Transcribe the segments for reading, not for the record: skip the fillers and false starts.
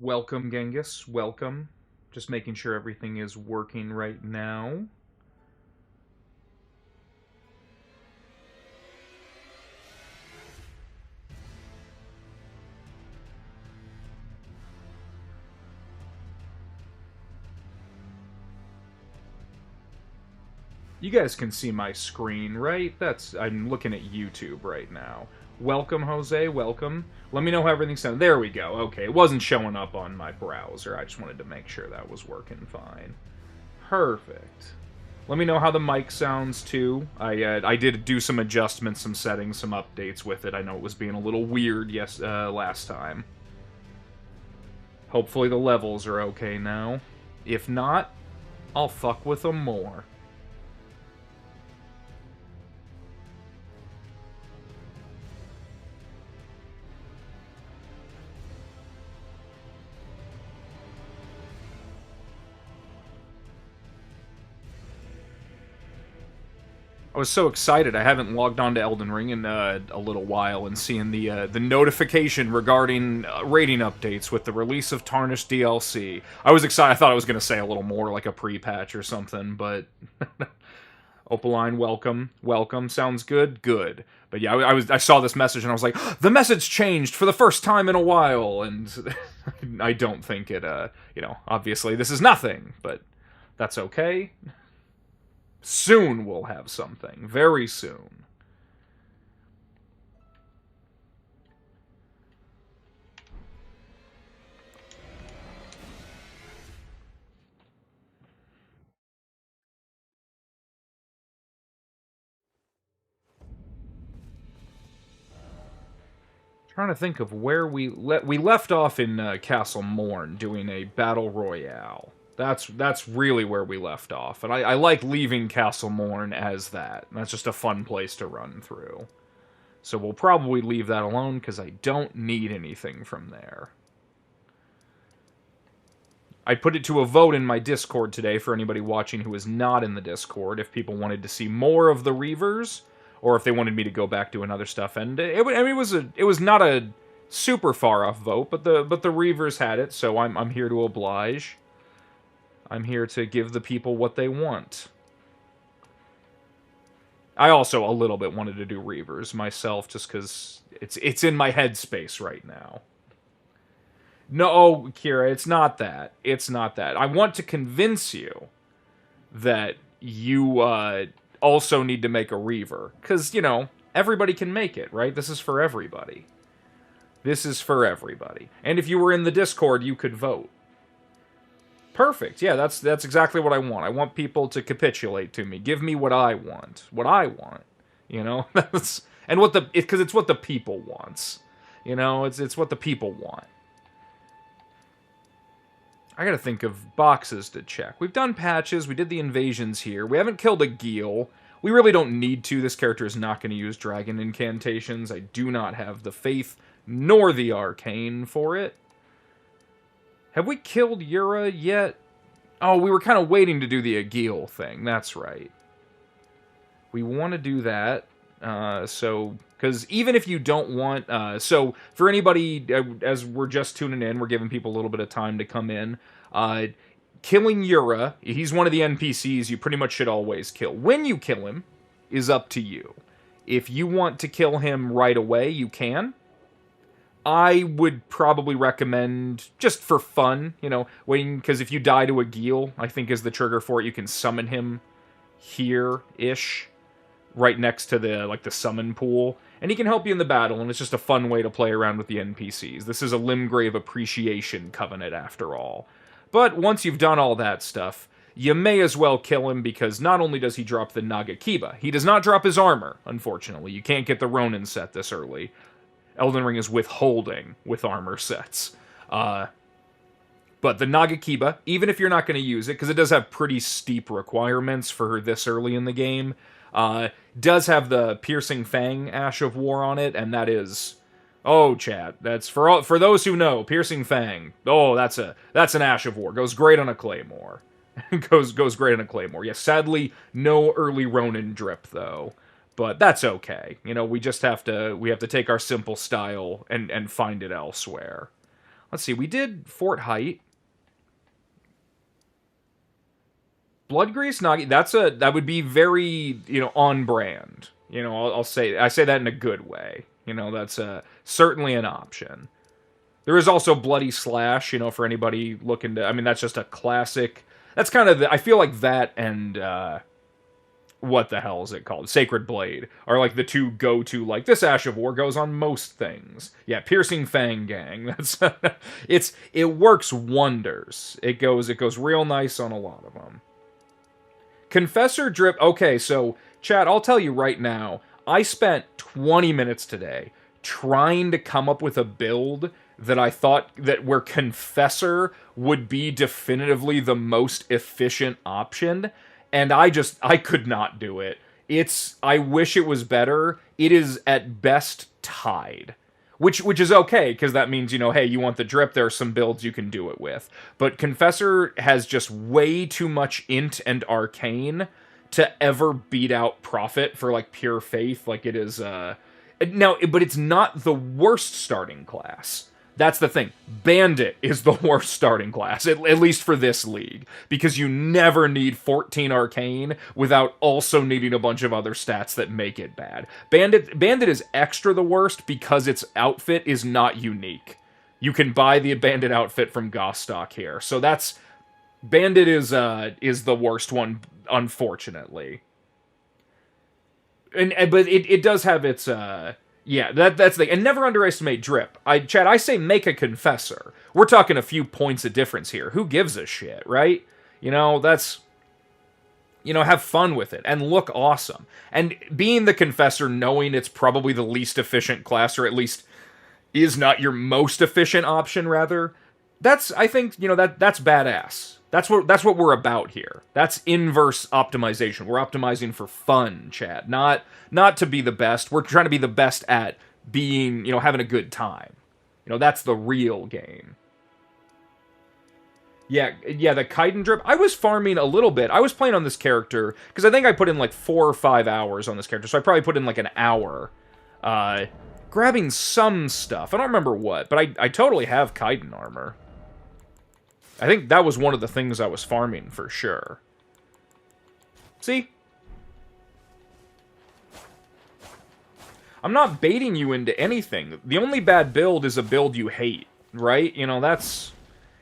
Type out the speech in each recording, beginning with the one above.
Welcome, Genghis. Welcome. Just making sure everything is working right now. You guys can see my screen, right? I'm looking at YouTube right now. Welcome, Jose. Welcome. Let me know how everything's done. There we go. Okay, it wasn't showing up on my browser. I just wanted to make sure that was working fine. Perfect. Let me know how the mic sounds too. I did do some adjustments, some settings, some updates with it. I know it was being a little weird last time. Hopefully the levels are okay now. If not, I'll fuck with them more. I was so excited. I haven't logged on to Elden Ring in a little while, and seeing the notification regarding rating updates with the release of Tarnished DLC. I was excited. I thought I was going to say a little more, like a pre-patch or something, but Opaline, welcome, welcome. Sounds good, good. But yeah, I saw this message and I was like, the message changed for the first time in a while, and I don't think it. Obviously this is nothing, but that's okay. Soon we'll have something. Very soon. Trying to think of where we left off in Castle Morn doing a battle royale. That's really where we left off, and I like leaving Castle Morn as that. That's just a fun place to run through. So we'll probably leave that alone because I don't need anything from there. I put it to a vote in my Discord today for anybody watching who is not in the Discord if people wanted to see more of the Reavers or if they wanted me to go back doing other stuff. And it was not a super far off vote, but the Reavers had it, so I'm here to oblige. I'm here to give the people what they want. I also a little bit wanted to do Reavers myself just because it's in my headspace right now. No, Kira, it's not that. It's not that. I want to convince you that you also need to make a Reaver. Because, everybody can make it, right? This is for everybody. This is for everybody. And if you were in the Discord, you could vote. Perfect. Yeah, that's exactly what I want. I want people to capitulate to me. Give me what I want. What I want. That's and because it's what the people wants. It's what the people want. I gotta think of boxes to check. We've done patches, we did the invasions here. We haven't killed a Geel. We really don't need to. This character is not going to use dragon incantations. I do not have the faith nor the arcane for it. Have we killed Yura yet? Oh, we were kind of waiting to do the Agil thing. That's right. We want to do that. Because even if you don't want... so, for anybody, as we're just tuning in, we're giving people a little bit of time to come in. Killing Yura, he's one of the NPCs you pretty much should always kill. When you kill him is up to you. If you want to kill him right away, you can. I would probably recommend, just for fun, waiting, because if you die to a Geel, I think is the trigger for it, you can summon him here-ish, right next to the summon pool, and he can help you in the battle, and it's just a fun way to play around with the NPCs. This is a Limgrave Appreciation Covenant, after all. But once you've done all that stuff, you may as well kill him, because not only does he drop the Nagakiba, he does not drop his armor, unfortunately. You can't get the Ronin set this early. Elden Ring is withholding with armor sets. But the Nagakiba, even if you're not going to use it, because it does have pretty steep requirements for this early in the game, does have the Piercing Fang Ash of War on it, and that is... Oh, chat, that's for those who know, Piercing Fang. Oh, that's an Ash of War. Goes great on a Claymore. goes great on a Claymore. Yeah, sadly, no early Ronin drip, though. But that's okay. We just have to take our simple style and find it elsewhere. Let's see, we did Fort Height. Bloodgrease Nagi, that would be very, on brand. I say that in a good way. That's certainly an option. There is also Bloody Slash, for anybody looking to... I mean, that's just a classic... That's kind of... I feel like that and... what the hell is it called? Sacred Blade are like the two go-to, like, this Ash of War goes on most things. Yeah, Piercing Fang Gang. That's... it works wonders. It goes real nice on a lot of them. Confessor Drip... Okay, so, chat, I'll tell you right now, I spent 20 minutes today trying to come up with a build that I thought that where Confessor would be definitively the most efficient option, and I could not do it. I wish it was better. It is at best tied. Which is okay, because that means, hey, you want the drip, there are some builds you can do it with. But Confessor has just way too much int and arcane to ever beat out Prophet for, like, pure faith. Like, it is, Now, but it's not the worst starting class. That's the thing. Bandit is the worst starting class, at least for this league, because you never need 14 arcane without also needing a bunch of other stats that make it bad. Bandit is extra the worst because its outfit is not unique. You can buy the Bandit outfit from Gostock here, so that's... Bandit is the worst one, unfortunately. But it does have its... Yeah, that's the... And never underestimate drip. Chad, I say make a Confessor. We're talking a few points of difference here. Who gives a shit, right? That's... have fun with it. And look awesome. And being the Confessor, knowing it's probably the least efficient class, or at least is not your most efficient option, rather, that's, I think, that's badass. That's what we're about here. That's inverse optimization. We're optimizing for fun, Chad. Not to be the best. We're trying to be the best at being, having a good time. That's the real game. Yeah, the Kaiden drip. I was farming a little bit. I was playing on this character, because I think I put in like 4 or 5 hours on this character, so I probably put in like an hour. Grabbing some stuff. I don't remember what, but I totally have Kaiden armor. I think that was one of the things I was farming, for sure. See? I'm not baiting you into anything. The only bad build is a build you hate, right? That's...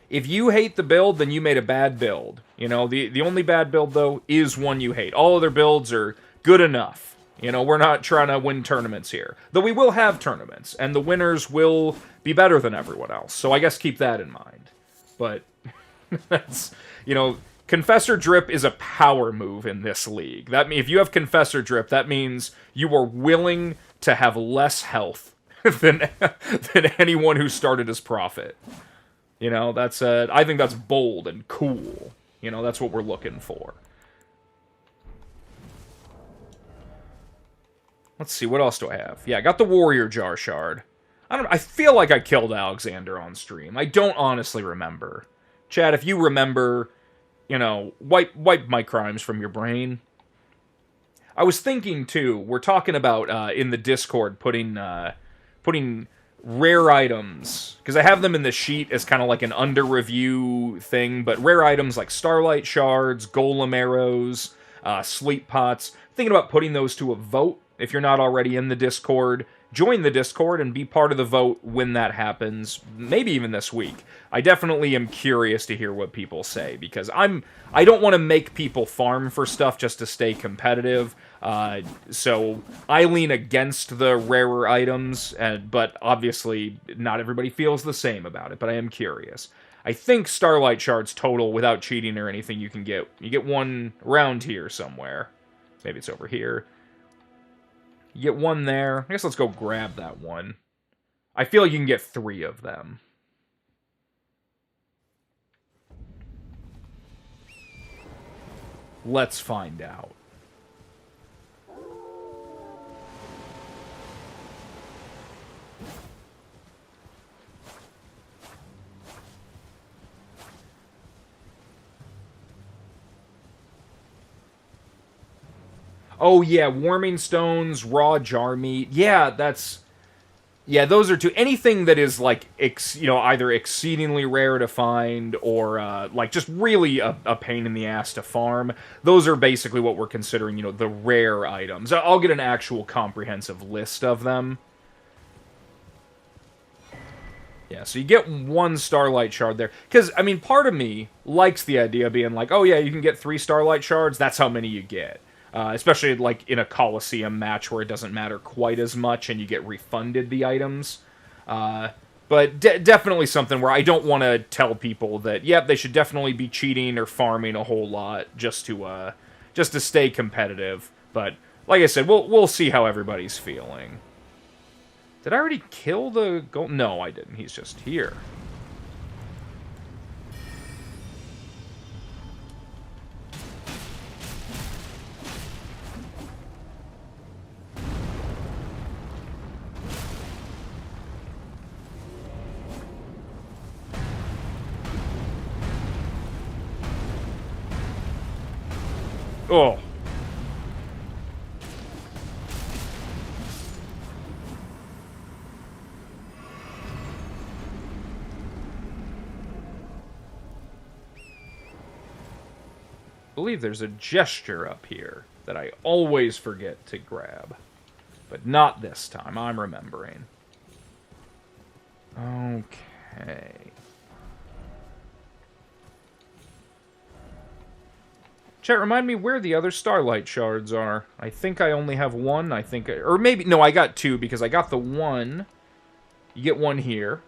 If you hate the build, then you made a bad build. The only bad build, though, is one you hate. All other builds are good enough. We're not trying to win tournaments here. Though we will have tournaments, and the winners will be better than everyone else. So I guess keep that in mind. But... That's, Confessor Drip is a power move in this league. If you have Confessor Drip, that means you are willing to have less health than anyone who started as Prophet. That's I think that's bold and cool. That's what we're looking for. Let's see, what else do I have? Yeah, I got the Warrior Jar Shard. I feel like I killed Alexander on stream. I don't honestly remember. Chad, if you remember, wipe my crimes from your brain. I was thinking, too, we're talking about, in the Discord, putting rare items, because I have them in the sheet as kind of like an under-review thing, but rare items like Starlight Shards, Golem Arrows, Sleep Pots, thinking about putting those to a vote. If you're not already in the Discord, join the Discord and be part of the vote when that happens, maybe even this week. I definitely am curious to hear what people say, because I don't want to make people farm for stuff just to stay competitive, so I lean against the rarer items, but obviously not everybody feels the same about it, but I am curious. I think Starlight Shards total, without cheating or anything, you get one around here somewhere. Maybe it's over here. You get one there. I guess let's go grab that one. I feel like you can get 3 of them. Let's find out. Oh, yeah, warming stones, raw jar meat. Yeah, that's... Yeah, those are two. Anything that is, like, either exceedingly rare to find or, like, just really a pain in the ass to farm, those are basically what we're considering, the rare items. I'll get an actual comprehensive list of them. Yeah, so you get 1 Starlight Shard there. Because, I mean, part of me likes the idea of being like, oh yeah, you can get 3 Starlight Shards, that's how many you get. Especially, like, in a Coliseum match where it doesn't matter quite as much and you get refunded the items. But definitely something where I don't want to tell people that, yep, they should definitely be cheating or farming a whole lot just to stay competitive. But, like I said, we'll see how everybody's feeling. Did I already kill the gold? No, I didn't. He's just here. Oh. I believe there's a gesture up here that I always forget to grab. But not this time, I'm remembering. Okay. Chat, remind me where the other Starlight Shards are. I think I only have 1. Or maybe... No, I got 2, because I got the 1. You get 1 here.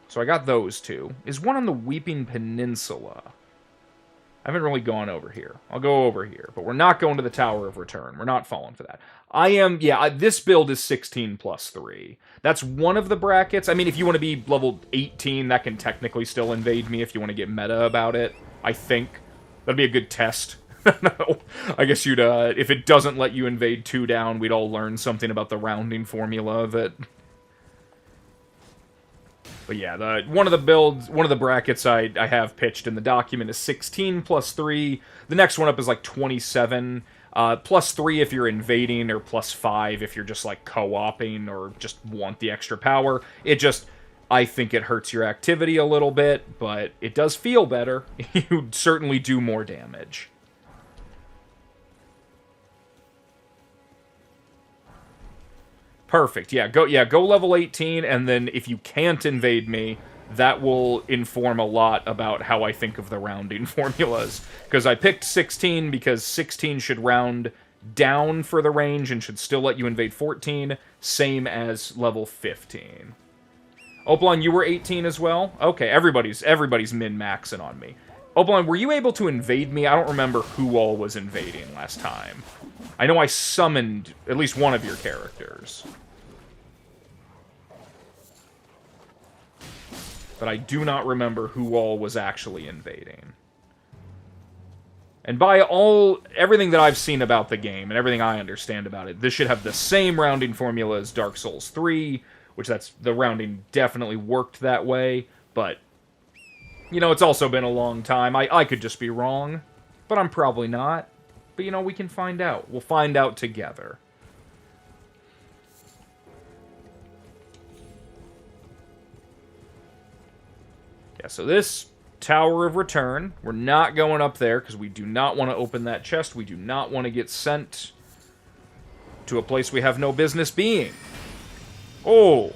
So I got those 2. Is 1 on the Weeping Peninsula? I haven't really gone over here. I'll go over here. But we're not going to the Tower of Return. We're not falling for that. This build is 16 plus 3. That's one of the brackets. I mean, if you want to be level 18, that can technically still invade me if you want to get meta about it. I think. That'd be a good test. No. I guess you'd, if it doesn't let you invade 2 down, we'd all learn something about the rounding formula of it. But yeah, one of the brackets I have pitched in the document is 16 plus 3. The next one up is like 27. Plus 3 if you're invading, or plus 5 if you're just like co-oping or just want the extra power. I think it hurts your activity a little bit, but it does feel better. You certainly do more damage. Perfect. Yeah, go level 18, and then if you can't invade me, that will inform a lot about how I think of the rounding formulas. Because I picked 16 because 16 should round down for the range and should still let you invade 14, same as level 15. Opalon, you were 18 as well? Okay, everybody's min-maxing on me. Opalon, were you able to invade me? I don't remember who all was invading last time. I know I summoned at least one of your characters. But I do not remember who all was actually invading. And by everything that I've seen about the game, and everything I understand about it, this should have the same rounding formula as Dark Souls 3, which the rounding definitely worked that way, but, it's also been a long time. I could just be wrong, but I'm probably not. But, we can find out. We'll find out together. Yeah, so this Tower of Return, we're not going up there, because we do not want to open that chest. We do not want to get sent to a place we have no business being. Oh!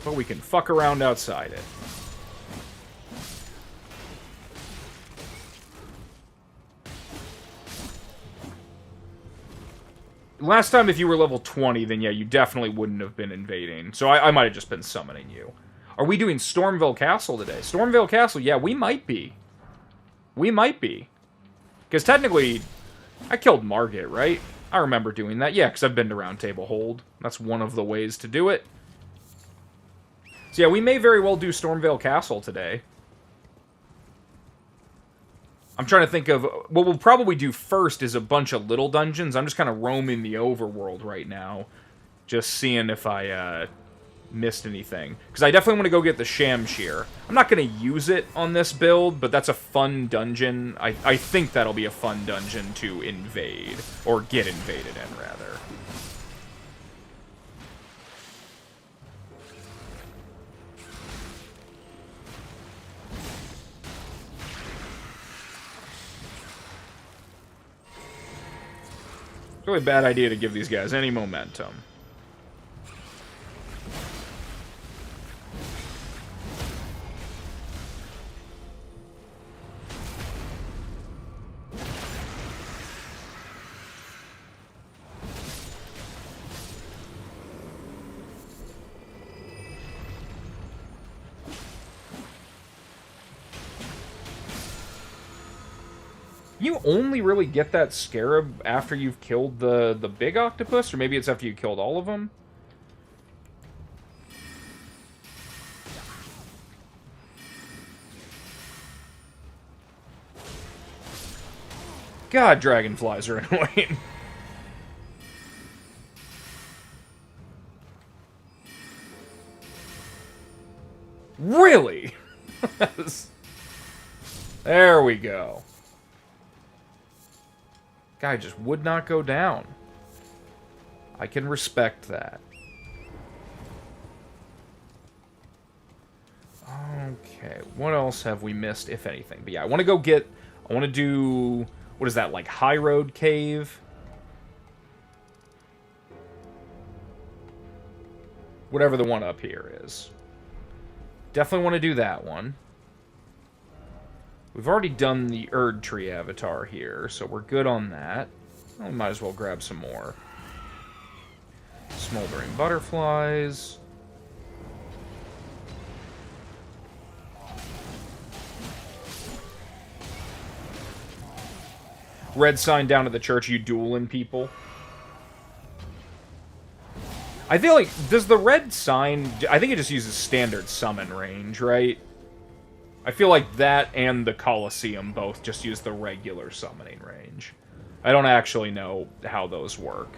But we can fuck around outside it. Last time, if you were level 20, then yeah, you definitely wouldn't have been invading. So I might have just been summoning you. Are we doing Stormville Castle today? Stormville Castle, yeah, we might be. We might be. Because technically, I killed Margit, right? I remember doing that. Yeah, because I've been to Round Table Hold. That's one of the ways to do it. So yeah, we may very well do Stormvale Castle today. I'm trying to think of... What we'll probably do first is a bunch of little dungeons. I'm just kind of roaming the overworld right now. Just seeing if I missed anything. Because I definitely want to go get the Shamshir. I'm not going to use it on this build, but that's a fun dungeon. I think that'll be a fun dungeon to invade. Or get invaded in, rather. Really bad idea to give these guys any momentum. You only really get that scarab after you've killed the big octopus? Or maybe it's after you killed all of them? God, dragonflies are annoying. Really? There we go. Guy just would not go down. I can respect that. Okay, what else have we missed, if anything? But yeah, I want to go get... I want to do... What is that, like High Road Cave? Whatever the one up here is. Definitely want to do that one. We've already done the Erd Tree avatar here, so we're good on that. Well, we might as well grab some more. Smoldering butterflies. Red sign down at the church, you dueling people. I feel like, does the red sign... I think it just uses standard summon range, right? I feel like that and the Colosseum both just use the regular summoning range. I don't actually know how those work.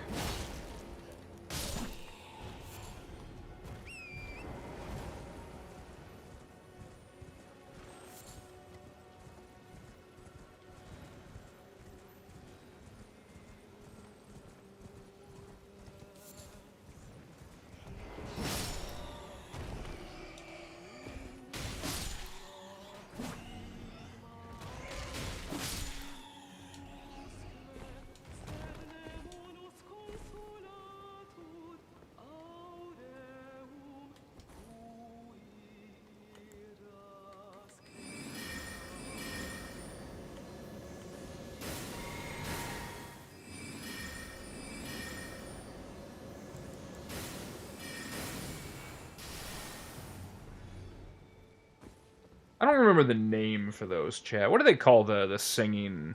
I don't remember the name for those, chat. What do they call the singing,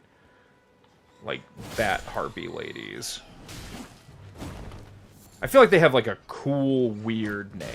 like, bat harpy ladies? I feel like they have, like, a cool, weird name.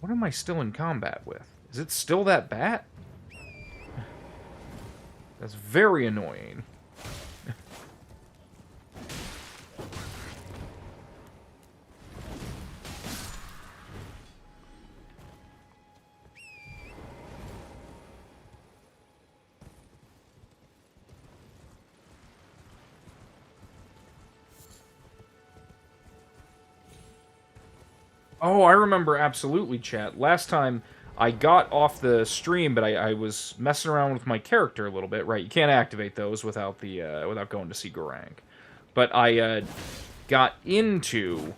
What am I still in combat with? Is it still that bat? That's very annoying. Oh, I remember absolutely, chat. Last time I got off the stream, but I was messing around with my character a little bit. Right, you can't activate those without the without going to Secret Rank. But I got into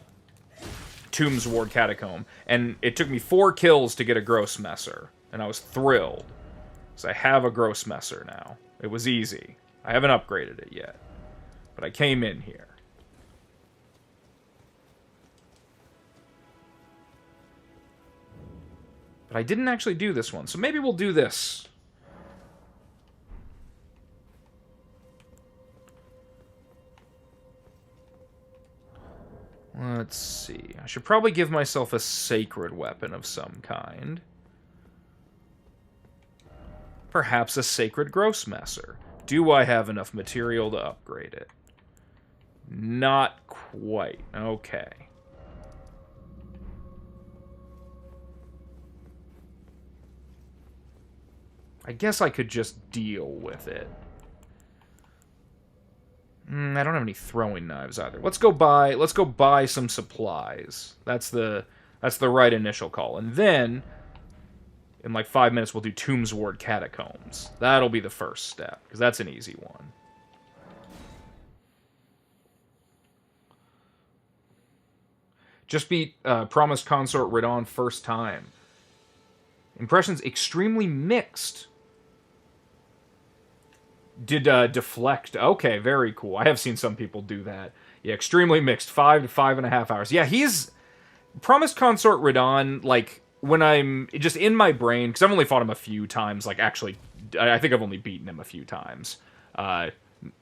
Tombs Ward Catacomb, and it took me 4 kills to get a Gross Messer, and I was thrilled. So I have a Gross Messer now. It was easy. I haven't upgraded it yet, but I came in here. But I didn't actually do this one, so maybe we'll do this. Let's see. I should probably give myself a sacred weapon of some kind. Perhaps a sacred Grossmesser. Do I have enough material to upgrade it? Not quite. Okay. I guess I could just deal with it. I don't have any throwing knives either. Let's go buy some supplies. That's the right initial call. And then in like 5 minutes we'll do Tombs Ward Catacombs. That'll be the first step, because that's an easy one. Just beat Promised Consort Radon first time. Impressions extremely mixed. Did deflect. Okay, very cool. I have seen some people do that. Yeah, extremely mixed. 5 to 5.5 hours. Yeah, he's... Promised Consort Radon, like, when I'm just in my brain, because I've only fought him a few times, like, actually, I think I've only beaten him a few times.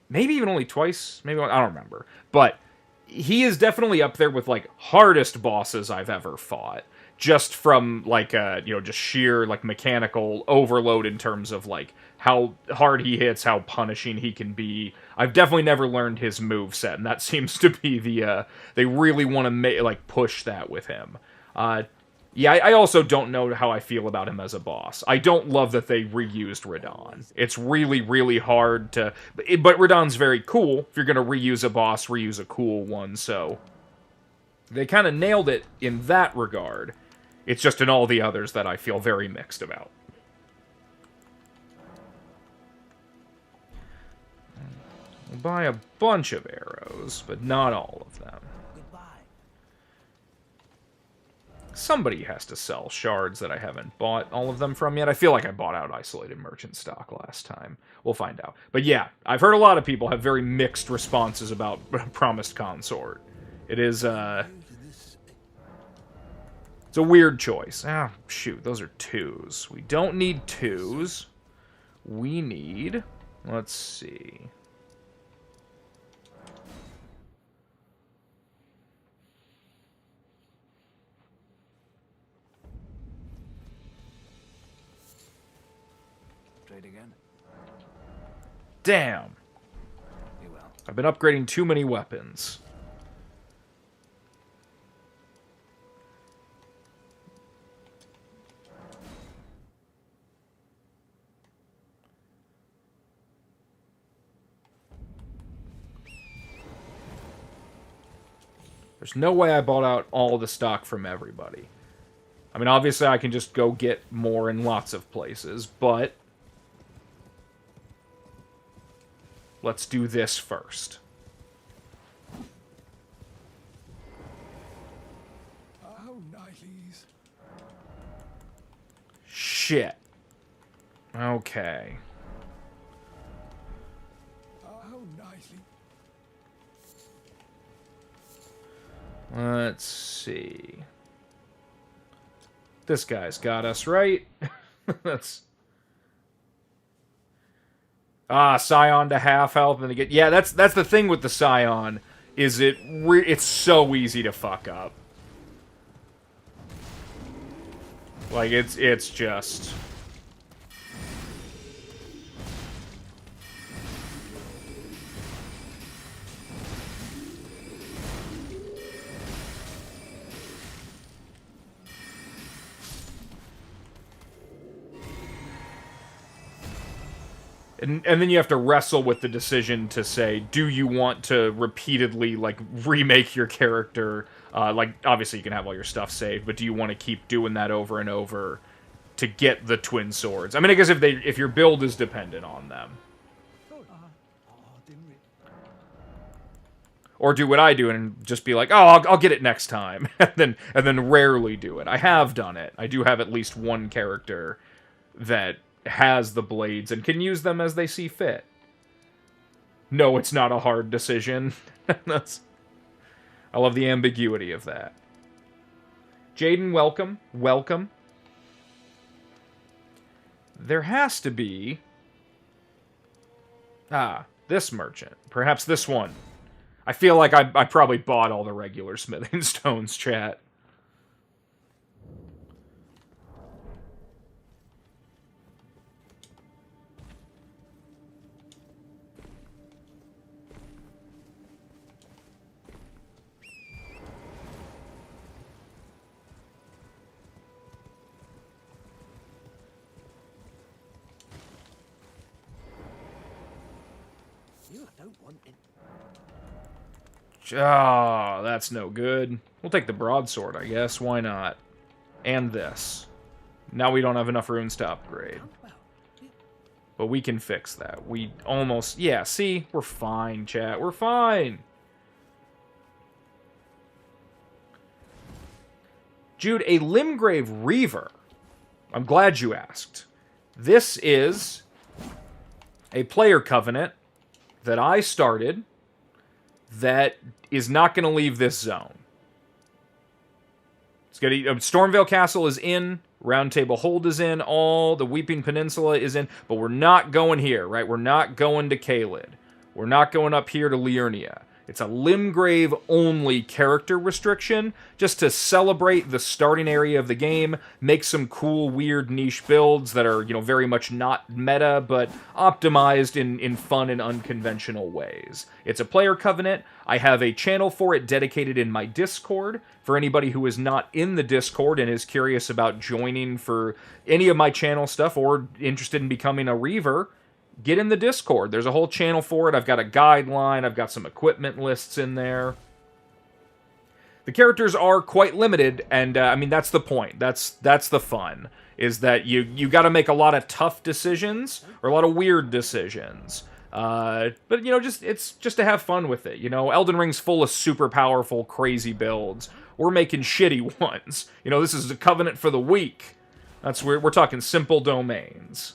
Maybe even only twice. Maybe, I don't remember. But he is definitely up there with, like, hardest bosses I've ever fought. Just from, like, you know, just sheer, like, mechanical overload in terms of, like, how hard he hits, how punishing he can be. I've definitely never learned his moveset, and that seems to be the, they really want to, like, push that with him. Yeah, I also don't know how I feel about him as a boss. I don't love that they reused Radon. It's really, really hard to... But Radon's very cool. If you're going to reuse a boss, reuse a cool one, so... They kind of nailed it in that regard. It's just in all the others that I feel very mixed about. We'll buy a bunch of arrows, but not all of them. Somebody has to sell shards that I haven't bought all of them from yet. I feel like I bought out Isolated Merchant stock last time. We'll find out. But yeah, I've heard a lot of people have very mixed responses about Promised Consort. It is, it's a weird choice. Ah, shoot, those are 2s. We don't need 2s. We need... Let's see... Again. Damn. I've been upgrading too many weapons. There's no way I bought out all the stock from everybody. I mean, obviously I can just go get more in lots of places, but... Let's do this first. Shit. Okay. Let's see. This guy's got us, right? That's... Scion to half health and to get... Yeah, that's the thing with the Scion, is it's so easy to fuck up. Like, it's just... And then you have to wrestle with the decision to say, do you want to repeatedly, like, remake your character? Like, obviously you can have all your stuff saved, but do you want to keep doing that over and over to get the twin swords? I mean, I guess if your build is dependent on them. Or do what I do and just be like, oh, I'll get it next time, and then rarely do it. I have done it. I do have at least one character that has the blades and can use them as they see fit. No, it's not a hard decision. I love the ambiguity of that. Jaden, welcome. Welcome. There has to be... this merchant. Perhaps this one. I feel like I probably bought all the regular smithing stones, chat. Oh, that's no good. We'll take the broadsword, I guess. Why not? And this. Now we don't have enough runes to upgrade. But we can fix that. We almost... Yeah, see? We're fine, chat. We're fine. Jude, a Limgrave Reaver. I'm glad you asked. This is a player covenant that I started that is not going to leave this zone. It's going to... Stormvale Castle is in. Round Table Hold is in. All the Weeping Peninsula is in. But we're not going here, right? We're not going to Caelid. We're not going up here to Liurnia. It's a Limgrave-only character restriction, just to celebrate the starting area of the game, make some cool, weird, niche builds that are, you know, very much not meta, but optimized in fun and unconventional ways. It's a player covenant. I have a channel for it dedicated in my Discord. For anybody who is not in the Discord and is curious about joining for any of my channel stuff or interested in becoming a Reaver, get in the Discord. There's a whole channel for it. I've got a guideline. I've got some equipment lists in there. The characters are quite limited, and I mean, that's the point. That's the fun, is that you got to make a lot of tough decisions or a lot of weird decisions. But, you know, it's just to have fun with it. You know, Elden Ring's full of super powerful, crazy builds. We're making shitty ones. You know, this is a covenant for the weak. That's where we're talking simple domains.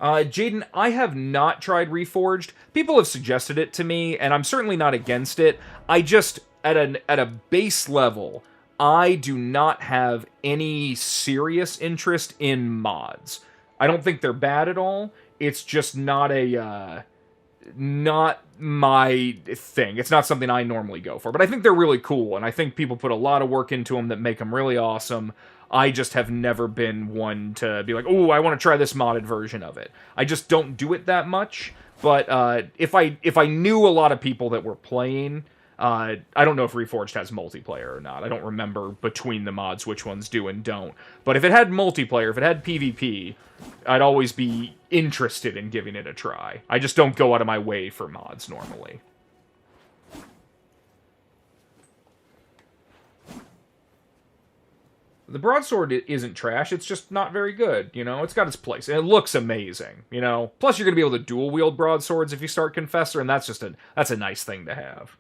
Jaden, I have not tried Reforged. People have suggested it to me, and I'm certainly not against it. I just, at a base level, I do not have any serious interest in mods. I don't think they're bad at all. It's just not not my thing. It's not something I normally go for. But I think they're really cool, and I think people put a lot of work into them that make them really awesome. I just have never been one to be like, oh, I want to try this modded version of it. I just don't do it that much. But if I knew a lot of people that were playing, I don't know if Reforged has multiplayer or not. I don't remember between the mods which ones do and don't. But if it had multiplayer, if it had PvP, I'd always be interested in giving it a try. I just don't go out of my way for mods normally. The broadsword isn't trash, it's just not very good, you know? It's got its place, and it looks amazing, you know? Plus, you're gonna be able to dual-wield broadswords if you start Confessor, and that's a nice thing to have.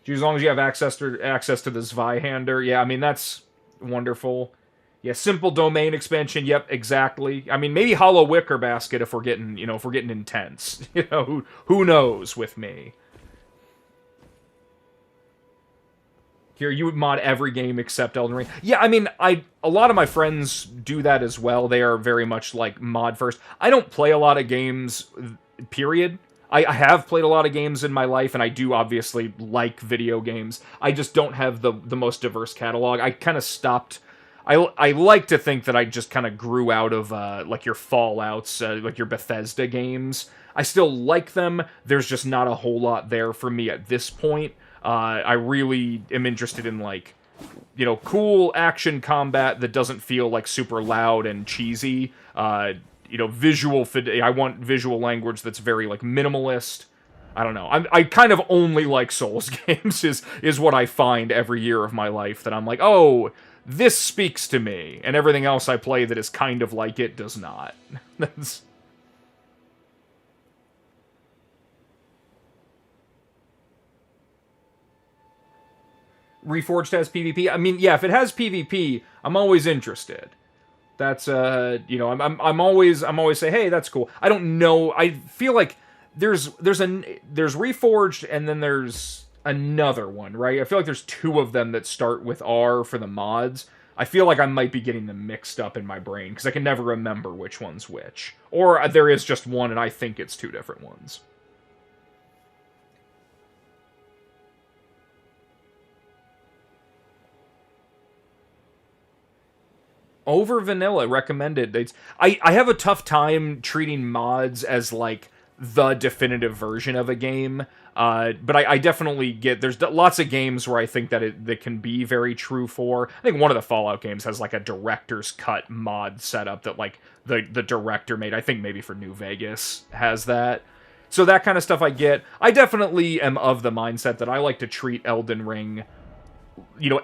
As long as you have access to the Zweihander, yeah, I mean, that's wonderful. Yeah, simple domain expansion, yep, exactly. I mean, maybe Hollow Wicker Basket if we're getting, you know, if we're getting intense. You know, who knows with me. Here, you would mod every game except Elden Ring. Yeah, I mean, a lot of my friends do that as well. They are very much, like, mod first. I don't play a lot of games, period. I have played a lot of games in my life, and I do obviously like video games. I just don't have the most diverse catalog. I kind of stopped... I like to think that I just kind of grew out of, like, your Fallouts, like your Bethesda games. I still like them. There's just not a whole lot there for me at this point. I really am interested in, like, cool action combat that doesn't feel like super loud and cheesy. I want visual language that's very like minimalist. I don't know. I kind of only like Souls games is what I find every year of my life that I'm like, oh, this speaks to me, and everything else I play that is kind of like it does not. That's... Reforged has PvP. I mean, yeah, if it has PvP, I'm always interested. That's I'm always say, hey, that's cool. I don't know. I feel like there's Reforged and then there's another one, right? I feel like there's two of them that start with R for the mods. I feel like I might be getting them mixed up in my brain because I can never remember which one's which. Or there is just one and I think it's two different ones. Over vanilla, recommended. I have a tough time treating mods as like the definitive version of a game, but I definitely get there's lots of games where I think that can be very true for. I think one of the Fallout games has like a director's cut mod setup that like the director made. I think maybe for New Vegas has that. So that kind of stuff I get. I definitely am of the mindset that I like to treat Elden Ring,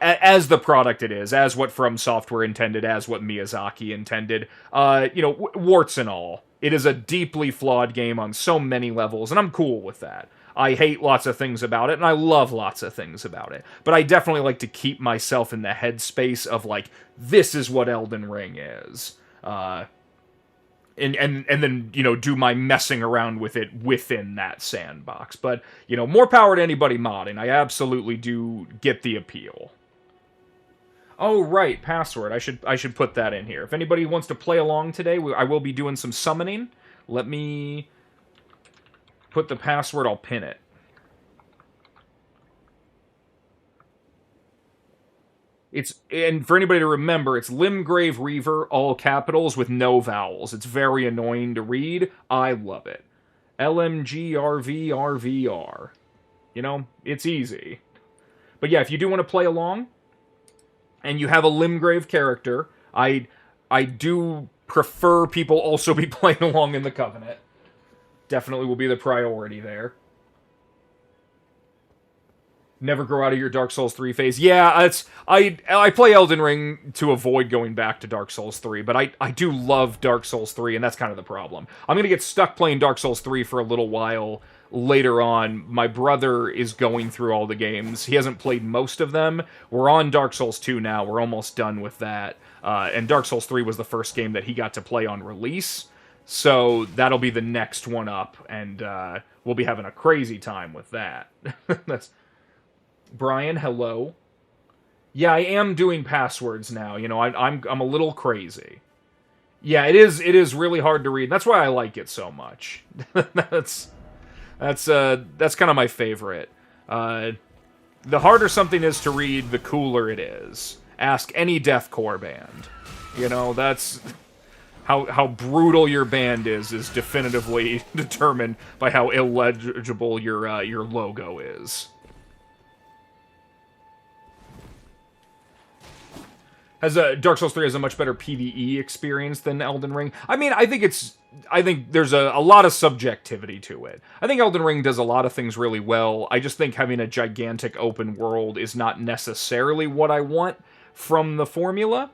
as the product it is, as what From Software intended, as what Miyazaki intended, warts and all. It is a deeply flawed game on so many levels, and I'm cool with that. I hate lots of things about it, and I love lots of things about it. But I definitely like to keep myself in the headspace of, like, this is what Elden Ring is. And then, do my messing around with it within that sandbox. But, more power to anybody modding. I absolutely do get the appeal. Oh, right, password. I should put that in here. If anybody wants to play along today, I will be doing some summoning. Let me put the password, I'll pin it. And for anybody to remember, it's Limgrave Reaver, all capitals with no vowels. It's very annoying to read. I love it. LMGRVRVR. It's easy. But yeah, if you do want to play along, and you have a Limgrave character, I do prefer people also be playing along in the Covenant. Definitely will be the priority there. Never grow out of your Dark Souls 3 phase. Yeah, I play Elden Ring to avoid going back to Dark Souls 3, but I do love Dark Souls 3, and that's kind of the problem. I'm going to get stuck playing Dark Souls 3 for a little while later on. My brother is going through all the games. He hasn't played most of them. We're on Dark Souls 2 now. We're almost done with that. And Dark Souls 3 was the first game that he got to play on release. So that'll be the next one up, and we'll be having a crazy time with that. That's... Brian, hello. Yeah, I am doing passwords now. I'm a little crazy. Yeah, it is really hard to read. That's why I like it so much. That's kind of my favorite. The harder something is to read, the cooler it is. Ask any deathcore band. That's how brutal your band is definitively determined by how illegible your logo is. Dark Souls 3 has a much better PvE experience than Elden Ring. I mean, I think there's a lot of subjectivity to it. I think Elden Ring does a lot of things really well. I just think having a gigantic open world is not necessarily what I want from the formula.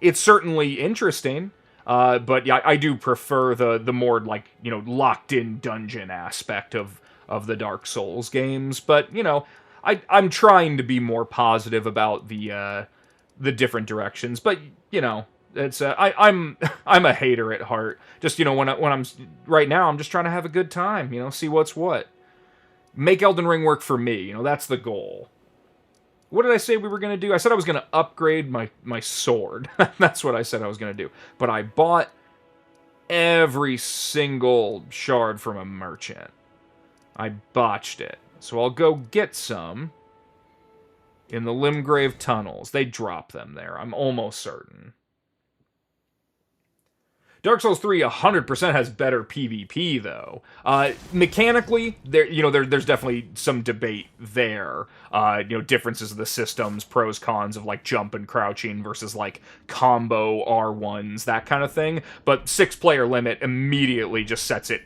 It's certainly interesting, but yeah, I do prefer the more like, locked-in dungeon aspect of the Dark Souls games. But, I'm trying to be more positive about the different directions, but it's I'm a hater at heart. Just when I'm right now, I'm just trying to have a good time. See what's what. Make Elden Ring work for me. That's the goal. What did I say we were gonna do? I said I was gonna upgrade my sword. That's what I said I was gonna do. But I bought every single shard from a merchant. I botched it, so I'll go get some. In the Limgrave tunnels. They drop them there, I'm almost certain. Dark Souls 3 100% has better PvP though. Mechanically, there's definitely some debate there. Differences of the systems, pros cons of like jump and crouching versus like combo R1s, that kind of thing. But 6-player limit immediately just sets it,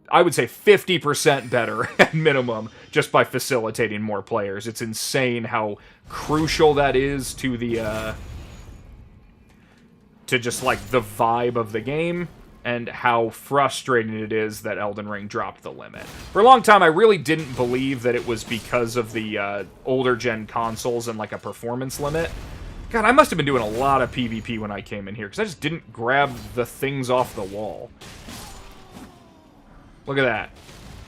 I would say 50% better at minimum just by facilitating more players. It's insane how crucial that is to the to just like the vibe of the game, and how frustrating it is that Elden Ring dropped the limit. For a long time, I really didn't believe that it was because of the older gen consoles and like a performance limit. God, I must have been doing a lot of PvP when I came in here, because I just didn't grab the things off the wall. Look at that.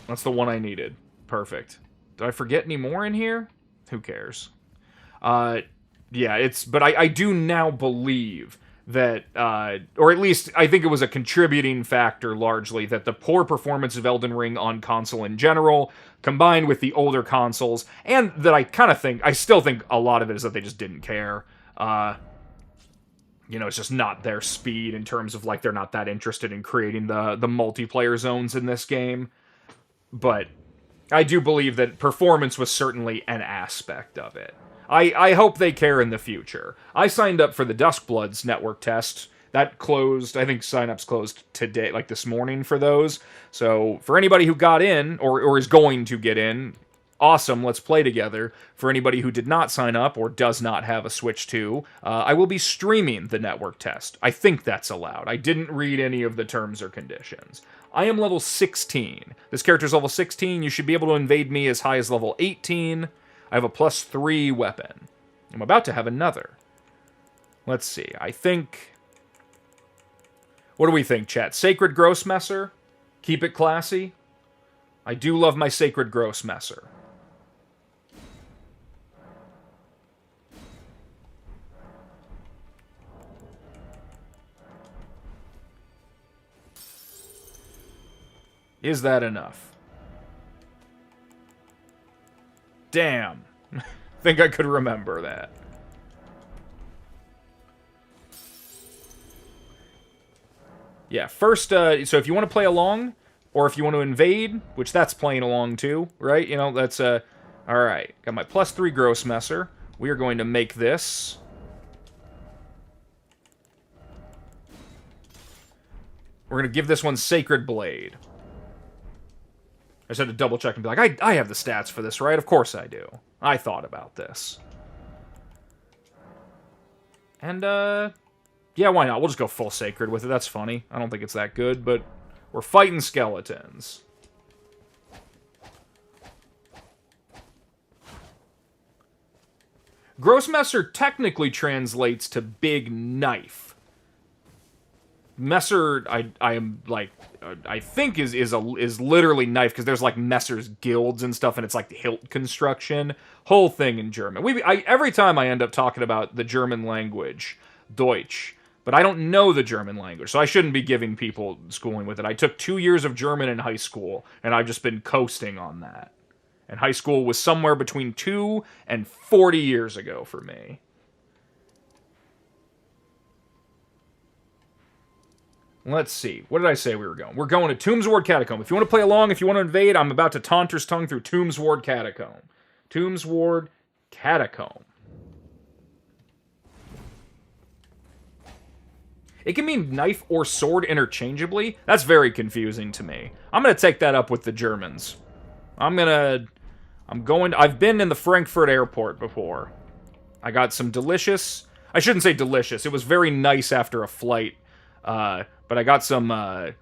That's the one I needed. Perfect. Did I forget any more in here? Who cares? Yeah, but I do now believe that, or at least I think it was a contributing factor largely, that the poor performance of Elden Ring on console in general, combined with the older consoles, and that I still think a lot of it is that they just didn't care. It's just not their speed in terms of, like, they're not that interested in creating the multiplayer zones in this game. But I do believe that performance was certainly an aspect of it. I hope they care in the future. I signed up for the Duskbloods network test. That closed, I think signups closed today, like this morning for those. So for anybody who got in, or is going to get in, awesome, let's play together. For anybody who did not sign up or does not have a Switch 2, I will be streaming the network test. I think that's allowed. I didn't read any of the terms or conditions. I am level 16. This character's level 16. You should be able to invade me as high as level 18. I have a +3 weapon. I'm about to have another. Let's see. I think... What do we think, chat? Sacred Grossmesser? Keep it classy? I do love my Sacred Grossmesser. Is that enough? Damn. Think I could remember that. Yeah, first, so if you want to play along, or if you want to invade, which that's playing along too, right? That's, alright. Got my +3 Grossmesser. We are going to make this. We're going to give this one Sacred Blade. I just had to double check and be like, I have the stats for this, right? Of course I do. I thought about this. And, yeah, why not? We'll just go full Sacred with it. That's funny. I don't think it's that good, but we're fighting skeletons. Grossmesser technically translates to big knife. Messer, I am like, I think is literally knife, because there's like Messer's guilds and stuff, and it's like the hilt construction, whole thing in German. Every time I end up talking about the German language, Deutsch, but I don't know the German language, so I shouldn't be giving people schooling with it. I took 2 years of German in high school, and I've just been coasting on that. And high school was somewhere between 2 and 40 years ago for me. Let's see. What did I say we were going? We're going to Tombs Ward Catacomb. If you want to play along, if you want to invade, I'm about to Taunter's Tongue through Tombs Ward Catacomb. Tombs Ward Catacomb. It can mean knife or sword interchangeably. That's very confusing to me. I'm going to take that up with the Germans. I've been in the Frankfurt airport before. I got some delicious... I shouldn't say delicious. It was very nice after a flight. But I got some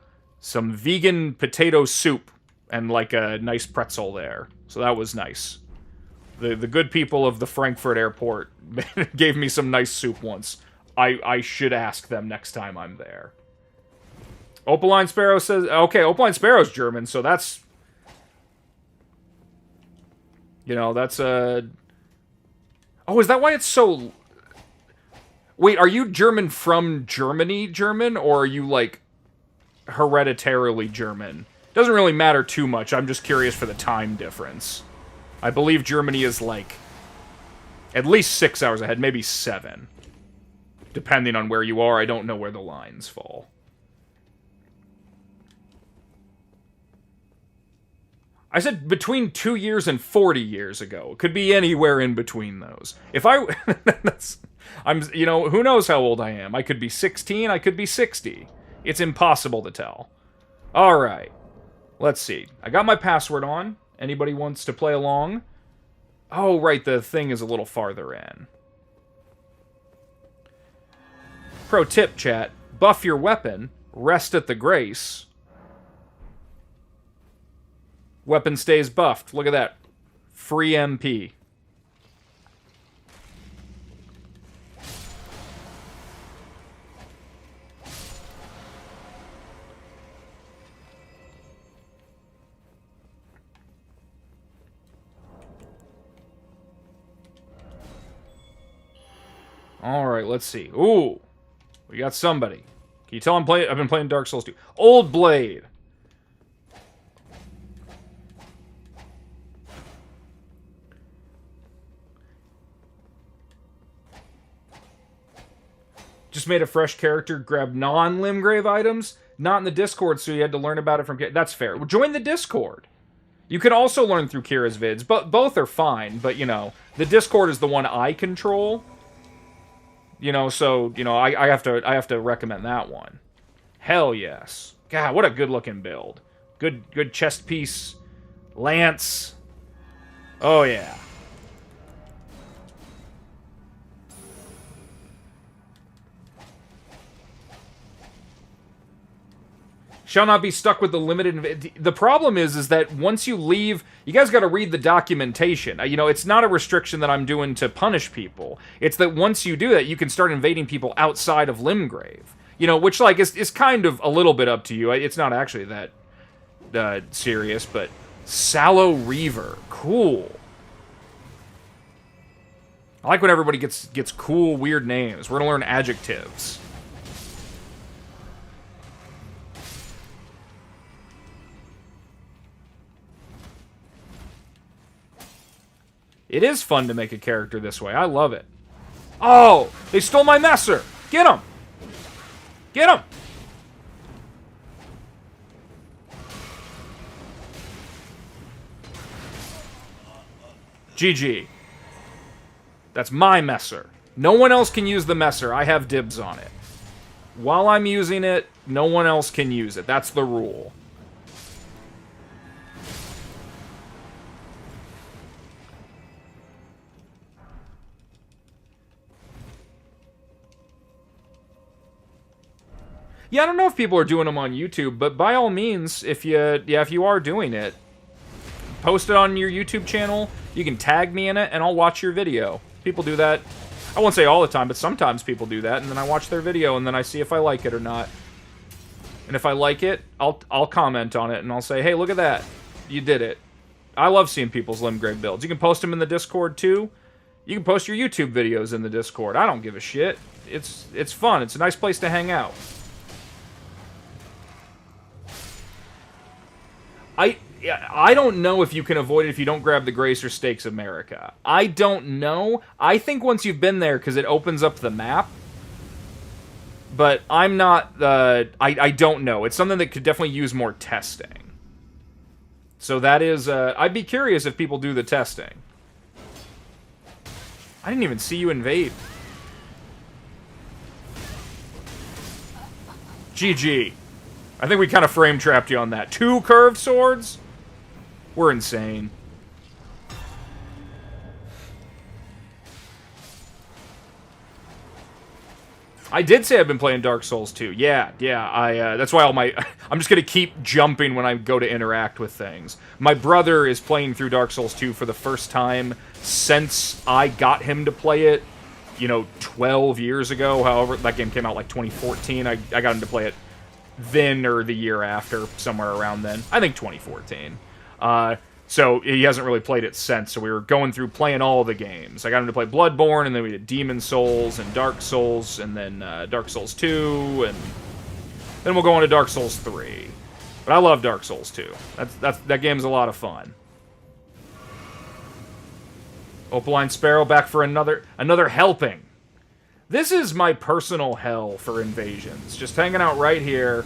vegan potato soup and like a nice pretzel there. So that was nice. The good people of the Frankfurt airport gave me some nice soup once. I should ask them next time I'm there. Opaline Sparrow says... Okay, Opaline Sparrow's German, so that's... that's a... Oh, is that why it's so... Wait, are you German from Germany German, or are you, like, hereditarily German? Doesn't really matter too much, I'm just curious for the time difference. I believe Germany is, like, at least 6 hours ahead, maybe 7. Depending on where you are, I don't know where the lines fall. I said between 2 years and 40 years ago. It could be anywhere in between those. If I... you know, who knows how old I am? I could be 16, I could be 60. It's impossible to tell. Alright. Let's see. I got my password on. Anybody wants to play along? Oh, right, the thing is a little farther in. Pro tip, chat. Buff your weapon. Rest at the grace. Weapon stays buffed. Look at that. Free MP. Alright, let's see. Ooh. We got somebody. Can you tell I've been playing Dark Souls 2. Old Blade. Just made a fresh character, grab non-Limgrave items. Not in the Discord, so you had to learn about it from... That's fair. Well, join the Discord. You can also learn through Kira's vids, but both are fine. But, you know, the Discord is the one I control. You know, so, you know, I have to recommend that one. Hell yes. God, what a good-looking build. Good chest piece. Lance. Oh, yeah. Shall not be stuck with the limited... The problem is that once you leave... You guys got to read the documentation. You know, it's not a restriction that I'm doing to punish people. It's that once you do that, you can start invading people outside of Limgrave. You know, which, like, is kind of a little bit up to you. It's not actually that serious, but... Sallow Reaver. Cool. I like when everybody gets cool, weird names. We're going to learn adjectives. It is fun to make a character this way. I love it. Oh! They stole my messer! Get him! Get him! GG. That's my messer. No one else can use the messer. I have dibs on it. While I'm using it, no one else can use it. That's the rule. Yeah, I don't know if people are doing them on YouTube, but by all means, if you are doing it, post it on your YouTube channel. You can tag me in it, and I'll watch your video. People do that. I won't say all the time, but sometimes people do that, and then I watch their video, and then I see if I like it or not. And if I like it, I'll comment on it, and I'll say, hey, look at that. You did it. I love seeing people's Limgrave builds. You can post them in the Discord, too. You can post your YouTube videos in the Discord. I don't give a shit. It's fun. It's a nice place to hang out. I don't know if you can avoid it if you don't grab the Grace or Stakes America. I don't know. I think once you've been there, because it opens up the map. But I'm not... I don't know. It's something that could definitely use more testing. So that is... I'd be curious if people do the testing. I didn't even see you invade. GG. I think we kind of frame-trapped you on that. 2 curved swords? We're insane. I did say I've been playing Dark Souls 2. Yeah, that's why all my... I'm just going to keep jumping when I go to interact with things. My brother is playing through Dark Souls 2 for the first time since I got him to play it, you know, 12 years ago. However, that game came out like 2014. I got him to play it then or the year after, somewhere around then. I think 2014. So he hasn't really played it since, so we were going through playing all the games. I got him to play Bloodborne, and then we did Demon Souls, and Dark Souls, and then Dark Souls 2, and then we'll go on to Dark Souls 3. But I love Dark Souls 2. That game's a lot of fun. Opaline Sparrow back for another helping. This is my personal hell for invasions. Just hanging out right here,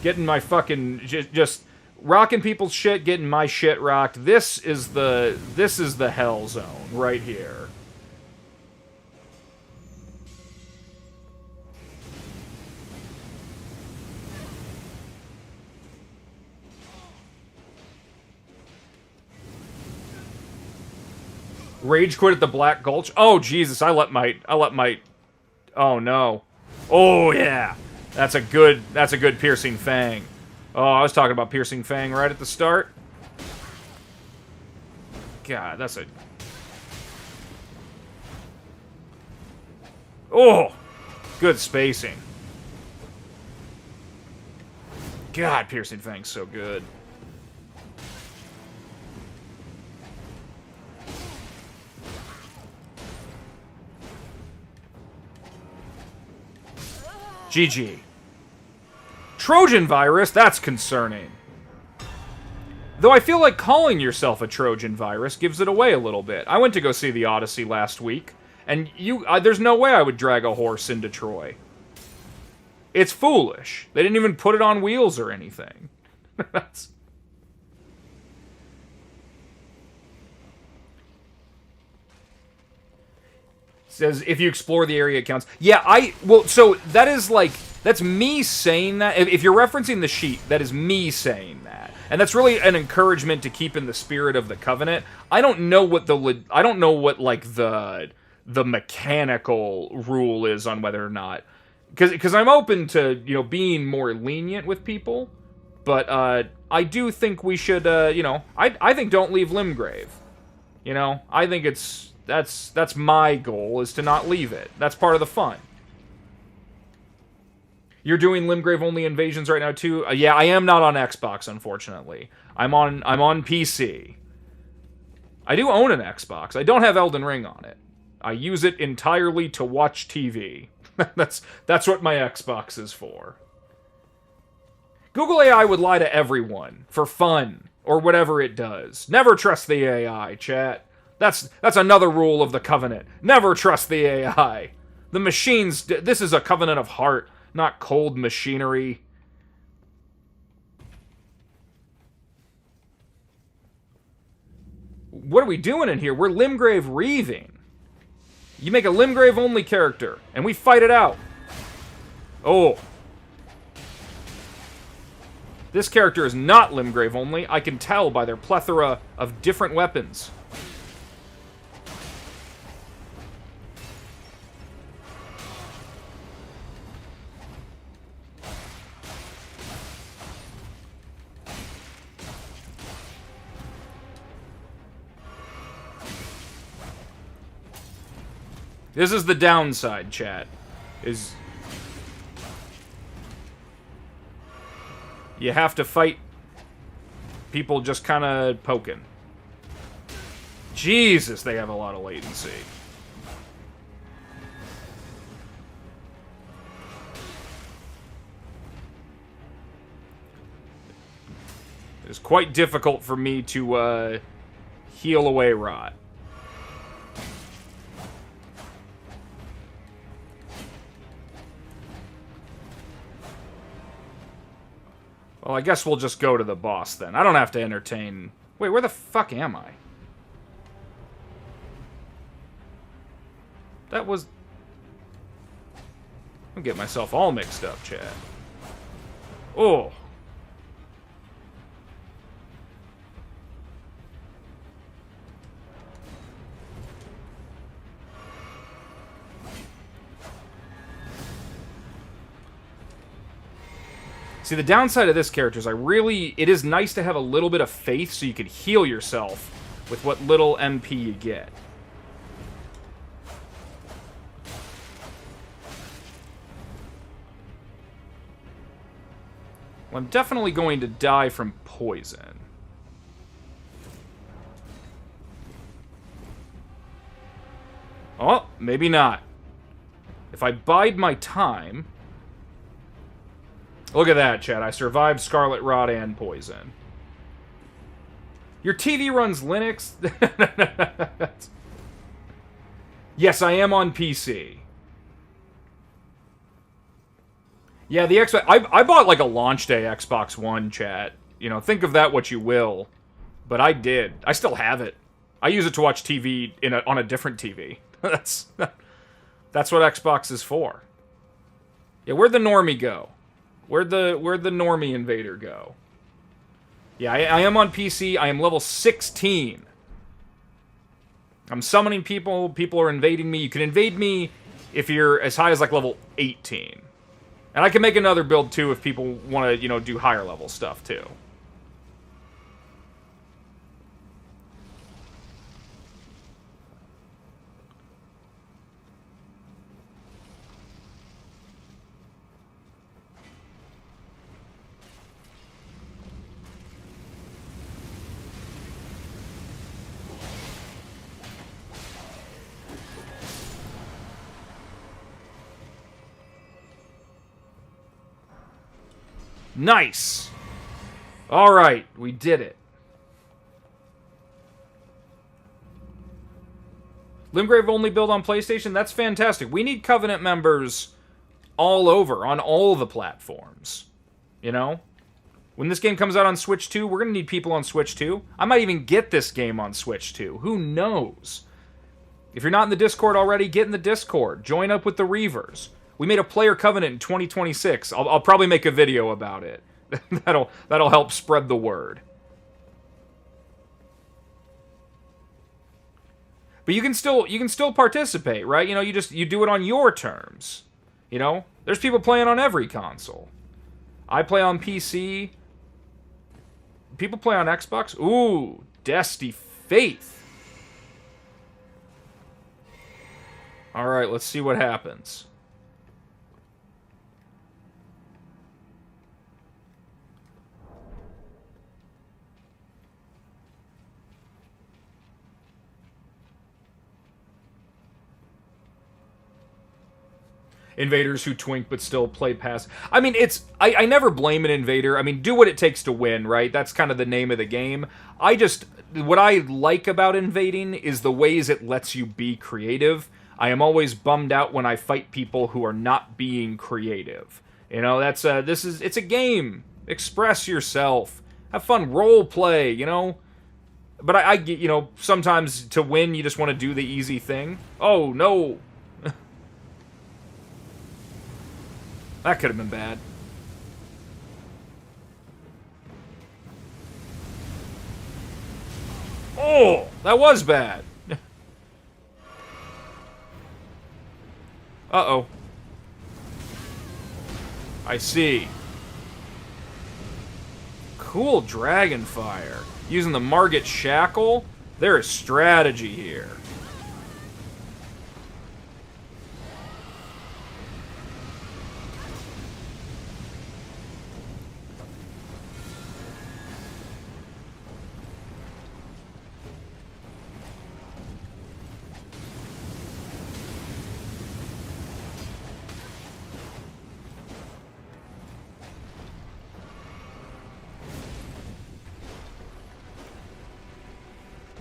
getting my fucking... just Rocking people's shit, getting my shit rocked. This is the hell zone right here. Rage quit at the Black Gulch. Oh Jesus, I let my oh no. Oh yeah. That's a good piercing fang. Oh, I was talking about piercing fang right at the start. God, that's a... Oh! Good spacing. God, piercing fang's so good. GG. Trojan virus? That's concerning. Though I feel like calling yourself a Trojan virus gives it away a little bit. I went to go see the Odyssey last week, and there's no way I would drag a horse into Troy. It's foolish. They didn't even put it on wheels or anything. That's... Says, if you explore the area, it counts. Yeah, well, so that is like... That's me saying that. If you're referencing the sheet, that is me saying that. And that's really an encouragement to keep in the spirit of the Covenant. I don't know what like the mechanical rule is on whether or not, because I'm open to, you know, being more lenient with people, but I do think we should, you know, I think don't leave Limgrave. You know, I think that's my goal, is to not leave it. That's part of the fun. You're doing Limgrave only invasions right now too? Yeah, I am not on Xbox, unfortunately. I'm on PC. I do own an Xbox. I don't have Elden Ring on it. I use it entirely to watch TV. That's what my Xbox is for. Google AI would lie to everyone for fun or whatever it does. Never trust the AI, chat. That's another rule of the Covenant. Never trust the AI. The machines. This is a Covenant of heart. Not cold machinery. What are we doing in here? We're Limgrave Reaving. You make a Limgrave-only character, and we fight it out. Oh. This character is not Limgrave-only. I can tell by their plethora of different weapons. This is the downside, chat. Is you have to fight people just kind of poking. Jesus, they have a lot of latency. It's quite difficult for me to heal away rot. Well, I guess we'll just go to the boss then. I don't have to entertain... Wait, where the fuck am I? That was... I'm getting myself all mixed up, Chad. Oh. See, the downside of this character is it is nice to have a little bit of faith so you can heal yourself with what little MP you get. Well, I'm definitely going to die from poison. Oh, maybe not. If I bide my time... Look at that, chat. I survived Scarlet Rot and poison. Your TV runs Linux? Yes, I am on PC. Yeah, the Xbox... I bought, like, a launch day Xbox One, chat. You know, think of that what you will. But I did. I still have it. I use it to watch TV on a different TV. That's what Xbox is for. Yeah, where'd the normie go? Where'd the normie invader go? Yeah, I am on PC. I am level 16. I'm summoning people. People are invading me. You can invade me if you're as high as, like, level 18. And I can make another build, too, if people want to, you know, do higher level stuff, too. Nice! Alright, we did it. Limgrave only build on PlayStation? That's fantastic. We need Covenant members all over, on all the platforms. You know? When this game comes out on Switch 2, we're going to need people on Switch 2. I might even get this game on Switch 2. Who knows? If you're not in the Discord already, get in the Discord. Join up with the Reavers. We made a player covenant in 2026. I'll probably make a video about it. that'll help spread the word. But you can still participate, right? You know, you do it on your terms. You know, there's people playing on every console. I play on PC. People play on Xbox. Ooh, Desty Faith. All right, let's see what happens. Invaders who twink but still play pass. I mean, I never blame an invader. I mean, do what it takes to win, right? That's kind of the name of the game. What I like about invading is the ways it lets you be creative. I am always bummed out when I fight people who are not being creative. You know, it's a game. Express yourself. Have fun, role play, you know? But I you know, sometimes to win, you just want to do the easy thing. Oh, no. That could have been bad. Oh, that was bad. Uh-oh. I see. Cool Dragonfire. Using the Margit Shackle. There is strategy here.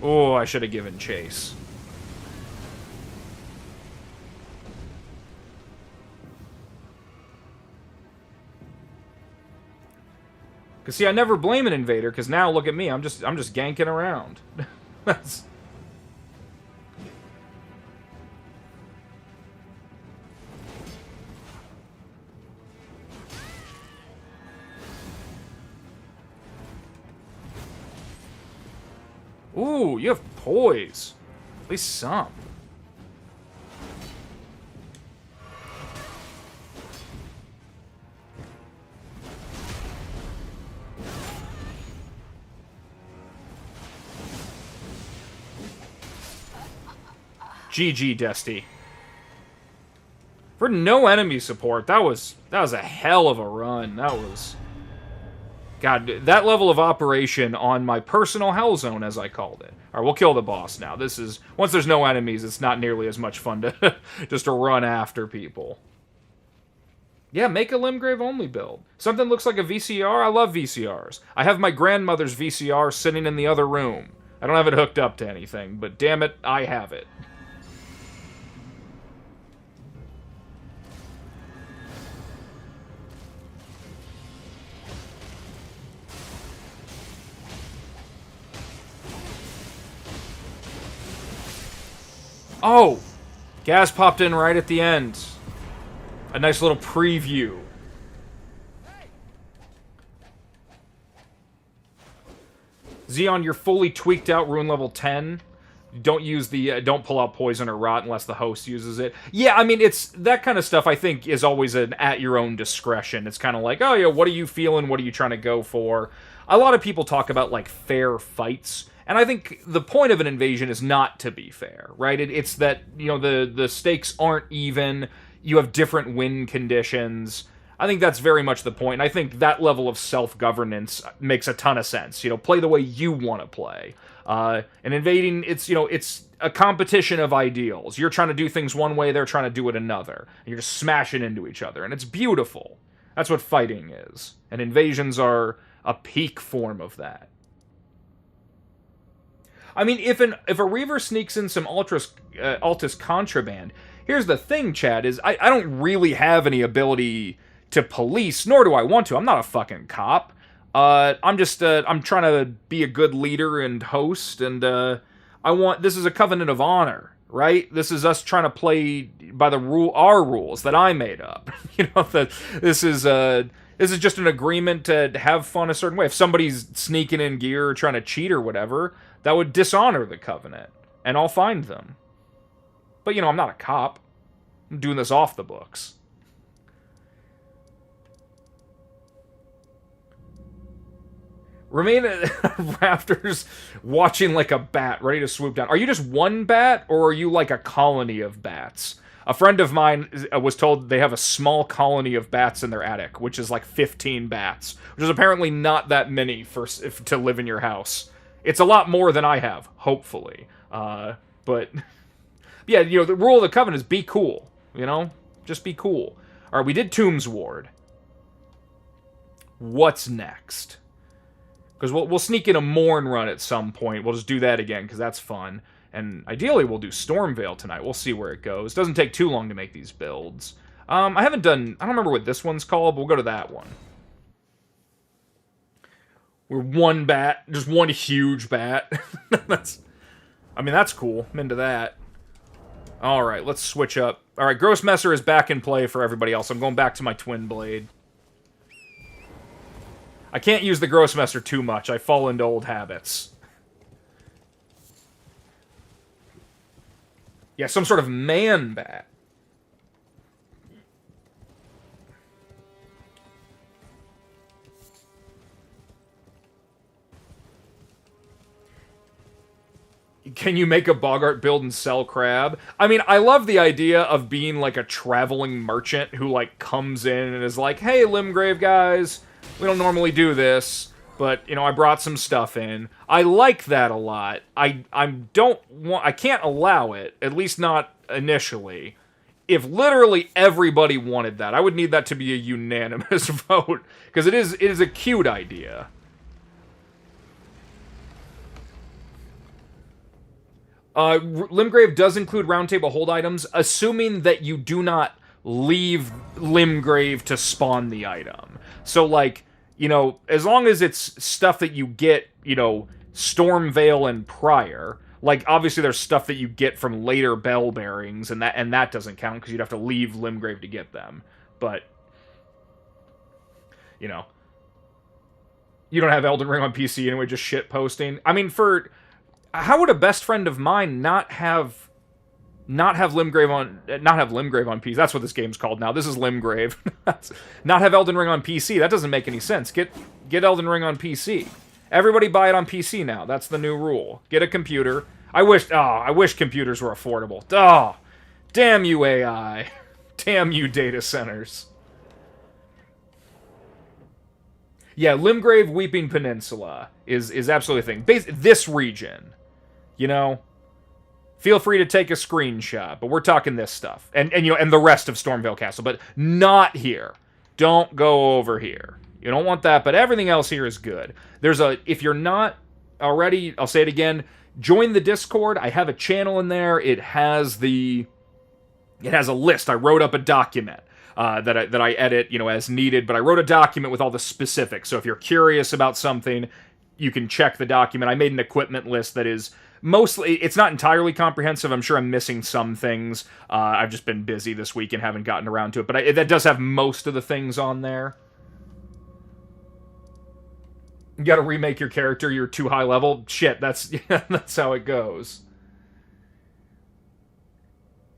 Oh, I should have given chase. Cause see, I never blame an invader. Cause now look at me, I'm just ganking around. That's. Ooh, you have poise. At least some. GG, Desty. For no enemy support, that was a hell of a run. That was... God, that level of operation on my personal hell zone, as I called it. Alright, we'll kill the boss now. This is... Once there's no enemies, it's not nearly as much fun to just to run after people. Yeah, make a Limgrave only build. Something looks like a VCR. I love VCRs. I have my grandmother's VCR sitting in the other room. I don't have it hooked up to anything, but damn it, I have it. Oh! Gas popped in right at the end. A nice little preview. Xeon, you're fully tweaked out rune level 10. Don't use the, don't pull out poison or rot unless the host uses it. Yeah, I mean, it's, that kind of stuff I think is always an at your own discretion. It's kind of like, oh yeah, what are you feeling? What are you trying to go for? A lot of people talk about, like, fair fights. And I think the point of an invasion is not to be fair, right? It's that, you know, the stakes aren't even. You have different win conditions. I think that's very much the point. And I think that level of self-governance makes a ton of sense. You know, play the way you want to play. And invading, it's, you know, it's a competition of ideals. You're trying to do things one way, they're trying to do it another. And you're just smashing into each other. And it's beautiful. That's what fighting is. And invasions are a peak form of that. I mean, if a Reaver sneaks in some Altus contraband, here's the thing, Chad, is I don't really have any ability to police, nor do I want to. I'm not a fucking cop. I'm just, I'm trying to be a good leader and host, and this is a covenant of honor, right? This is us trying to play by our rules that I made up. You know, that this is just an agreement to have fun a certain way. If somebody's sneaking in gear or trying to cheat or whatever, that would dishonor the covenant, and I'll find them. But, you know, I'm not a cop. I'm doing this off the books. Remain at rafters watching like a bat, ready to swoop down. Are you just one bat, or are you like a colony of bats? A friend of mine was told they have a small colony of bats in their attic, which is like 15 bats, which is apparently not that many to live in your house. It's a lot more than I have, hopefully. But, yeah, you know, the rule of the Covenant is be cool, you know? Just be cool. Alright, we did Tombs Ward. What's next? Because we'll sneak in a Morn run at some point. We'll just do that again, because that's fun. And ideally, we'll do Stormveil tonight. We'll see where it goes. Doesn't take too long to make these builds. I don't remember what this one's called, but we'll go to that one. We're one bat, just one huge bat. I mean, that's cool. I'm into that. Alright, let's switch up. Alright, Grossmesser is back in play for everybody else. I'm going back to my Twin Blade. I can't use the Grossmesser too much. I fall into old habits. Yeah, some sort of man bat. Can you make a Boggart build and sell crab? I mean, I love the idea of being like a traveling merchant who like comes in and is like, hey, Limgrave guys, we don't normally do this, but, you know, I brought some stuff in. I like that a lot. I can't allow it, at least not initially. If literally everybody wanted that, I would need that to be a unanimous vote, because it is a cute idea. Limgrave does include roundtable hold items, assuming that you do not leave Limgrave to spawn the item. So, like, you know, as long as it's stuff that you get, you know, Stormveil and prior, like, obviously there's stuff that you get from later bell bearings, and that doesn't count, because you'd have to leave Limgrave to get them. But, you know, you don't have Elden Ring on PC anyway, just shit posting. I mean, how would a best friend of mine not have Limgrave on PC? That's what this game's called now. This is Limgrave. Not have Elden Ring on PC. That doesn't make any sense. Get Elden Ring on PC. Everybody buy it on PC now. That's the new rule. Get a computer. I wish computers were affordable. Oh, damn you AI. Damn you data centers. Yeah, Limgrave Weeping Peninsula is absolutely a thing. This region. You know, feel free to take a screenshot, but we're talking this stuff. And you know, and the rest of Stormveil Castle, but not here. Don't go over here. You don't want that, but everything else here is good. If you're not already, I'll say it again, join the Discord. I have a channel in there. It has a list. I wrote up a document that I edit, you know, as needed, but I wrote a document with all the specifics. So if you're curious about something, you can check the document. I made an equipment list that is mostly, it's not entirely comprehensive. I'm sure I'm missing some things. I've just been busy this week and haven't gotten around to it. But that does have most of the things on there. You gotta remake your character, you're too high level. Shit, that's how it goes.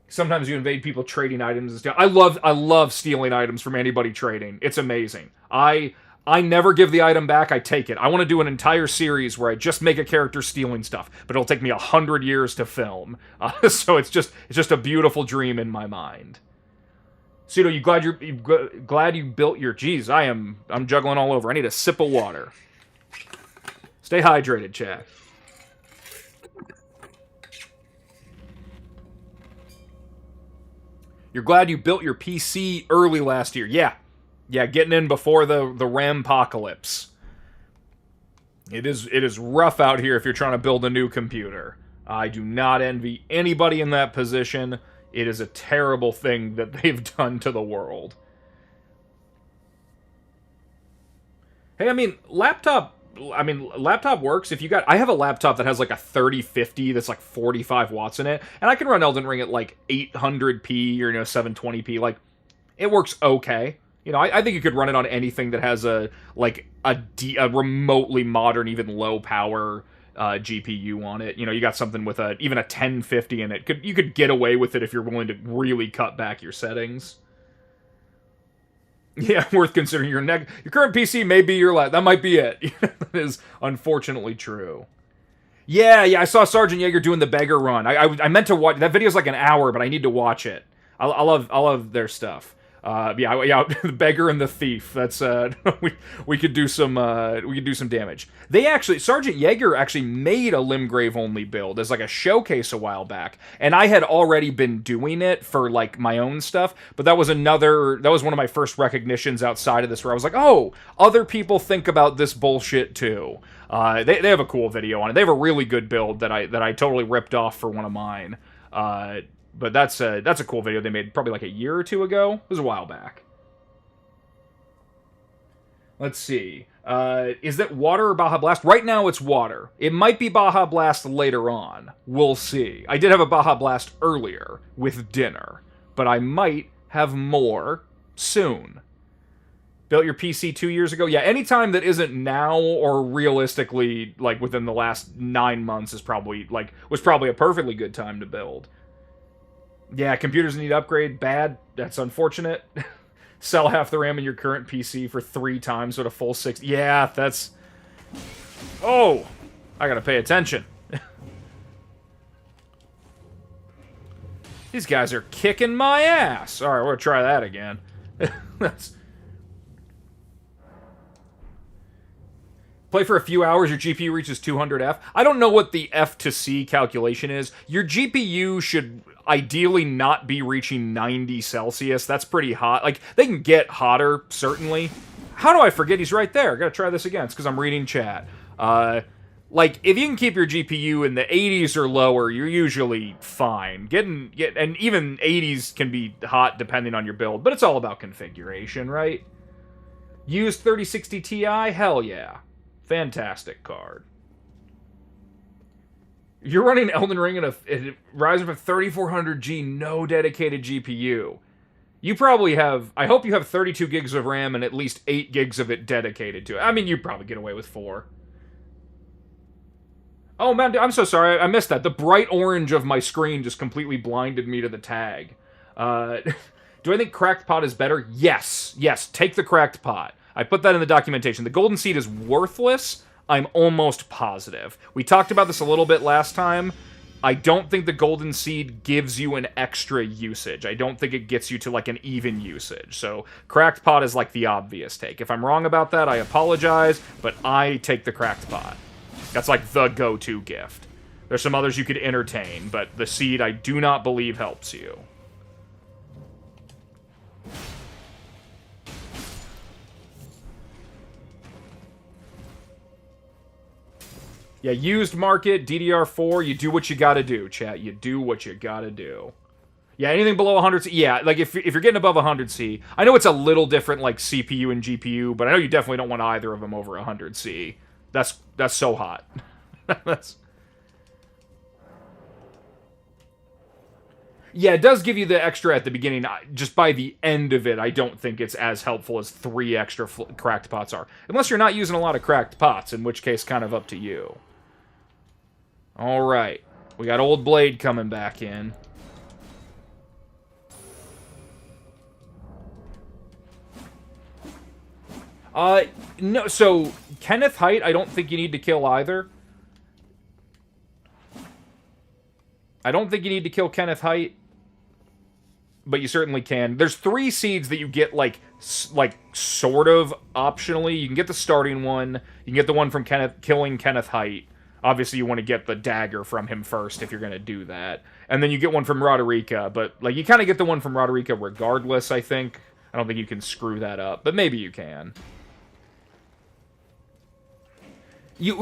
Sometimes you invade people trading items and stuff. I love stealing items from anybody trading. It's amazing. I never give the item back, I take it. I want to do an entire series where I just make a character stealing stuff, but it'll take me 100 years to film. So it's just a beautiful dream in my mind. Pseudo, you glad you built your... Geez, I'm juggling all over. I need a sip of water. Stay hydrated, chat. You're glad you built your PC early last year. Yeah. Yeah, getting in before the Rampocalypse. It is rough out here if you're trying to build a new computer. I do not envy anybody in that position. It is a terrible thing that they've done to the world. Hey, I mean, laptop works. If you got... I have a laptop that has like a 3050 that's like 45 watts in it, and I can run Elden Ring at like 800p or 720p. Like, it works okay. I think you could run it on anything that has a remotely modern, even low power GPU on it. You got something with even a 1050 in it. You could get away with it if you're willing to really cut back your settings. Yeah, worth considering. Your current PC may be your last. That might be it. That is unfortunately true. Yeah, I saw Sergeant Yeager doing the beggar run. I meant to watch that video's like an hour, but I need to watch it. I love their stuff. The beggar and the thief. That's we could do some damage. Sergeant Yeager actually made a Limgrave only build as like a showcase a while back, and I had already been doing it for like my own stuff, but that was one of my first recognitions outside of this where I was like, oh, other people think about this bullshit too. They have a cool video on it. They have a really good build that I totally ripped off for one of mine. But that's a cool video they made probably like a year or two ago. It was a while back. Let's see. Is that water or Baja Blast? Right now it's water. It might be Baja Blast later on. We'll see. I did have a Baja Blast earlier with dinner, but I might have more soon. Built your PC 2 years ago? Yeah, anytime that isn't now or realistically like within the last 9 months was probably a perfectly good time to build. Yeah, computers need upgrade. Bad. That's unfortunate. Sell half the RAM in your current PC for 3 times what a full 6. Yeah, that's... Oh! I gotta pay attention. These guys are kicking my ass. Alright, we're gonna try that again. Play for a few hours, your GPU reaches 200F. I don't know what the F to C calculation is. Your GPU should ideally not be reaching 90 Celsius. That's pretty hot. Like, they can get hotter, certainly. How do I forget he's right there? I gotta try this again. It's because I'm reading chat. Like, if you can keep your GPU in the 80s or lower, you're usually fine. And even 80s can be hot depending on your build, but it's all about configuration, right? Used 3060 Ti? Hell yeah. Fantastic card. You're running Elden Ring in a Ryzen 3400G, no dedicated GPU. You probably have... I hope you have 32 gigs of RAM and at least 8 gigs of it dedicated to it. I mean, you'd probably get away with 4. Oh, man, I'm so sorry. I missed that. The bright orange of my screen just completely blinded me to the tag. Do I think Cracked Pot is better? Yes. Yes, take the Cracked Pot. I put that in the documentation. The Golden Seed is worthless. I'm almost positive. We talked about this a little bit last time. I don't think the Golden Seed gives you an extra usage. I don't think it gets you to, like, an even usage. So, Cracked Pot is, like, the obvious take. If I'm wrong about that, I apologize, but I take the Cracked Pot. That's, like, the go-to gift. There's some others you could entertain, but the Seed I do not believe helps you. Yeah, used market, DDR4, you do what you gotta do, chat. You do what you gotta do. Yeah, anything below 100C, yeah, like if you're getting above 100C, I know it's a little different, like CPU and GPU, but I know you definitely don't want either of them over 100C. That's so hot. Yeah, it does give you the extra at the beginning. Just by the end of it, I don't think it's as helpful as 3 extra cracked pots are. Unless you're not using a lot of cracked pots, in which case, kind of up to you. Alright. We got Old Blade coming back in. No, so, Kenneth Height, I don't think you need to kill either. I don't think you need to kill Kenneth Height, but you certainly can. There's 3 seeds that you get, like sort of optionally. You can get the starting one. You can get the one from killing Kenneth Height. Obviously, you want to get the dagger from him first if you're going to do that. And then you get one from Roderica, but, like, you kind of get the one from Roderica regardless, I think. I don't think you can screw that up, but maybe you can.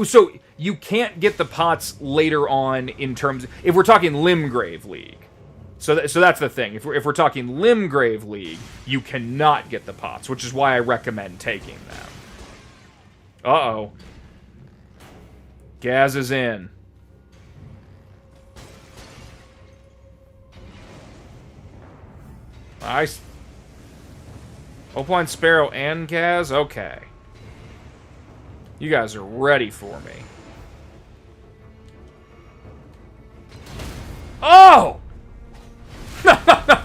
So, you can't get the pots later on in terms... If we're talking Limgrave League. So that's the thing. If we're talking Limgrave League, you cannot get the pots, which is why I recommend taking them. Uh-oh. Gaz is in. Nice. Opaline Sparrow and Gaz? Okay. You guys are ready for me. Oh!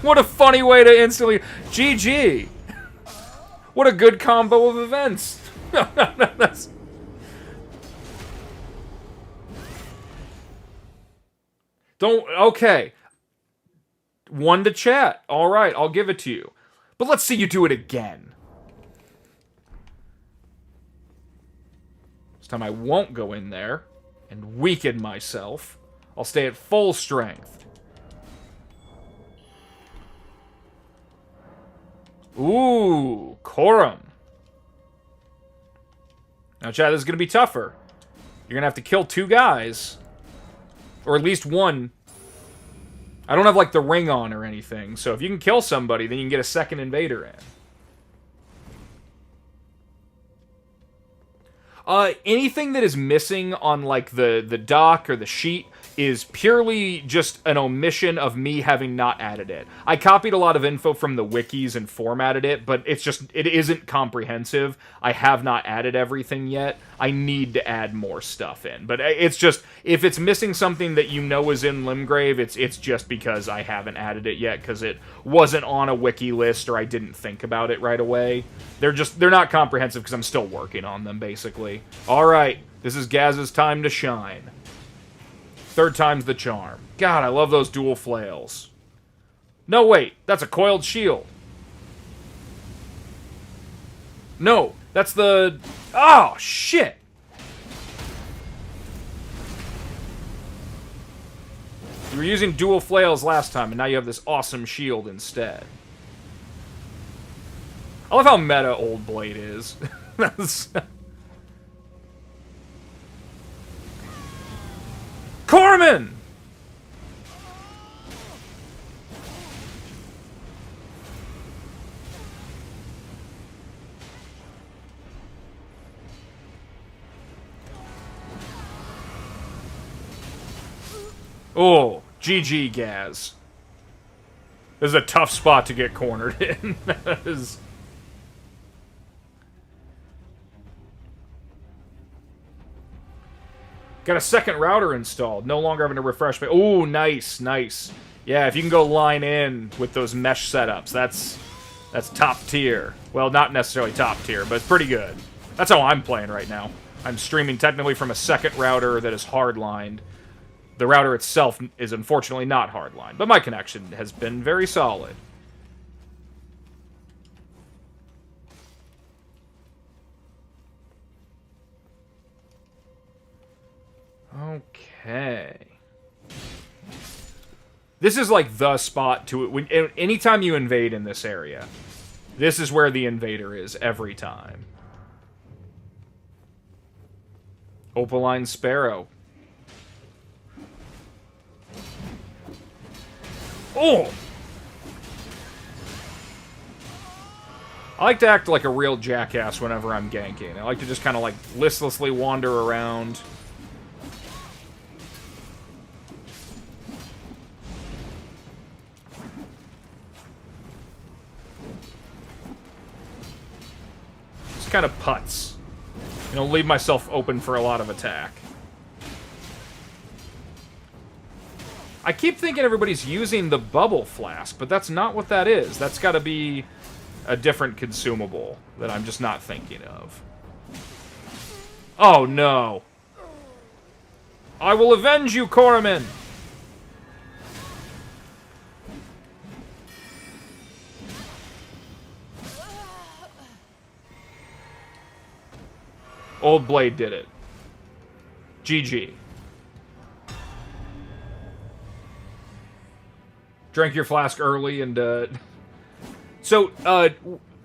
What a funny way to instantly... GG! What a good combo of events! That's... Don't... Okay. 1 to chat. Alright, I'll give it to you. But let's see you do it again. This time I won't go in there and weaken myself. I'll stay at full strength. Ooh, Corum. Now, chat, this is going to be tougher. You're going to have to kill 2 guys. Or at least 1. I don't have, like, the ring on or anything. So if you can kill somebody, then you can get a second invader in. Anything that is missing on, like, the dock or the sheet is purely just an omission of me having not added it. I copied a lot of info from the wikis and formatted it, but it isn't comprehensive. I have not added everything yet. I need to add more stuff in. But it's just, if it's missing something that you know is in Limgrave, it's just because I haven't added it yet, because it wasn't on a wiki list or I didn't think about it right away. They're not comprehensive because I'm still working on them, basically. Alright, this is Gaz's time to shine. 3rd time's the charm. God, I love those dual flails. No, wait, that's a coiled shield. No, that's the... Oh, shit! You were using dual flails last time, and now you have this awesome shield instead. I love how meta Old Blade is. That's... Corman! Oh, GG, Gaz. This is a tough spot to get cornered in. That is... Got a second router installed. No longer having to refresh me. Oh, nice, nice. Yeah, if you can go line in with those mesh setups, that's top tier. Well, not necessarily top tier, but it's pretty good. That's how I'm playing right now. I'm streaming technically from a second router that is hardlined. The router itself is unfortunately not hardlined, but my connection has been very solid. Okay. This is like the spot to it. Anytime you invade in this area, this is where the invader is every time. Opaline Sparrow. Oh! I like to act like a real jackass whenever I'm ganking. I like to just kind of like listlessly wander around. kind of putts. You know, leave myself open for a lot of attack. I keep thinking everybody's using the bubble flask, but that's not what that is. That's got to be a different consumable that I'm just not thinking of. Oh, no. I will avenge you, Corman! Old Blade did it. GG. Drank your flask early and, So,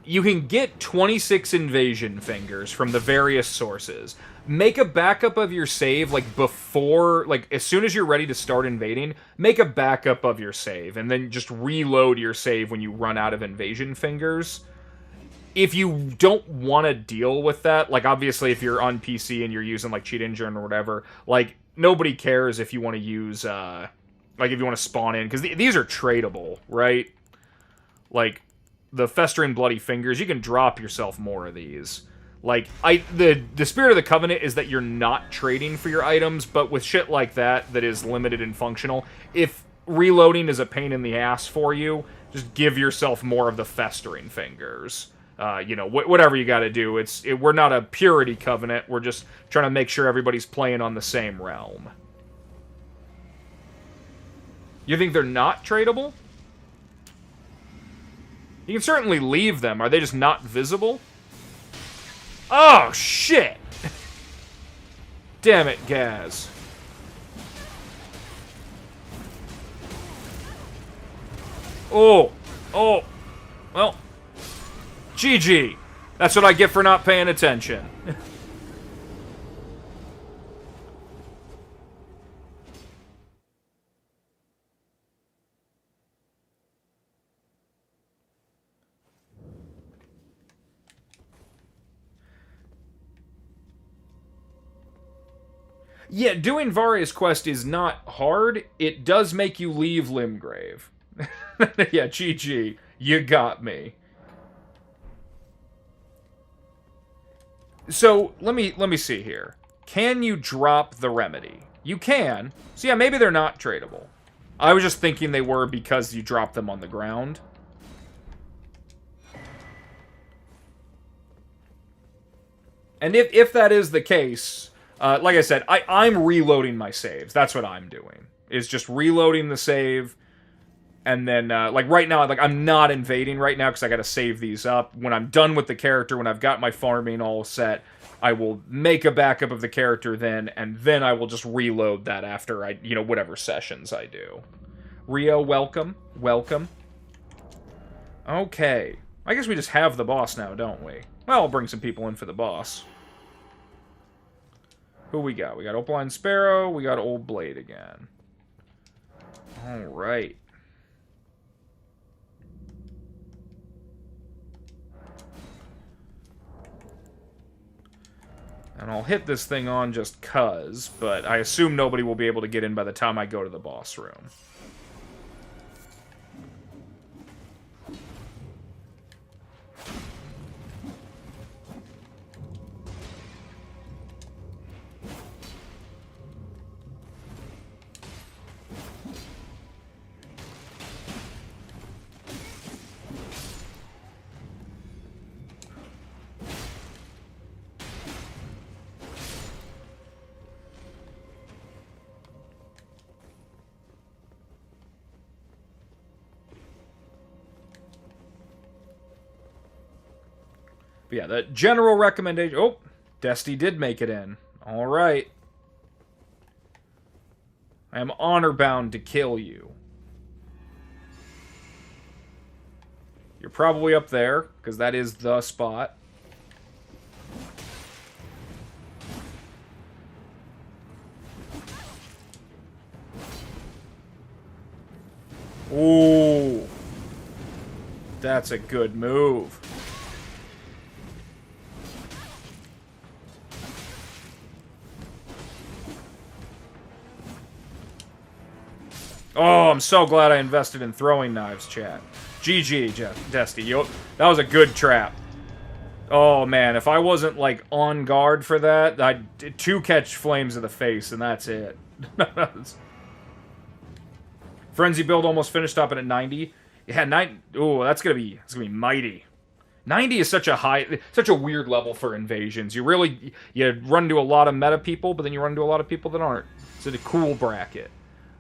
you can get 26 invasion fingers from the various sources. Make a backup of your save, like, before... Like, as soon as you're ready to start invading, make a backup of your save, and then just reload your save when you run out of invasion fingers. If you don't want to deal with that, like, obviously, if you're on PC and you're using, like, Cheat Engine or whatever, like, nobody cares if you want to use, like, if you want to spawn in, because these are tradable, right? Like, the Festering Bloody Fingers, you can drop yourself more of these. Like, the spirit of the Covenant is that you're not trading for your items, but with shit like that is limited and functional, if reloading is a pain in the ass for you, just give yourself more of the Festering Fingers. You know, whatever you gotta do. We're not a purity covenant, we're just trying to make sure everybody's playing on the same realm. You think they're not tradable? You can certainly leave them. Are they just not visible? Oh, shit! Damn it, Gaz. Oh. Oh. Well. GG. That's what I get for not paying attention. Yeah, doing Varia's quest is not hard. It does make you leave Limgrave. Yeah, GG. You got me. So, let me see here. Can you drop the remedy? You can. So yeah, maybe they're not tradable. I was just thinking they were because you dropped them on the ground. And if that is the case, like I said, I'm reloading my saves. That's what I'm doing. Is just reloading the save. And then, like, right now, like, I'm not invading right now because I gotta save these up. When I'm done with the character, when I've got my farming all set, I will make a backup of the character then, and then I will just reload that after you know, whatever sessions I do. Rio, welcome. Welcome. Okay. I guess we just have the boss now, don't we? Well, I'll bring some people in for the boss. Who we got? We got Opaline Sparrow, we got Old Blade again. Alright. And I'll hit this thing on just 'cause, but I assume nobody will be able to get in by the time I go to the boss room. But yeah, the general recommendation... Oh, Dusty did make it in. Alright. I am honor-bound to kill you. You're probably up there, because that is the spot. Ooh. That's a good move. Oh, I'm so glad I invested in throwing knives, chat. GG, Desty. That was a good trap. Oh, man, if I wasn't, like, on guard for that, I'd 2 catch flames in the face, and that's it. Frenzy build almost finished up at 90. Yeah, 90. Ooh, that's gonna be mighty. 90 is such a weird level for invasions. You run into a lot of meta people, but then you run into a lot of people that aren't. It's a cool bracket.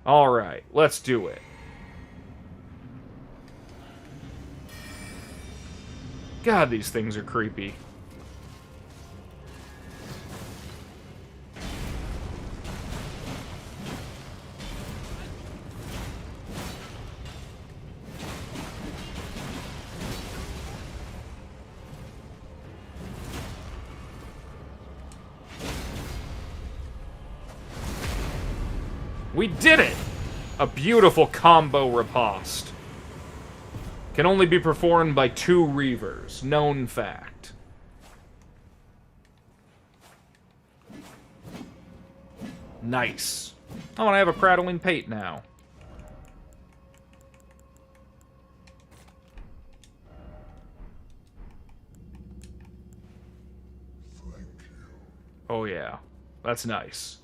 All right, let's do it. God, these things are creepy. We did it! A beautiful combo riposte. Can only be performed by 2 Reavers. Known fact. Nice. Oh, and I have a prattling pate now. Oh yeah. That's nice.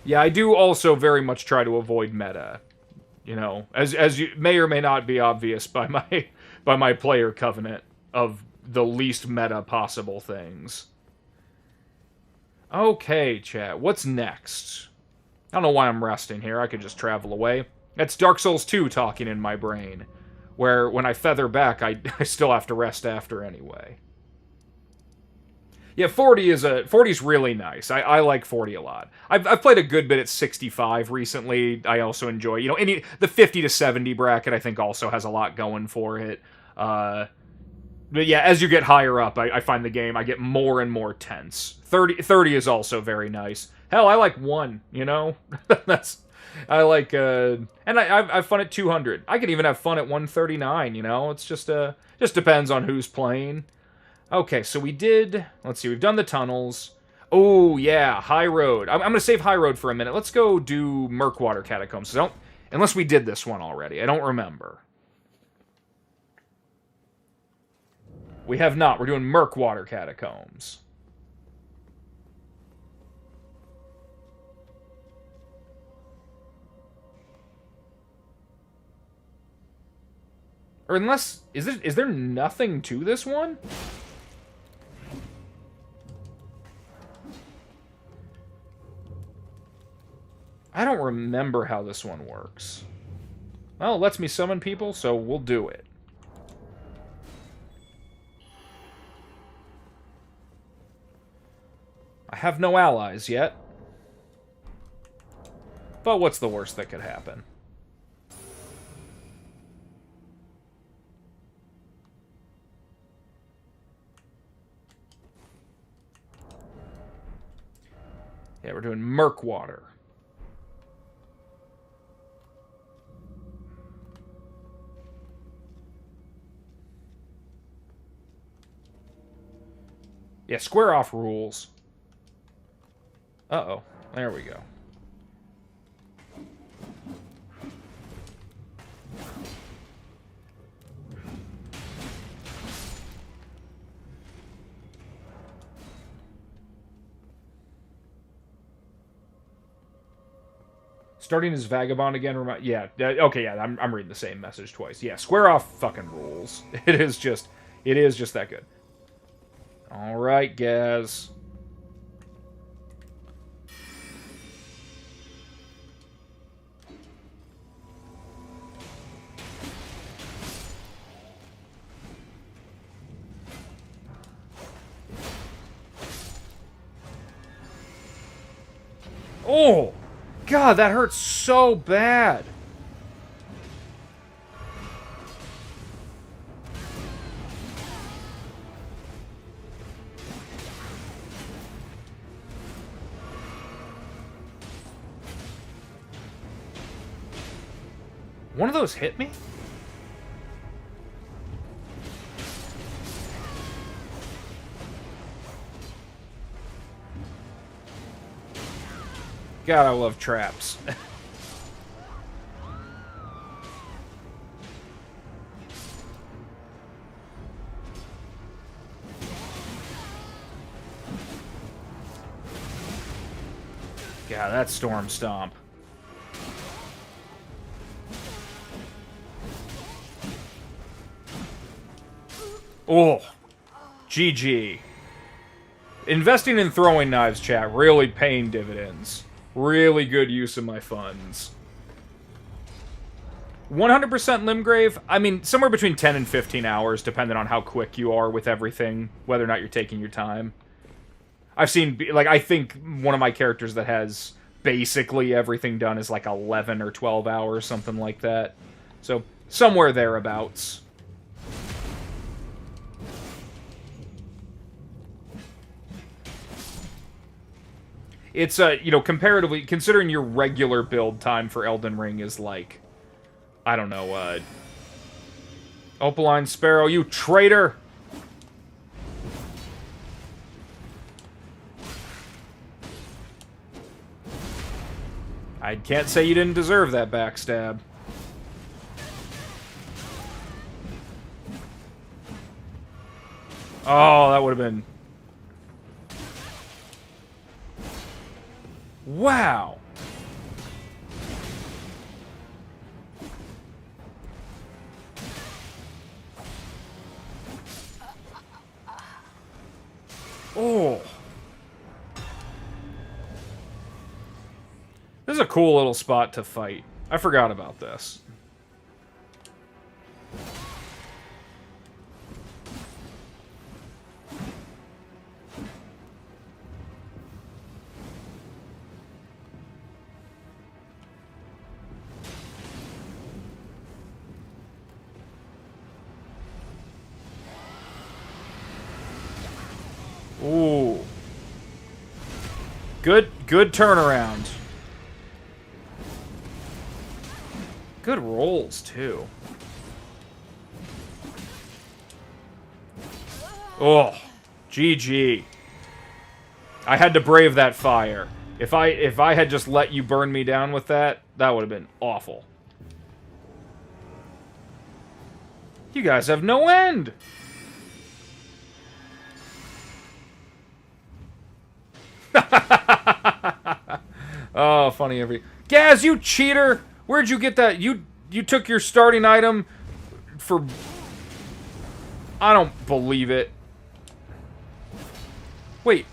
Yeah, I do also very much try to avoid meta. You know, as you may or may not be obvious by my player covenant of the least meta possible things. Okay, chat. What's next? I don't know why I'm resting here. I could just travel away. That's Dark Souls 2 talking in my brain, where when I feather back, I still have to rest after anyway. Yeah, 40's really nice. I like 40 a lot. I've played a good bit at 65 recently. I also enjoy, you know, the 50 to 70 bracket I think also has a lot going for it. But yeah, as you get higher up, I find the game, I get more and more tense. 30 is also very nice. Hell, I like 1, you know? I like, and I've fun at 200. I could even have fun at 139, you know? It's just depends on who's playing. Okay, so we did... Let's see, we've done the tunnels. Oh, yeah, High Road. I'm going to save High Road for a minute. Let's go do Murkwater Catacombs. Unless we did this one already. I don't remember. We have not. We're doing Murkwater Catacombs. Or unless... Is there nothing to this one? I don't remember how this one works. Well, it lets me summon people, so we'll do it. I have no allies yet. But what's the worst that could happen? Yeah, we're doing Murkwater. Yeah, square off rules. Uh-oh. There we go. Starting as Vagabond again, yeah, okay, yeah, I'm reading the same message twice. Yeah, square off fucking rules. It is just that good. Alright, Gaz. Oh! God, that hurts so bad. One of those hit me? God, I love traps. Yeah, that Storm Stomp. Oh, GG. Investing in throwing knives, chat, really paying dividends. Really good use of my funds. 100% Limgrave, I mean, somewhere between 10 and 15 hours, depending on how quick you are with everything, whether or not you're taking your time. I've seen, like, I think one of my characters that has basically everything done is like 11 or 12 hours, something like that. So, somewhere thereabouts. It's, you know, comparatively, considering your regular build time for Elden Ring is like, I don't know, Opaline Sparrow, you traitor! I can't say you didn't deserve that backstab. Oh, that would have been... Wow! Oh! This is a cool little spot to fight. I forgot about this. Ooh. Good turnaround. Good rolls, too. Oh, GG. I had to brave that fire. If I had just let you burn me down with that, that would have been awful. You guys have no end! Oh, funny every... Gaz, you cheater! Where'd you get that? You took your starting item for... I don't believe it. Wait.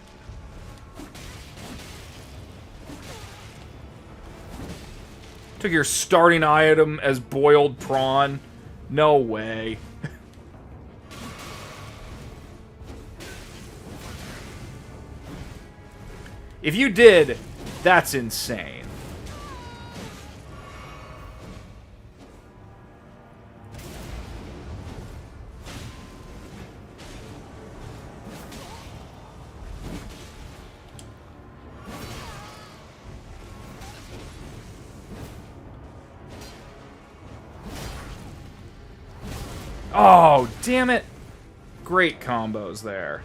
Took your starting item as boiled prawn? No way. If you did, that's insane. Oh, damn it. Great combos there.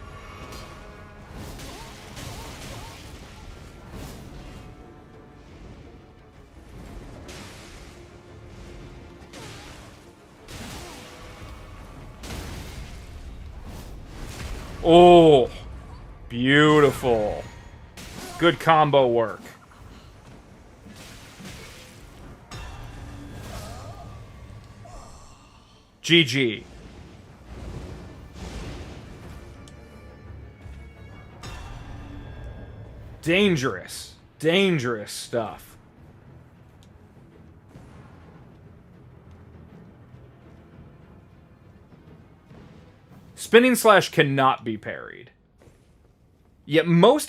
Oh, beautiful. Good combo work. GG. Dangerous. Dangerous stuff. Spinning Slash cannot be parried. Yet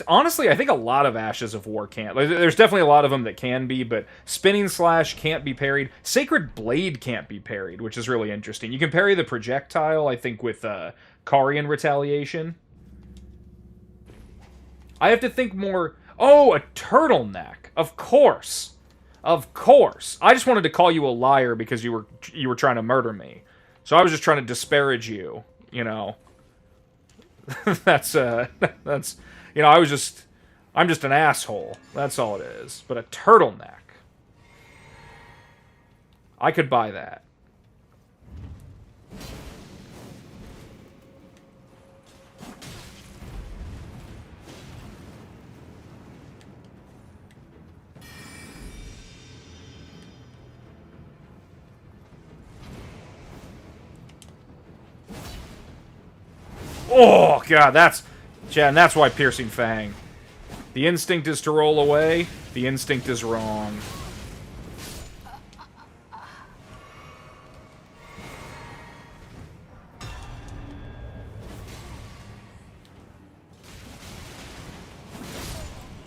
honestly, I think a lot of Ashes of War can't. Like, there's definitely a lot of them that can be, but Spinning Slash can't be parried. Sacred Blade can't be parried, which is really interesting. You can parry the projectile, I think, with Carian Retaliation. I have to think more... Oh, a turtleneck. Of course. Of course. I just wanted to call you a liar because you were trying to murder me. So I was just trying to disparage you, you know. that's you know, I'm just an asshole. That's all it is. But a turtleneck. I could buy that. Oh, God, that's... Chad, and that's why Piercing Fang. The instinct is to roll away. The instinct is wrong.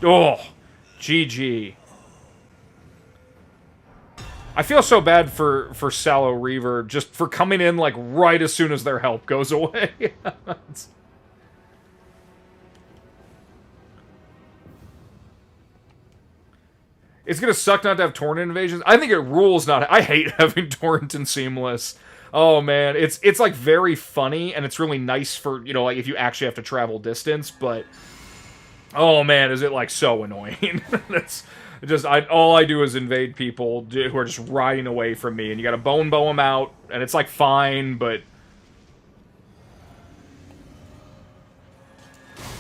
Oh, GG. I feel so bad for Sallow Reaver just for coming in like right as soon as their help goes away. It's gonna suck not to have Torrent invasions. I think it rules not. I hate having Torrent and Seamless. Oh man, it's like very funny and it's really nice for, you know, like if you actually have to travel distance, but oh man, is it like so annoying. That's just all I do is invade people who are just riding away from me, and you gotta bone bow them out, and it's like fine, but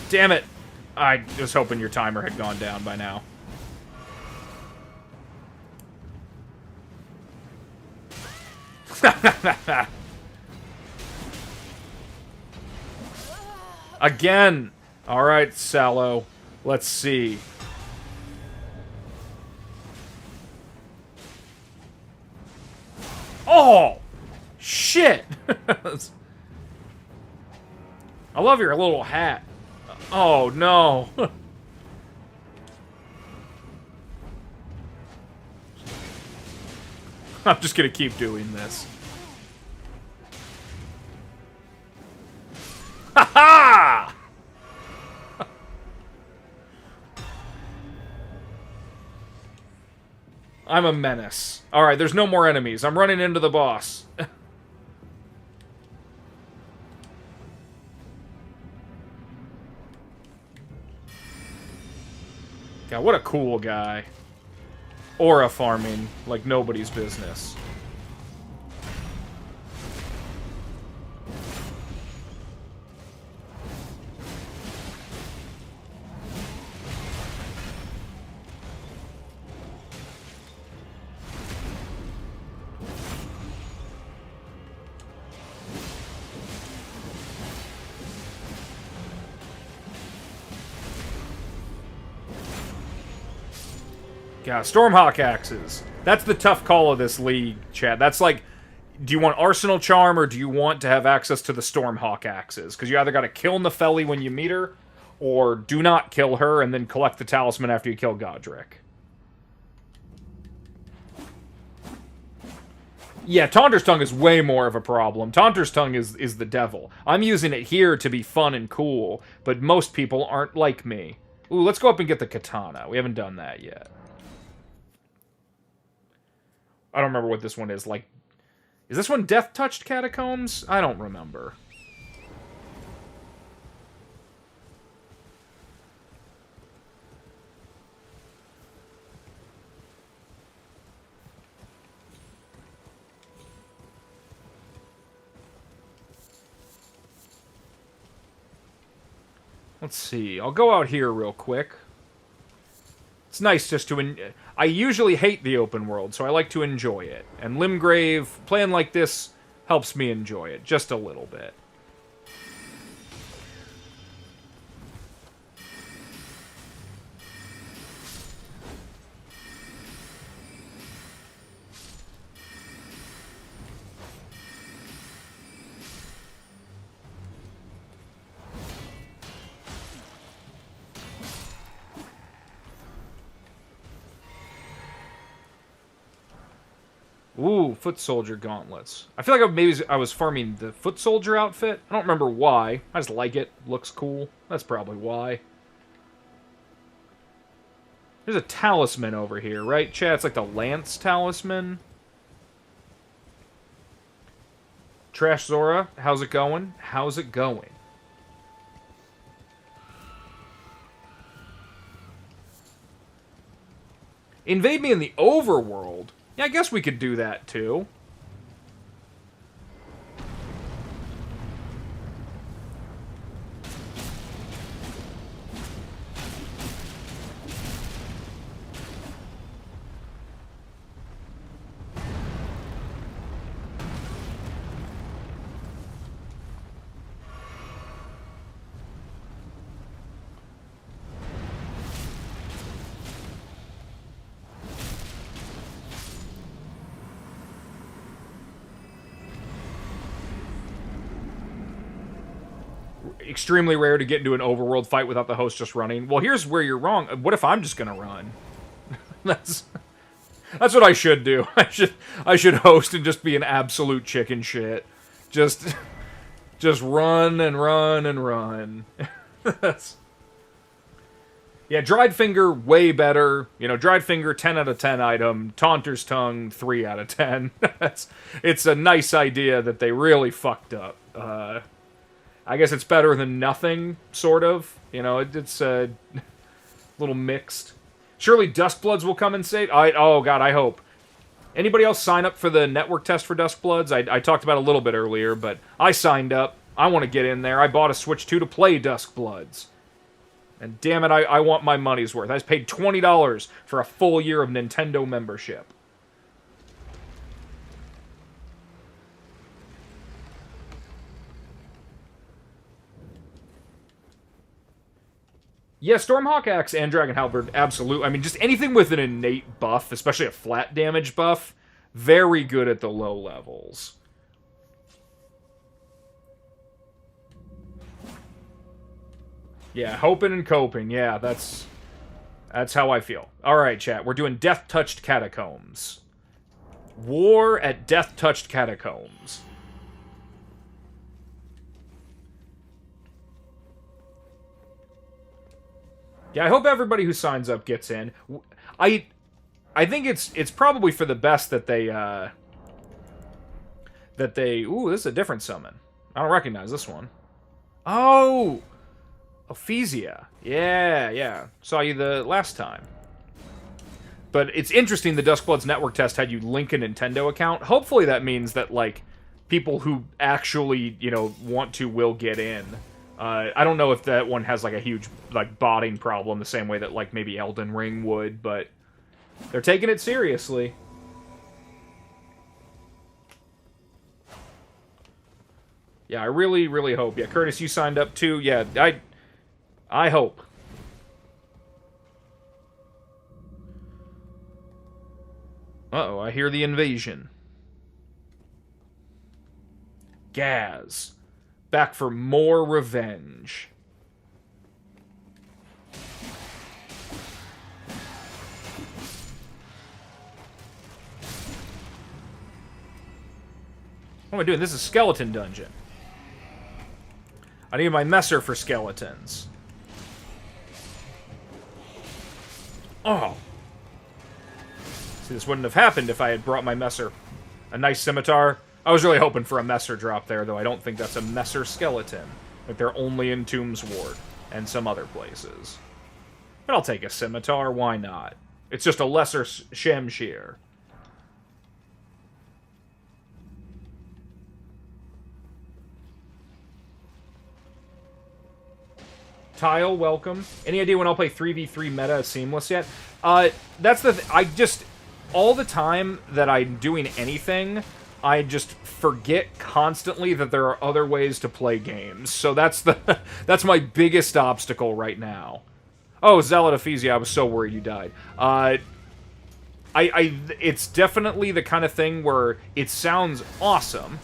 damn it, I was hoping your timer had gone down by now. Again. All right, Sallow. Let's see. Oh, shit. I love your little hat. Oh, no. I'm just gonna keep doing this. Ha ha! I'm a menace. Alright, there's no more enemies. I'm running into the boss. God, what a cool guy. Aura farming like nobody's business. God, Stormhawk axes. That's the tough call of this league, Chad. That's like, do you want Arsenal Charm or do you want to have access to the Stormhawk axes? Because you either got to kill Nepheli when you meet her, or do not kill her and then collect the talisman after you kill Godric. Yeah, Taunter's Tongue is way more of a problem. Taunter's Tongue is the devil. I'm using it here to be fun and cool, but most people aren't like me. Ooh, let's go up and get the katana. We haven't done that yet. I don't remember what this one is. Like, is this one Death-Touched Catacombs? I don't remember. Let's see. I'll go out here real quick. It's nice just to... I usually hate the open world, so I like to enjoy it. And Limgrave, playing like this, helps me enjoy it just a little bit. Ooh, Foot Soldier gauntlets. I feel like maybe I was farming the Foot Soldier outfit. I don't remember why. I just like it. Looks cool. That's probably why. There's a talisman over here, right, chat? It's like the Lance talisman. Trash Zora, how's it going? How's it going? Invade me in the overworld? Yeah, I guess we could do that, too. extremely rare to get into an overworld fight without the host just running. Well, here's where you're wrong. What if I'm just gonna run? That's what I should do. I should host and just be an absolute chicken shit. Just run and run and run. Yeah, Dried Finger, way better. You know, Dried Finger, 10 out of 10 item. Taunter's Tongue, 3 out of 10. It's a nice idea that they really fucked up. I guess it's better than nothing, sort of. You know, it's a little mixed. Surely Duskbloods will come and save. Oh, God, I hope. Anybody else sign up for the network test for Duskbloods? I talked about it a little bit earlier, but I signed up. I want to get in there. I bought a Switch 2 to play Duskbloods. And damn it, I want my money's worth. I just paid $20 for a full year of Nintendo membership. Yeah, Stormhawk Axe and Dragon Halberd, absolutely. I mean, just anything with an innate buff, especially a flat damage buff, very good at the low levels. Yeah, hoping and coping. Yeah, that's how I feel. Alright, chat. We're doing Death-Touched Catacombs. War at Death-Touched Catacombs. Yeah, I hope everybody who signs up gets in. I think it's probably for the best that they ooh, this is a different summon. I don't recognize this one. Oh! Ophesia. Yeah. Saw you the last time. But it's interesting the Duskbloods network test had you link a Nintendo account. Hopefully that means that, like, people who actually, you know, want to will get in. I don't know if that one has, like, a huge, like, botting problem the same way that, like, maybe Elden Ring would, but they're taking it seriously. Yeah, I really, really hope. Yeah, Curtis, you signed up too. Yeah, I hope. Uh-oh, I hear the invasion. Gaz. Back for more revenge. What am I doing? This is Skeleton Dungeon. I need my messer for skeletons. Oh. See, this wouldn't have happened if I had brought my messer. A nice scimitar. I was really hoping for a messer drop there, though I don't think that's a messer skeleton. Like, they're only in Tombs Ward and some other places. But I'll take a scimitar, why not? It's just a lesser Shamshir. Tile, welcome. Any idea when I'll play 3v3 meta seamless yet? That's the I just... All the time that I'm doing anything, I just forget constantly that there are other ways to play games. So that's that's my biggest obstacle right now. Oh, Zealot Ephesia, I was so worried you died. It's definitely the kind of thing where it sounds awesome,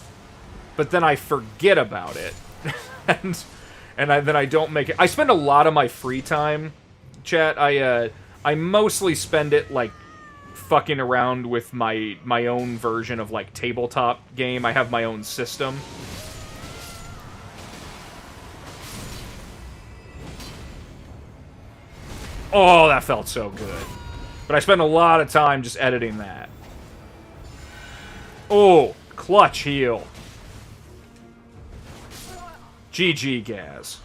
but then I forget about it. and then I don't make it. I spend a lot of my free time, chat. I mostly spend it, like, fucking around with my own version of, like, tabletop game. I have my own system. Oh, that felt so good. But I spend a lot of time just editing that. Oh, clutch heal. GG, Gaz.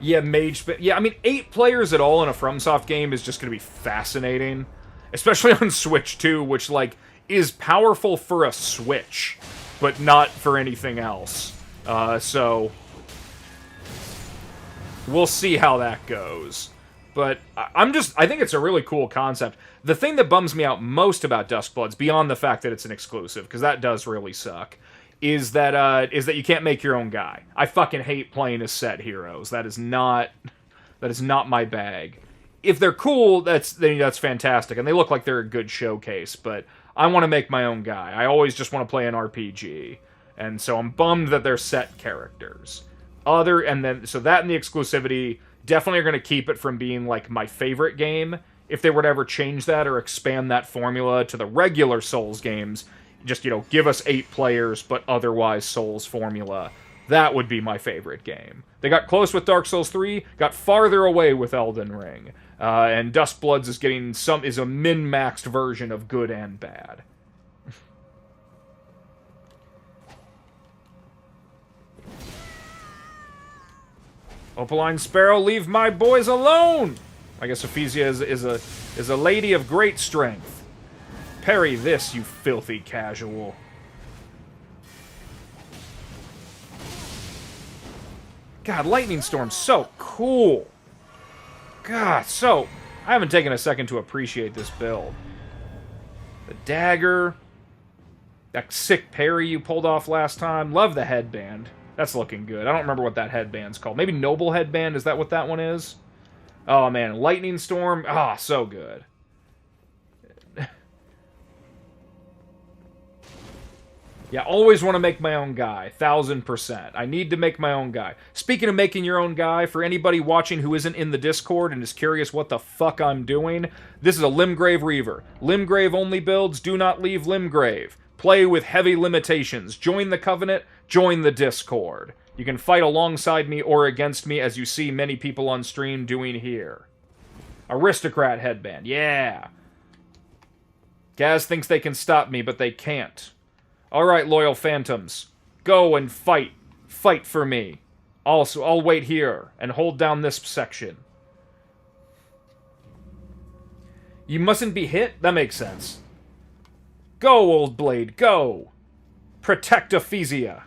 Yeah, Mage... Yeah, I mean, 8 players at all in a FromSoft game is just going to be fascinating. Especially on Switch 2, which, like, is powerful for a Switch, but not for anything else. So... we'll see how that goes. But I think it's a really cool concept. The thing that bums me out most about Duskbloods, beyond the fact that it's an exclusive, because that does really suck, is that you can't make your own guy. I fucking hate playing as set heroes. That is not my bag. if they're cool, that's fantastic, and they look like they're a good showcase. But I want to make my own guy. I always just want to play an RPG, and so I'm bummed that they're set characters. So that and the exclusivity definitely are going to keep it from being like my favorite game. If they were to ever change that or expand that formula to the regular Souls games, just, give us 8 players, but otherwise Souls formula, that would be my favorite game. They got close with Dark Souls 3, got farther away with Elden Ring, and Dustbloods is a min-maxed version of good and bad. Opaline Sparrow, leave my boys alone! I guess Ephesia is a lady of great strength. Parry this, you filthy casual. God, Lightning Storm's so cool. God, I haven't taken a second to appreciate this build. The dagger. That sick parry you pulled off last time. Love the headband. That's looking good. I don't remember what that headband's called. Maybe Noble Headband? Is that what that one is? Oh, man. Lightning Storm. Ah, so good. Yeah, always want to make my own guy. 1000%. I need to make my own guy. Speaking of making your own guy, for anybody watching who isn't in the Discord and is curious what the fuck I'm doing, this is a Limgrave Reaver. Limgrave only builds. Do not leave Limgrave. Play with heavy limitations. Join the Covenant. Join the Discord. You can fight alongside me or against me, as you see many people on stream doing here. Aristocrat headband. Yeah. Gaz thinks they can stop me, but they can't. Alright, loyal phantoms. Go and fight. Fight for me. I'll wait here and hold down this section. You mustn't be hit? That makes sense. Go, Old Blade, go! Protect Ephesia.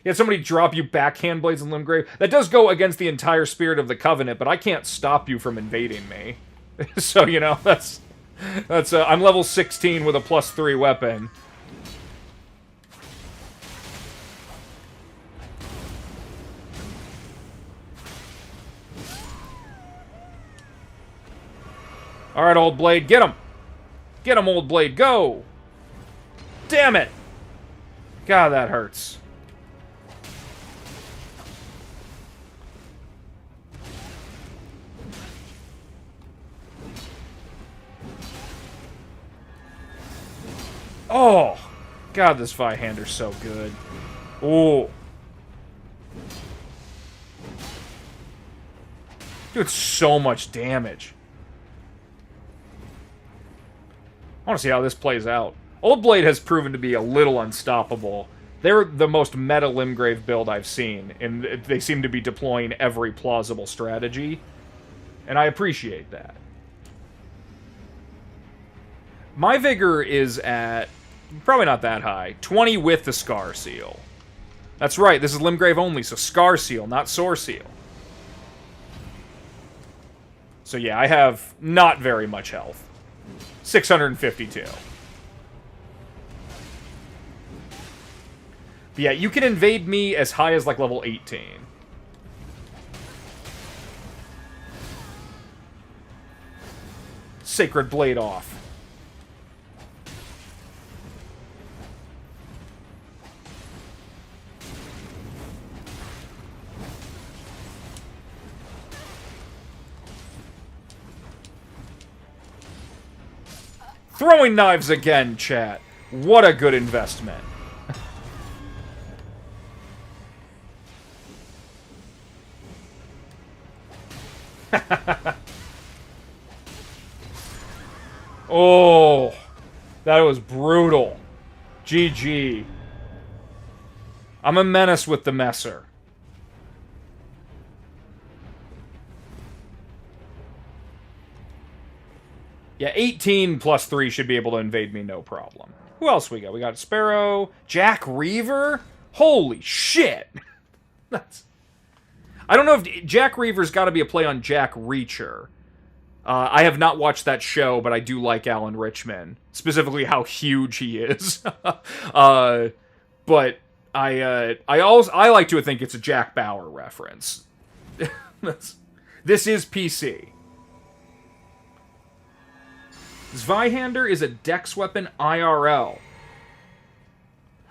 You had somebody drop you backhand blades in Limgrave. That does go against the entire spirit of the Covenant, but I can't stop you from invading me. So, that's I'm level 16 with a +3 weapon. Alright, Old Blade, get him! Get him, Old Blade, go! Damn it! God, that hurts. Oh! God, this Vihander's so good. Ooh. Dude, so much damage. I want to see how this plays out. Old Blade has proven to be a little unstoppable. They're the most meta Limgrave build I've seen, and they seem to be deploying every plausible strategy, and I appreciate that. My vigor is at probably not that high. 20 with the Scar Seal. That's right, this is Limgrave only, so Scar Seal, not Sore Seal. So yeah, I have not very much health. 652. But yeah, you can invade me as high as like level 18. Sacred Blade off. Throwing knives again, chat. What a good investment. Oh, that was brutal. GG. I'm a menace with the messer. Yeah, 18 plus 3 should be able to invade me, no problem. Who else we got? We got Sparrow, Jack Reaver. Holy shit! That's. I don't know if Jack Reaver's got to be a play on Jack Reacher. I have not watched that show, but I do like Alan Rickman, specifically how huge he is. But I like to think it's a Jack Bauer reference. This is PC. Zweihander is a dex weapon IRL.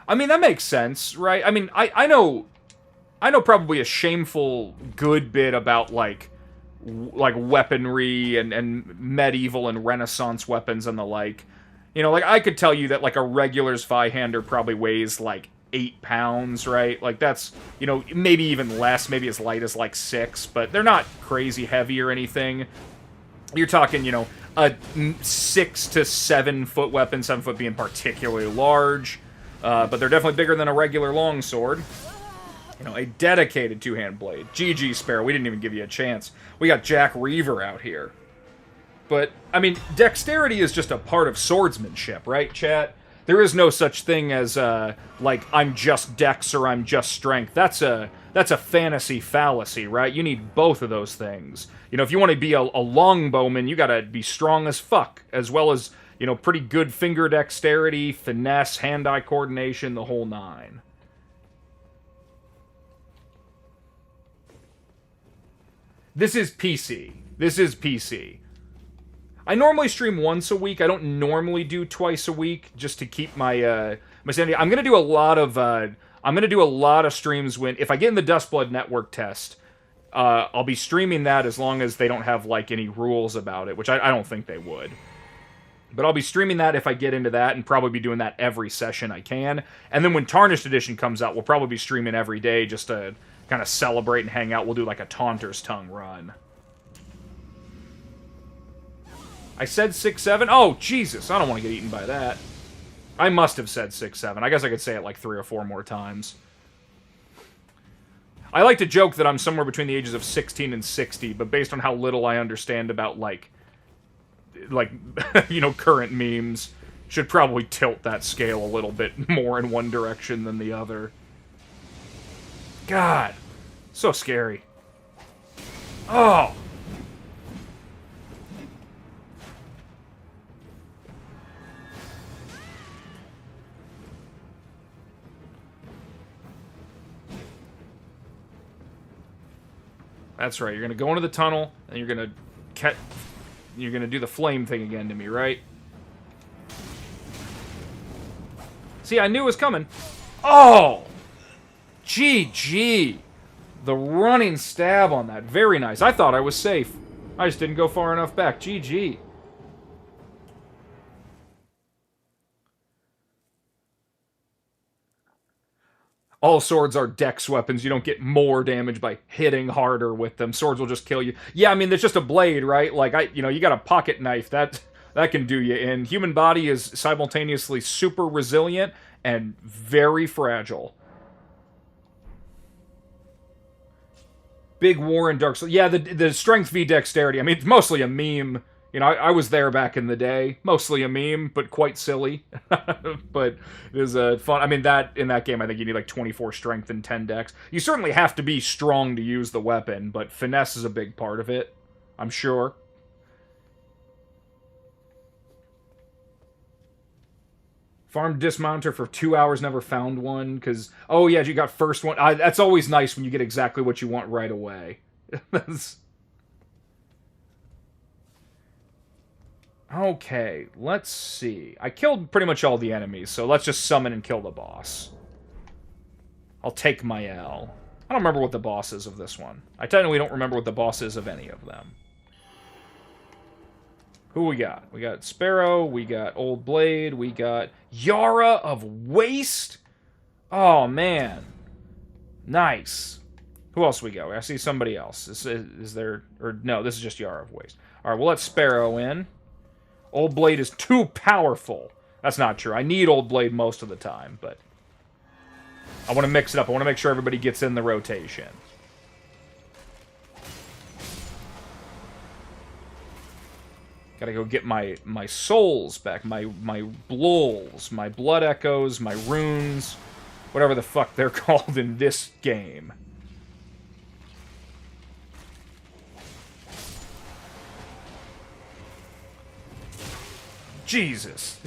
I mean, that makes sense, right? I mean, I know probably a shameful good bit about, like weaponry and medieval and Renaissance weapons and the like. You know, like, I could tell you that, like, a regular Zweihander probably weighs, like, 8 pounds, right? Like, that's, you know, maybe even less, maybe as light as, like, 6, but they're not crazy heavy or anything. You're talking, you know, a 6 to 7 foot weapon, 7 foot being particularly large, but they're definitely bigger than a regular longsword. You know, a dedicated two-hand blade. GG, Sparrow, we didn't even give you a chance. We got Jack Reaver out here. But, I mean, dexterity is just a part of swordsmanship, right, chat? There is no such thing as, like, I'm just dex or I'm just strength. That's a fantasy fallacy, right? You need both of those things. You know, if you want to be a longbowman, you gotta be strong as fuck, as well as, you know, pretty good finger dexterity, finesse, hand-eye coordination, the whole nine. This is PC. This is PC. I normally stream once a week. I don't normally do twice a week, just to keep my my sanity. I'm gonna do a lot of streams when, if I get in the Dustblood Network test, I'll be streaming that as long as they don't have, like, any rules about it, which I don't think they would. But I'll be streaming that if I get into that, and probably be doing that every session I can. And then when Tarnished Edition comes out, we'll probably be streaming every day just to kind of celebrate and hang out. We'll do, like, a Taunter's Tongue run. I said 6-7? Oh, Jesus, I don't want to get eaten by that. I must have said 6-7. I guess I could say it like 3 or 4 more times. I like to joke that I'm somewhere between the ages of 16 and 60, but based on how little I understand about, like, you know, current memes, should probably tilt that scale a little bit more in one direction than the other. God, so scary. Oh! That's right, you're gonna go into the tunnel, and you're gonna do the flame thing again to me, right? See, I knew it was coming. Oh! GG! The running stab on that. Very nice. I thought I was safe. I just didn't go far enough back. GG. All swords are dex weapons. You don't get more damage by hitting harder with them. Swords will just kill you. Yeah, I mean, there's just a blade, right? Like, you know, you got a pocket knife. That can do you in. Human body is simultaneously super resilient and very fragile. Big war in Dark Souls. Yeah, the strength v dexterity. I mean, it's mostly a meme. You know, I was there back in the day. Mostly a meme, but quite silly. But it is fun. I mean, in that game, I think you need like 24 strength and 10 dex. You certainly have to be strong to use the weapon, but finesse is a big part of it, I'm sure. Farmed dismounter for 2 hours, never found one, because... Oh, yeah, you got first one. That's always nice when you get exactly what you want right away. Okay, let's see. I killed pretty much all the enemies, so let's just summon and kill the boss. I'll take my L. I don't remember what the boss is of this one. I technically don't remember what the boss is of any of them. Who we got? We got Sparrow, we got Old Blade, we got Yara of Waste. Oh, man. Nice. Who else we got? I see somebody else. Is there... Or, no, this is just Yara of Waste. Alright, we'll let Sparrow in. Old Blade is too powerful. That's not true. I need Old Blade most of the time, but... I want to mix it up. I want to make sure everybody gets in the rotation. Gotta go get my souls back. My blulls. My blood echoes. My runes. Whatever the fuck they're called in this game. Jesus.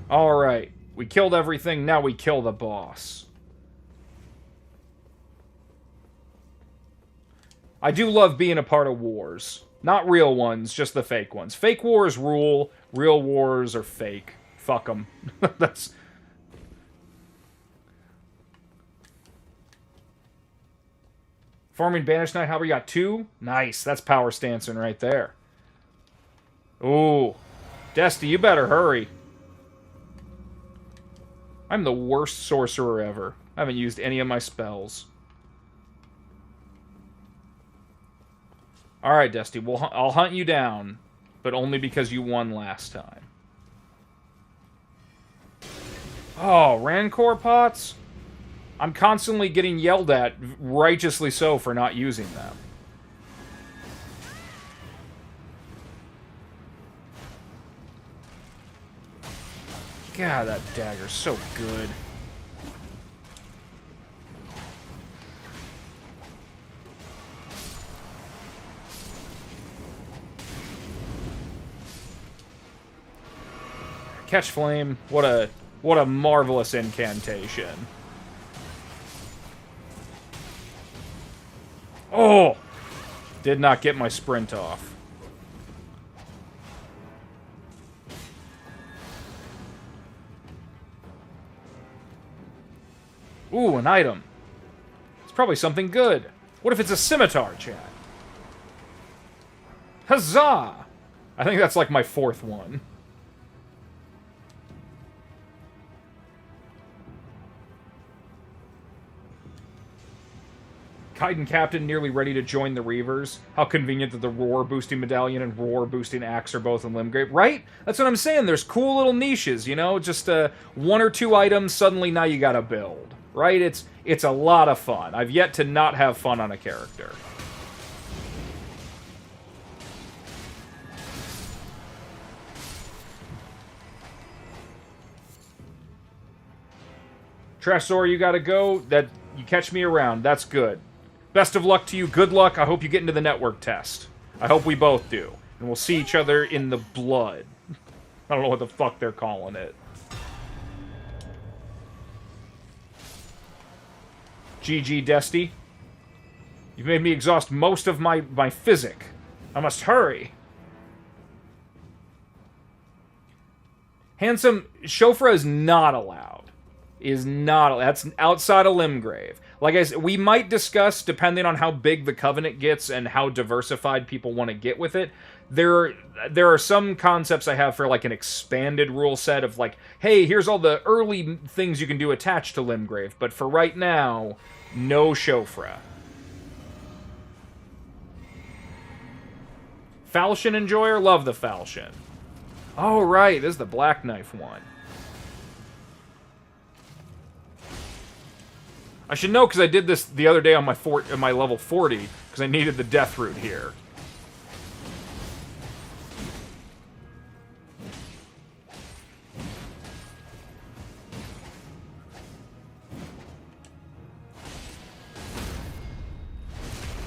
Alright. We killed everything, now we kill the boss. I do love being a part of wars. Not real ones, just the fake ones. Fake wars rule, real wars are fake. Fuck them. That's... Farming Banished Knight, however, you got 2? Nice, that's power stancing right there. Ooh. Desty, you better hurry. I'm the worst sorcerer ever. I haven't used any of my spells. Alright, Desty, I'll hunt you down, but only because you won last time. Oh, Rancor pots? I'm constantly getting yelled at, righteously so, for not using them. God, that dagger's so good. Catch Flame, what a marvelous incantation. Oh! Did not get my sprint off. Ooh, an item. It's probably something good. What if it's a scimitar, chat? Huzzah! I think that's like my 4th one. Kaiden Captain nearly ready to join the Reavers. How convenient that the Roar boosting medallion and Roar boosting axe are both in Limgrave. Right? That's what I'm saying. There's cool little niches, you know? Just 1 or 2 items, suddenly now you gotta build. Right? It's a lot of fun. I've yet to not have fun on a character. Tressor, you gotta go. That you catch me around. That's good. Best of luck to you. Good luck. I hope you get into the network test. I hope we both do. And we'll see each other in the blood. I don't know what the fuck they're calling it. GG, Desty. You've made me exhaust most of my physic. I must hurry. Handsome, Shofra is not allowed. Is not. That's outside of Limgrave. Like I said, we might discuss, depending on how big the Covenant gets and how diversified people want to get with it, there are some concepts I have for like an expanded rule set of like, hey, here's all the early things you can do attached to Limgrave, but for right now, no Shofra. Falchion Enjoyer? Love the Falchion. Oh, right, this is the Black Knife one. I should know because I did this the other day on my level 40 because I needed the death root here.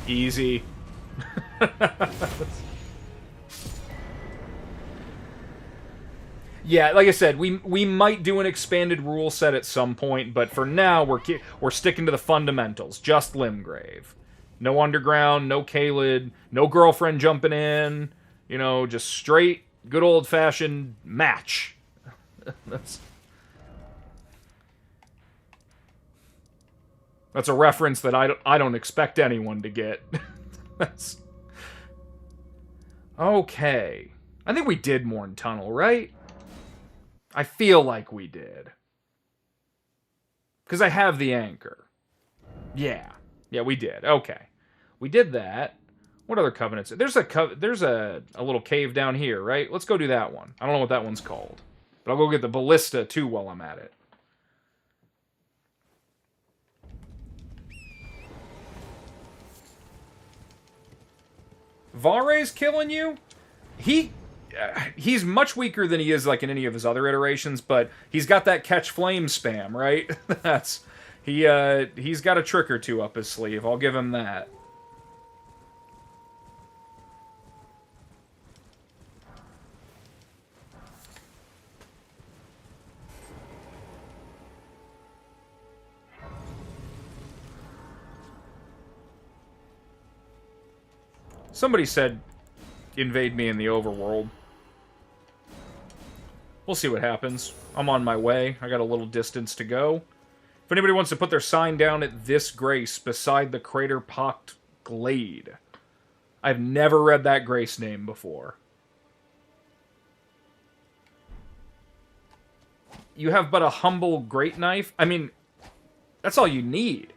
Easy. Yeah, like I said, we might do an expanded rule set at some point, but for now, we're sticking to the fundamentals. Just Limgrave. No underground, no Kaled, no girlfriend jumping in. You know, just straight, good old-fashioned match. That's a reference that I don't expect anyone to get. That's... Okay. I think we did Morn Tunnel, right? I feel like we did. Because I have the anchor. Yeah. Yeah, we did. Okay. We did that. What other covenants? There's a little cave down here, right? Let's go do that one. I don't know what that one's called. But I'll go get the ballista, too, while I'm at it. Vare's killing you? He's much weaker than he is like in any of his other iterations, but he's got that catch flame spam, right? He's got a trick or two up his sleeve. I'll give him that. Somebody said invade me in the overworld. We'll see what happens. I'm on my way. I got a little distance to go. If anybody wants to put their sign down at this grace beside the crater-pocked glade. I've never read that grace name before. You have but a humble great knife? I mean, that's all you need.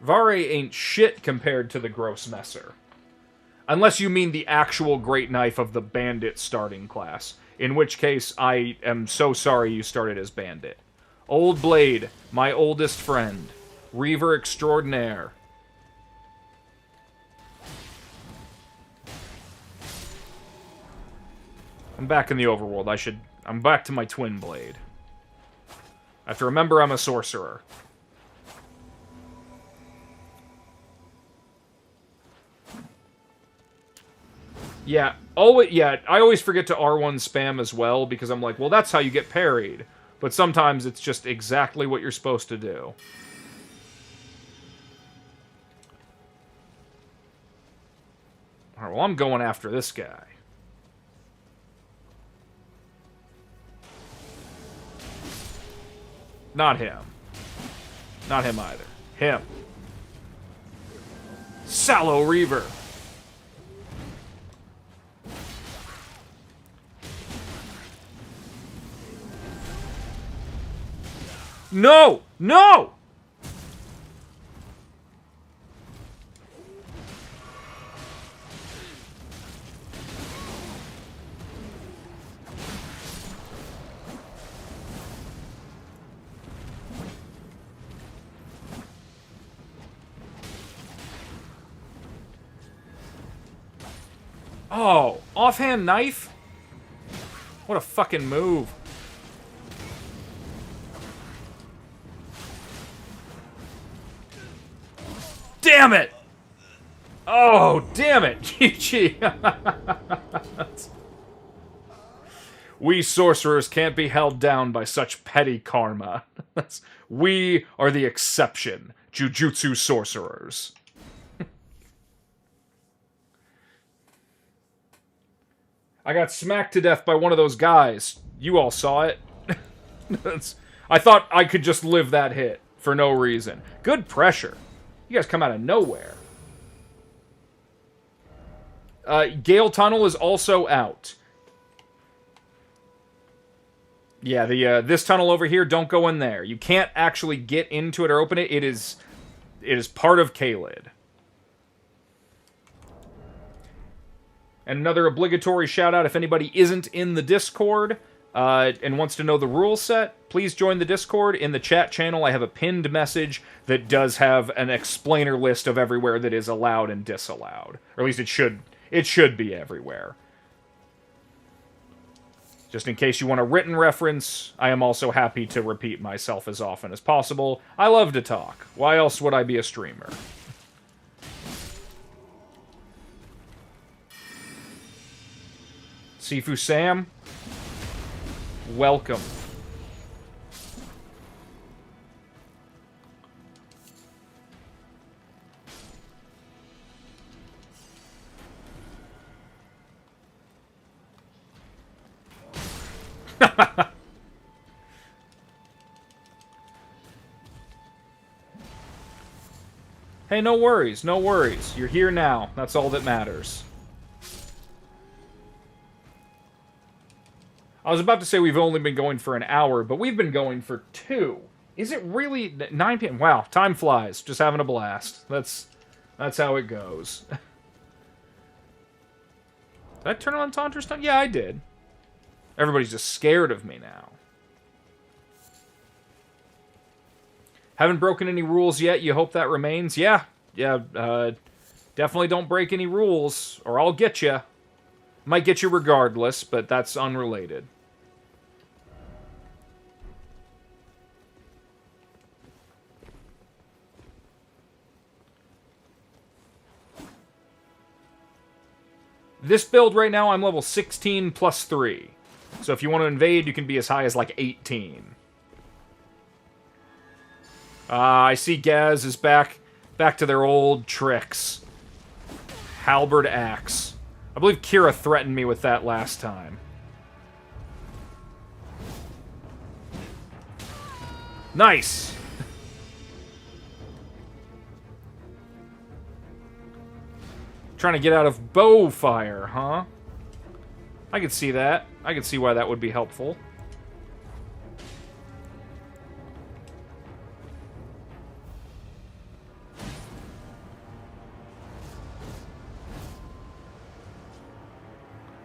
Vare ain't shit compared to the Gross Messer. Unless you mean the actual great knife of the bandit starting class. In which case, I am so sorry you started as bandit. Old Blade, my oldest friend. Reaver extraordinaire. I'm back in the overworld. I'm back to my twin blade. I have to remember I'm a sorcerer. Yeah, I always forget to R1 spam as well, because I'm like, well, that's how you get parried. But sometimes it's just exactly what you're supposed to do. Alright, well, I'm going after this guy. Not him. Not him either. Him. Sallow Reaver. No! No! Oh, offhand knife? What a fucking move. Damn it! Oh, damn it! GG. We sorcerers can't be held down by such petty karma. We are the exception. Jujutsu sorcerers. I got smacked to death by one of those guys. You all saw it. I thought I could just live that hit for no reason. Good pressure. You guys come out of nowhere. Gale Tunnel is also out. Yeah, this tunnel over here, don't go in there. You can't actually get into it or open it. It is part of Caelid. And another obligatory shout-out, if anybody isn't in the Discord and wants to know the rule set, please join the Discord. In the chat channel, I have a pinned message that does have an explainer list of everywhere that is allowed and disallowed. Or at least it should be everywhere. Just in case you want a written reference, I am also happy to repeat myself as often as possible. I love to talk. Why else would I be a streamer? Sifu Sam, welcome. Hey, no worries, no worries. You're here now. That's all that matters. I was about to say we've only been going for an hour, but we've been going for 2. Is it really 9 p.m.? Wow, time flies. Just having a blast. That's how it goes. Did I turn on Taunter Stun? Yeah, I did. Everybody's just scared of me now. Haven't broken any rules yet. You hope that remains? Yeah. Definitely don't break any rules, or I'll get you. Might get you regardless, but that's unrelated. This build right now, I'm level 16 plus 3. So if you want to invade, you can be as high as like 18. I see Gaz is back to their old tricks. Halberd Axe. I believe Kira threatened me with that last time. Nice! Trying to get out of bow fire, huh? I could see that. I could see why that would be helpful.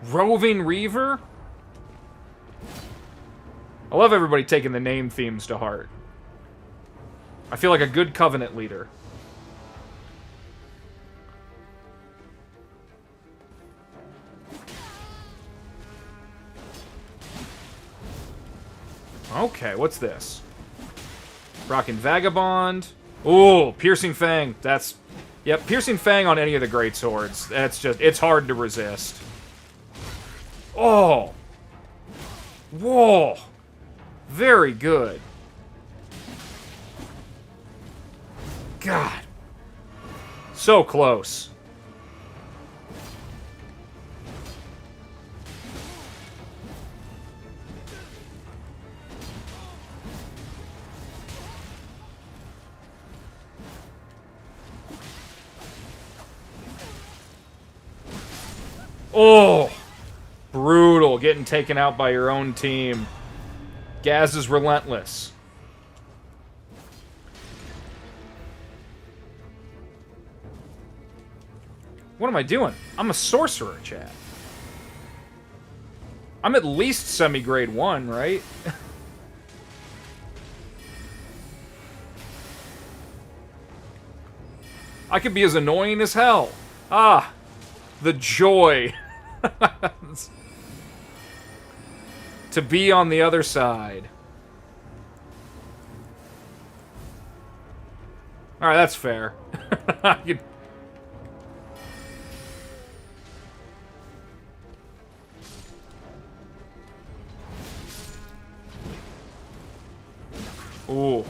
Roving Reaver? I love everybody taking the name themes to heart. I feel like a good Covenant leader. Okay, what's this? Rockin' Vagabond. Ooh, Piercing Fang. That's... Yep, Piercing Fang on any of the great swords. That's just... It's hard to resist. Oh! Whoa! Very good. God. So close. Oh! Brutal, getting taken out by your own team. Gaz is relentless. What am I doing? I'm a sorcerer, chat. I'm at least semi-grade 1, right? I could be as annoying as hell. Ah, the joy. To be on the other side. Alright, that's fair. Ooh.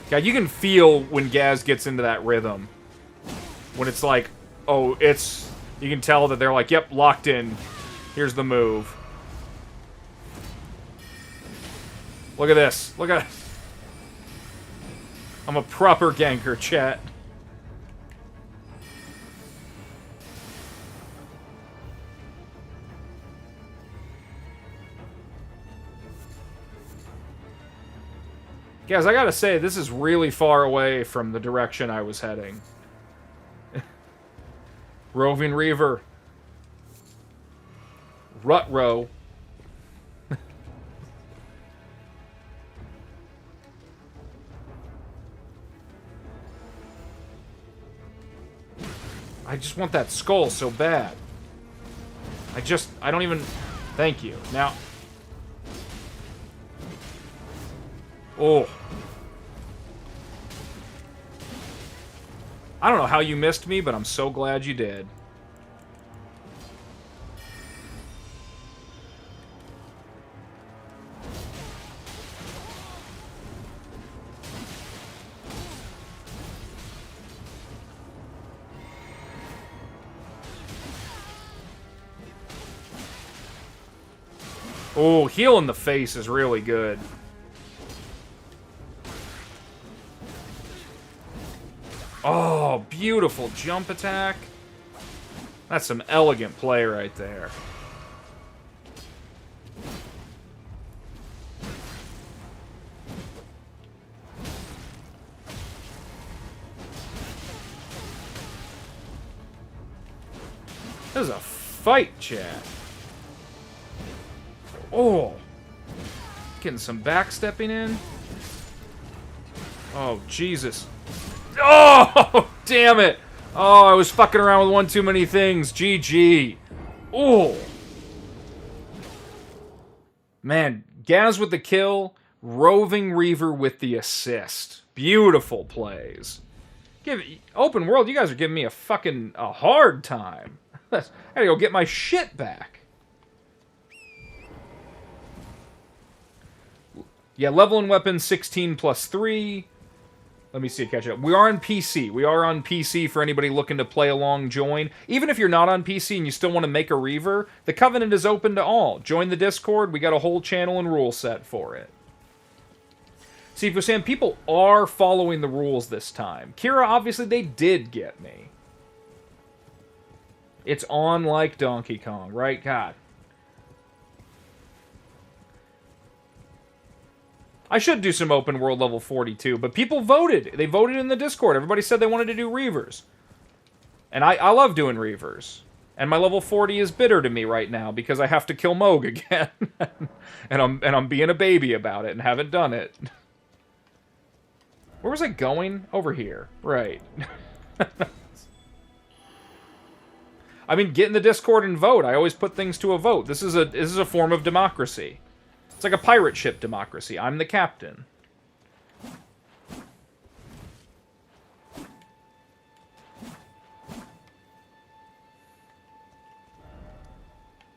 God, you can feel when Gaz gets into that rhythm. When it's like, oh, it's... You can tell that they're like, yep, locked in. Here's the move. Look at this. Look at... I'm a proper ganker, chat. Guys, I gotta say, this is really far away from the direction I was heading. Roving Reaver. Rut-row. I just want that skull so bad. I don't even... Thank you. Now... Oh. I don't know how you missed me, but I'm so glad you did. Oh, heal in the face is really good. Oh, beautiful jump attack. That's some elegant play right there. This is a fight, chat. Oh. Getting some backstepping in. Oh, Jesus. Oh, damn it. Oh, I was fucking around with one too many things. GG. Oh. Man, Gaz with the kill. Roving Reaver with the assist. Beautiful plays. Open world, you guys are giving me a hard time. I gotta go get my shit back. Yeah, level and weapon 16 plus 3. Let me see it catch up. We are on PC. We are on PC for anybody looking to play along, join. Even if you're not on PC and you still want to make a Reaver, the Covenant is open to all. Join the Discord. We got a whole channel and rule set for it. See, for Sam, people are following the rules this time. Kira, obviously, they did get me. It's on like Donkey Kong, right? God. I should do some open world level 42, but people voted. They voted in the Discord. Everybody said they wanted to do Reavers. And I love doing Reavers. And my level 40 is bitter to me right now because I have to kill Moog again. and I'm being a baby about it and haven't done it. Where was I going? Over here. Right. I mean, get in the Discord and vote. I always put things to a vote. This is a form of democracy. It's like a pirate ship democracy. I'm the captain.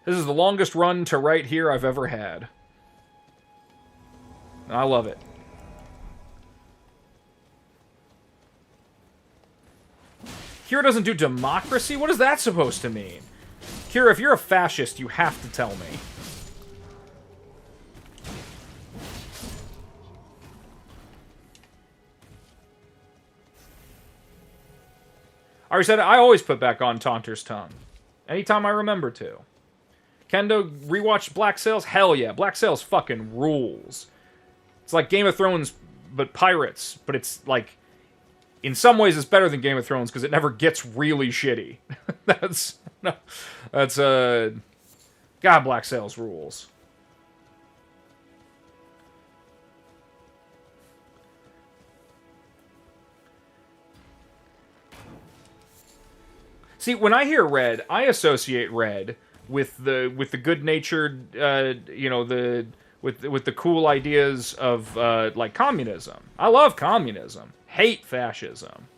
This is the longest run to right here I've ever had. And I love it. Kira doesn't do democracy? What is that supposed to mean? Kira, if you're a fascist, you have to tell me. I already said it, I always put back on Taunter's Tongue. Anytime I remember to. Kendo, rewatched Black Sails? Hell yeah, Black Sails fucking rules. It's like Game of Thrones, but pirates. But it's like, in some ways it's better than Game of Thrones, because it never gets really shitty. God, Black Sails rules. See, when I hear red, I associate red with the good-natured, with the cool ideas of like communism. I love communism. Hate fascism.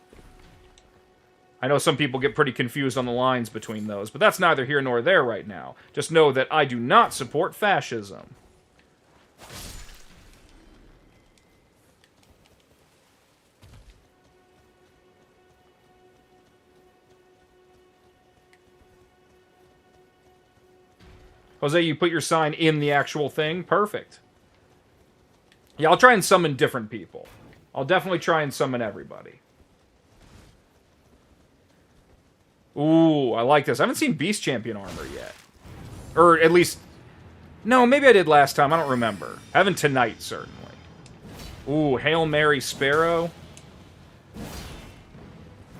I know some people get pretty confused on the lines between those, but that's neither here nor there right now. Just know that I do not support fascism. Jose, you put your sign in the actual thing? Perfect. Yeah, I'll try and summon different people. I'll definitely try and summon everybody. Ooh, I like this. I haven't seen Beast Champion armor yet. Or at least... No, maybe I did last time. I don't remember. I haven't tonight, certainly. Ooh, Hail Mary Sparrow.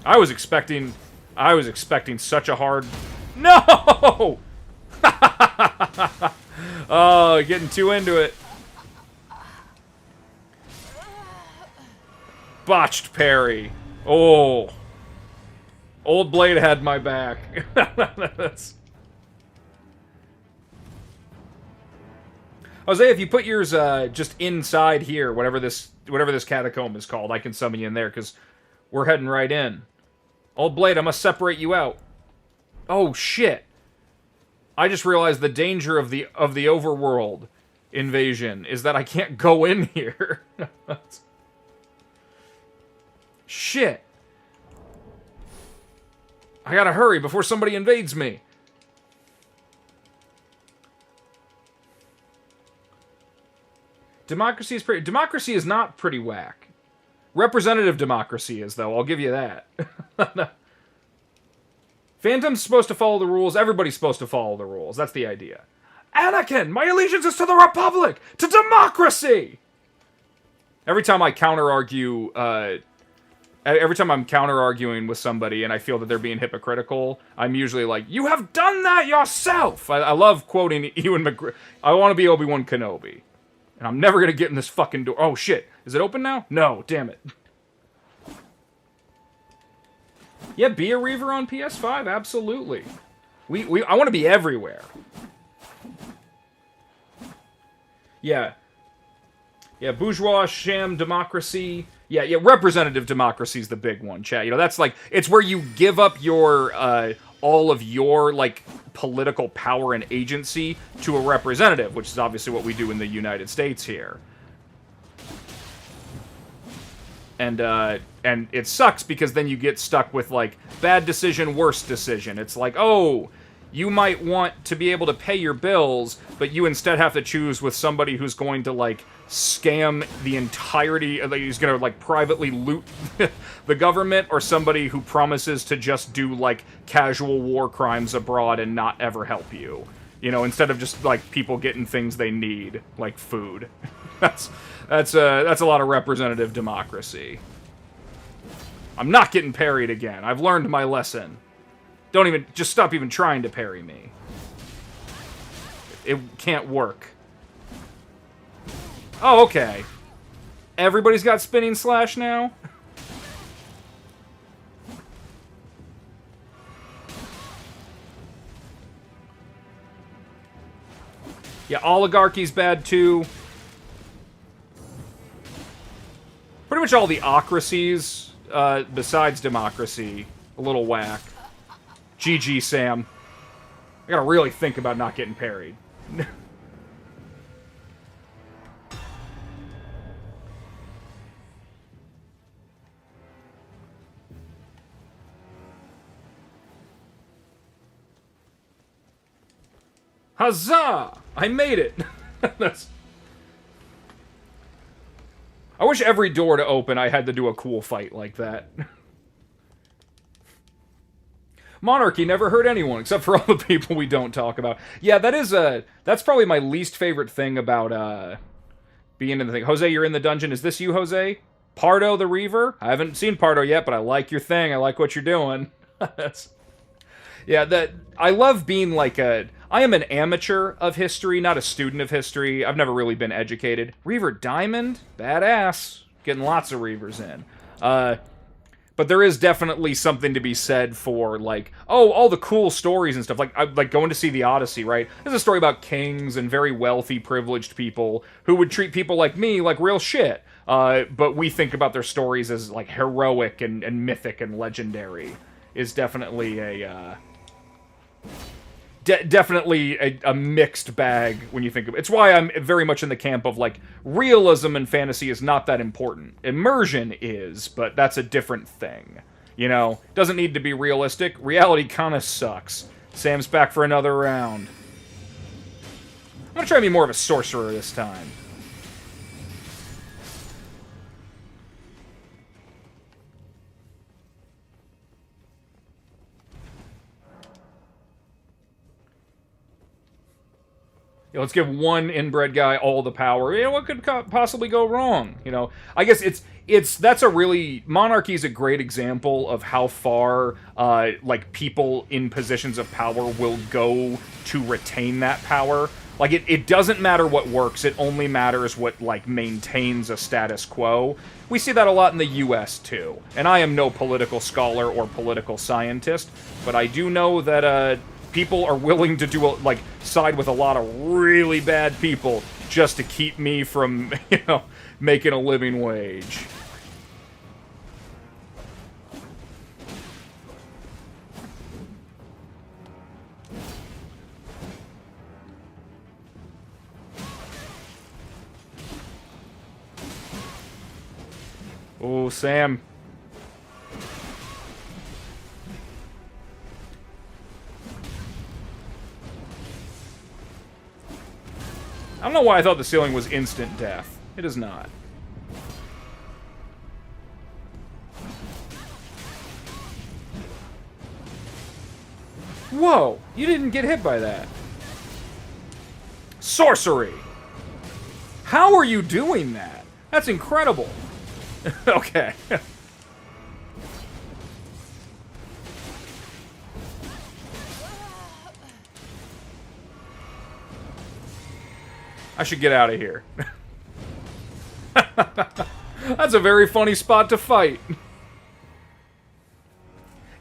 I was expecting such a hard... No! Oh, getting too into it. Botched parry. Oh. Old Blade had my back. That's... Jose, if you put yours just inside here, whatever this catacomb is called, I can summon you in there, because we're heading right in. Old Blade, I must separate you out. Oh, shit. I just realized the danger of the overworld invasion is that I can't go in here. Shit. I gotta hurry before somebody invades me. Democracy is not pretty whack. Representative democracy is, though. I'll give you that. Phantom's supposed to follow the rules. Everybody's supposed to follow the rules. That's the idea. Anakin, my allegiance is to the Republic! To democracy! Every time I counter-argue, every time I'm counter-arguing with somebody and I feel that they're being hypocritical, I'm usually like, you have done that yourself! I love quoting Ewan McGregor. I want to be Obi-Wan Kenobi. And I'm never going to get in this fucking door. Oh, shit. Is it open now? No, damn it. Yeah, be a Reaver on PS5, absolutely. I want to be everywhere. Yeah. Yeah, bourgeois, sham, democracy. Yeah, representative democracy is the big one, chat. You know, that's like, it's where you give up your, all of your, like, political power and agency to a representative, which is obviously what we do in the United States here. And it sucks because then you get stuck with, like, bad decision, worst decision. It's like, oh, you might want to be able to pay your bills, but you instead have to choose with somebody who's going to, like, scam the entirety, like, he's gonna, like, privately loot the government, or somebody who promises to just do, like, casual war crimes abroad and not ever help you. You know, instead of just, like, people getting things they need, like food. That's a lot of representative democracy. I'm not getting parried again. I've learned my lesson. Just stop even trying to parry me. It can't work. Oh, okay. Everybody's got spinning slash now? Yeah, oligarchy's bad too. Pretty much all the ocracies, besides democracy, a little whack. GG, Sam. I gotta really think about not getting parried. Huzzah! I made it! I wish every door to open I had to do a cool fight like that. Monarchy never hurt anyone, except for all the people we don't talk about. Yeah, that's probably my least favorite thing about, being in the thing. Jose, you're in the dungeon. Is this you, Jose? Pardo the Reaver? I haven't seen Pardo yet, but I like your thing. I like what you're doing. Yeah, I love being like I am an amateur of history, not a student of history. I've never really been educated. Reaver Diamond? Badass. Getting lots of Reavers in. But there is definitely something to be said for, like, oh, all the cool stories and stuff. Like going to see the Odyssey, right? There's a story about kings and very wealthy, privileged people who would treat people like me like real shit. But we think about their stories as, like, heroic and mythic and legendary. Is definitely a, definitely a mixed bag when you think of it. It's why I'm very much in the camp of, like, realism and fantasy is not that important. Immersion is, but that's a different thing. You know? Doesn't need to be realistic. Reality kinda sucks. Sam's back for another round. I'm gonna try to be more of a sorcerer this time. You know, let's give one inbred guy all the power. You know, what could possibly go wrong? You know, I guess that's a really... Monarchy is a great example of how far, like, people in positions of power will go to retain that power. Like, it doesn't matter what works, it only matters what, like, maintains a status quo. We see that a lot in the US, too. And I am no political scholar or political scientist, but I do know that, people are willing to do, like, side with a lot of really bad people just to keep me from, you know, making a living wage. Oh, Sam. I don't know why I thought the ceiling was instant death. It is not. Whoa! You didn't get hit by that. Sorcery! How are you doing that? That's incredible. Okay. I should get out of here. That's a very funny spot to fight.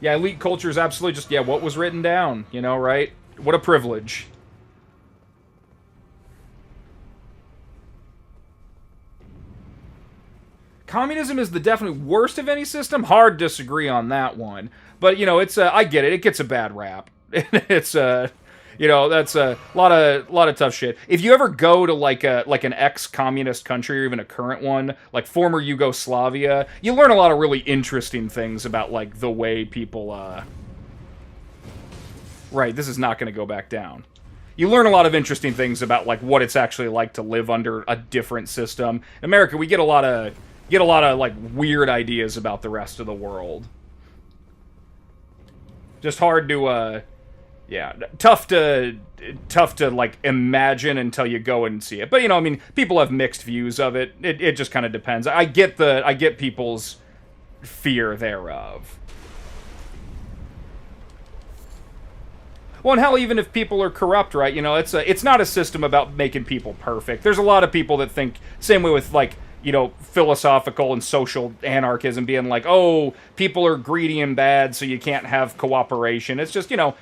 Yeah, elite culture is absolutely just, yeah, what was written down, you know, right? What a privilege. Communism is the definitely worst of any system. Hard to disagree on that one. But, you know, it's, I get it. It gets a bad rap. You know, that's a lot of tough shit. If you ever go to like an ex-communist country or even a current one, like former Yugoslavia, you learn a lot of really interesting things about like the way people right, this is not going to go back down. You learn a lot of interesting things about like what it's actually like to live under a different system. In America, we get a lot of like weird ideas about the rest of the world. Just hard to yeah, tough to like imagine until you go and see it. But you know, I mean, people have mixed views of it. It just kind of depends. I get people's fear thereof. Well, and hell, even if people are corrupt, right? You know, it's not a system about making people perfect. There's a lot of people that think same way with like, you know, philosophical and social anarchism being like, oh, people are greedy and bad, so you can't have cooperation. It's just, you know,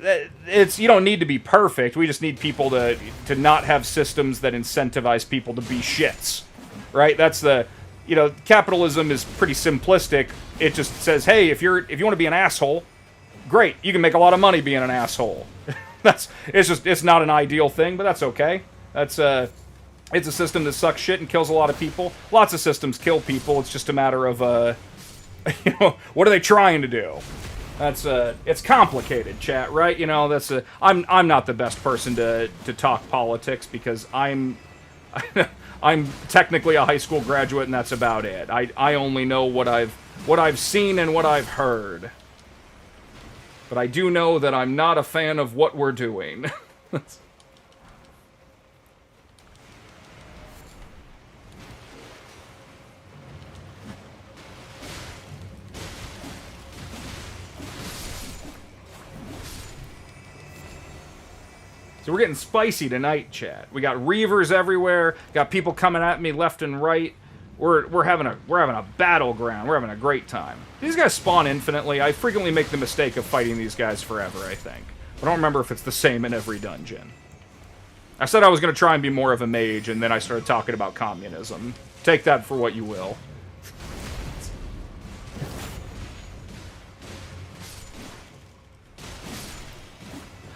you don't need to be perfect. We just need people to not have systems that incentivize people to be shits, right? That's the, you know, capitalism is pretty simplistic. It just says, hey, if you want to be an asshole, great, you can make a lot of money being an asshole. It's not an ideal thing, but that's okay. It's a system that sucks shit and kills a lot of people. Lots of systems kill people. It's just a matter of you know, what are they trying to do? It's complicated, chat, right? You know, I'm not the best person to talk politics because I'm technically a high school graduate and that's about it. I only know what I've seen and what I've heard. But I do know that I'm not a fan of what we're doing. So we're getting spicy tonight, chat. We got Reavers everywhere. Got people coming at me left and right. We're having a battleground. We're having a great time. These guys spawn infinitely. I frequently make the mistake of fighting these guys forever, I think. I don't remember if it's the same in every dungeon. I said I was going to try and be more of a mage, and then I started talking about communism. Take that for what you will.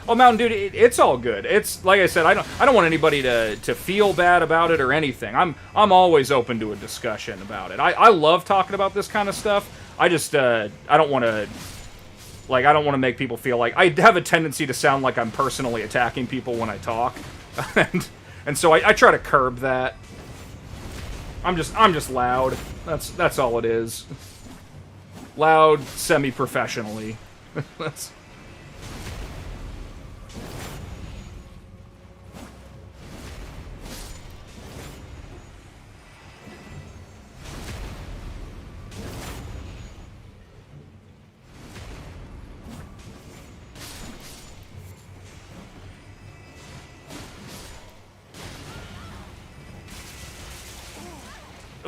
Oh, Mountain Dude, it's all good. It's like I said, I don't want anybody to feel bad about it or anything. I'm always open to a discussion about it. I love talking about this kind of stuff. I just I don't want to make people feel like I have a tendency to sound like I'm personally attacking people when I talk, and so I try to curb that. I'm just loud. That's all it is. Loud, semi-professionally. That's.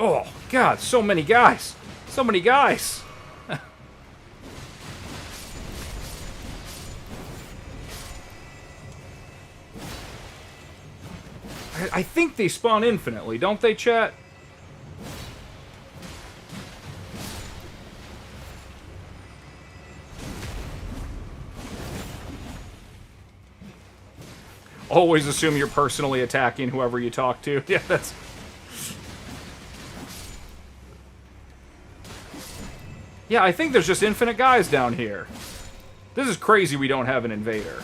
Oh, God, so many guys. So many guys. I think they spawn infinitely, don't they, chat? Always assume you're personally attacking whoever you talk to. Yeah, that's... Yeah, I think there's just infinite guys down here. This is crazy we don't have an invader.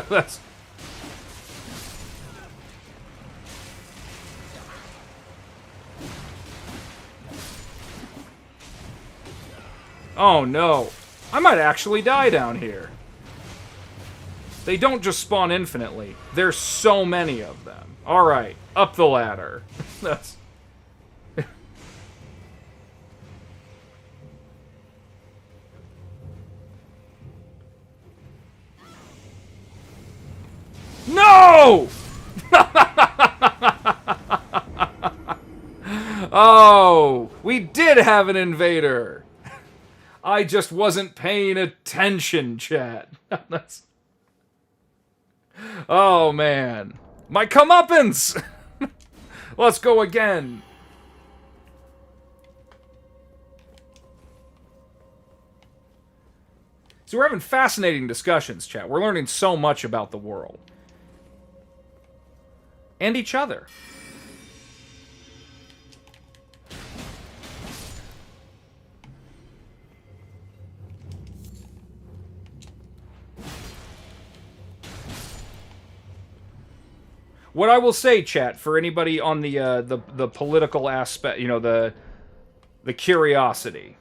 That's... Oh no. I might actually die down here. They don't just spawn infinitely. There's so many of them. Alright, up the ladder. That's... No! Oh, we did have an invader. I just wasn't paying attention, chat. That's... Oh, man. My comeuppance! Let's go again. So we're having fascinating discussions, chat. We're learning so much about the world. And each other. What I will say, chat, for anybody on the political aspect, you know, the curiosity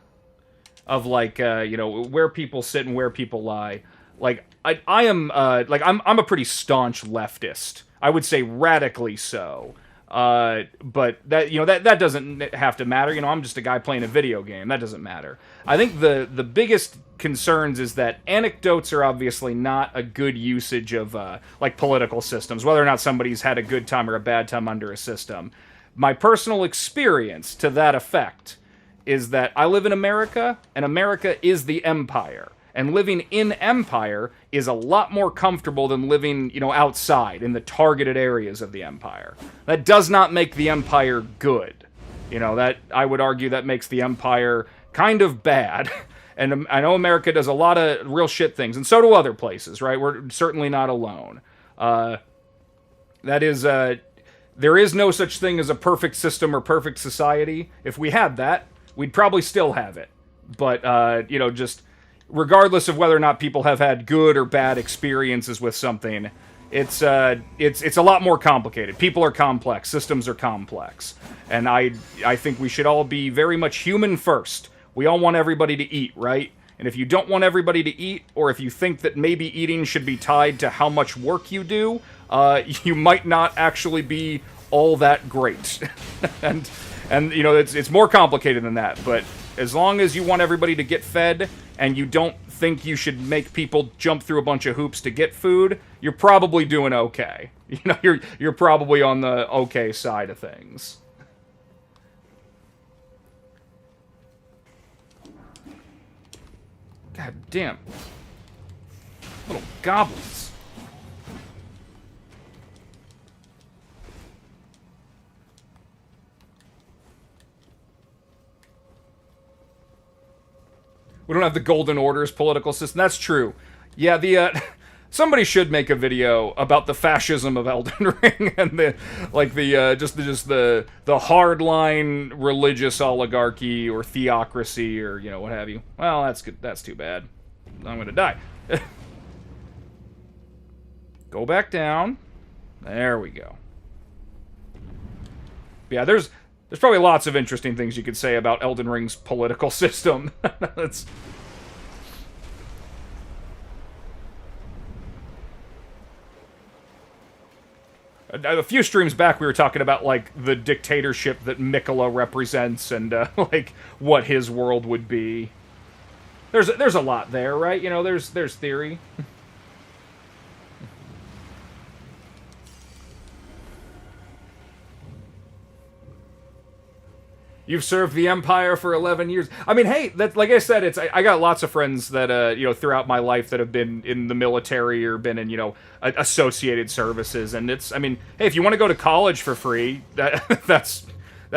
of, like, you know, where people sit and where people lie. Like, I am, like, I'm a pretty staunch leftist. I would say radically so. But that, you know, that doesn't have to matter. You know, I'm just a guy playing a video game. That doesn't matter. I think the biggest concerns is that anecdotes are obviously not a good usage of, like, political systems, whether or not somebody's had a good time or a bad time under a system. My personal experience to that effect is that I live in America, and America is the empire. And living in empire is a lot more comfortable than living, you know, outside in the targeted areas of the empire. That does not make the empire good. You know, that, I would argue, that makes the empire kind of bad. And I know America does a lot of real shit things, and so do other places, right? We're certainly not alone. That is, there is no such thing as a perfect system or perfect society. If we had that, we'd probably still have it. But, you know, just regardless of whether or not people have had good or bad experiences with something, it's a lot more complicated. People are complex. Systems are complex. And I think we should all be very much human first. We all want everybody to eat, right? And if you don't want everybody to eat, or if you think that maybe eating should be tied to how much work you do, you might not actually be all that great. and you know, it's more complicated than that. But as long as you want everybody to get fed, and you don't think you should make people jump through a bunch of hoops to get food, you're probably doing okay. You know, you're probably on the okay side of things. God damn. Little goblins. We don't have the Golden Order's political system. That's true. Yeah, the somebody should make a video about the fascism of Elden Ring and the, like, the just the hardline religious oligarchy or theocracy or, you know, what have you. Well, that's good. That's too bad. I'm gonna die. Go back down. There we go. Yeah, there's probably lots of interesting things you could say about Elden Ring's political system. That's... A few streams back, we were talking about, like, the dictatorship that Mikola represents and, like, what his world would be. There's a lot there, right? You know, there's theory. You've served the Empire for 11 years. I mean, hey, that, like I said, I got lots of friends that, you know, throughout my life that have been in the military or been in, you know, associated services. And it's, I mean, hey, if you want to go to college for free, that's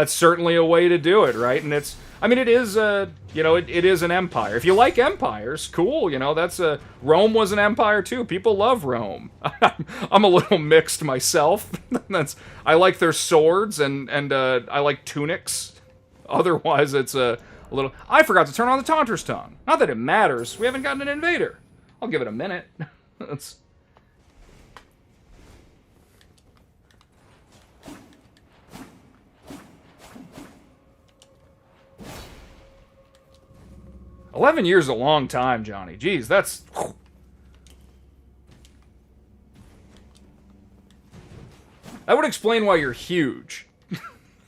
certainly a way to do it, right? And it's, I mean, it is, you know, it is an empire. If you like empires, cool, you know, that's Rome was an empire too. People love Rome. I'm a little mixed myself. I like their swords and I like tunics. Otherwise, it's a little... I forgot to turn on the Taunter's Tongue. Not that it matters. We haven't gotten an invader. I'll give it a minute. That's... $11 years is a long time, Johnny. Jeez, that's... That would explain why you're huge.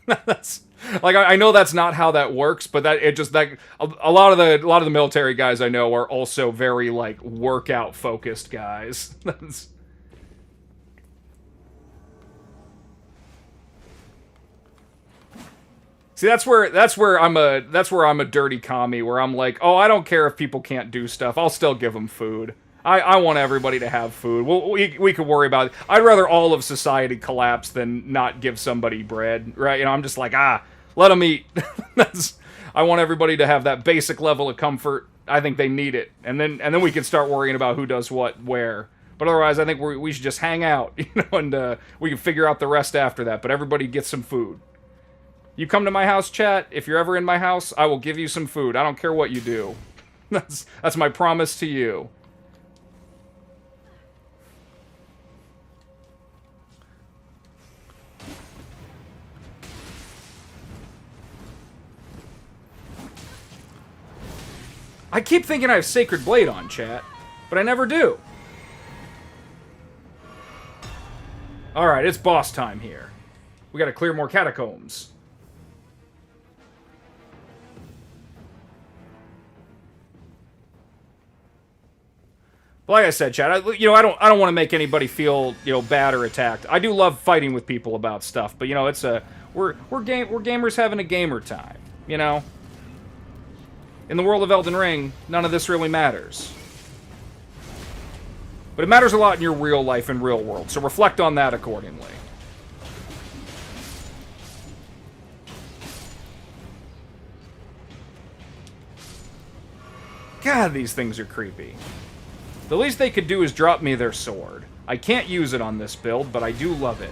That's... Like, I know that's not how that works, but that it just, that a lot of the military guys I know are also very, like, workout focused guys. See, that's where I'm a dirty commie, where I'm like, oh, I don't care if people can't do stuff, I'll still give them food. I want everybody to have food. We could worry about it. I'd rather all of society collapse than not give somebody bread, right? You know, I'm just like, let them eat. I want everybody to have that basic level of comfort. I think they need it. And then we can start worrying about who does what where. But otherwise, I think we should just hang out, you know, and we can figure out the rest after that. But everybody get some food. You come to my house, chat. If you're ever in my house, I will give you some food. I don't care what you do. That's my promise to you. I keep thinking I have Sacred Blade on, chat, but I never do. Alright, it's boss time here. We gotta clear more catacombs. But like I said, chat, I don't want to make anybody feel, bad or attacked. I do love fighting with people about stuff, but it's we're gamers having a gamer time, you know? In the world of Elden Ring, none of this really matters. But it matters a lot in your real life and real world, so reflect on that accordingly. God, these things are creepy. The least they could do is drop me their sword. I can't use it on this build, but I do love it.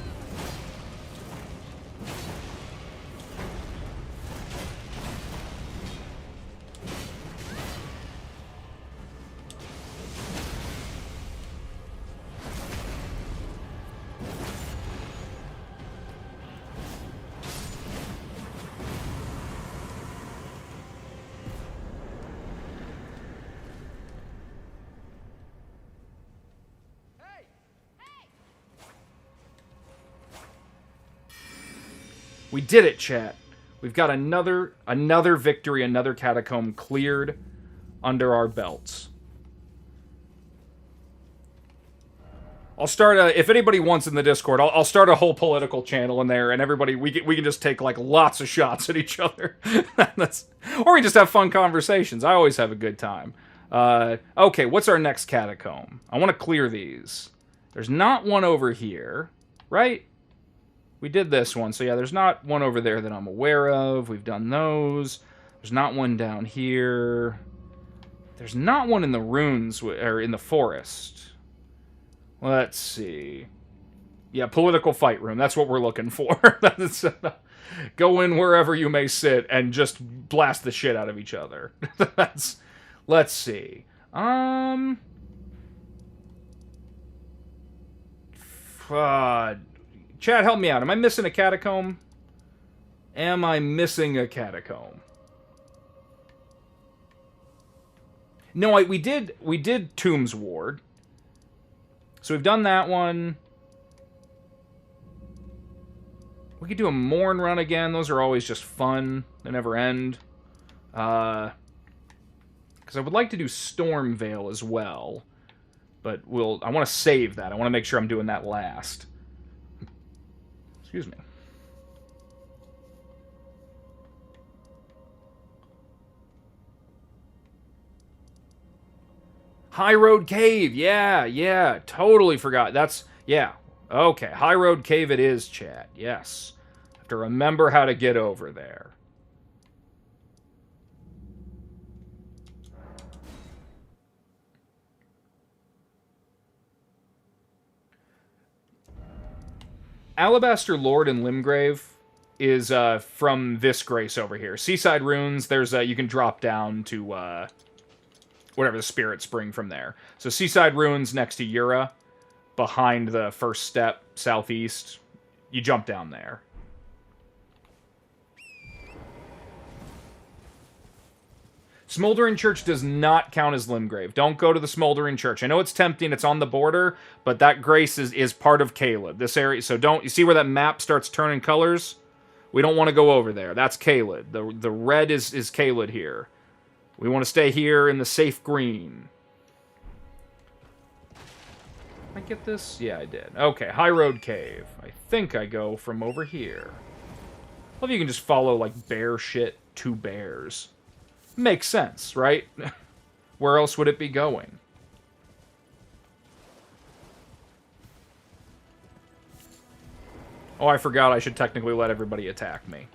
We did it, chat. We've got another victory, another catacomb cleared under our belts. I'll start if anybody wants in the Discord, I'll start a whole political channel in there, and everybody, we can just take, like, lots of shots at each other. Or we just have fun conversations. I always have a good time. Okay, what's our next catacomb? I want to clear these. There's not one over here, right? We did this one, so yeah, there's not one over there that I'm aware of. We've done those. There's not one down here. There's not one in the ruins, or in the forest. Let's see. Yeah, political fight room. That's what we're looking for. Go in wherever you may sit and just blast the shit out of each other. Let's see. Chad, help me out. Am I missing a catacomb? Am I missing a catacomb? No, we did Tombs Ward. So we've done that one. We could do a Morn run again. Those are always just fun. They never end. Because I would like to do Storm Veil as well. But I want to save that. I want to make sure I'm doing that last. Excuse me. High Road Cave. Yeah. Totally forgot. Yeah. Okay. High Road Cave it is, chat. Yes. Have to remember how to get over there. Alabaster Lord in Limgrave is from this grace over here. Seaside Runes, there's you can drop down to whatever the spirits spring from there. So Seaside Runes next to Yura, behind the first step, southeast. You jump down there. Smoldering Church does not count as Limgrave. Don't go to the Smoldering Church. I know it's tempting, it's on the border, but that grace is part of Caelid. This area, so don't... You see where that map starts turning colors? We don't want to go over there. That's Caelid. The red is Caelid here. We want to stay here in the safe green. Did I get this? Yeah, I did. Okay, High Road Cave. I think I go from over here. Love you can just follow, like, bear shit to bears. Makes sense, right? Where else would it be going? Oh, I forgot I should technically let everybody attack me.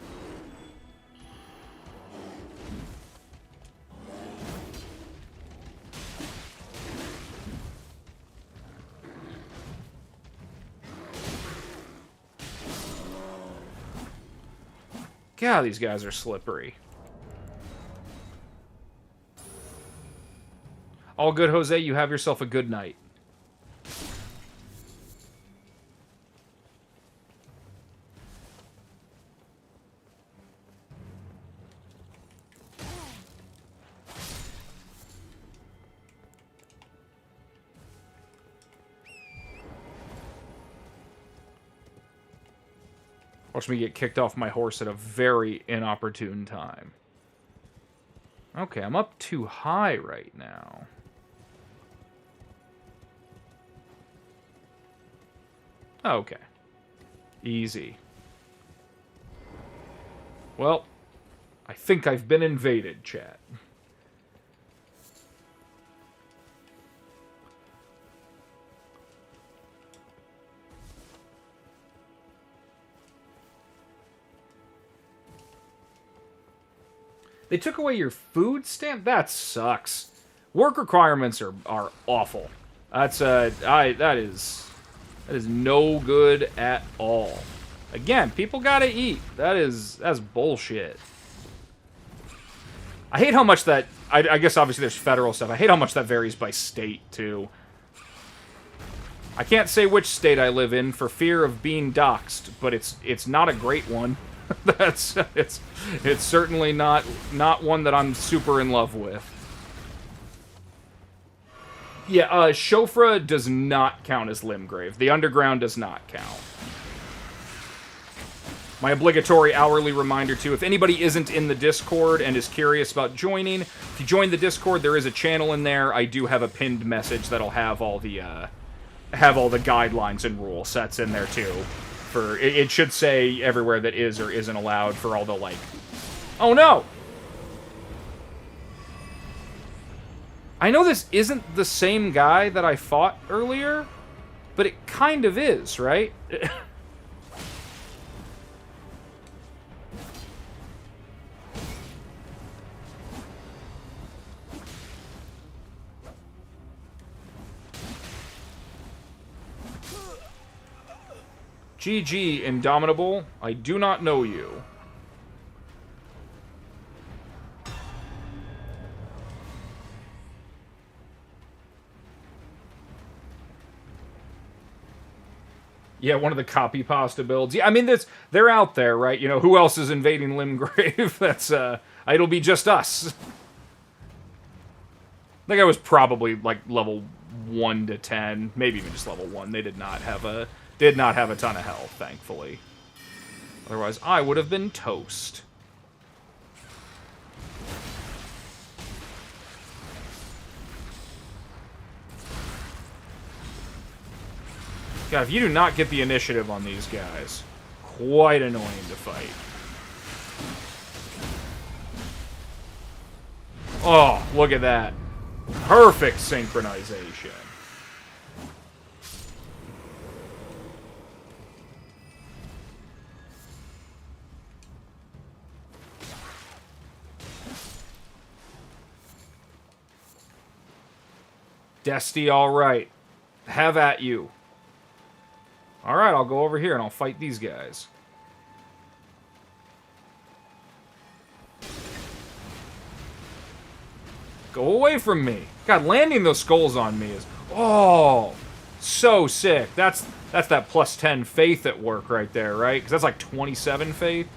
God, these guys are slippery. All good, Jose. You have yourself a good night. Watch me get kicked off my horse at a very inopportune time. Okay, I'm up too high right now. Okay. Easy. Well, I think I've been invaded, chat. They took away your food stamp? That sucks. Work requirements are awful. That's that is no good at all. Again, people gotta eat. That's bullshit. I hate how much that I guess obviously there's federal stuff. I hate how much that varies by state too. I can't say which state I live in for fear of being doxxed, but it's not a great one. it's certainly not one that I'm super in love with. Yeah, Shofra does not count as Limgrave. The Underground does not count. My obligatory hourly reminder, too, if anybody isn't in the Discord and is curious about joining, if you join the Discord, there is a channel in there. I do have a pinned message that'll have all the guidelines and rule sets in there, too. It should say everywhere that is or isn't allowed for all the, like... Oh, no! I know this isn't the same guy that I fought earlier, but it kind of is, right? GG, Indomitable. I do not know you. Yeah, one of the copy pasta builds. Yeah, I mean, they're out there, right? You know, who else is invading Limgrave? That's, it'll be just us. I think I was probably, like, level 1 to 10. Maybe even just level 1. They did not have a ton of health, thankfully. Otherwise, I would have been toast. God, if you do not get the initiative on these guys, quite annoying to fight. Oh, look at that. Perfect synchronization. Desty, alright. Have at you. Alright, I'll go over here and I'll fight these guys. Go away from me. God, landing those skulls on me is... Oh! So sick. That's that plus 10 faith at work right there, right? Because that's like 27 faith.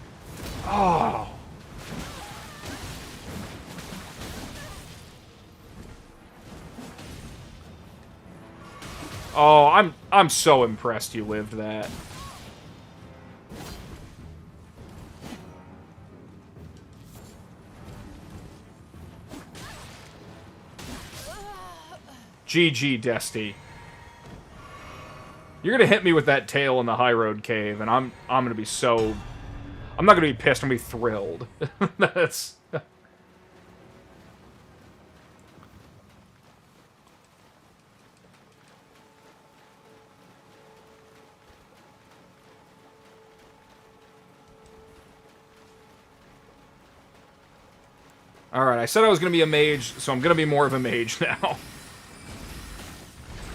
Oh! Oh, I'm so impressed you lived that. GG, Desty. You're gonna hit me with that tail in the High Road Cave, and I'm gonna be so... I'm not gonna be pissed, I'm gonna be thrilled. That's... Alright, I said I was going to be a mage, so I'm going to be more of a mage now.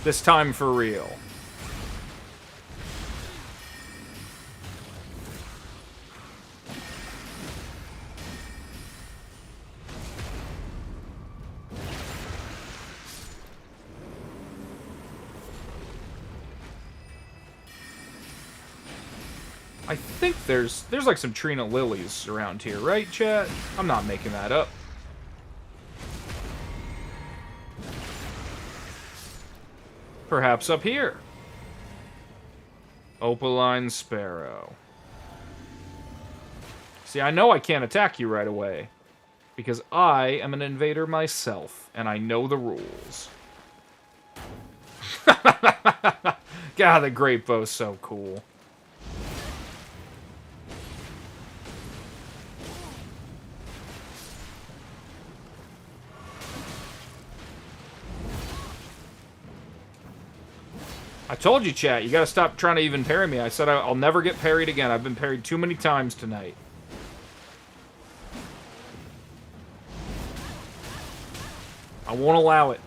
This time for real. I think there's like some Trina lilies around here, right, chat? I'm not making that up. Perhaps up here. Opaline Sparrow. See, I know I can't attack you right away. Because I am an invader myself, and I know the rules. God, the Great Bow's so cool. I told you, chat, you gotta stop trying to even parry me. I said I'll never get parried again. I've been parried too many times tonight. I won't allow it.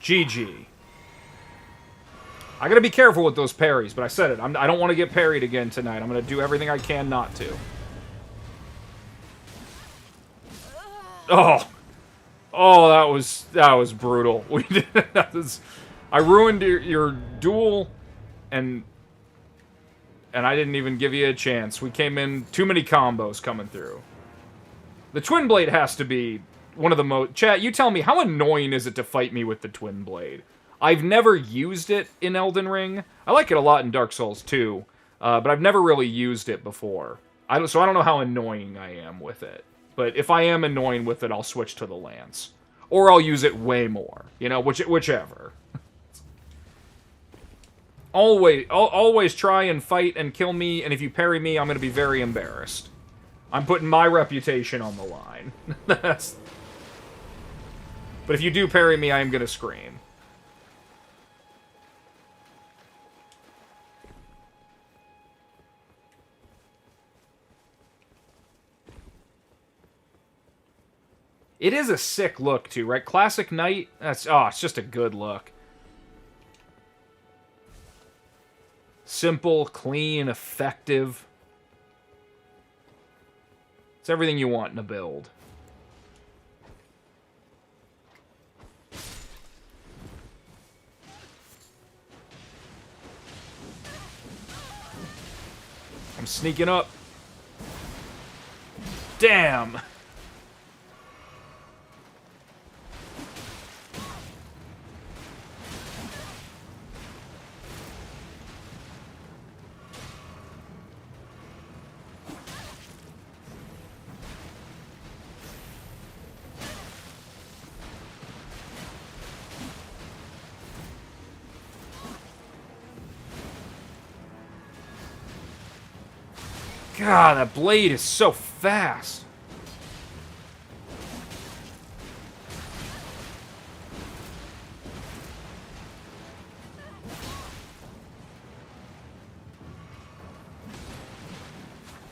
GG. I gotta be careful with those parries, but I said it. I don't want to get parried again tonight. I'm gonna do everything I can not to. Oh, oh, that was brutal. We did. I ruined your duel, and I didn't even give you a chance. We came in too many combos coming through. The Twin Blade has to be one of the most... Chat, you tell me, how annoying is it to fight me with the Twin Blade? I've never used it in Elden Ring. I like it a lot in Dark Souls 2, but I've never really used it before. So I don't know how annoying I am with it. But if I am annoying with it, I'll switch to the Lance. Or I'll use it way more. You know, whichever. Always try and fight and kill me, and if you parry me, I'm going to be very embarrassed. I'm putting my reputation on the line. But if you do parry me, I am going to scream. It is a sick look, too, right? Classic Knight, it's just a good look. Simple, clean, effective. It's everything you want in a build. I'm sneaking up. Damn! God, that blade is so fast.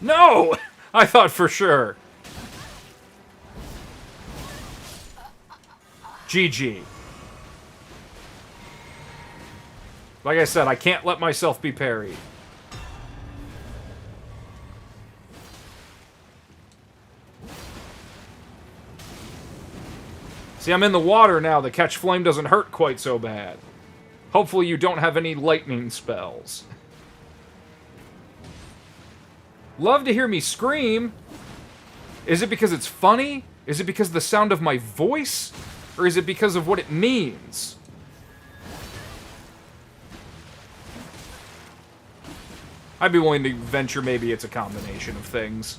No! I thought for sure. GG. Like I said, I can't let myself be parried. See, I'm in the water now. The catch flame doesn't hurt quite so bad. Hopefully you don't have any lightning spells. Love to hear me scream. Is it because it's funny? Is it because of the sound of my voice? Or is it because of what it means? I'd be willing to venture maybe it's a combination of things.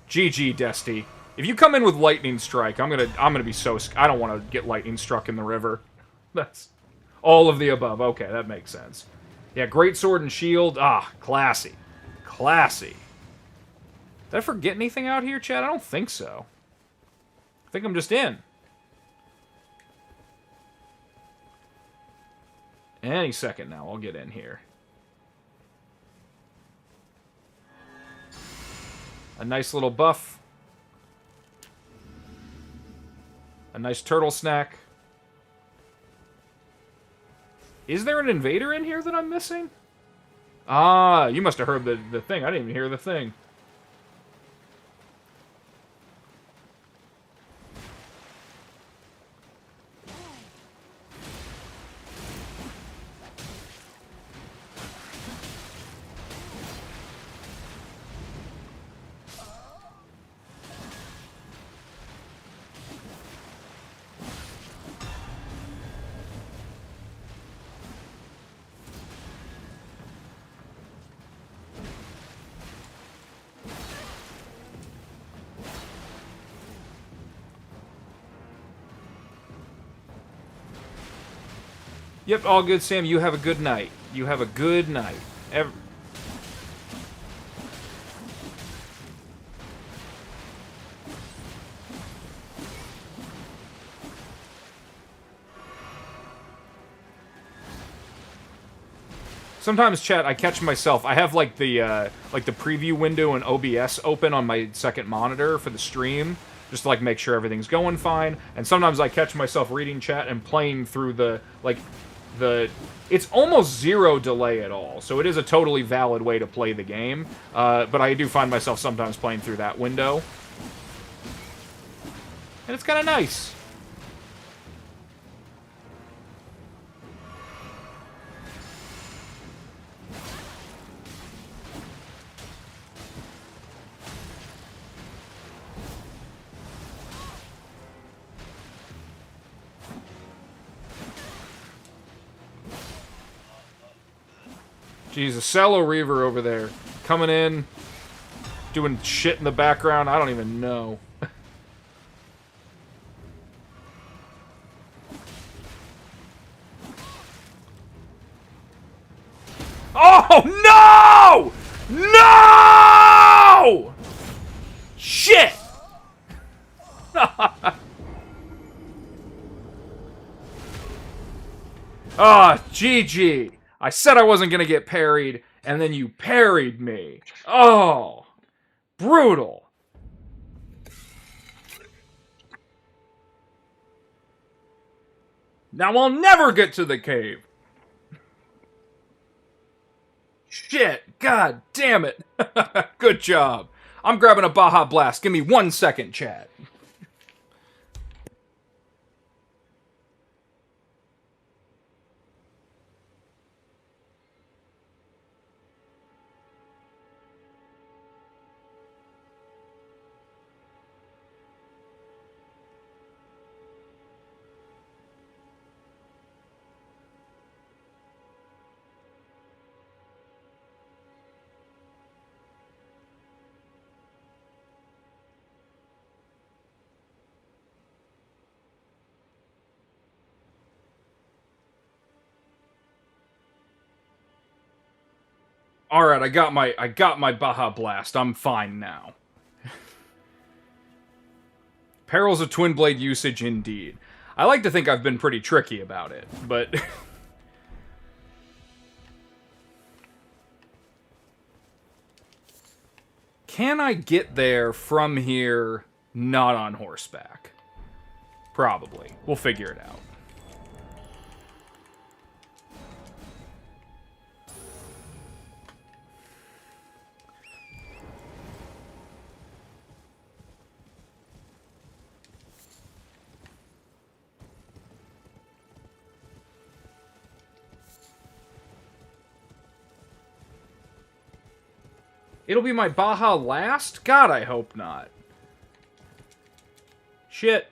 GG, Desty. If you come in with Lightning Strike, I'm gonna be so... I don't want to get lightning struck in the river. That's all of the above. Okay, that makes sense. Yeah, Great Sword and Shield. Ah, classy. Classy. Did I forget anything out here, Chad? I don't think so. I think I'm just in. Any second now, I'll get in here. A nice little buff. A nice turtle snack. Is there an invader in here that I'm missing? Ah, you must have heard the thing. I didn't even hear the thing. Yep, all good, Sam. You have a good night. You have a good night. Sometimes, chat, I catch myself. I have like the preview window and OBS open on my second monitor for the stream, just to like make sure everything's going fine. And sometimes I catch myself reading chat and playing through it's almost zero delay at all, so it is a totally valid way to play the game. But I do find myself sometimes playing through that window, and it's kind of nice. Jeez, a Cello Reaver over there. Coming in, doing shit in the background. I don't even know. Oh, no! No! Shit! Ah, GG. I said I wasn't going to get parried, and then you parried me. Oh, brutal. Now I'll never get to the cave. Shit, god damn it. Good job. I'm grabbing a Baja Blast. Give me 1 second, chat. All right, I got my Baja Blast. I'm fine now. Perils of Twin Blade usage, indeed. I like to think I've been pretty tricky about it, but can I get there from here not on horseback? Probably. We'll figure it out. It'll be my Baja last? God, I hope not. Shit.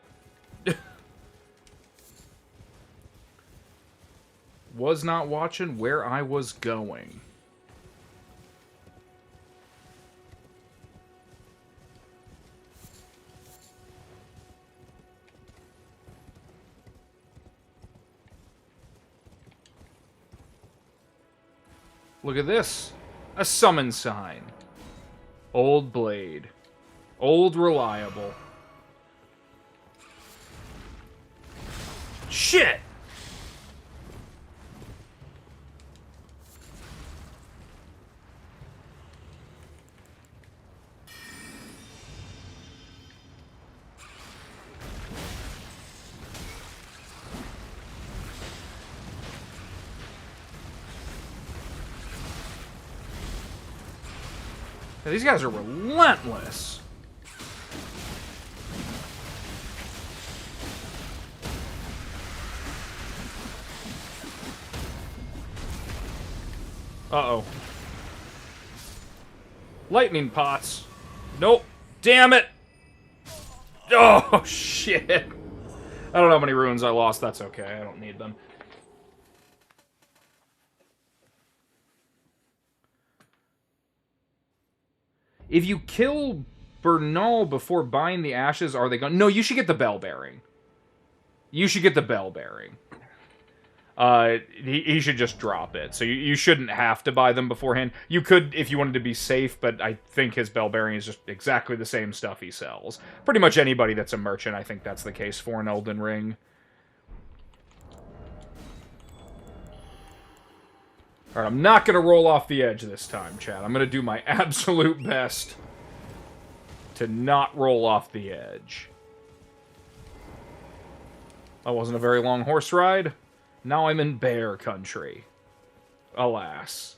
Was not watching where I was going. Look at this. A summon sign. Old blade. Old reliable. Shit! Yeah, these guys are relentless. Uh-oh. Lightning pots. Nope. Damn it! Oh, shit. I don't know how many runes I lost. That's okay. I don't need them. If you kill Bernal before buying the ashes, are they gone? No, you should get the bell bearing. You should get the bell bearing. He should just drop it. So you shouldn't have to buy them beforehand. You could if you wanted to be safe, but I think his bell bearing is just exactly the same stuff he sells. Pretty much anybody that's a merchant, I think that's the case for in Elden Ring. Alright, I'm not going to roll off the edge this time, chat. I'm going to do my absolute best to not roll off the edge. That wasn't a very long horse ride. Now I'm in bear country. Alas.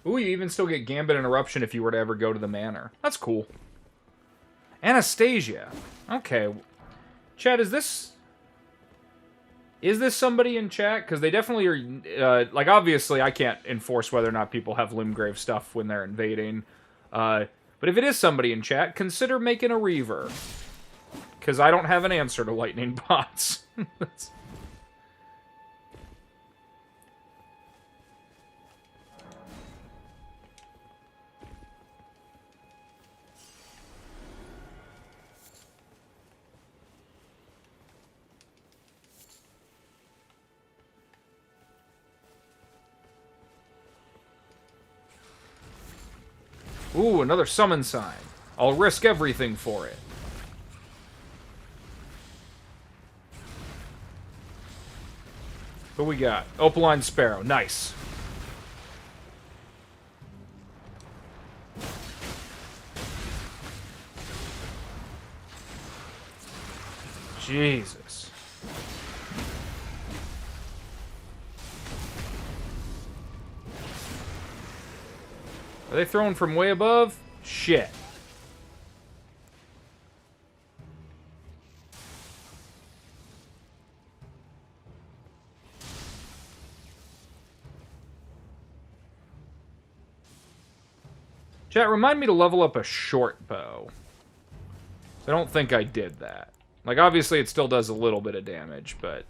Ooh, you even still get Gambit Interruption if you were to ever go to the manor. That's cool. Anastasia. Okay. Chat, is this somebody in chat? Because they definitely are... like, obviously, I can't enforce whether or not people have Limgrave stuff when they're invading. But if it is somebody in chat, consider making a Reaver. Because I don't have an answer to lightning bots. Ooh, another summon sign. I'll risk everything for it. Who we got? Opaline Sparrow. Nice. Jesus. Are they throwing from way above? Shit. Chat, remind me to level up a short bow. I don't think I did that. Like, obviously it still does a little bit of damage, but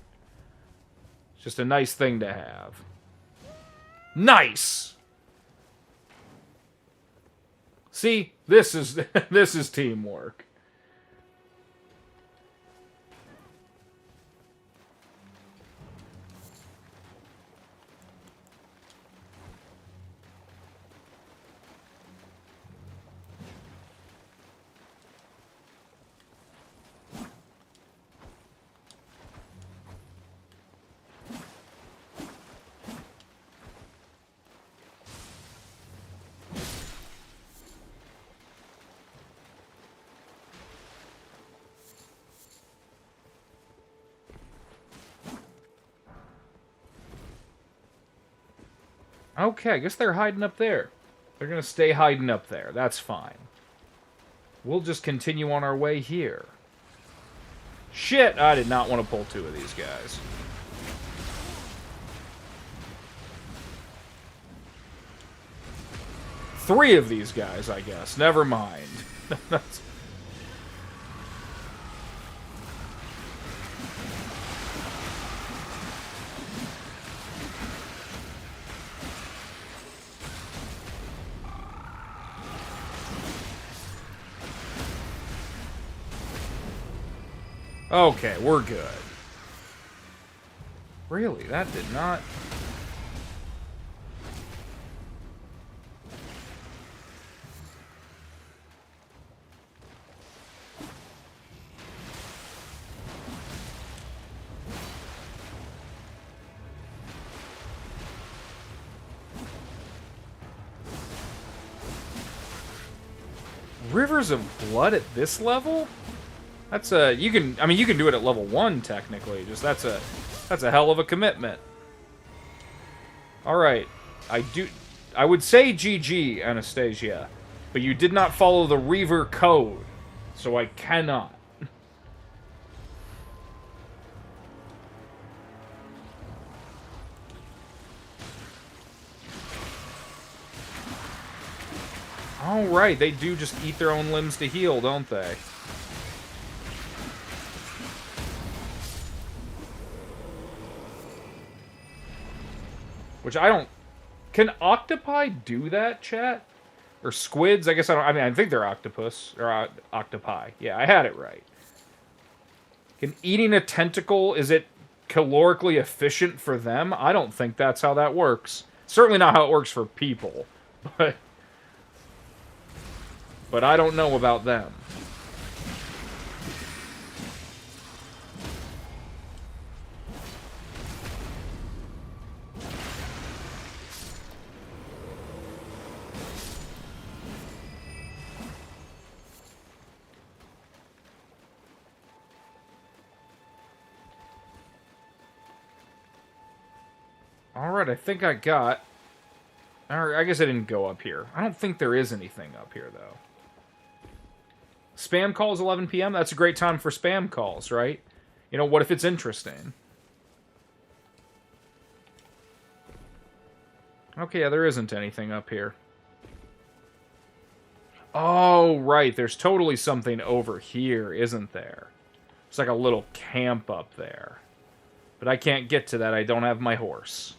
it's just a nice thing to have. Nice! See, this is this is teamwork. Okay, I guess they're hiding up there. They're gonna stay hiding up there. That's fine. We'll just continue on our way here. Shit! I did not want to pull two of these guys. Three of these guys, I guess. Never mind. That's... Okay, we're good. Really? That did not... Rivers of Blood at this level? That's a you can do it at level 1 technically. Just that's a hell of a commitment. All right. I would say GG, Anastasia, but you did not follow the Reaver code, so I cannot. All right, they do just eat their own limbs to heal, don't they? Which I don't... Can octopi do that, chat? Or squids? I guess I don't... I mean, I think they're octopus. Or octopi. Yeah, I had it right. Can eating a tentacle... Is it calorically efficient for them? I don't think that's how that works. Certainly not how it works for people. But I don't know about them. Alright, I think I got... Alright, I guess I didn't go up here. I don't think there is anything up here, though. Spam calls 11 p.m.? That's a great time for spam calls, right? You know, what if it's interesting? Okay, yeah, there isn't anything up here. Oh, right, there's totally something over here, isn't there? It's like a little camp up there. But I can't get to that, I don't have my horse.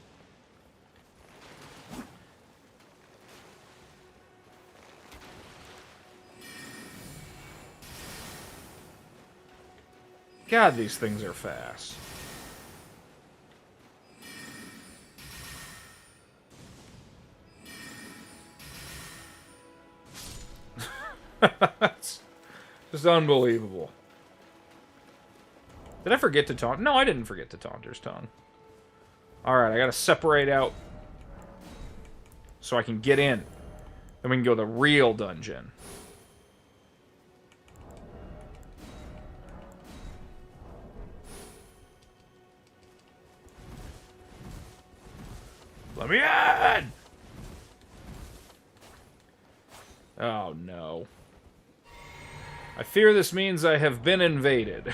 God, these things are fast. That's just unbelievable. Did I forget to taunt? No, I didn't forget to Taunter's Tongue. Alright, I gotta separate out so I can get in. Then we can go to the real dungeon. Let me in! Oh, no. I fear this means I have been invaded.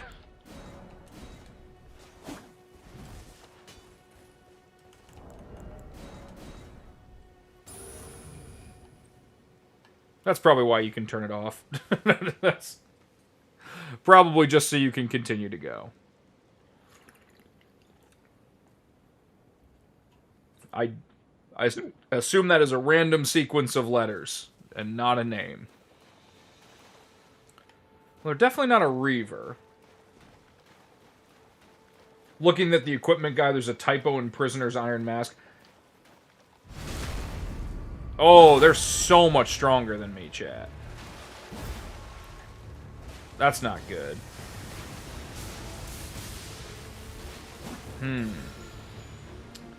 That's probably why you can turn it off. That's probably just so you can continue to go. I assume that is a random sequence of letters, and not a name. Well, they're definitely not a Reaver. Looking at the equipment guy, there's a typo in Prisoner's Iron Mask. Oh, they're so much stronger than me, chat. That's not good.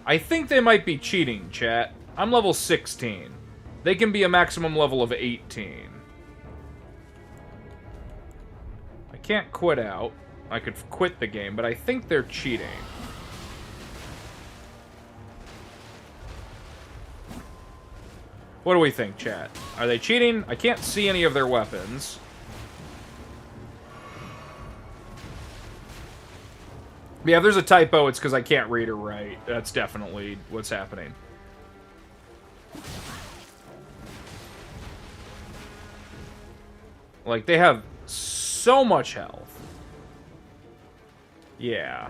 I think they might be cheating, chat. I'm level 16. They can be a maximum level of 18. I can't quit out. I could quit the game, but I think they're cheating. What do we think, chat? Are they cheating? I can't see any of their weapons. Yeah, if there's a typo, it's because I can't read or write. That's definitely what's happening. Like, they have so much health. Yeah.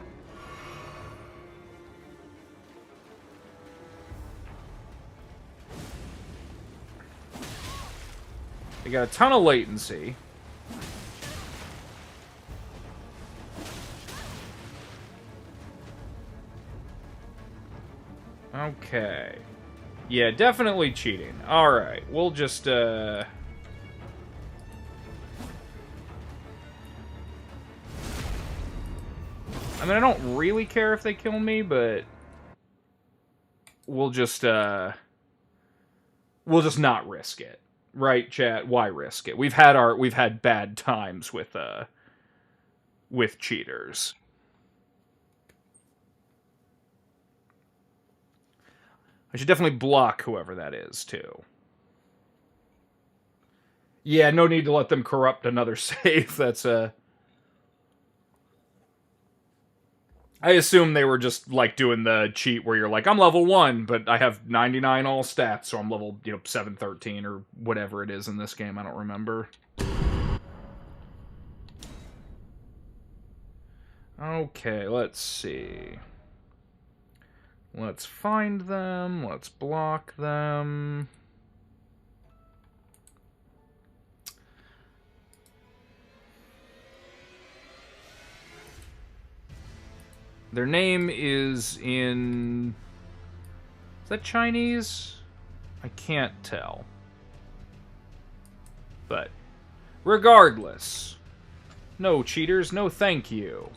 They got a ton of latency. Okay. Yeah, definitely cheating. Alright, we'll just, I mean, I don't really care if they kill me, but we'll just not risk it. Right, chat? Why risk it? We've had bad times with cheaters. I should definitely block whoever that is, too. Yeah, no need to let them corrupt another save. That's I assume they were just like doing the cheat where you're like, I'm level 1, but I have 99 all stats, so I'm level 713 or whatever it is in this game. I don't remember. Okay, let's see. Let's find them. Let's block them. Their name is in... Is that Chinese? I can't tell. But regardless, no cheaters, no thank you.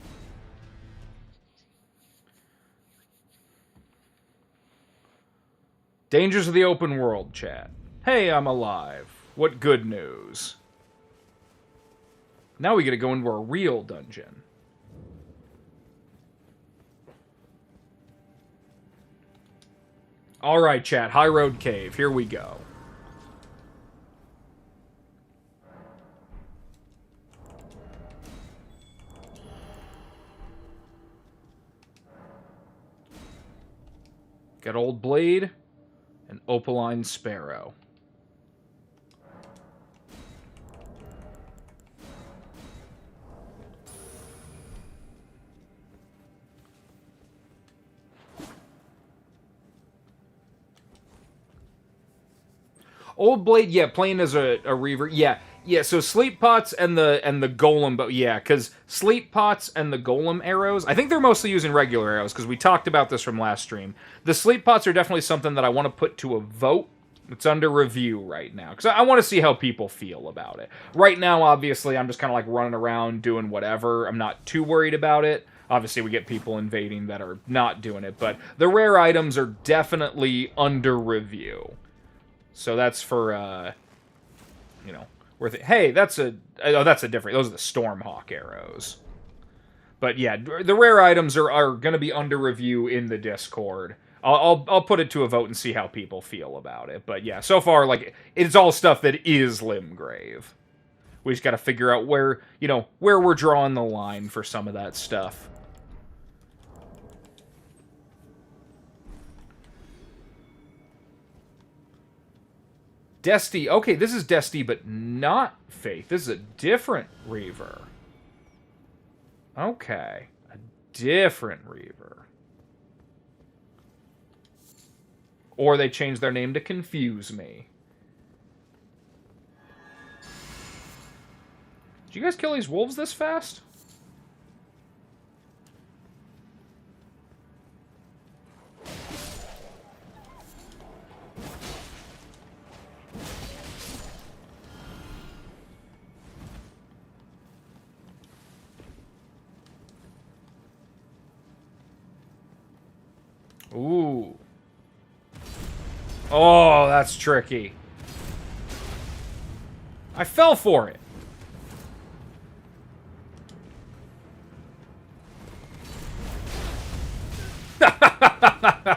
Dangers of the open world, chat. Hey, I'm alive. What good news. Now we get to go into a real dungeon. Alright, chat. High Road Cave. Here we go. Got Old Blade and Opaline Sparrow. Old Blade, yeah, playing as a Reaver, yeah. Yeah, so Sleep Pots and the Golem, but yeah, because Sleep Pots and the Golem arrows, I think they're mostly using regular arrows, because we talked about this from last stream. The Sleep Pots are definitely something that I want to put to a vote. It's under review right now, because I want to see how people feel about it. Right now, obviously, I'm just kind of like running around doing whatever. I'm not too worried about it. Obviously, we get people invading that are not doing it, but the rare items are definitely under review. So that's for, worth it. Hey, that's a different, those are the Stormhawk arrows. But yeah, the rare items are going to be under review in the Discord. I'll put it to a vote and see how people feel about it. But yeah, so far, like, it's all stuff that is Limgrave. We just got to figure out where we're drawing the line for some of that stuff. Desti. Okay, this is Desti, but not Faith. This is a different Reaver. Okay. A different Reaver. Or they changed their name to confuse me. Did you guys kill these wolves this fast? Ooh. Oh, that's tricky. I fell for it.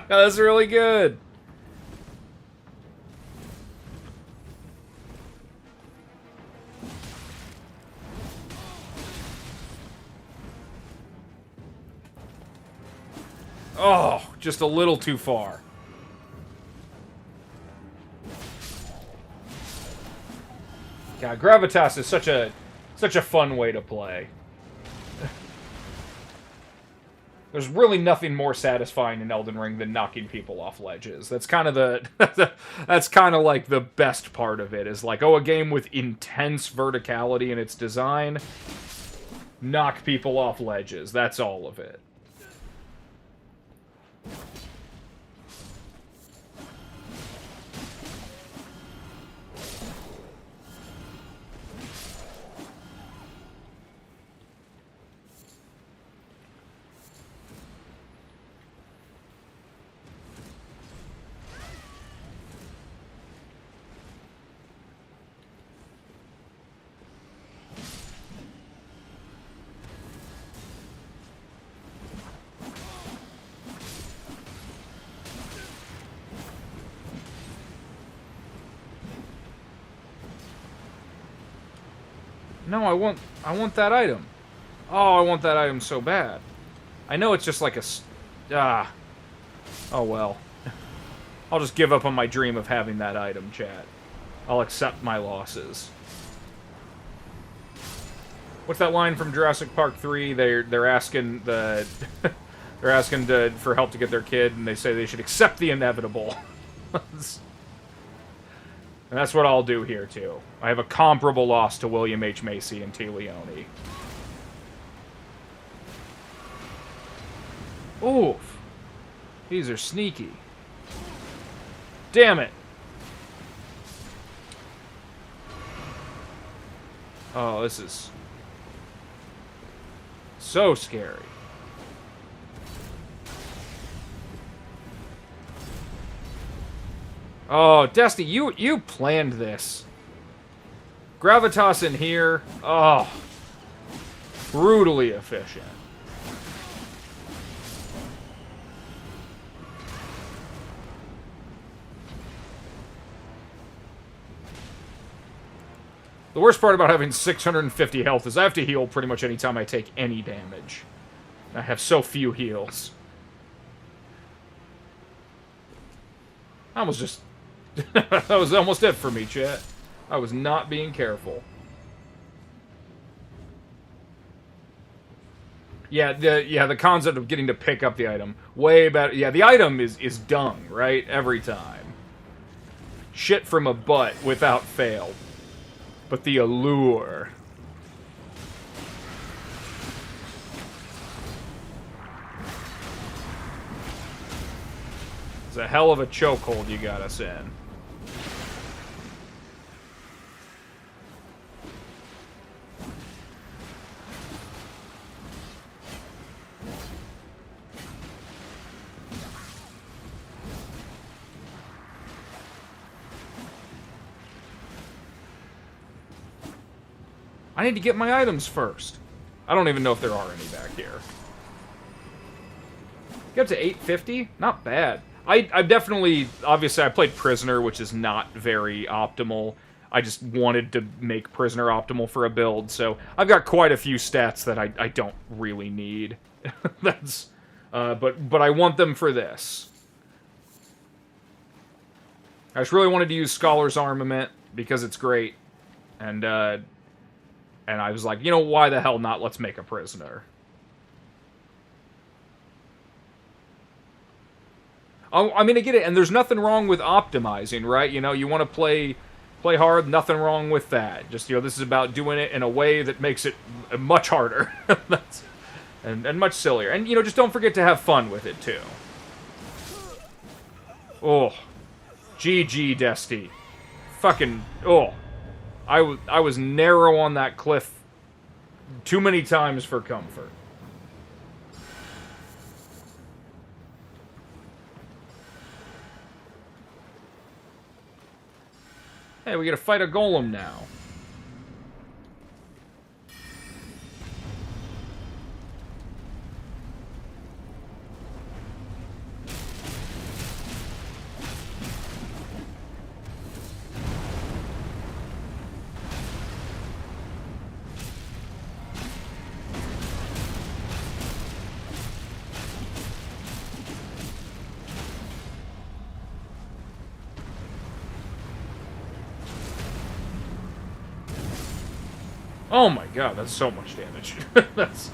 That's really good. Oh, just a little too far. God, Gravitas is such a fun way to play. There's really nothing more satisfying in Elden Ring than knocking people off ledges. That's kind of that's kind of like the best part of it, is like, oh, a game with intense verticality in its design, knock people off ledges. That's all of it. No, I want that item. Oh, I want that item so bad. I know it's just like a... Oh, well. I'll just give up on my dream of having that item, chat. I'll accept my losses. What's that line from Jurassic Park 3? They're asking the... they're asking for help to get their kid, and they say they should accept the inevitable. And that's what I'll do here, too. I have a comparable loss to William H. Macy and T. Leone. Oof. These are sneaky. Damn it. Oh, this is... so scary. Oh, Dusty, you planned this. Gravitas in here. Oh. Brutally efficient. The worst part about having 650 health is I have to heal pretty much any time I take any damage. I have so few heals. I almost just... that was almost it for me, chat. I was not being careful. Yeah, the concept of getting to pick up the item. Way better. Yeah, the item is dung, right? Every time. Shit from a butt without fail. But the allure... it's a hell of a chokehold you got us in. I need to get my items first. I don't even know if there are any back here. Get up to 850? Not bad. I've definitely... obviously, I played Prisoner, which is not very optimal. I just wanted to make Prisoner optimal for a build, so I've got quite a few stats that I don't really need. That's... but I want them for this. I just really wanted to use Scholar's Armament, because it's great. And I was like, you know, why the hell not? Let's make a Prisoner. Oh, I mean, I get it, and there's nothing wrong with optimizing, right? You know, you want to play hard, nothing wrong with that. Just, you know, this is about doing it in a way that makes it much harder. and much sillier. And, you know, just don't forget to have fun with it, too. Oh. GG, Desty. Fucking... oh. I was narrow on that cliff too many times for comfort. Hey, we gotta fight a golem now. Oh my god, that's so much damage. That's...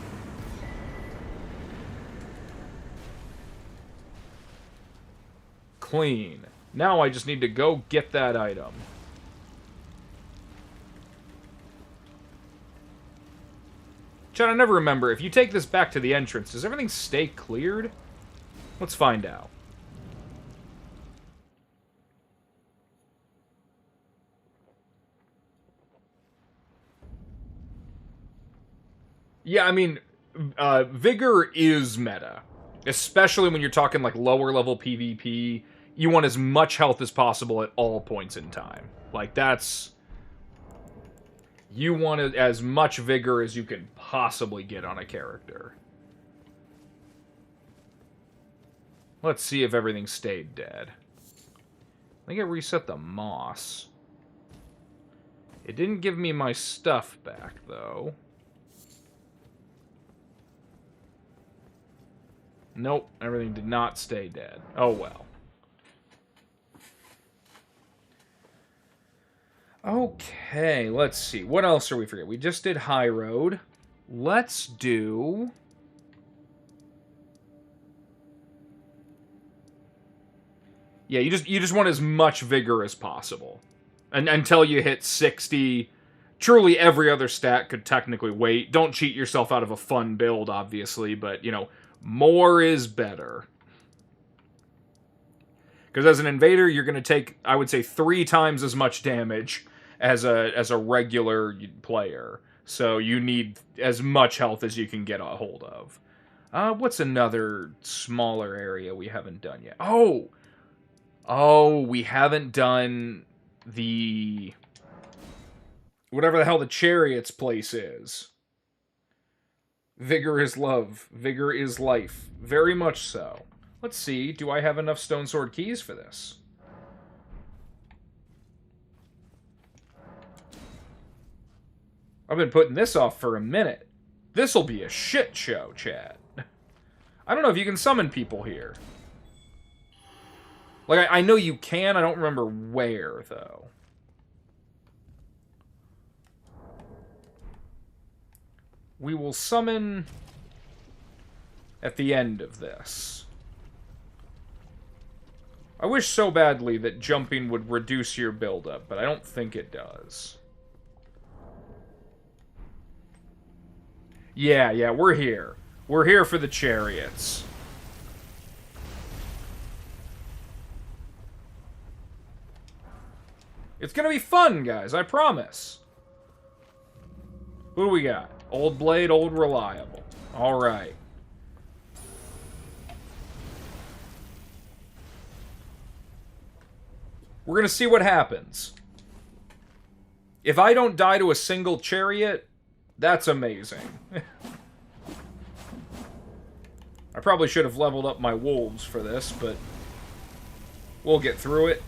clean. Now I just need to go get that item. Chad, I never remember. If you take this back to the entrance, does everything stay cleared? Let's find out. Yeah, I mean, Vigor is meta. Especially when you're talking, like, lower-level PvP. You want as much health as possible at all points in time. Like, that's... you want as much Vigor as you can possibly get on a character. Let's see if everything stayed dead. I think it reset the moss. It didn't give me my stuff back, though. Nope, everything did not stay dead. Oh well. Okay, let's see. What else are we forgetting? We just did High Road. Let's do... Yeah, you just want as much vigor as possible. And until you hit 60. Truly every other stat could technically wait. Don't cheat yourself out of a fun build, obviously, but, you know, more is better. Because as an invader, you're going to take, I would say, 3 times as much damage as a regular player. So you need as much health as you can get a hold of. What's another smaller area we haven't done yet? Oh, we haven't done the... whatever the hell the Chariot's place is. Vigor is love. Vigor is life. Very much so. Let's see, do I have enough Stone Sword keys for this? I've been putting this off for a minute. This'll be a shit show, chat. I don't know if you can summon people here. Like, I know you can, I don't remember where, though. We will summon at the end of this. I wish so badly that jumping would reduce your buildup, but I don't think it does. Yeah, we're here. We're here for the chariots. It's gonna be fun, guys, I promise. Who do we got? Old Blade, Old Reliable. Alright. We're gonna see what happens. If I don't die to a single chariot, that's amazing. I probably should have leveled up my wolves for this, but we'll get through it.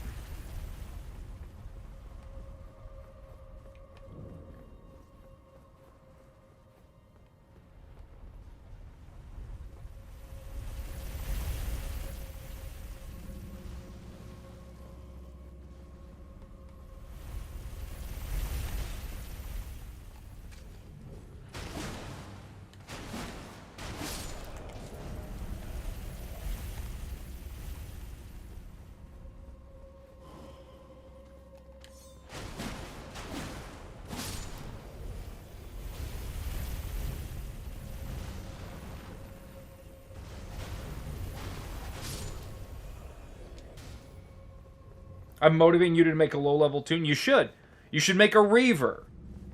I'm motivating you to make a low-level tune. You should. You should make a Reaver.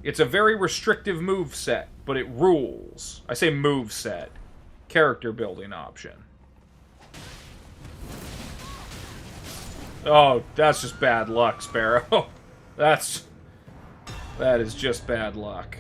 It's a very restrictive move set, but it rules. I say move set. Character building option. Oh, that's just bad luck, Sparrow. That is just bad luck.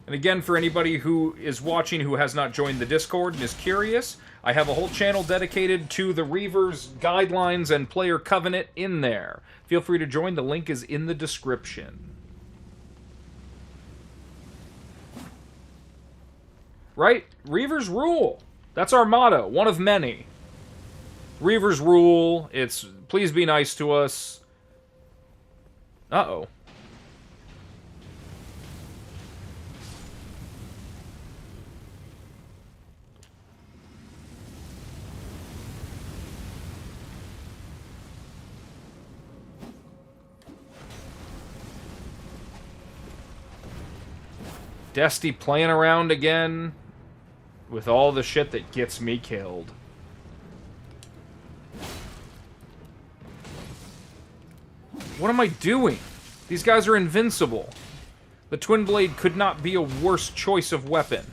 And again, for anybody who is watching who has not joined the Discord and is curious, I have a whole channel dedicated to the Reavers guidelines and player covenant in there. Feel free to join. The link is in the description. Right? Reavers rule. That's our motto. One of many. Reavers rule. It's please be nice to us. Uh-oh. Desty playing around again with all the shit that gets me killed. What am I doing? These guys are invincible. The Twin Blade could not be a worse choice of weapon.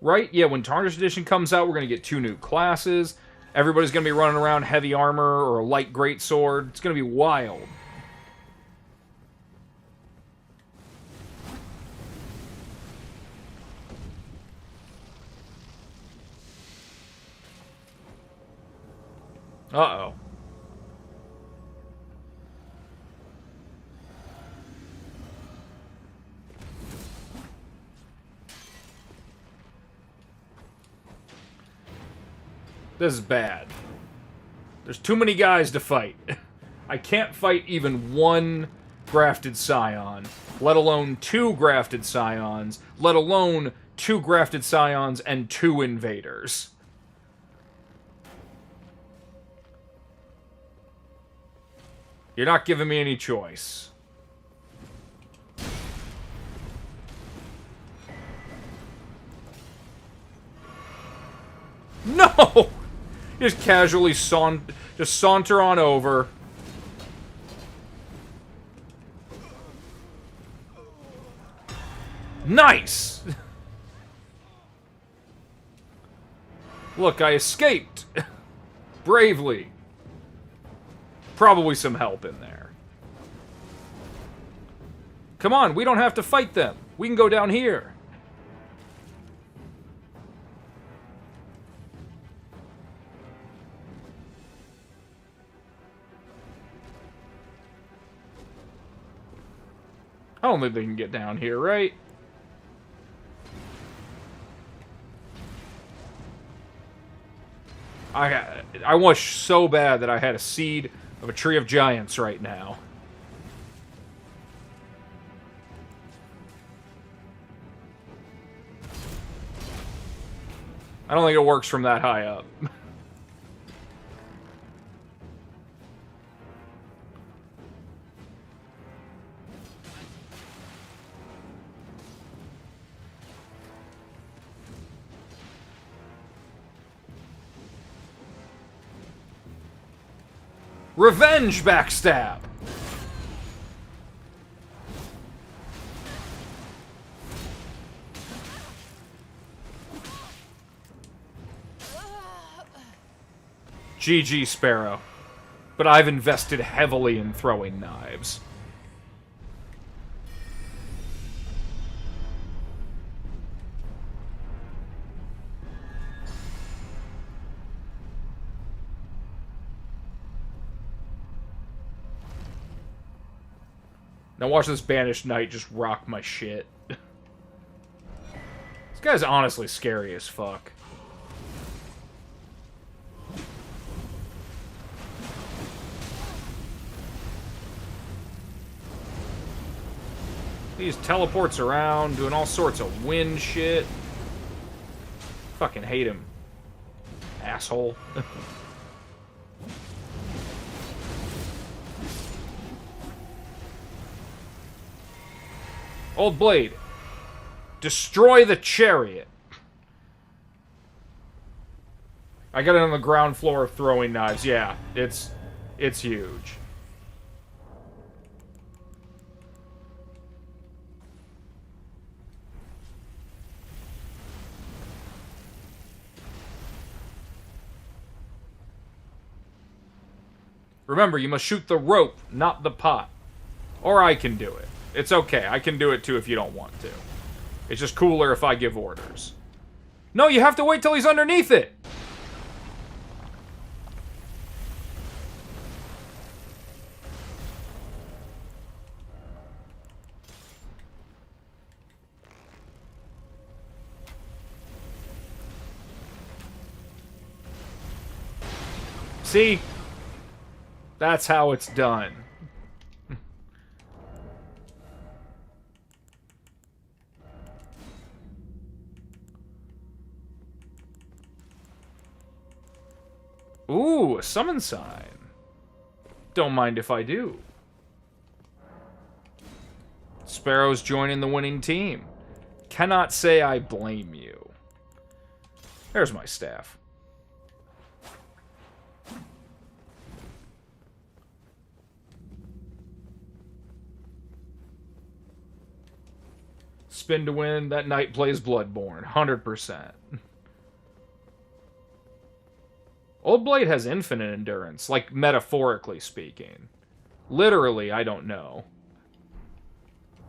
Right? Yeah, when Tarnished Edition comes out, we're going to get 2 new classes. Everybody's going to be running around heavy armor or a light greatsword. It's going to be wild. Uh-oh. This is bad. There's too many guys to fight. I can't fight even 1 grafted scion, let alone 2 grafted scions, let alone 2 grafted scions and 2 invaders. You're not giving me any choice. No! Just casually saunter on over. Nice! Look, I escaped. Bravely. Probably some help in there. Come on, we don't have to fight them. We can go down here. I don't think they can get down here, right? I wish so bad that I had a seed of a tree of giants right now. I don't think it works from that high up. Revenge backstab! GG, Sparrow. But I've invested heavily in throwing knives. Now watch this Banished Knight just rock my shit. This guy's honestly scary as fuck. These teleports around, doing all sorts of wind shit. Fucking hate him. Asshole. Old Blade. Destroy the chariot. I got it on the ground floor of throwing knives. Yeah, it's huge. Remember, you must shoot the rope, not the pot. Or I can do it. It's okay, I can do it too if you don't want to. It's just cooler if I give orders. No, you have to wait till he's underneath it! See? That's how it's done. Ooh, a summon sign. Don't mind if I do. Sparrow's joining the winning team. Cannot say I blame you. There's my staff. Spin to win. That knight plays Bloodborne. 100%. Old Blade has infinite endurance, like metaphorically speaking. Literally, I don't know.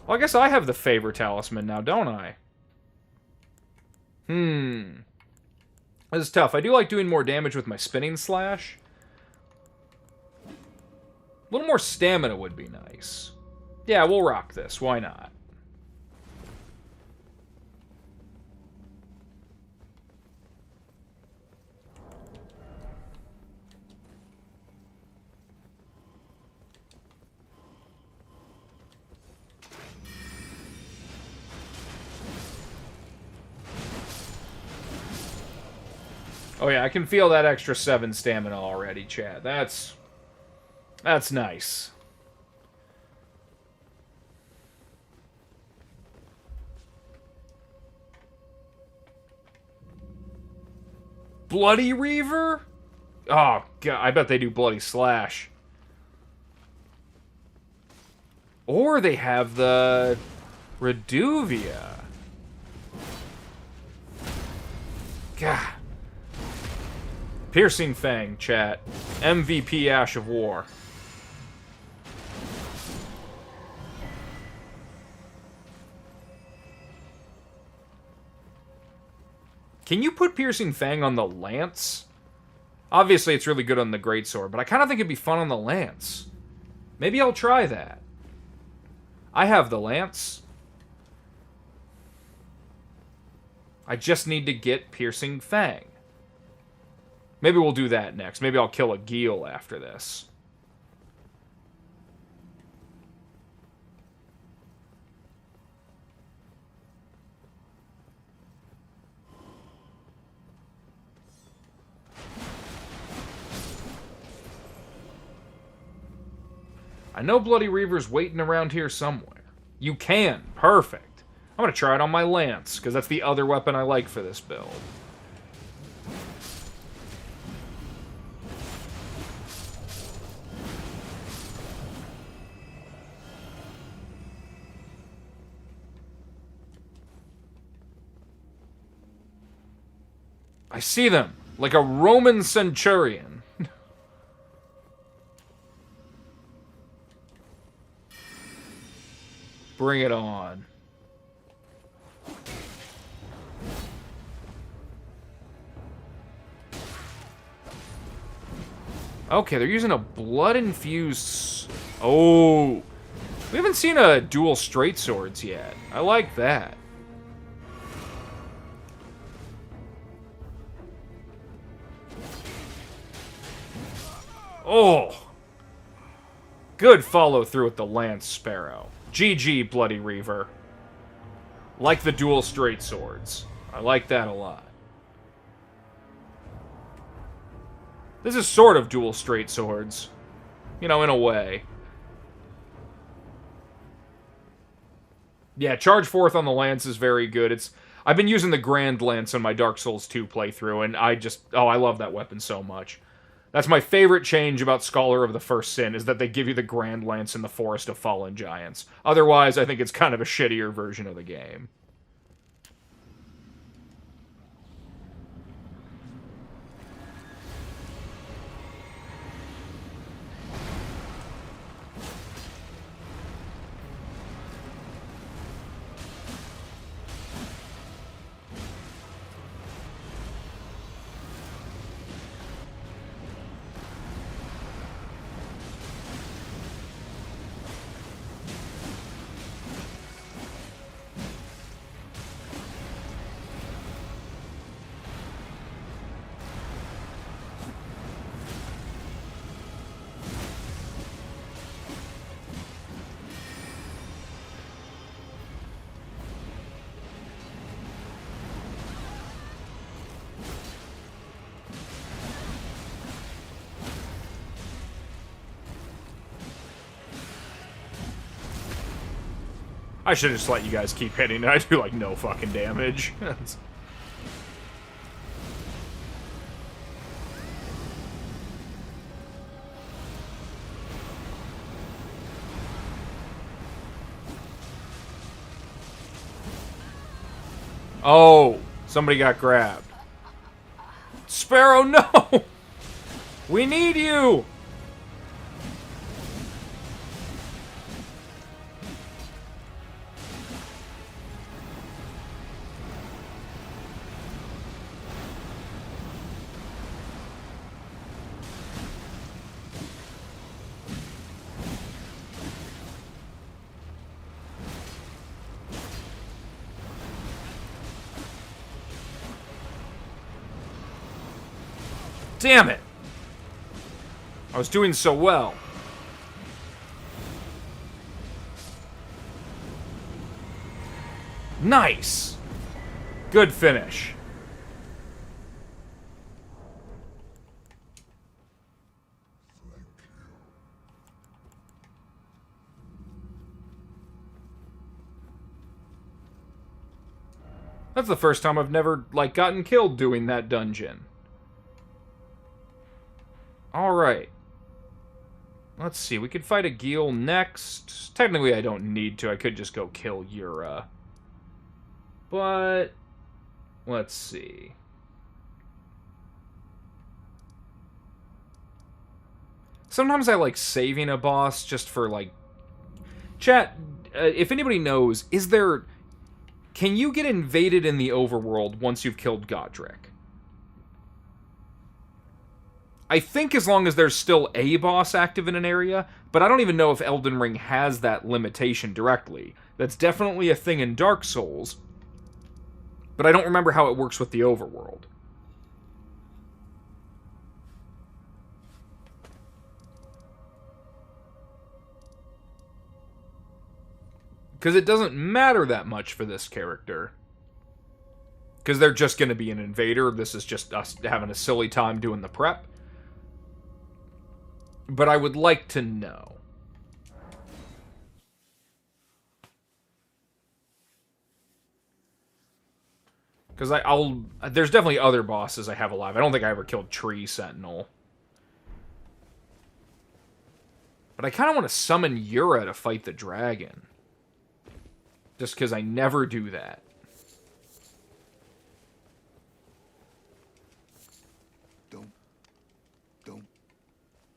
Well, I guess I have the favor talisman now, don't I? This is tough. I do like doing more damage with my spinning slash. A little more stamina would be nice. Yeah, we'll rock this. Why not? Oh yeah, I can feel that extra 7 stamina already, chat. That's nice. Bloody Reaver? Oh, God, I bet they do Bloody Slash. Or they have the Reduvia. God. Piercing Fang, chat. MVP Ash of War. Can you put Piercing Fang on the Lance? Obviously, it's really good on the Greatsword, but I kind of think it'd be fun on the Lance. Maybe I'll try that. I have the Lance. I just need to get Piercing Fang. Maybe we'll do that next. Maybe I'll kill a Geel after this. I know Bloody Reaver's waiting around here somewhere. You can. Perfect. I'm going to try it on my Lance, because that's the other weapon I like for this build. I see them, like a Roman centurion. Bring it on. Okay, they're using a blood-infused... Oh! We haven't seen a dual straight swords yet. I like that. Oh! Good follow-through with the Lance Sparrow. GG, Bloody Reaver. Like the dual straight swords. I like that a lot. This is sort of dual straight swords. You know, in a way. Yeah, charge forth on the Lance is very good. I've been using the Grand Lance in my Dark Souls 2 playthrough, and I love that weapon so much. That's my favorite change about Scholar of the First Sin, is that they give you the Grand Lance in the Forest of Fallen Giants. Otherwise, I think it's kind of a shittier version of the game. I should just let you guys keep hitting it. I do, like, no fucking damage. Oh, somebody got grabbed. Sparrow, no! We need you! Damn it! I was doing so well. Nice! Good finish. That's the first time I've never, like, gotten killed doing that dungeon. Alright. Let's see, we could fight a Geel next. Technically, I don't need to. I could just go kill Yura. But... let's see. Sometimes I like saving a boss just for, like... Chat, if anybody knows, is there... Can you get invaded in the overworld once you've killed Godric? I think as long as there's still a boss active in an area, but I don't even know if Elden Ring has that limitation directly. That's definitely a thing in Dark Souls, but I don't remember how it works with the overworld. Because it doesn't matter that much for this character. Because they're just going to be an invader. This is just us having a silly time doing the prep. But I would like to know. Because there's definitely other bosses I have alive. I don't think I ever killed Tree Sentinel. But I kind of want to summon Yura to fight the dragon. Just because I never do that.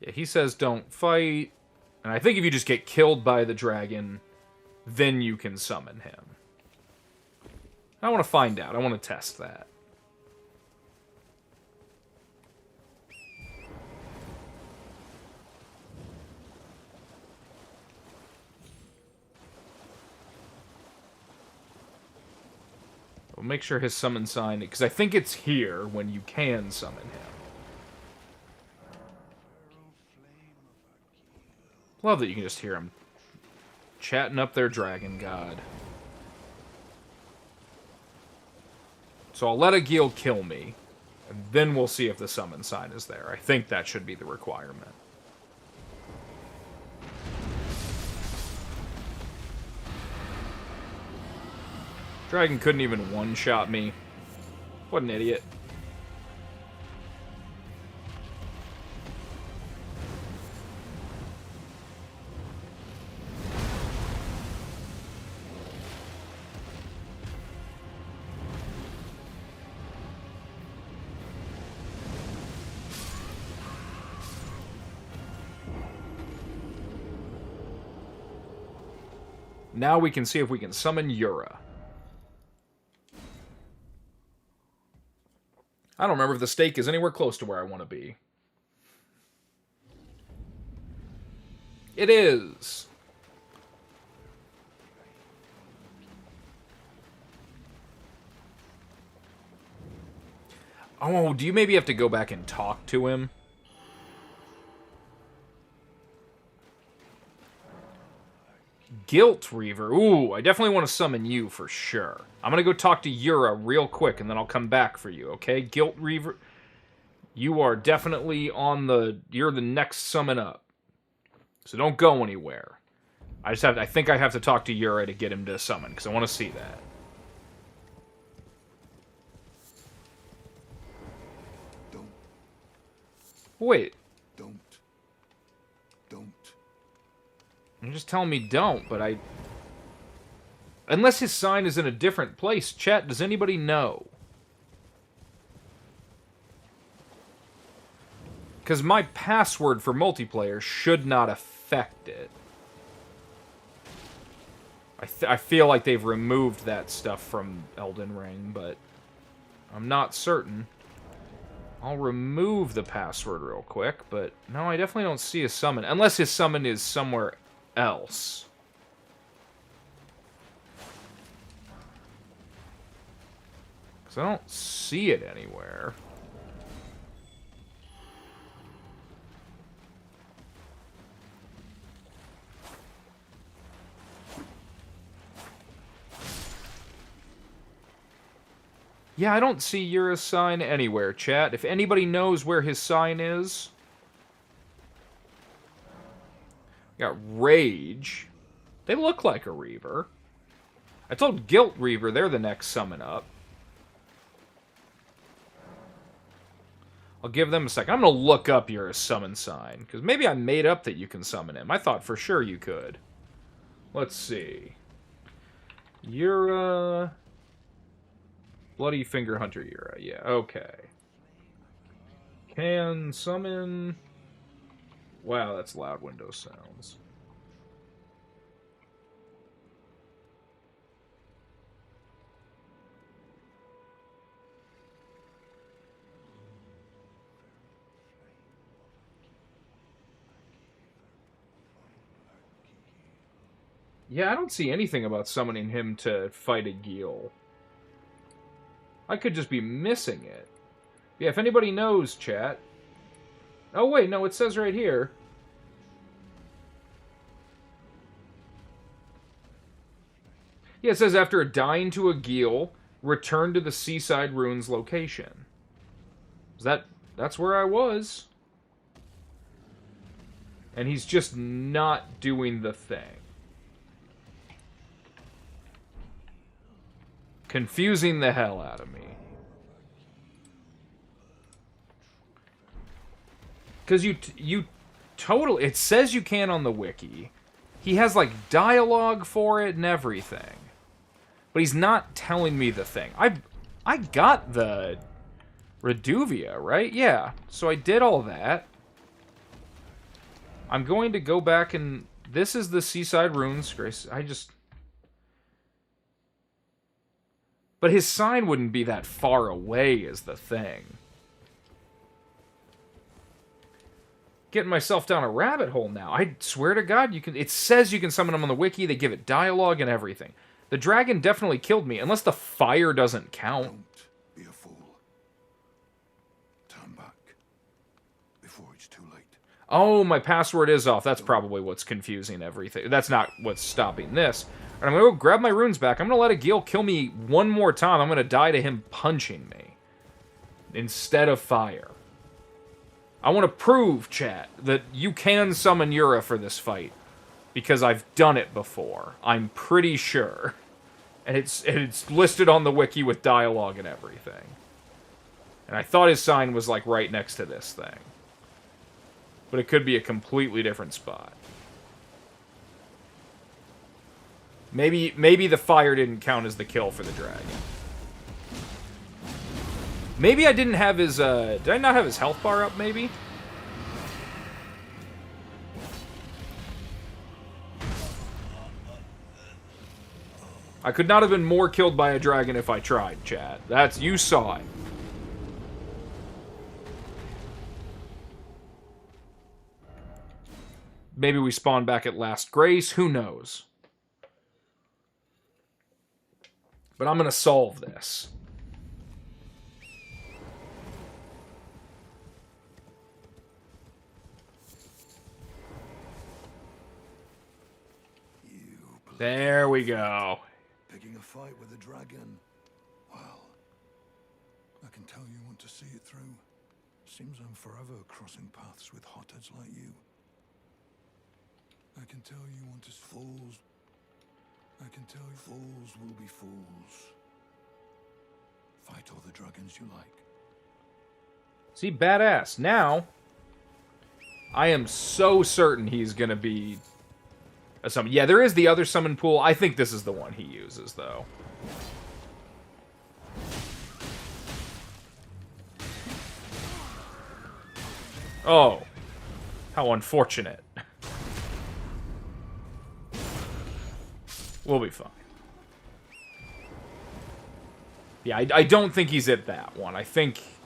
Yeah, he says don't fight. And I think if you just get killed by the dragon, then you can summon him. I want to find out. I want to test that. We'll make sure his summon sign, because I think it's here when you can summon him. Love that you can just hear him chatting up their dragon god. So I'll let a Geel kill me, and then we'll see if the summon sign is there. I think that should be the requirement. Dragon couldn't even one-shot me. What an idiot. Now we can see if we can summon Yura. I don't remember if the stake is anywhere close to where I want to be. It is. Oh, do you maybe have to go back and talk to him? Guilt Reaver. Ooh, I definitely want to summon you for sure. I'm going to go talk to Yura real quick, and then I'll come back for you, okay? Guilt Reaver, you are definitely on the... You're the next summon up. So don't go anywhere. I think I have to talk to Yura to get him to summon, because I want to see that. Don't. Wait. Don't. You're just telling me don't, but I... Unless his sign is in a different place. Chat, does anybody know? Because my password for multiplayer should not affect it. I feel like they've removed that stuff from Elden Ring, but I'm not certain. I'll remove the password real quick, but no, I definitely don't see a summon. Unless his summon is somewhere else. Because I don't see it anywhere. Yeah, I don't see Yura's sign anywhere, chat. If anybody knows where his sign is... We got Rage. They look like a Reaver. I told Guilt Reaver they're the next summon up. I'll give them a second. I'm going to look up Yura's summon sign. Because maybe I made up that you can summon him. I thought for sure you could. Let's see. Yura... Bloody Finger Hunter Yura. Yeah, okay. Can summon... Wow, that's loud Windows sounds. Yeah, I don't see anything about summoning him to fight a Gheal. I could just be missing it. Yeah, if anybody knows, chat. Oh, wait, no, it says right here. Yeah, it says after dying to a Gheal, return to the Seaside Ruins location. That's where I was. And he's just not doing the thing. Confusing the hell out of me. Because you totally... It says you can on the wiki. He has, like, dialogue for it and everything. But he's not telling me the thing. I got the Reduvia, right? Yeah. So I did all that. I'm going to go back and... This is the Seaside Ruins. Grace, I just... But his sign wouldn't be that far away is the thing. Getting myself down a rabbit hole now. I swear to God, you can. It says you can summon him on the wiki. They give it dialogue and everything. The dragon definitely killed me, unless the fire doesn't count. Don't be a fool. Turn back before it's too late. Oh, my password is off. That's probably what's confusing everything. That's not what's stopping this. And I'm going to go grab my runes back. I'm going to let a Gheal kill me one more time. I'm going to die to him punching me. Instead of fire. I want to prove, chat, that you can summon Yura for this fight. Because I've done it before. I'm pretty sure. And it's listed on the wiki with dialogue and everything. And I thought his sign was, like, right next to this thing. But it could be a completely different spot. Maybe the fire didn't count as the kill for the dragon. Maybe I didn't have his, did I not have his health bar up, maybe? I could not have been more killed by a dragon if I tried, chat. You saw it. Maybe we spawn back at Last Grace, who knows? But I'm going to solve this. There we go. Picking a fight with a dragon. Well, I can tell you want to see it through. Seems I'm forever crossing paths with hotheads like you. I can tell you want to fools. I can tell you fools will be fools. Fight all the dragons you like. See, badass. Now, I am so certain he's going to be a summon. Yeah, there is the other summon pool. I think this is the one he uses, though. Oh. How unfortunate. We'll be fine. Yeah, I don't think he's at that one.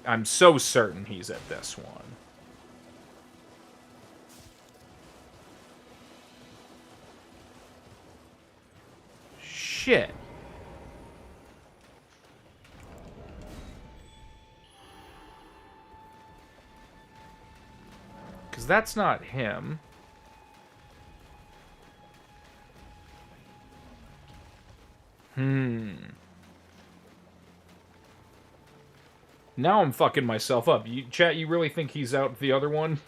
I'm so certain he's at this one. Shit. Because that's not him. Now I'm fucking myself up. Chat, you really think he's out the other one?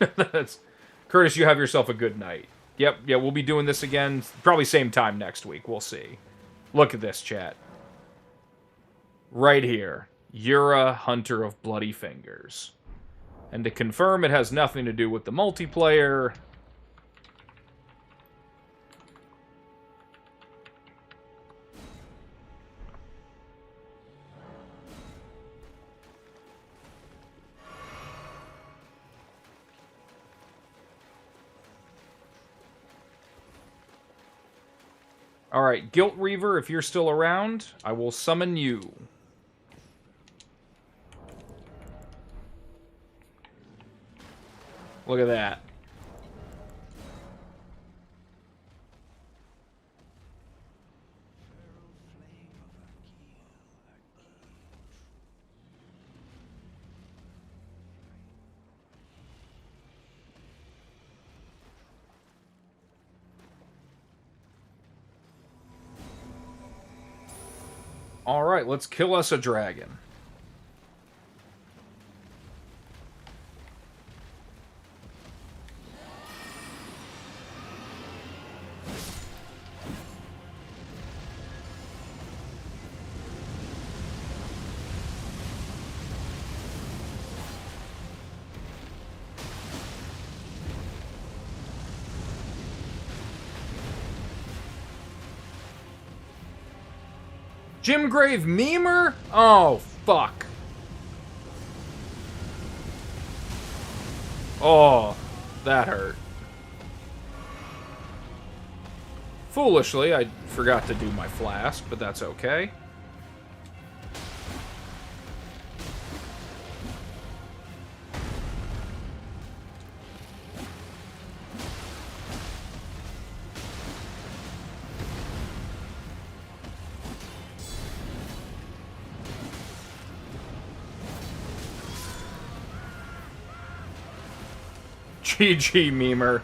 Curtis, you have yourself a good night. Yep, yeah, we'll be doing this again. Probably same time next week. We'll see. Look at this, chat. Right here. Yura, Hunter of Bloody Fingers. And to confirm it has nothing to do with the multiplayer... Alright, Guilt Reaver, if you're still around, I will summon you. Look at that. Alright, let's kill us a dragon. Limgrave Reaver? Oh, fuck. Oh, that hurt. Foolishly, I forgot to do my flask, but that's okay. GG, memer.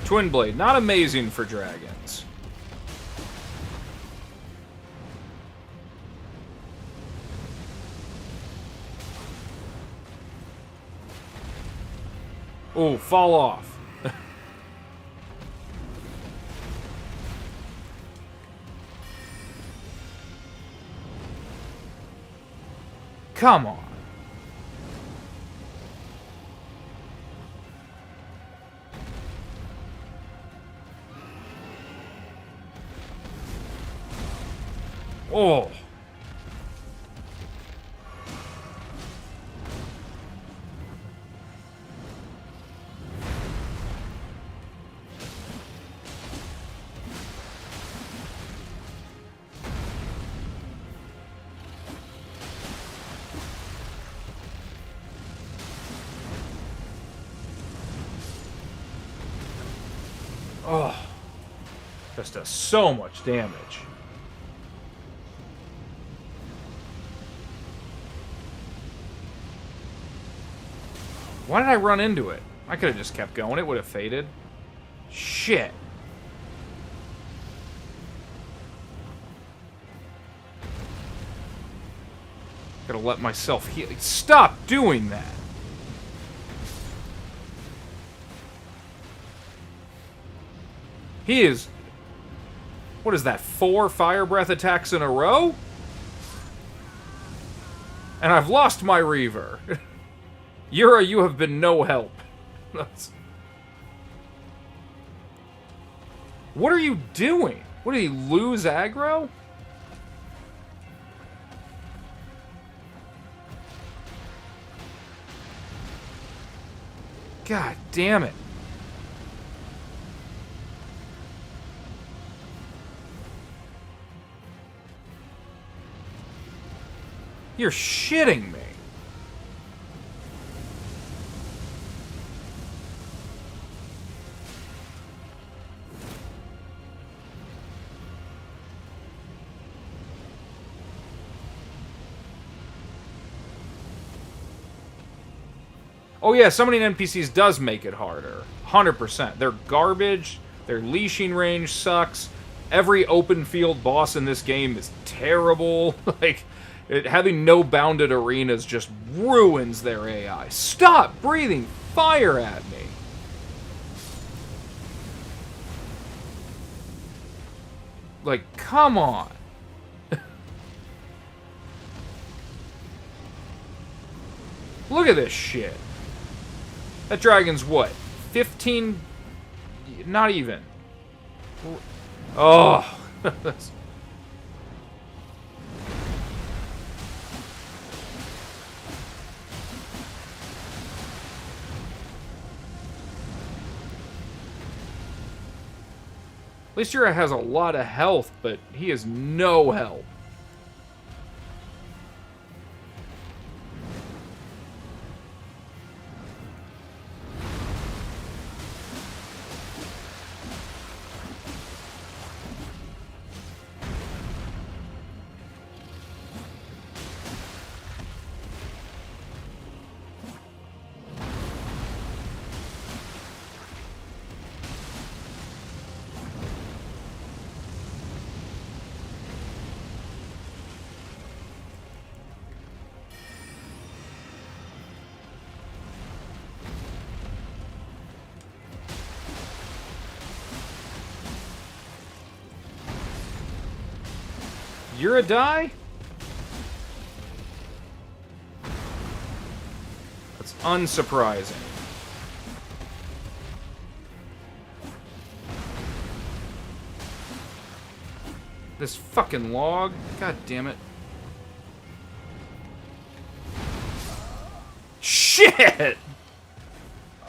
Twin Blade, not amazing for dragons. Oh, fall off. Come on. Oh. Oh. Just does so much damage. Why did I run into it? I could have just kept going. It would have faded. Shit. Gotta let myself heal. Stop doing that! He is... What is that, 4 fire breath attacks in a row? And I've lost my Reaver. Yura, you have been no help. What are you doing? What, did he lose aggro? God damn it. You're shitting me. Oh yeah, summoning NPCs does make it harder. 100%. They're garbage. Their leashing range sucks. Every open field boss in this game is terrible. Like... having no bounded arenas just ruins their AI. Stop breathing fire at me! Like, come on! Look at this shit! That dragon's what? 15... Not even. Oh! That's... At least Yura has a lot of health, but he has no help. Yura die? That's unsurprising. This fucking log. God damn it. Shit!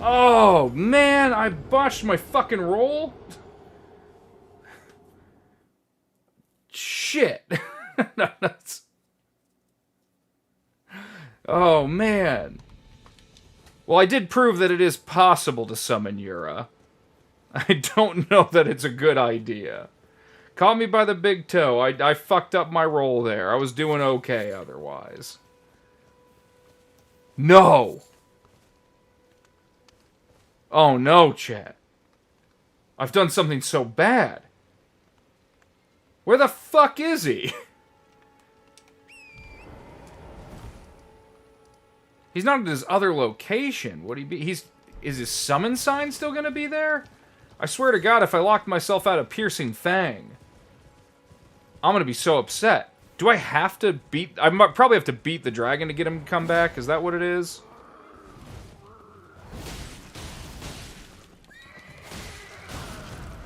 Oh, man, I botched my fucking roll? Shit. Oh, man. Well, I did prove that it is possible to summon Yura. I don't know that it's a good idea. Caught me by the big toe. I fucked up my roll there. I was doing okay otherwise. No! Oh no, chat. I've done something so bad. Where the fuck is he? He's not at his other location. Would he be? Is his summon sign still gonna be there? I swear to God, if I locked myself out of Piercing Fang, I'm gonna be so upset. Do I have to beat... I might probably have to beat the dragon to get him to come back. Is that what it is?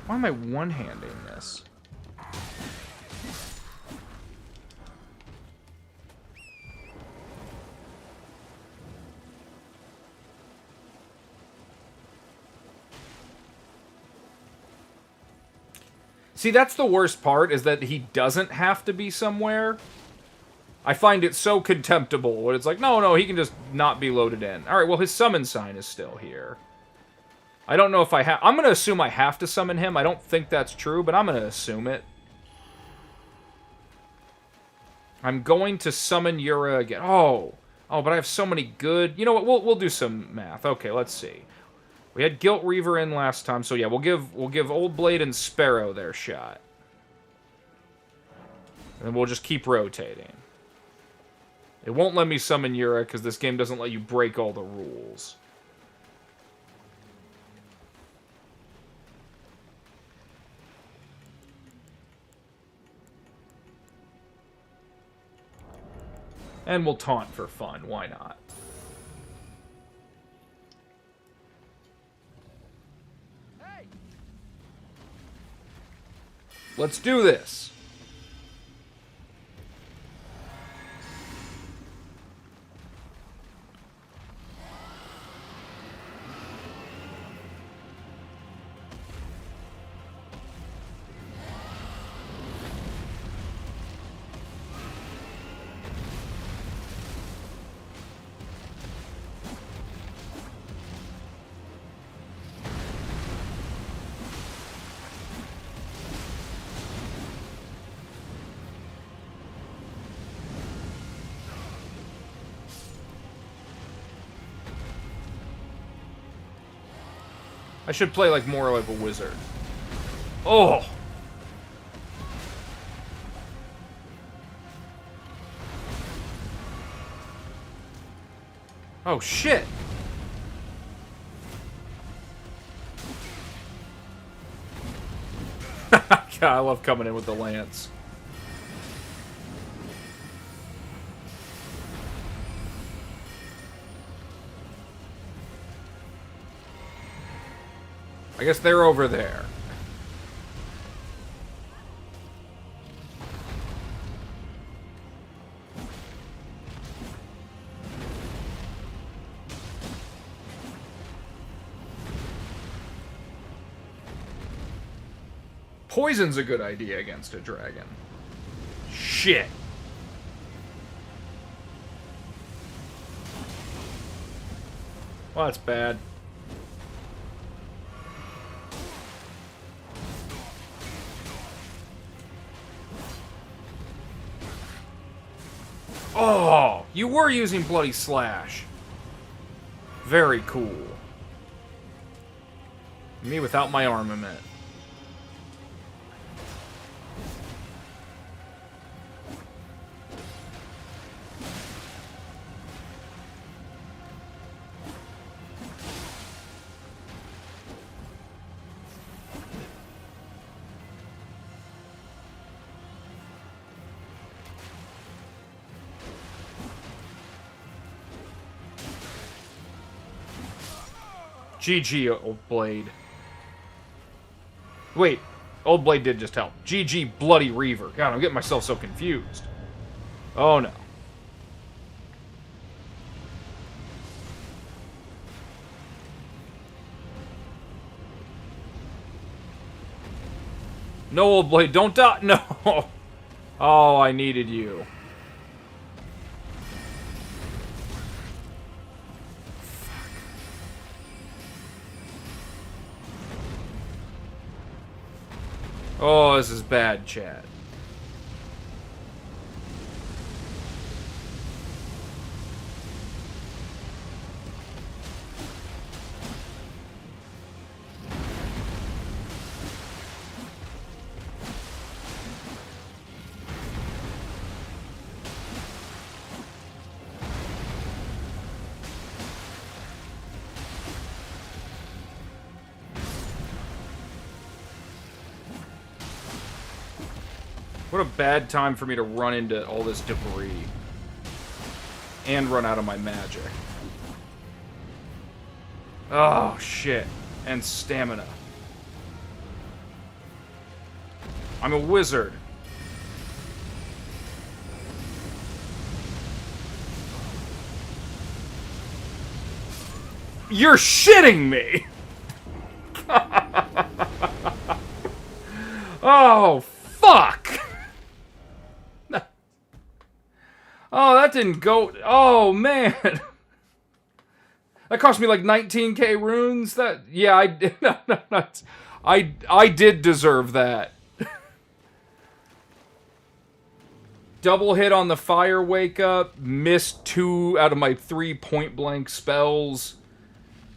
Why am I one-handing this? See, that's the worst part, is that he doesn't have to be somewhere. I find it so contemptible when it's like, no, he can just not be loaded in. Alright, well, his summon sign is still here. I don't know if I have... I'm going to assume I have to summon him. I don't think that's true, but I'm going to assume it. I'm going to summon Yura again. Oh, but I have so many good... You know what? We'll do some math. Okay, let's see. We had Guilt Reaver in last time, so yeah, we'll give Old Blade and Sparrow their shot. And we'll just keep rotating. It won't let me summon Yura because this game doesn't let you break all the rules. And we'll taunt for fun. Why not? Hey! Let's do this. I should play like more like a wizard. Oh! Oh, shit! God, I love coming in with the lance. I guess they're over there. Poison's a good idea against a dragon. Shit. Well, that's bad. Oh, you were using Bloody Slash. Very cool. Me without my armament. GG, Old Blade. Wait, Old Blade did just help. GG, Bloody Reaver. God, I'm getting myself so confused. Oh, no. No, Old Blade, don't die. No. Oh, I needed you. Oh, this is bad, chat. What a bad time for me to run into all this debris. And run out of my magic. Oh, shit. And stamina. I'm a wizard. You're shitting me! Oh, fuck! Oh, that didn't go... Oh, man. That cost me like 19k runes. That... Yeah, I did... No, I did deserve that. Double hit on the fire wake up. Missed 2 out of my 3 point blank spells.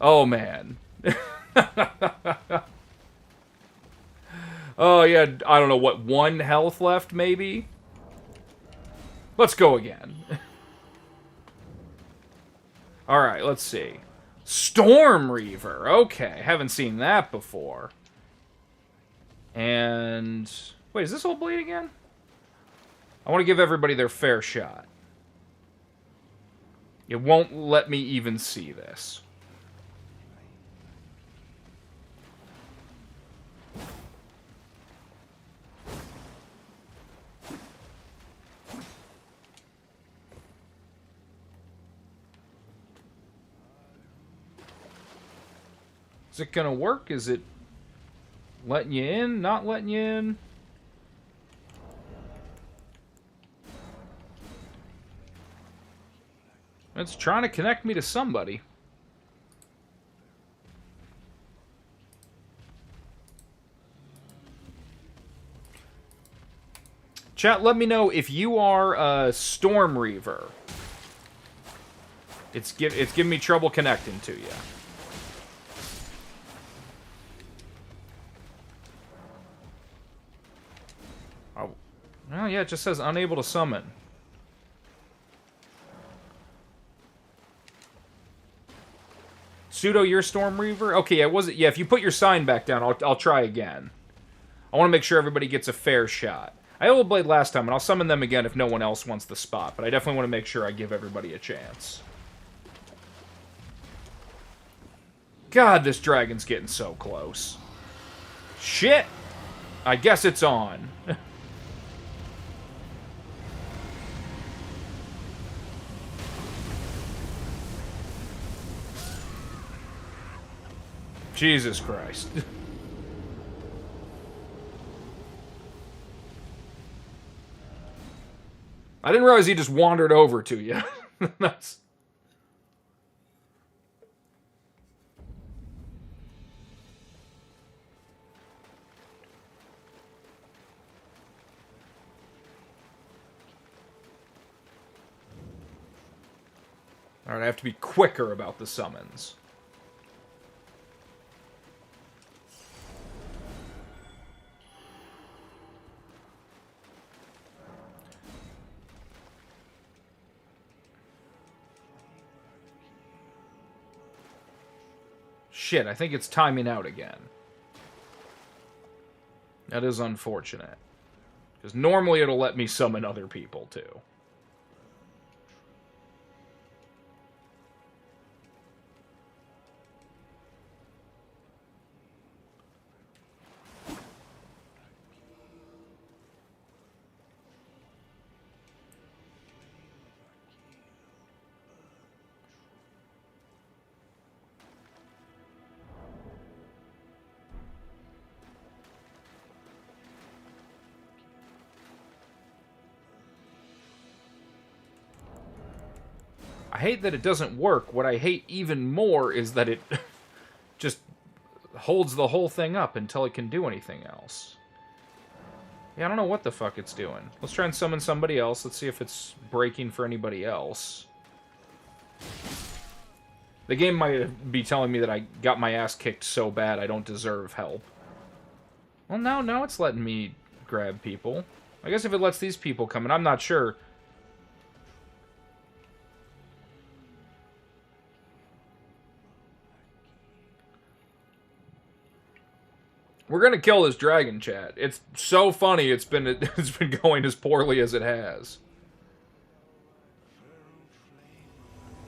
Oh, man. Oh, yeah, I don't know, what, 1 health left, maybe? Let's go again. Alright, let's see. Storm Reaver. Okay, haven't seen that before. And... wait, is this old blade again? I want to give everybody their fair shot. It won't let me even see this. Is it gonna work? Is it letting you in? Not letting you in? It's trying to connect me to somebody. Chat, let me know if you are a Storm Reaver. It's giving me trouble connecting to you. Oh, well, yeah, it just says unable to summon. Pseudo, you're Storm Reaver? Okay, yeah, was it? Yeah, if you put your sign back down, I'll try again. I want to make sure everybody gets a fair shot. I Old Blade last time, and I'll summon them again if no one else wants the spot, but I definitely want to make sure I give everybody a chance. God, this dragon's getting so close. Shit! I guess it's on. Jesus Christ. I didn't realize he just wandered over to you. That's... Alright, I have to be quicker about the summons. Shit, I think it's timing out again. That is unfortunate. Because normally it'll let me summon other people, too. I hate that it doesn't work. What I hate even more is that it just holds the whole thing up until it can do anything else. Yeah, I don't know what the fuck it's doing. Let's try and summon somebody else. Let's see if it's breaking for anybody else. The game might be telling me that I got my ass kicked so bad I don't deserve help. Well, now it's letting me grab people. I guess if it lets these people come in, I'm not sure. We're gonna kill this dragon, chat. It's so funny it's been going as poorly as it has.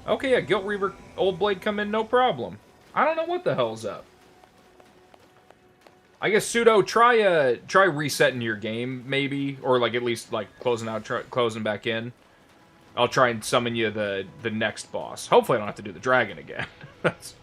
Okay, yeah, Guilt Reaver Old Blade come in, no problem. I don't know what the hell's up. I guess Pseudo, try resetting your game, maybe, or like at least like closing out, closing back in. I'll try and summon you the next boss. Hopefully, I don't have to do the dragon again. That's...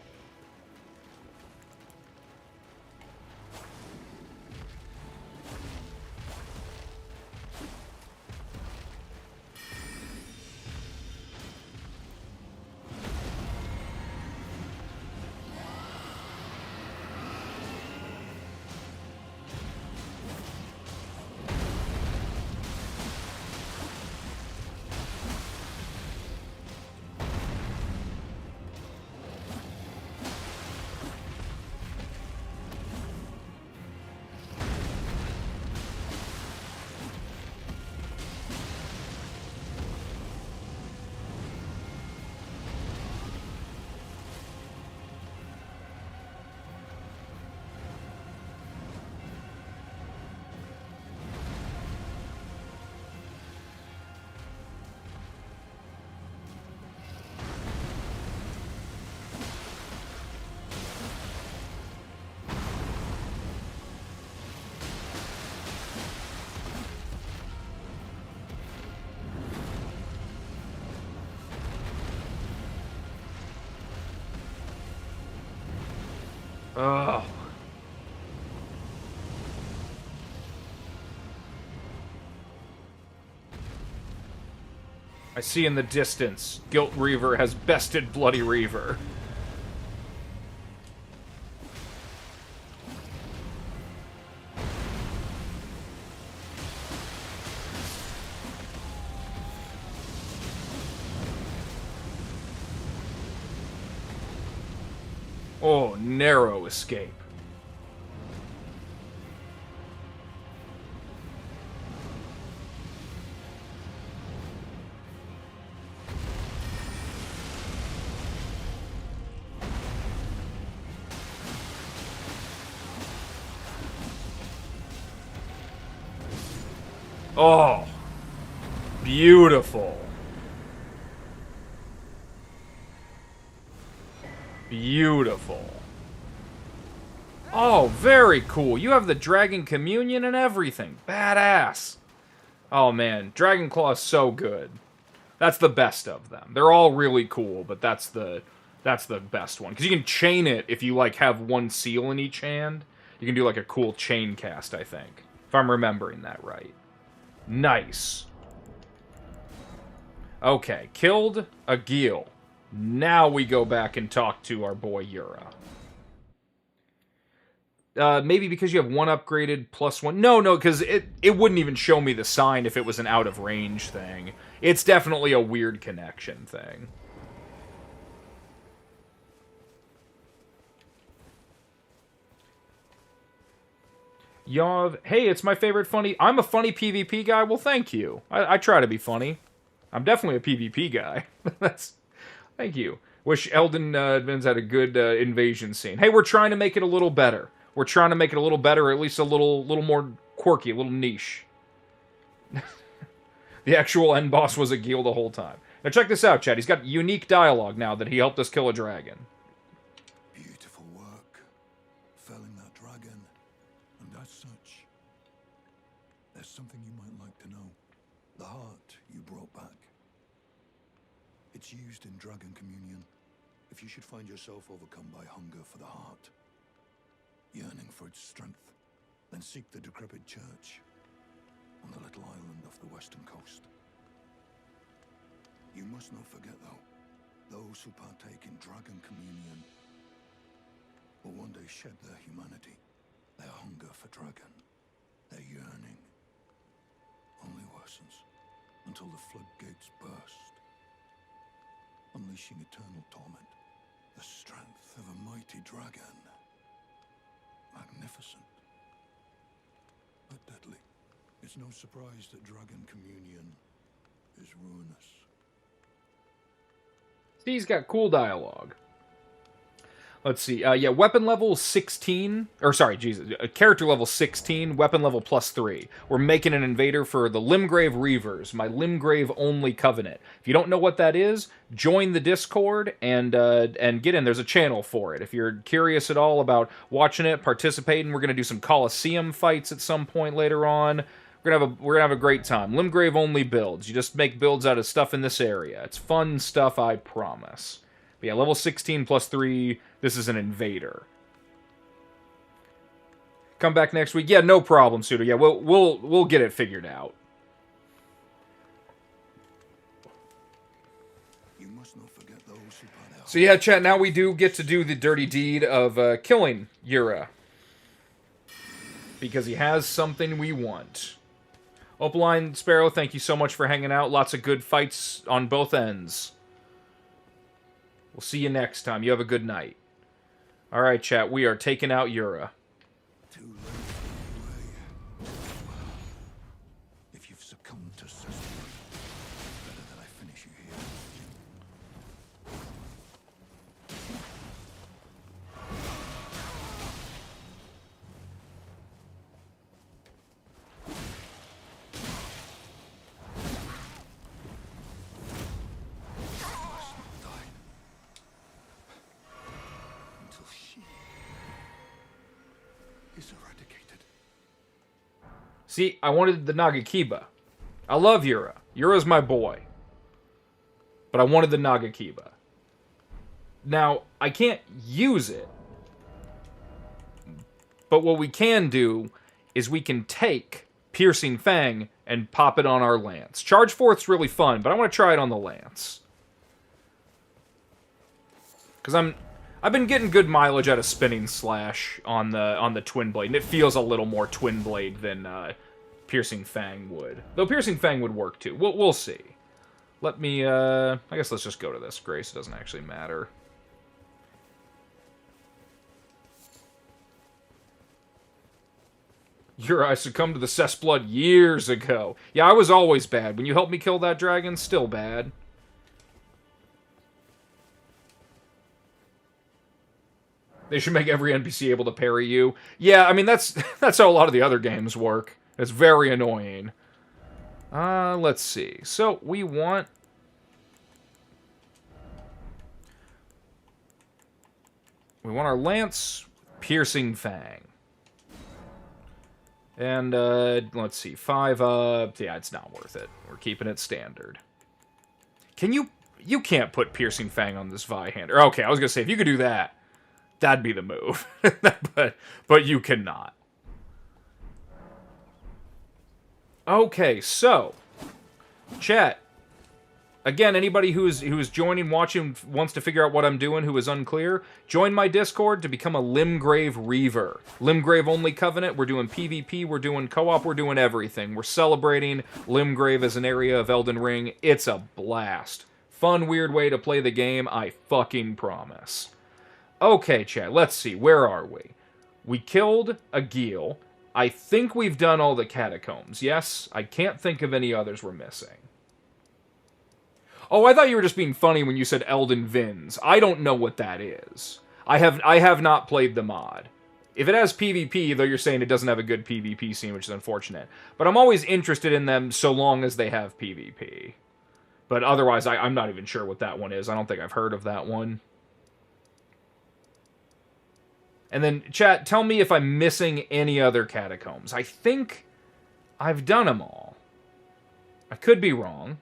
Ugh. I see in the distance, Guilt Reaver has bested Bloody Reaver. Oh, narrow escape. Oh, beautiful. Beautiful. Oh, very cool. You have the Dragon Communion and everything. Badass. Oh, man. Dragon Claw is so good. That's the best of them. They're all really cool, but that's the best one. Because you can chain it if you, like, have one seal in each hand. You can do, like, a cool chain cast, I think. If I'm remembering that right. Nice. Okay, killed a Geel. Now we go back and talk to our boy Yura. Maybe because you have one upgraded plus one. No, because it wouldn't even show me the sign if it was an out of range thing. It's definitely a weird connection thing. Yav, hey, it's my favorite funny. I'm a funny PvP guy. Well, thank you. I try to be funny. I'm definitely a PvP guy. Thank you. Wish Elden Vins had a good invasion scene. Hey, we're trying to make it a little better. We're trying to make it a little better, or at least a little more quirky, a little niche. The actual end boss was a Geel the whole time. Now check this out, Chad. He's got unique dialogue now that he helped us kill a dragon. Beautiful work, felling that dragon, and as such, there's something you might like to know. The heart you brought back. It's used in Dragon Communion. If you should find yourself overcome by hunger for the heart, yearning for its strength, then seek the decrepit church on the little island off the western coast. You must not forget, though, those who partake in Dragon Communion will one day shed their humanity, their hunger for dragon, their yearning only worsens until the floodgates burst, unleashing eternal torment, the strength of a mighty dragon. Magnificent, but deadly. It's no surprise that Dragon Communion is ruinous. See, he's got cool dialogue. Let's see. Yeah, weapon level 16. Or, sorry, Jesus. Character level 16, weapon level +3. We're making an invader for the Limgrave Reavers, my Limgrave-only covenant. If you don't know what that is, join the Discord and get in. There's a channel for it. If you're curious at all about watching it, participating, we're going to do some Coliseum fights at some point later on. We're gonna have a great time. Limgrave-only builds. You just make builds out of stuff in this area. It's fun stuff, I promise. But yeah, level 16 +3, this is an invader. Come back next week. Yeah, no problem, Sudo. Yeah, we'll get it figured out. You must not forget those who burn out. So yeah, chat, now we do get to do the dirty deed of killing Yura. Because he has something we want. Opaline Sparrow, thank you so much for hanging out. Lots of good fights on both ends. We'll see you next time. You have a good night. Alright, chat. We are taking out Yura. Too late anyway. If you've succumbed to suffering, it's better that I finish you here. Is eradicated. See, I wanted the Nagakiba. I love Yura. Yura's my boy. But I wanted the Nagakiba. Now, I can't use it But what we can do is we can take Piercing Fang and pop it on our lance. Charge Forth's really fun, but I want to try it on the lance. Because I've been getting good mileage out of Spinning Slash on the Twin Blade, and it feels a little more Twin Blade than Piercing Fang would. Though Piercing Fang would work too. We'll see. Let me, I guess let's just go to this. Grace doesn't actually matter. I succumbed to the Cessblood years ago. Yeah, I was always bad. When you helped me kill that dragon, still bad. They should make every NPC able to parry you. Yeah, I mean, that's how a lot of the other games work. It's very annoying. Let's see. So, we want... We want our Lance, Piercing Fang. And, let's see, 5, yeah, it's not worth it. We're keeping it standard. Can you... You can't put Piercing Fang on this Vihander. Okay, I was gonna say, if you could do that, that'd be the move. but you cannot. Okay, so... Chat. Again, anybody who is joining, watching, wants to figure out what I'm doing, who is unclear, join my Discord to become a Limgrave Reaver. Limgrave only Covenant, we're doing PvP, we're doing co-op, we're doing everything. We're celebrating Limgrave as an area of Elden Ring. It's a blast. Fun, weird way to play the game, I fucking promise. Okay, chat, let's see, where are we? We killed a Geel. I think we've done all the catacombs, yes? I can't think of any others we're missing. Oh, I thought you were just being funny when you said Elden Vins. I don't know what that is. I have not played the mod. If it has PvP, though you're saying it doesn't have a good PvP scene, which is unfortunate. But I'm always interested in them so long as they have PvP. But otherwise, I'm not even sure what that one is. I don't think I've heard of that one. And then, chat, tell me if I'm missing any other catacombs. I think I've done them all. I could be wrong.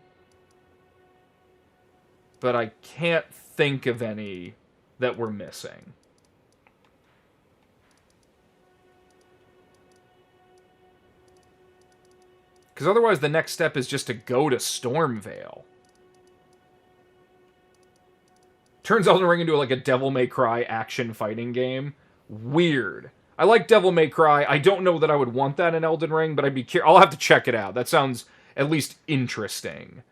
But I can't think of any that we're missing. Because otherwise the next step is just to go to Stormvale. Turns Elden Ring into like a Devil May Cry action fighting game. Weird. I like Devil May Cry. I don't know that I would want that in Elden Ring, but I'll have to check it out. That sounds at least interesting.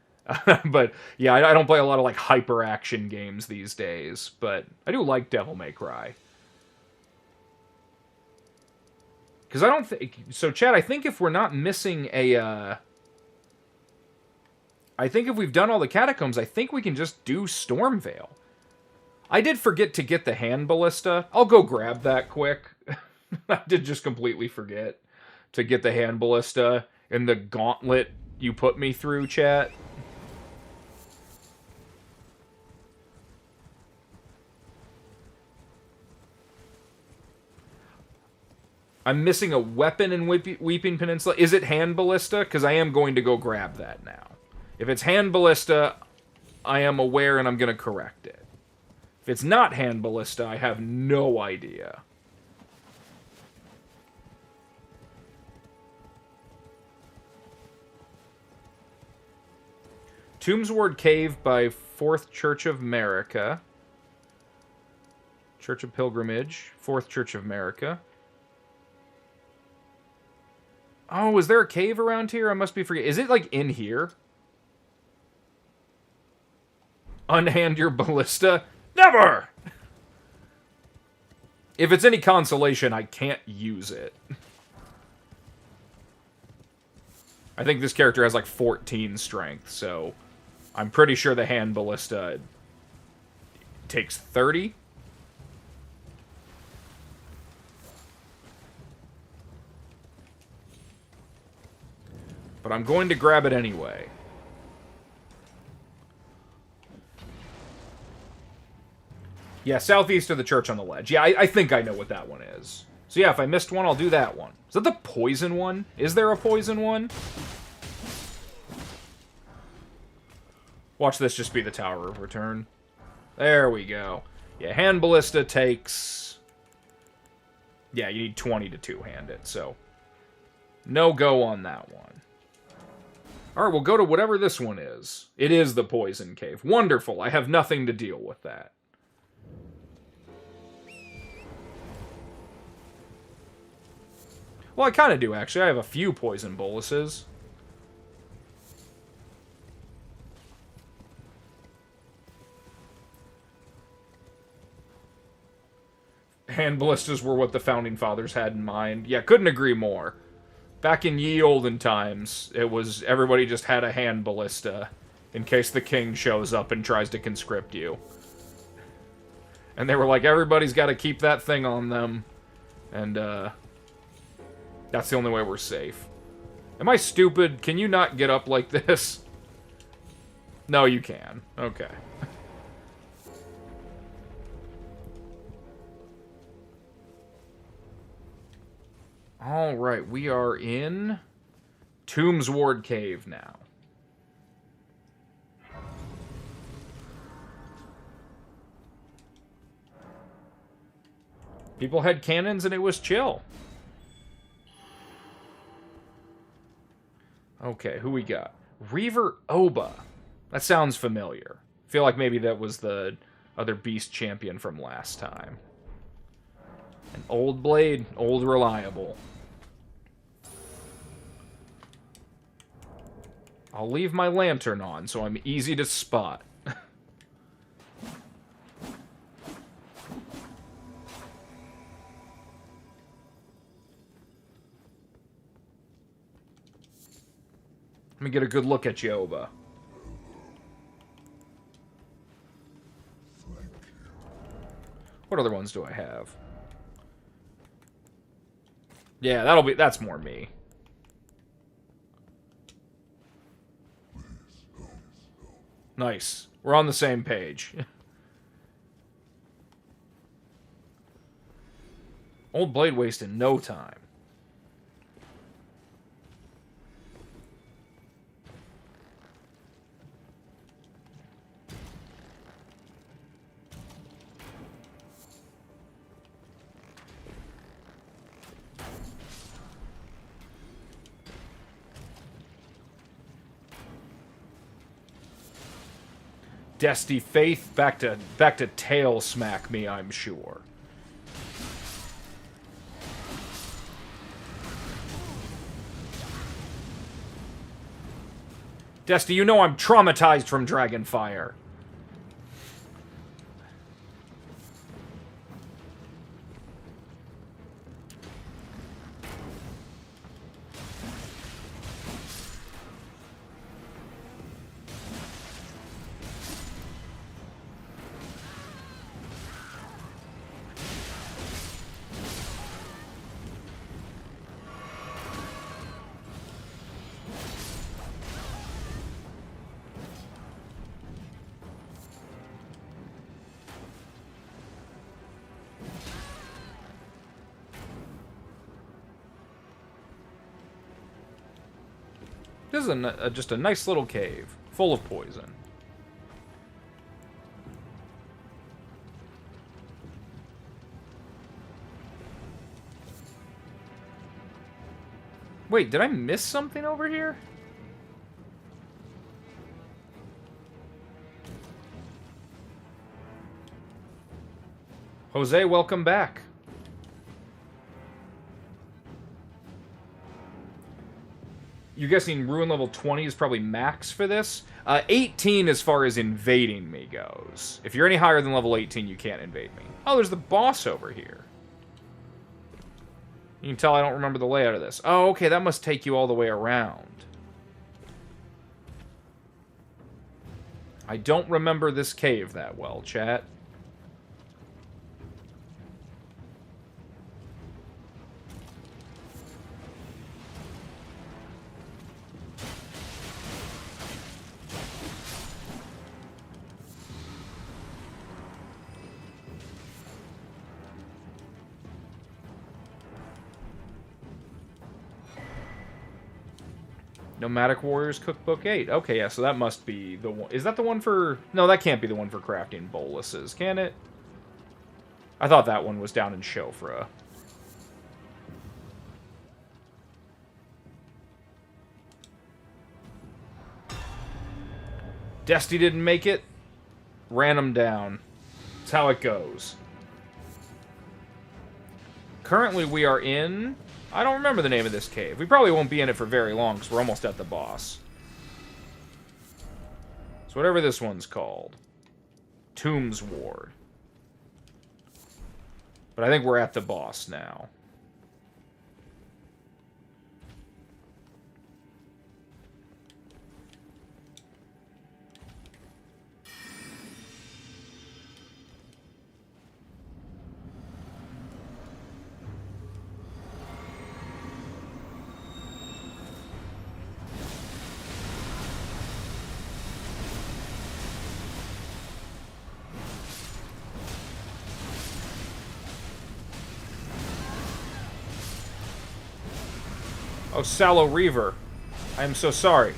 But, yeah, I don't play a lot of, like, hyper-action games these days. But I do like Devil May Cry. Because I don't think... So, Chad, I think if we're not missing a, I think if we've done all the catacombs, I think we can just do Stormvale. I did forget to get the hand ballista. I'll go grab that quick. I did just completely forget to get the hand ballista and the gauntlet you put me through, chat. I'm missing a weapon in Weeping Peninsula. Is it hand ballista? Because I am going to go grab that now. If it's hand ballista, I am aware and I'm going to correct it. If it's not hand ballista, I have no idea. Tombsward Cave by Fourth Church of America. Church of Pilgrimage. Fourth Church of America. Oh, is there a cave around here? I must be forgetting. Is it, like, in here? Unhand your ballista? Never! If it's any consolation, I can't use it. I think this character has, like, 14 strength, so I'm pretty sure the hand ballista takes 30. But I'm going to grab it anyway. Yeah, southeast of the church on the ledge. Yeah, I think I know what that one is. So yeah, if I missed one, I'll do that one. Is that the poison one? Is there a poison one? Watch this just be the Tower of Return. There we go. Yeah, hand ballista takes... Yeah, you need 20 to two-hand it, so no go on that one. Alright, we'll go to whatever this one is. It is the Poison Cave. Wonderful, I have nothing to deal with that. Well, I kind of do, actually. I have a few poison boluses. Hand ballistas were what the Founding Fathers had in mind. Yeah, couldn't agree more. Back in ye olden times, it was everybody just had a hand ballista in case the king shows up and tries to conscript you. And they were like, everybody's got to keep that thing on them. And, that's the only way we're safe. Am I stupid? Can you not get up like this? No, you can. Okay. Alright, we are in Tombs Ward Cave now. People had cannons and it was chill. Okay, who we got? Reaver Oba. That sounds familiar. I feel like maybe that was the other beast champion from last time. An old blade, old reliable. I'll leave my lantern on so I'm easy to spot. Let me get a good look at you, Oba. What other ones do I have? Yeah, that's more me. Nice. We're on the same page. Old blade wasted no time. Desty Faith, back to tail smack me, I'm sure. Desty, you know I'm traumatized from Dragonfire. This is just a nice little cave, full of poison. Wait, did I miss something over here? Jose, welcome back. You're guessing Ruin level 20 is probably max for this? 18 as far as invading me goes. If you're any higher than level 18, you can't invade me. Oh, there's the boss over here. You can tell I don't remember the layout of this. Oh, okay, that must take you all the way around. I don't remember this cave that well, chat. Nomadic Warriors Cookbook 8. Okay, yeah, so that must be the one. Is that the one for... No, that can't be the one for crafting boluses, can it? I thought that one was down in Shofra. Dusty didn't make it. Ran him down. That's how it goes. Currently, we are in... I don't remember the name of this cave. We probably won't be in it for very long, because we're almost at the boss. So whatever this one's called. Tombs Ward. But I think we're at the boss now. Oh, Sallow Reaver. I am so sorry.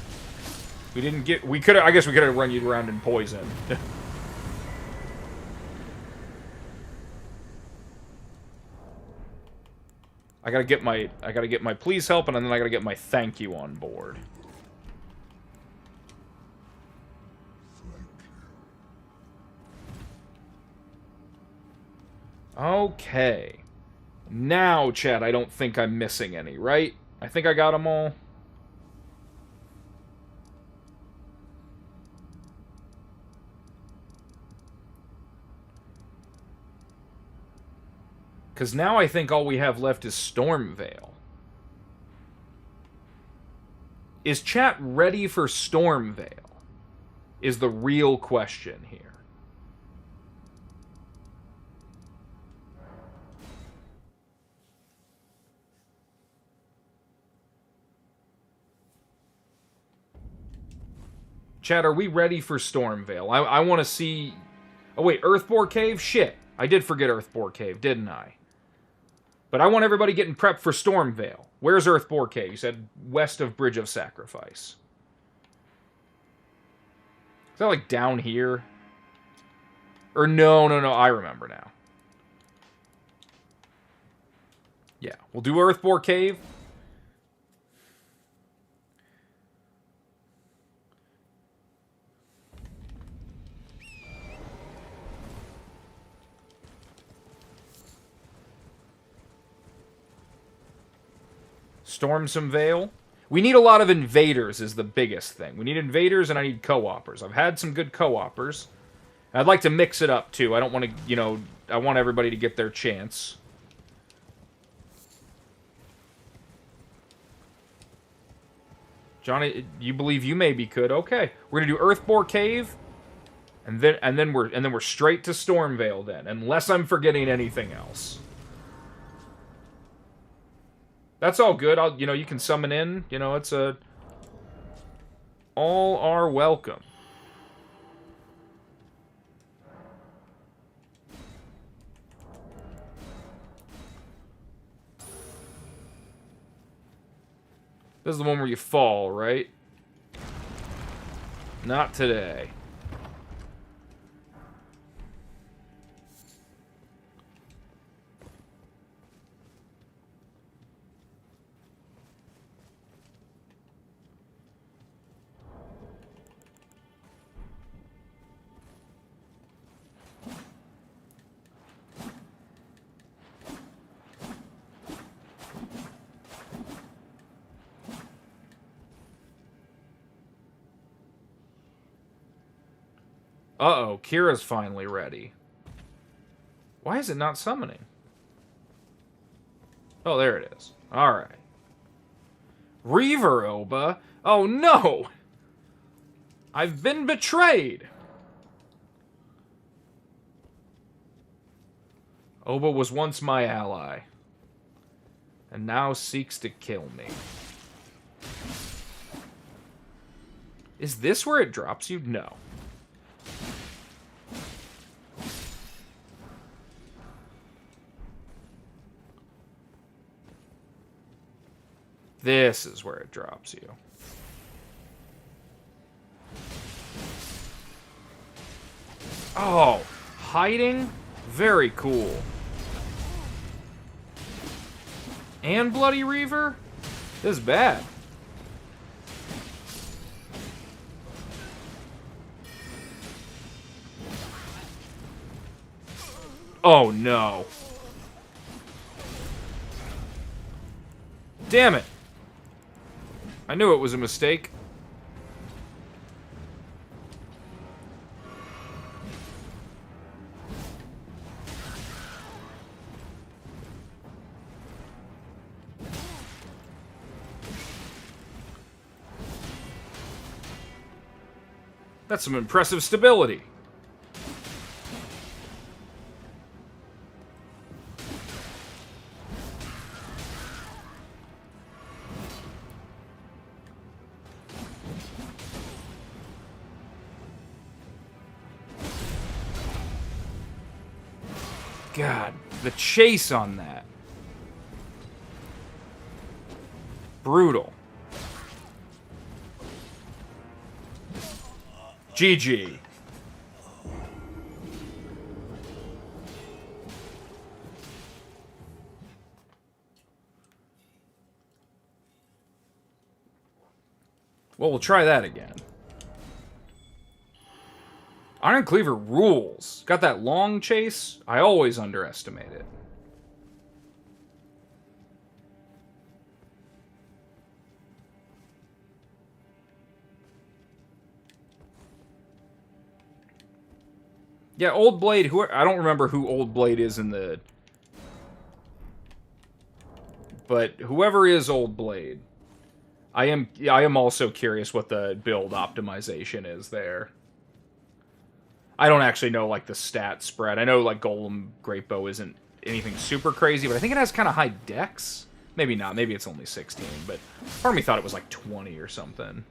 We didn't get... We could I guess we could have run you around in poison. I gotta get my please help, and then I gotta get my thank you on board. Okay. Now, chat, I don't think I'm missing any, right? I think I got them all. Because now I think all we have left is Stormveil. Is chat ready for Stormveil? Is the real question here. Chat, are we ready for Stormveil? I want to see... Oh, wait, Earthbore Cave? Shit. I did forget Earthbore Cave, didn't I? But I want everybody getting prepped for Stormveil. Where's Earthbore Cave? You said west of Bridge of Sacrifice. Is that, like, down here? Or no, I remember now. Yeah, we'll do Earthbore Cave. Storm some Veil. We need a lot of invaders is the biggest thing. We need invaders and I need co-opers. I've had some good co-opers. I'd like to mix it up too. I don't want to, you know, I want everybody to get their chance. Johnny, you believe you maybe could. Okay. We're going to do Earthbore Cave and then we're straight to Stormveil then, unless I'm forgetting anything else. That's all good. You know, you can summon in. You know, it's a... All are welcome. This is the one where you fall, right? Not today. Uh-oh, Kira's finally ready. Why is it not summoning? Oh, there it is. Alright. Reaver, Oba. Oh, no! I've been betrayed! Oba was once my ally. And now seeks to kill me. Is this where it drops you? No. This is where it drops you. Oh, hiding? Very cool. And Bloody Reaver? This is bad. Oh, no. Damn it. I knew it was a mistake. That's some impressive stability. God, the chase on that. Brutal. GG. Well, we'll try that again. Iron Cleaver rules. Got that long chase? I always underestimate it. Yeah, Old Blade, I don't remember who Old Blade is in the... But whoever is Old Blade, I am also curious what the build optimization is there. I don't actually know, like, the stat spread. I know, like, Golem Great Bow isn't anything super crazy, but I think it has kind of high dex. Maybe not. Maybe it's only 16, but part of me thought it was, like, 20 or something.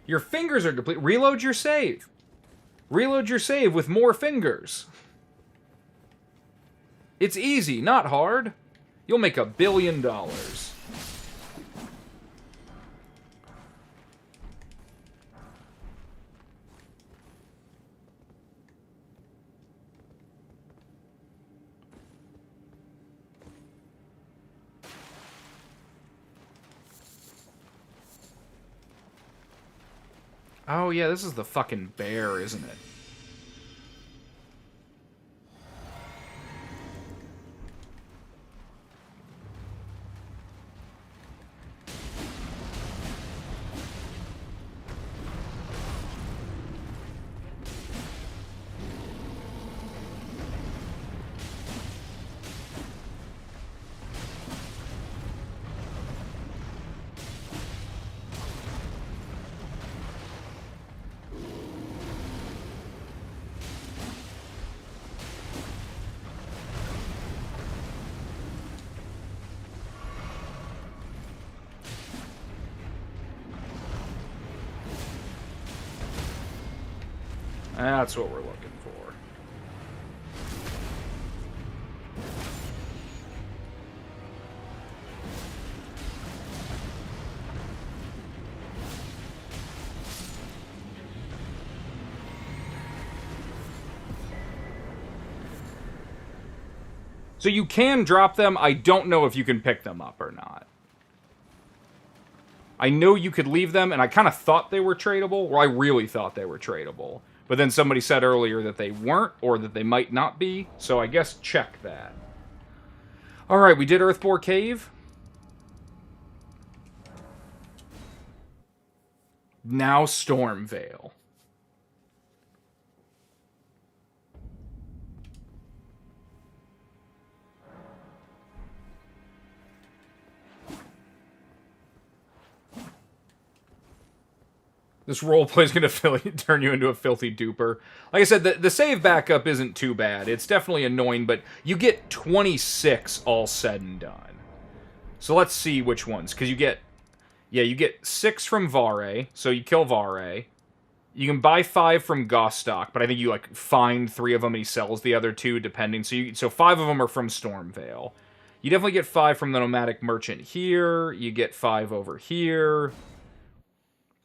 Your fingers are depleted. Reload your save. Reload your save with more fingers. It's easy, not hard. You'll make $1 billion. Oh, yeah, this is the fucking bear, isn't it? That's what we're looking for. So you can drop them. I don't know if you can pick them up or not. I know you could leave them, and I kind of thought they were tradable, or I really thought they were tradable. But then somebody said earlier that they weren't, or that they might not be, so I guess check that. Alright, we did Earthbore Cave. Now Stormvale. This roleplay is going to turn you into a filthy duper. Like I said, the save backup isn't too bad. It's definitely annoying, but you get 26 all said and done. So let's see which ones. Because you get... Yeah, you get 6 from Vare, so you kill Vare. You can buy 5 from Gostock, but I think you, like, find 3 of them and he sells the other 2, depending. So 5 of them are from Stormvale. You definitely get 5 from the Nomadic Merchant here. You get 5 over here.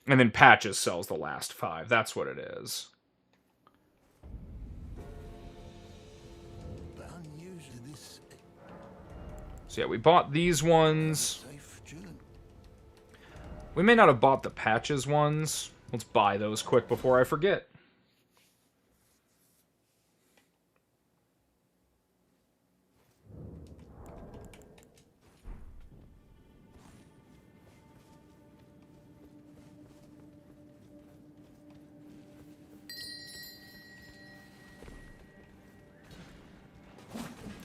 And then Patches sells the last 5. That's what it is. So yeah, we bought these ones. We may not have bought the Patches ones. Let's buy those quick before I forget.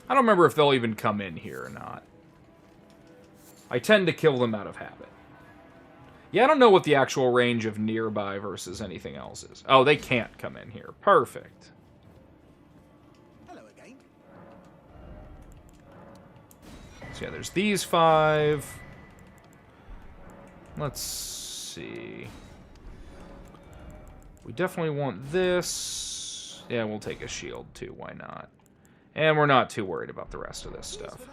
I don't remember if they'll even come in here or not. I tend to kill them out of habit. Yeah, I don't know what the actual range of nearby versus anything else is. Oh, they can't come in here. Perfect. Hello again. So yeah, there's these 5. Let's see. We definitely want this. Yeah, we'll take a shield too. Why not? And we're not too worried about the rest of this stuff.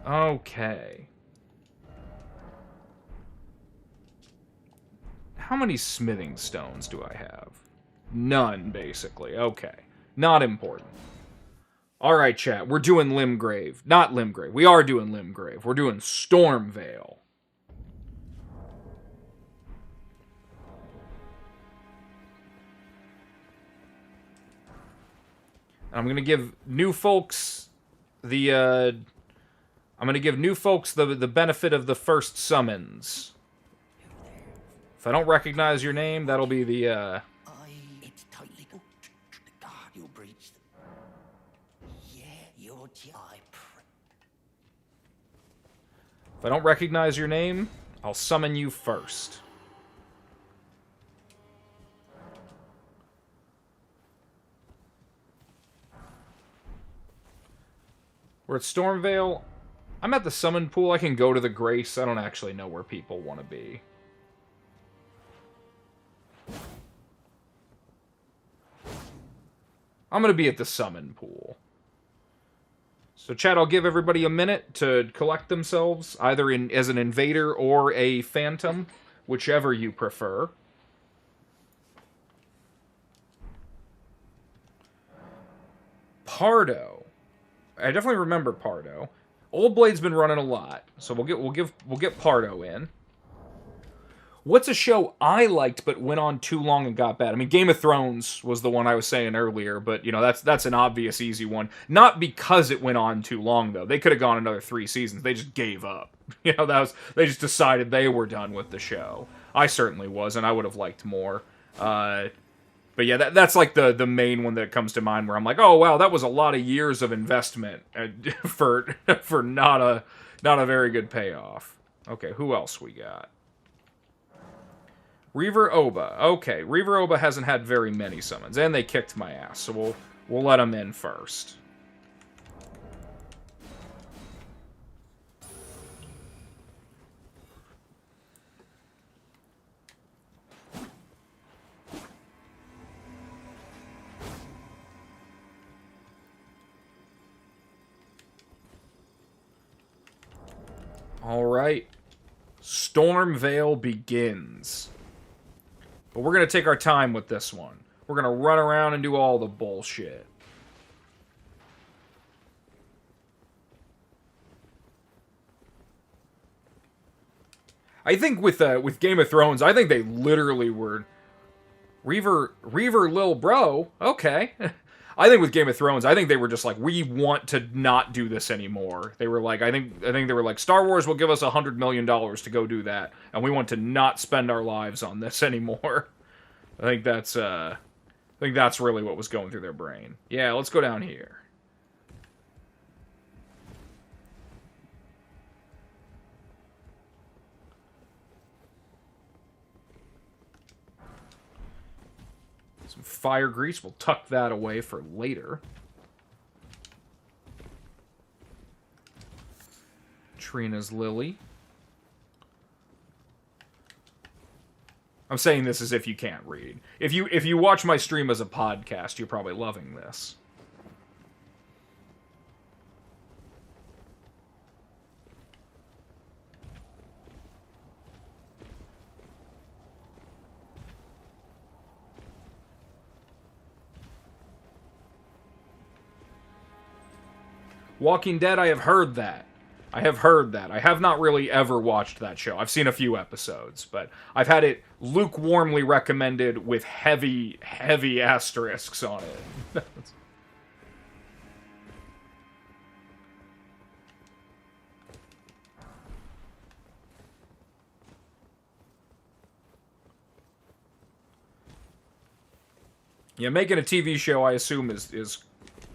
Okay. How many smithing stones do I have? None, basically. Okay. Not important. Alright, chat. We're doing Limgrave. Not Limgrave. We are doing Limgrave. We're doing Stormvale. I'm gonna give new folks the the benefit of the first summons. If I don't recognize your name, that'll be the It's tightly. Oh, God, you'll breach them. Yeah, you're. If I don't recognize your name, I'll summon you first. We're at Stormvale. I'm at the summon pool. I can go to the Grace. I don't actually know where people want to be. I'm going to be at the summon pool. So, chat, I'll give everybody a minute to collect themselves, either as an invader or a phantom, whichever you prefer. Pardo. I definitely remember Pardo. Old Blade's been running a lot, so we'll get Pardo in. What's a show I liked but went on too long and got bad? I mean, Game of Thrones was the one I was saying earlier, but you know that's an obvious easy one. Not because it went on too long though. They could have gone another 3 seasons. They just gave up. You know, they just decided they were done with the show. I certainly was, and I would have liked more. But yeah, that's like the main one that comes to mind where I'm like, oh wow, that was a lot of years of investment for not a very good payoff. Okay, who else we got? Reaver Oba. Okay, Reaver Oba hasn't had very many summons, and they kicked my ass, so we'll let him in first. Alright. Stormvale begins. But we're going to take our time with this one. We're going to run around and do all the bullshit. I think with Game of Thrones, I think they literally were... Reaver Lil Bro? Okay. I think with Game of Thrones, I think they were just like, we want to not do this anymore. They were like, I think they were like, Star Wars will give us $100 million to go do that, and we want to not spend our lives on this anymore. I think that's really what was going through their brain. Yeah, let's go down here. Some fire grease. We'll tuck that away for later. Trina's Lily. I'm saying this as if you can't read. If you watch my stream as a podcast, you're probably loving this. Walking Dead, I have heard that. I have heard that. I have not really ever watched that show. I've seen a few episodes, but I've had it lukewarmly recommended with heavy, heavy asterisks on it. Yeah, making a TV show, I assume, is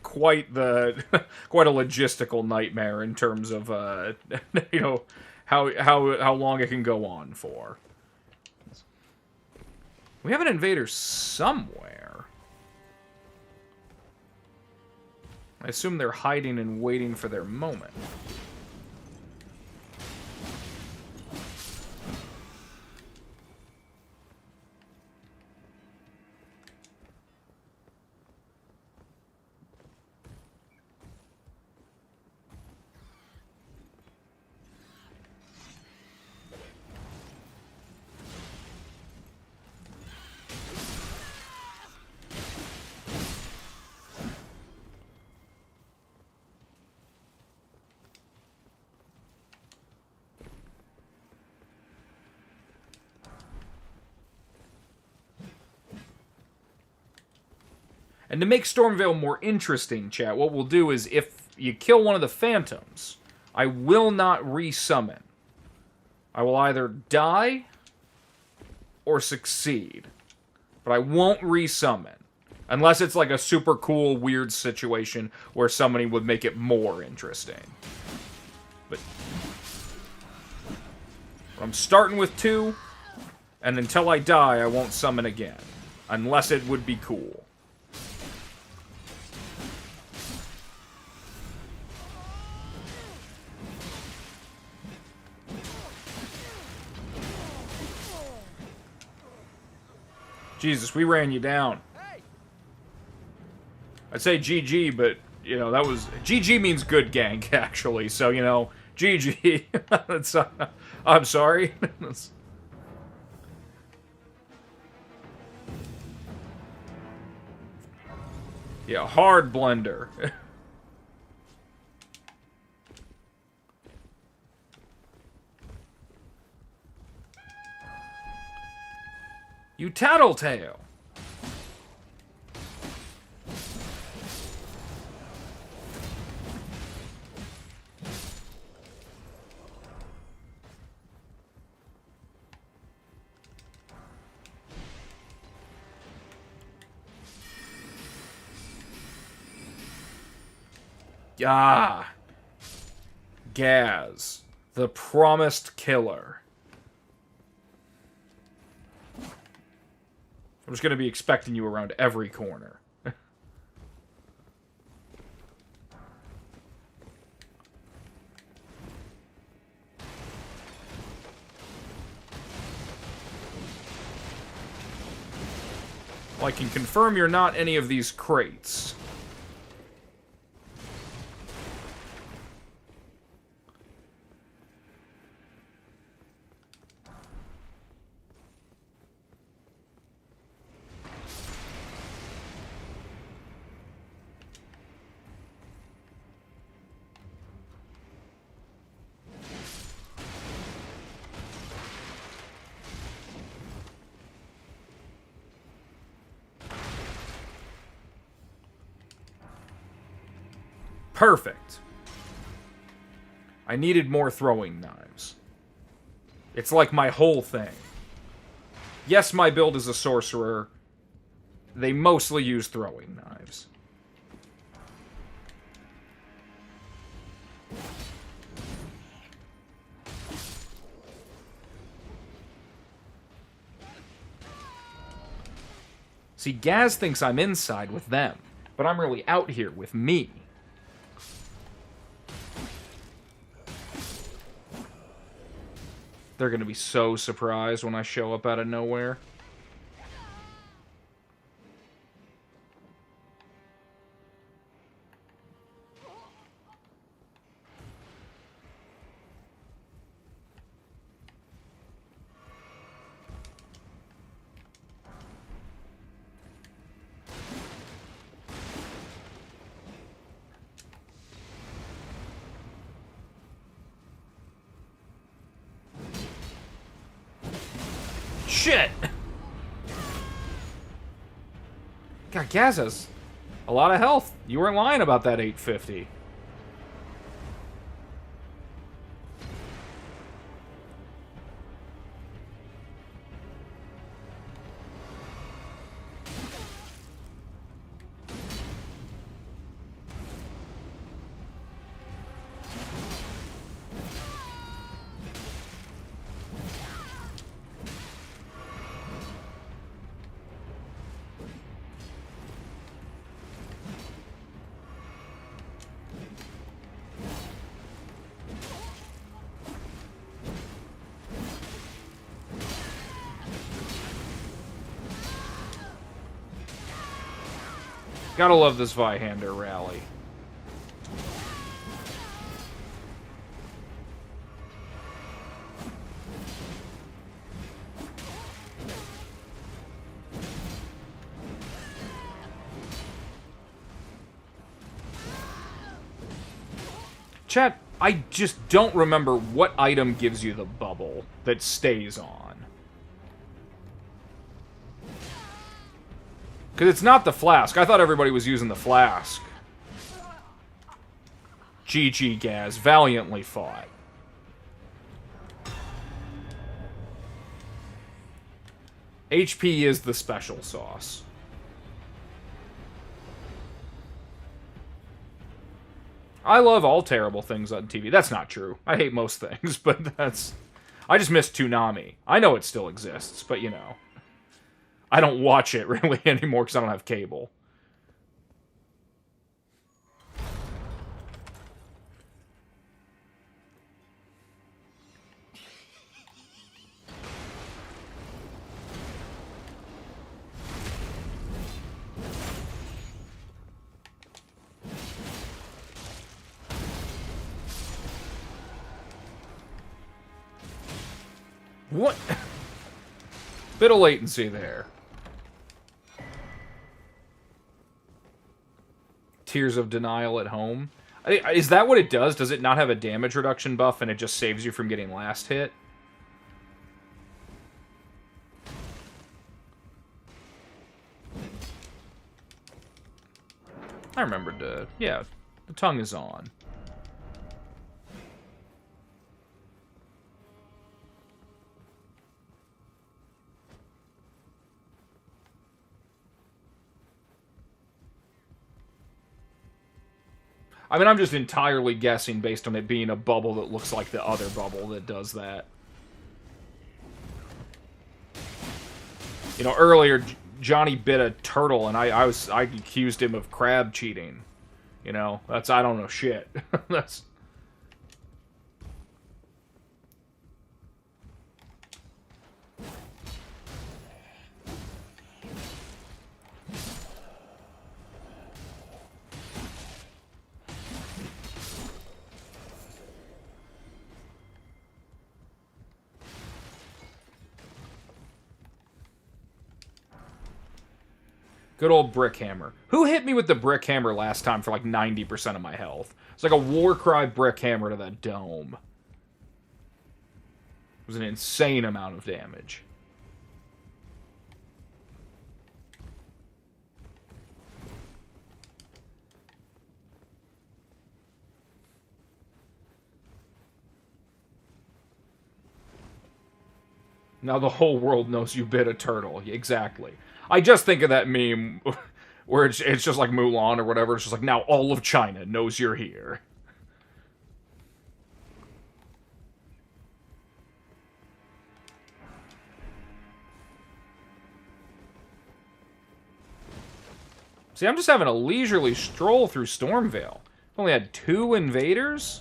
quite the quite a logistical nightmare in terms of you know, how long it can go on for. We have an invader somewhere. I assume they're hiding and waiting for their moment. And to make Stormveil more interesting, chat, what we'll do is if you kill one of the phantoms, I will not resummon. I will either die or succeed. But I won't resummon. Unless it's like a super cool, weird situation where somebody would make it more interesting. But I'm starting with 2, and until I die, I won't summon again. Unless it would be cool. Jesus, we ran you down. I'd say GG, but, you know, that was... GG means good gank, actually. So, you know, GG. That's, I'm sorry. Yeah, hard blender. You tattletale. Ah. Gaz, the promised killer. I'm just going to be expecting you around every corner. Well, I can confirm you're not any of these crates. Perfect. I needed more throwing knives. It's like my whole thing. Yes, my build is a sorcerer. They mostly use throwing knives. See, Gaz thinks I'm inside with them, but I'm really out here with me. They're gonna be so surprised when I show up out of nowhere. shit! God, Gaz has a lot of health. You weren't lying about that 850. Gotta love this Vihander rally. Chat, I just don't remember what item gives you the bubble that stays on. Because it's not the flask. I thought everybody was using the flask. GG, Gaz. Valiantly fought. HP is the special sauce. I love all terrible things on TV. That's not true. I hate most things, but that's... I just miss Toonami. I know it still exists, but you know. I don't watch it really anymore because I don't have cable. What? Bit of latency there. Tears of Denial at home. Is that what it does? Does it not have a damage reduction buff and it just saves you from getting last hit? I remembered to... Yeah, the tongue is on. I mean, I'm just entirely guessing based on it being a bubble that looks like the other bubble that does that. You know, earlier, Johnny bit a turtle, and I accused him of crab cheating. You know, that's... I don't know shit. That's... Good old brick hammer. Who hit me with the brick hammer last time for like 90% of my health? It's like a Warcry brick hammer to that dome. It was an insane amount of damage. Now the whole world knows you bit a turtle. Exactly. I just think of that meme where it's just like Mulan or whatever. It's just like, now all of China knows you're here. See, I'm just having a leisurely stroll through Stormvale. Only had 2 invaders?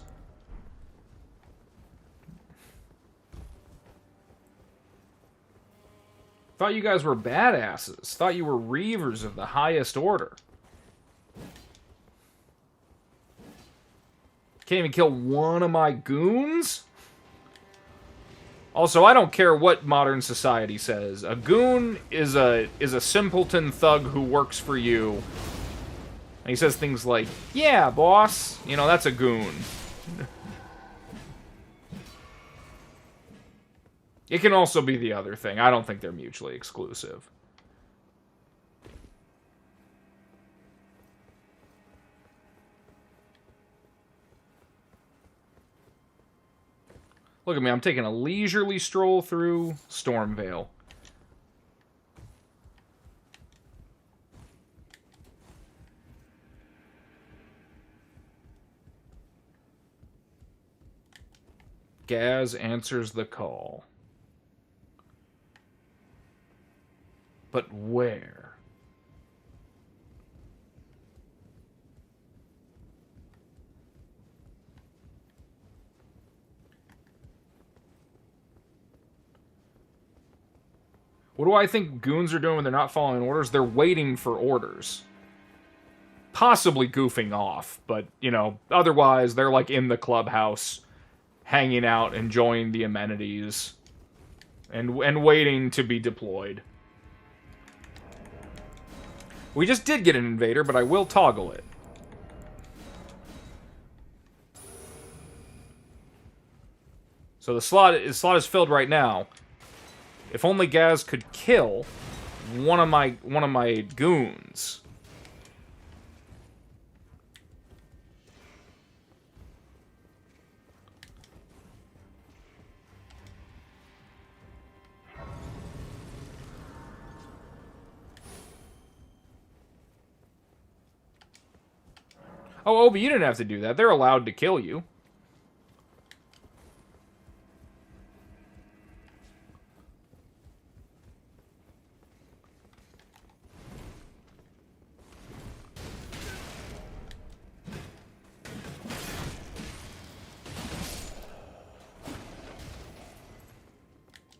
Thought you guys were badasses. Thought you were Reavers of the highest order. Can't even kill one of my goons? Also, I don't care what modern society says. A goon is a simpleton thug who works for you. And he says things like, yeah, boss. You know, that's a goon. It can also be the other thing. I don't think they're mutually exclusive. Look at me, I'm taking a leisurely stroll through Stormvale. Gaz answers the call. But where? What do I think goons are doing when they're not following orders? They're waiting for orders. Possibly goofing off, but, you know, otherwise they're like in the clubhouse, hanging out, enjoying the amenities, and waiting to be deployed. We just did get an invader, but I will toggle it. So the slot is filled right now. If only Gaz could kill one of my goons. Oh, Obi, you didn't have to do that. They're allowed to kill you.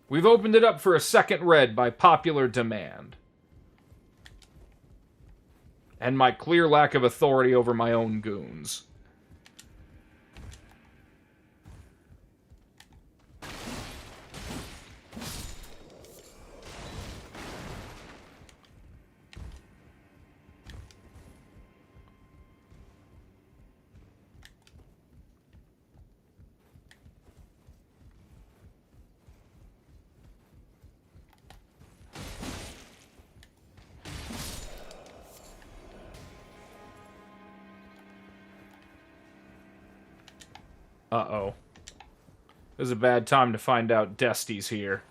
We've opened it up for a second red by popular demand. And my clear lack of authority over my own goons. Uh-oh. This is a bad time to find out Desty's here.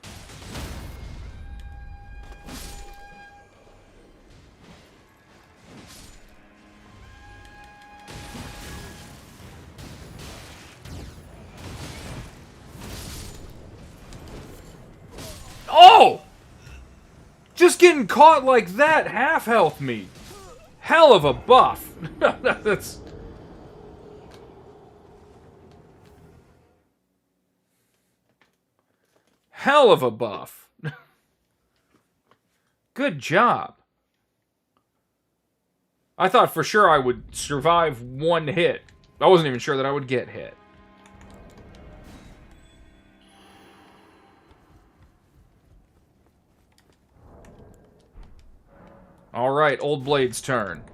Oh! Just getting caught like that half-health me. Hell of a buff. That's... Hell of a buff. Good job. I thought for sure I would survive one hit. I wasn't even sure that I would get hit. Alright, Old Blade's turn.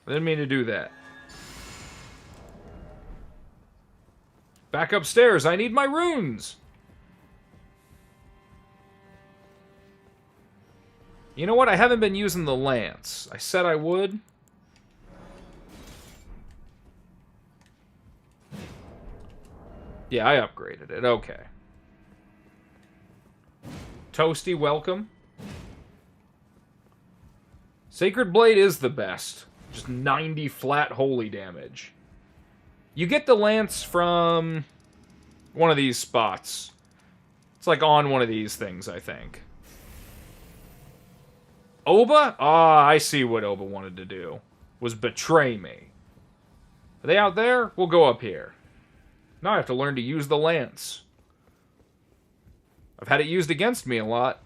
I didn't mean to do that. Back upstairs, I need my runes! You know what? I haven't been using the lance. I said I would. Yeah, I upgraded it. Okay. Toasty, welcome. Sacred Blade is the best. Just 90 flat holy damage. You get the lance from one of these spots. It's like on one of these things, I think. Oba? Ah, I see what Oba wanted to do. Was betray me. Are they out there? We'll go up here. Now I have to learn to use the lance. I've had it used against me a lot.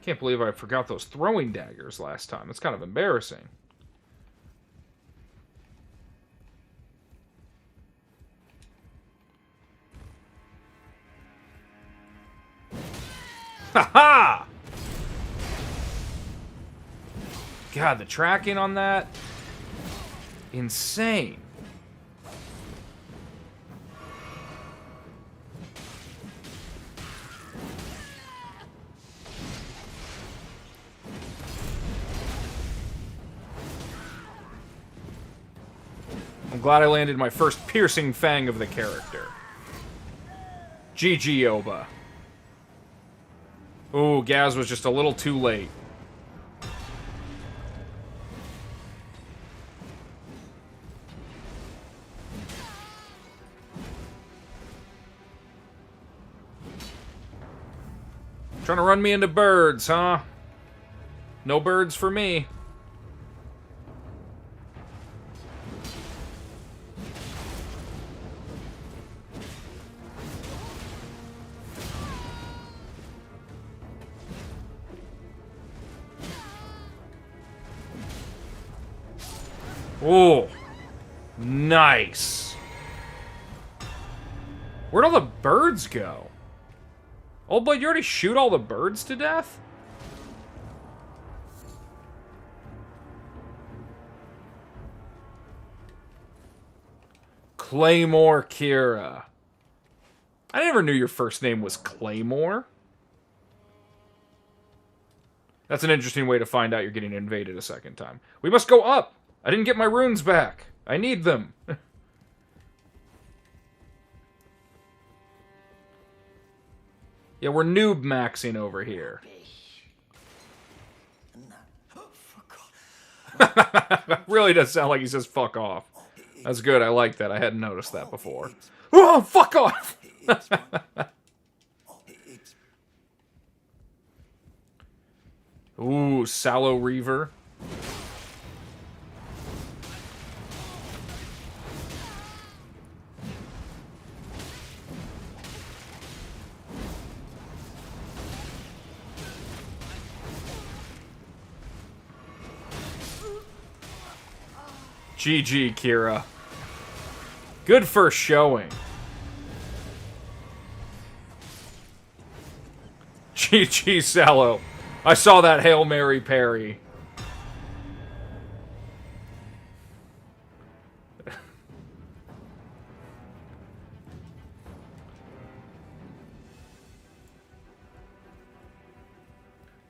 Can't believe I forgot those throwing daggers last time. It's kind of embarrassing. Ha ha! God, the tracking on that... insane. I'm glad I landed my first piercing fang of the character. GG, Oba. Ooh, Gaz was just a little too late. Trying to run me into birds, huh? No birds for me. Oh, nice. Where'd all the birds go? Old Blade, you already shoot all the birds to death? Claymore Kira. I never knew your first name was Claymore. That's an interesting way to find out you're getting invaded a second time. We must go up! I didn't get my runes back. I need them. Yeah, we're noob maxing over here. Really does sound like he says fuck off. That's good, I like that. I hadn't noticed that before. Oh, fuck off! Ooh, Sallow Reaver. GG, Kira. Good first showing. GG, Sallow. I saw that Hail Mary parry.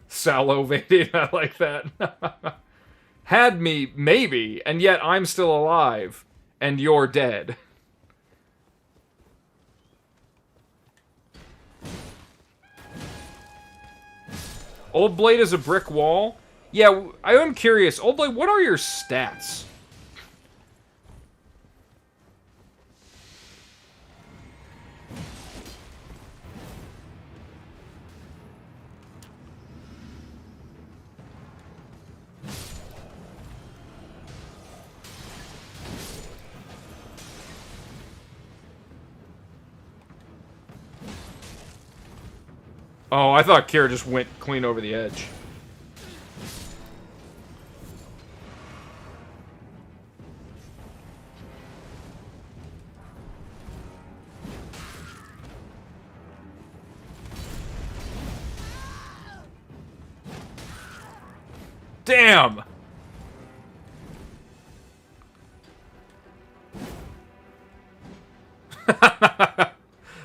Salivating, I like that. Had me, maybe, and yet I'm still alive, and you're dead. Old Blade is a brick wall? Yeah, I am curious. Old Blade, what are your stats? Oh, I thought Kira just went clean over the edge. Damn!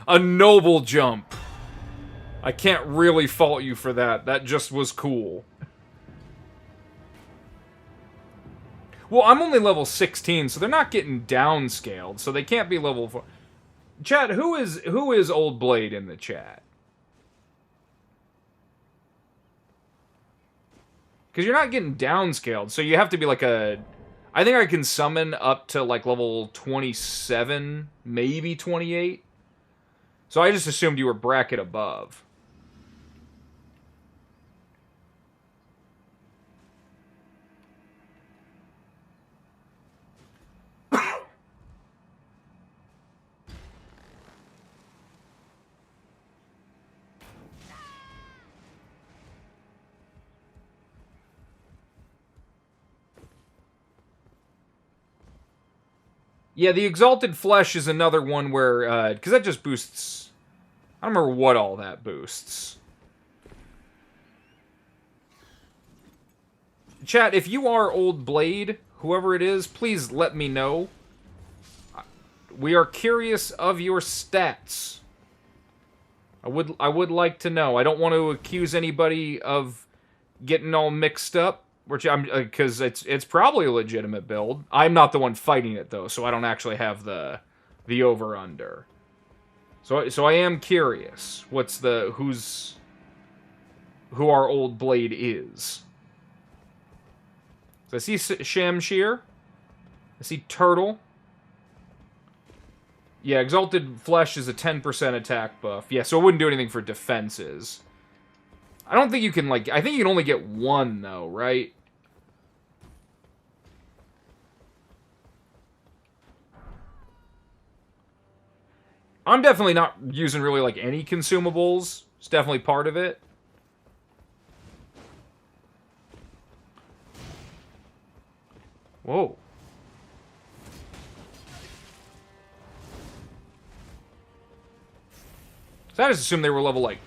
A noble jump. I can't really fault you for that. That just was cool. Well, I'm only level 16, so they're not getting downscaled, so they can't be level 4. Chat, who is Old Blade in the chat? Because you're not getting downscaled, so you have to be like a... I think I can summon up to like level 27, maybe 28. So I just assumed you were bracket above. Yeah, the Exalted Flesh is another one where, because that just boosts... I don't remember what all that boosts. Chat, if you are Old Blade, whoever it is, please let me know. We are curious of your stats. I would like to know. I don't want to accuse anybody of getting all mixed up, which I'm because it's probably a legitimate build. I'm not the one fighting it though, so I don't actually have the over under. So I am curious. What's the who our Old Blade is? So I see Shamshir. I see Turtle. Yeah, Exalted Flesh is a 10% attack buff. Yeah, so it wouldn't do anything for defenses. I don't think you can, like... I think you can only get one, though, right? I'm definitely not using really, like, any consumables. It's definitely part of it. Whoa. So I just assumed they were level, like,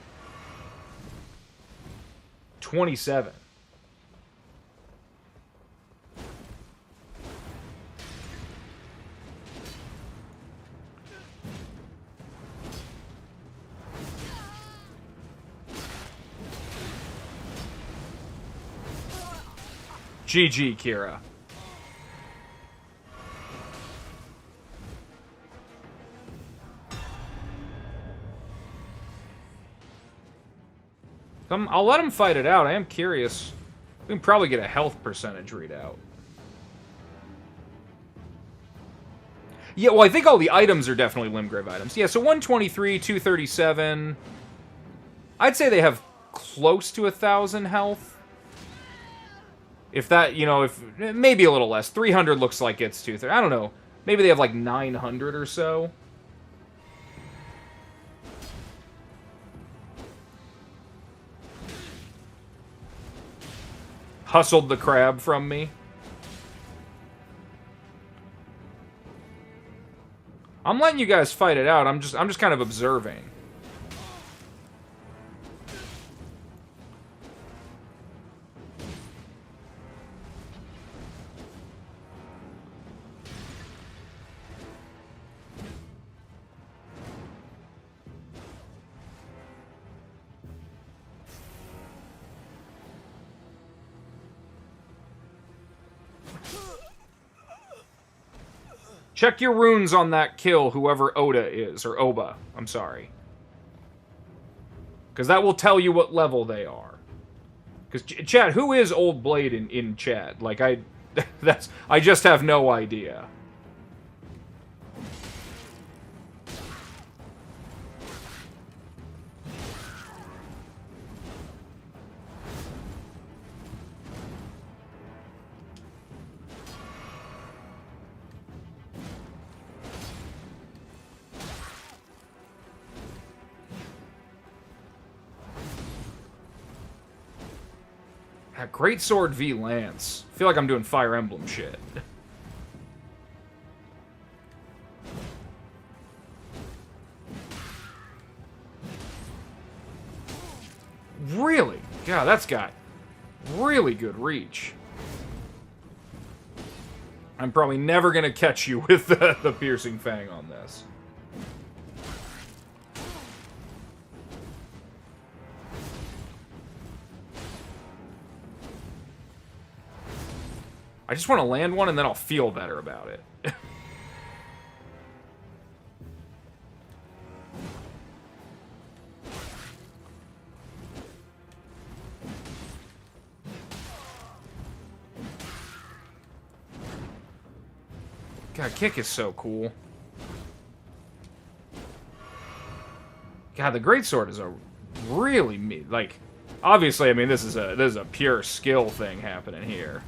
27. GG, Kira. I'll let him fight it out. I am curious. We can probably get a health percentage readout. Yeah, well, I think all the items are definitely Limgrave items. Yeah, so 123, 237. I'd say they have close to 1,000 health. If that, you know, if maybe a little less. 300 looks like it's 230. I don't know. Maybe they have like 900 or so. Hustled the crab from me. I'm letting you guys fight it out. I'm just kind of observing. Check your runes on that kill, whoever Oda is, or Oba, I'm sorry. Because that will tell you what level they are. Because, chat, who is Old Blade in chat? Like, I just have no idea. Greatsword v Lance. I feel like I'm doing Fire Emblem shit. Really? God, that's got really good reach. I'm probably never gonna catch you with the Piercing Fang on this. I just want to land one and then I'll feel better about it. God, kick is so cool. God, the greatsword is a really like. Obviously, I mean this is a pure skill thing happening here.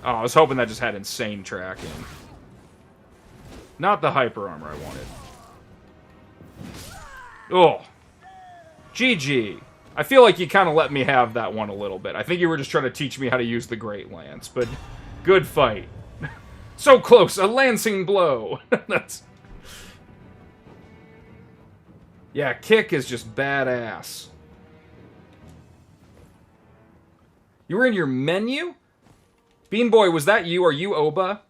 Oh, I was hoping that just had insane tracking. Not the hyper armor I wanted. Oh. GG. I feel like you kind of let me have that one a little bit. I think you were just trying to teach me how to use the Great Lance, but good fight. So close, a lancing blow. That's... Yeah, kick is just badass. You were in your menu? Bean Boy, was that you? Are you Oba?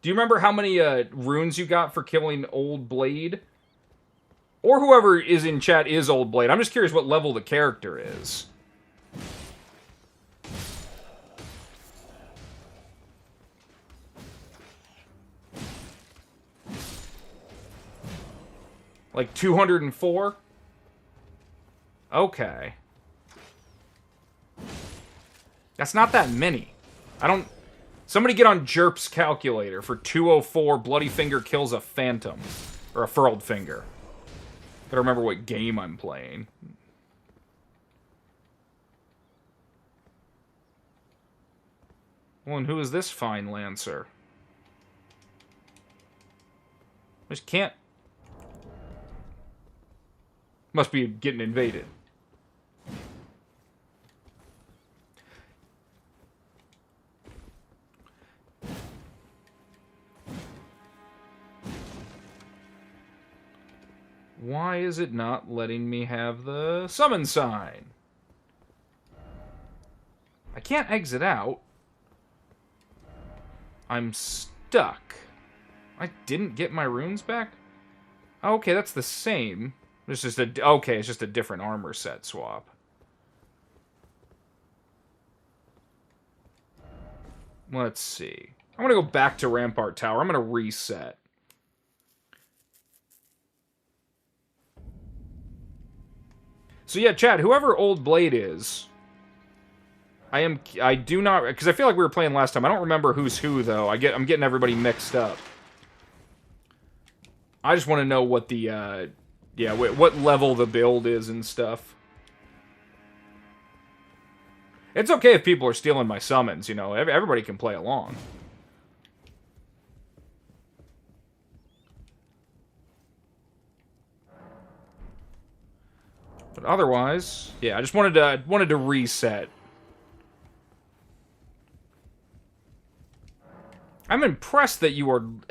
Do you remember how many runes you got for killing Old Blade? Or whoever is in chat is Old Blade. I'm just curious what level the character is. Like 204? Okay. That's not that many. I don't... Somebody get on Jerp's calculator. For 204, Bloody Finger kills a Phantom. Or a Furled Finger. Gotta remember what game I'm playing. Well, and who is this fine Lancer? I just can't... Must be getting invaded. Why is it not letting me have the summon sign? I can't exit out. I'm stuck. I didn't get my runes back? Okay, that's the same. It's just a... Okay, it's just a different armor set swap. Let's see. I'm gonna go back to Rampart Tower. I'm gonna reset. So yeah, chat, whoever Old Blade is... I do not... Because I feel like we were playing last time. I don't remember who's who, though. I'm getting everybody mixed up. I just want to know what the... Yeah, what level the build is and stuff. It's okay if people are stealing my summons, you know. Everybody can play along. But otherwise, yeah, I just wanted to reset. I'm impressed that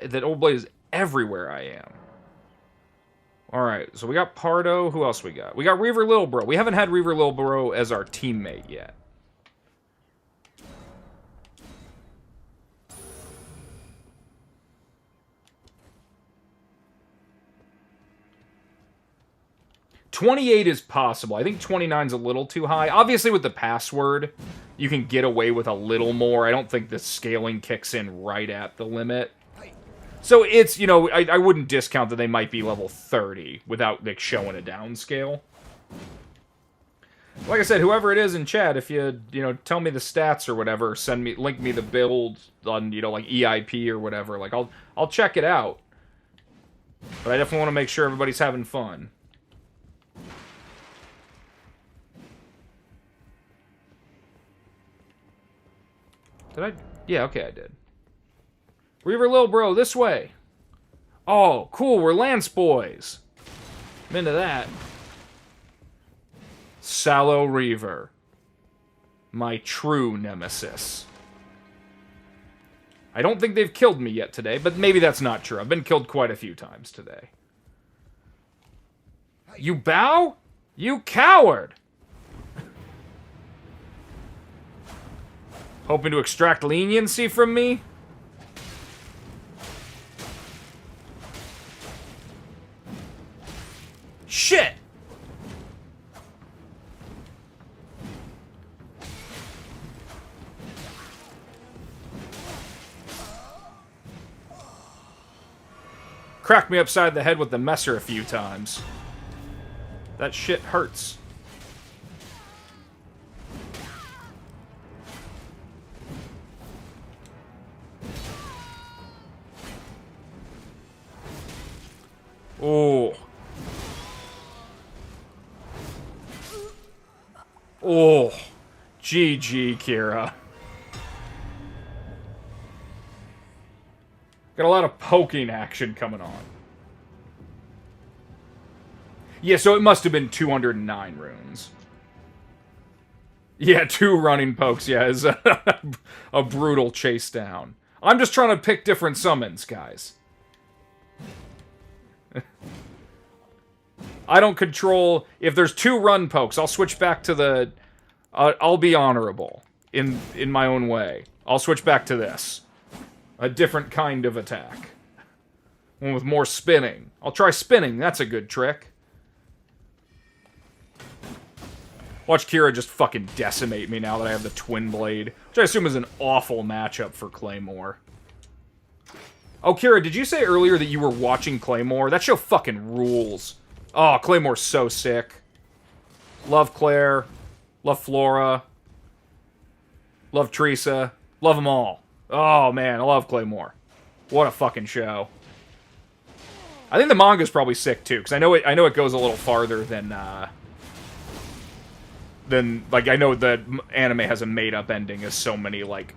that Old Blade is everywhere I am. Alright, so we got Pardo. Who else we got? We got Reaver Lilbro. We haven't had Reaver Lilbro as our teammate yet. $28 is possible. I think 29's a little too high. Obviously, with the password, you can get away with a little more. I don't think the scaling kicks in right at the limit. So it's, you know, I wouldn't discount that they might be level 30 without, like, showing a downscale. Like I said, whoever it is in chat, if you know, tell me the stats or whatever, link me the build on, you know, like EIP or whatever, like, I'll check it out. But I definitely want to make sure everybody's having fun. Did I? Yeah, okay, I did. Reaver Lilbro, this way. Oh, cool, we're Lance boys. I'm into that. Sallow Reaver. My true nemesis. I don't think they've killed me yet today, but maybe that's not true. I've been killed quite a few times today. You bow? You coward! Hoping to extract leniency from me? Shit! Cracked me upside the head with the messer a few times. That shit hurts. Oh. Oh. GG, Kira. Got a lot of poking action coming on. Yeah, so it must have been 209 runes. Yeah, 2 running pokes, yeah, is a brutal chase down. I'm just trying to pick different summons, guys. I don't control... If there's 2 run pokes, I'll switch back to the... I'll be honorable in my own way. I'll switch back to this. A different kind of attack. One with more spinning. I'll try spinning, that's a good trick. Watch Kira just fucking decimate me now that I have the Twin Blade. Which I assume is an awful matchup for Claymore. Oh, Kira, did you say earlier that you were watching Claymore? That show fucking rules. Oh, Claymore's so sick. Love Claire. Love Flora. Love Teresa. Love them all. Oh, man, I love Claymore. What a fucking show. I think the manga's probably sick, too, because I know it goes a little farther than like, I know the anime has a made-up ending as so many, like,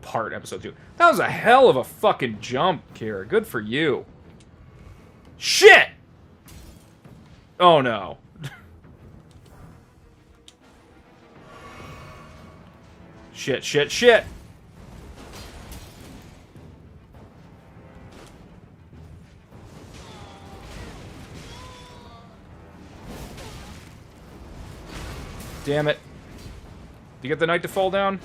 part episodes do. That was a hell of a fucking jump, Kira. Good for you. Shit! Oh, no. Shit, shit, shit! Damn it. Do you get the knight to fall down?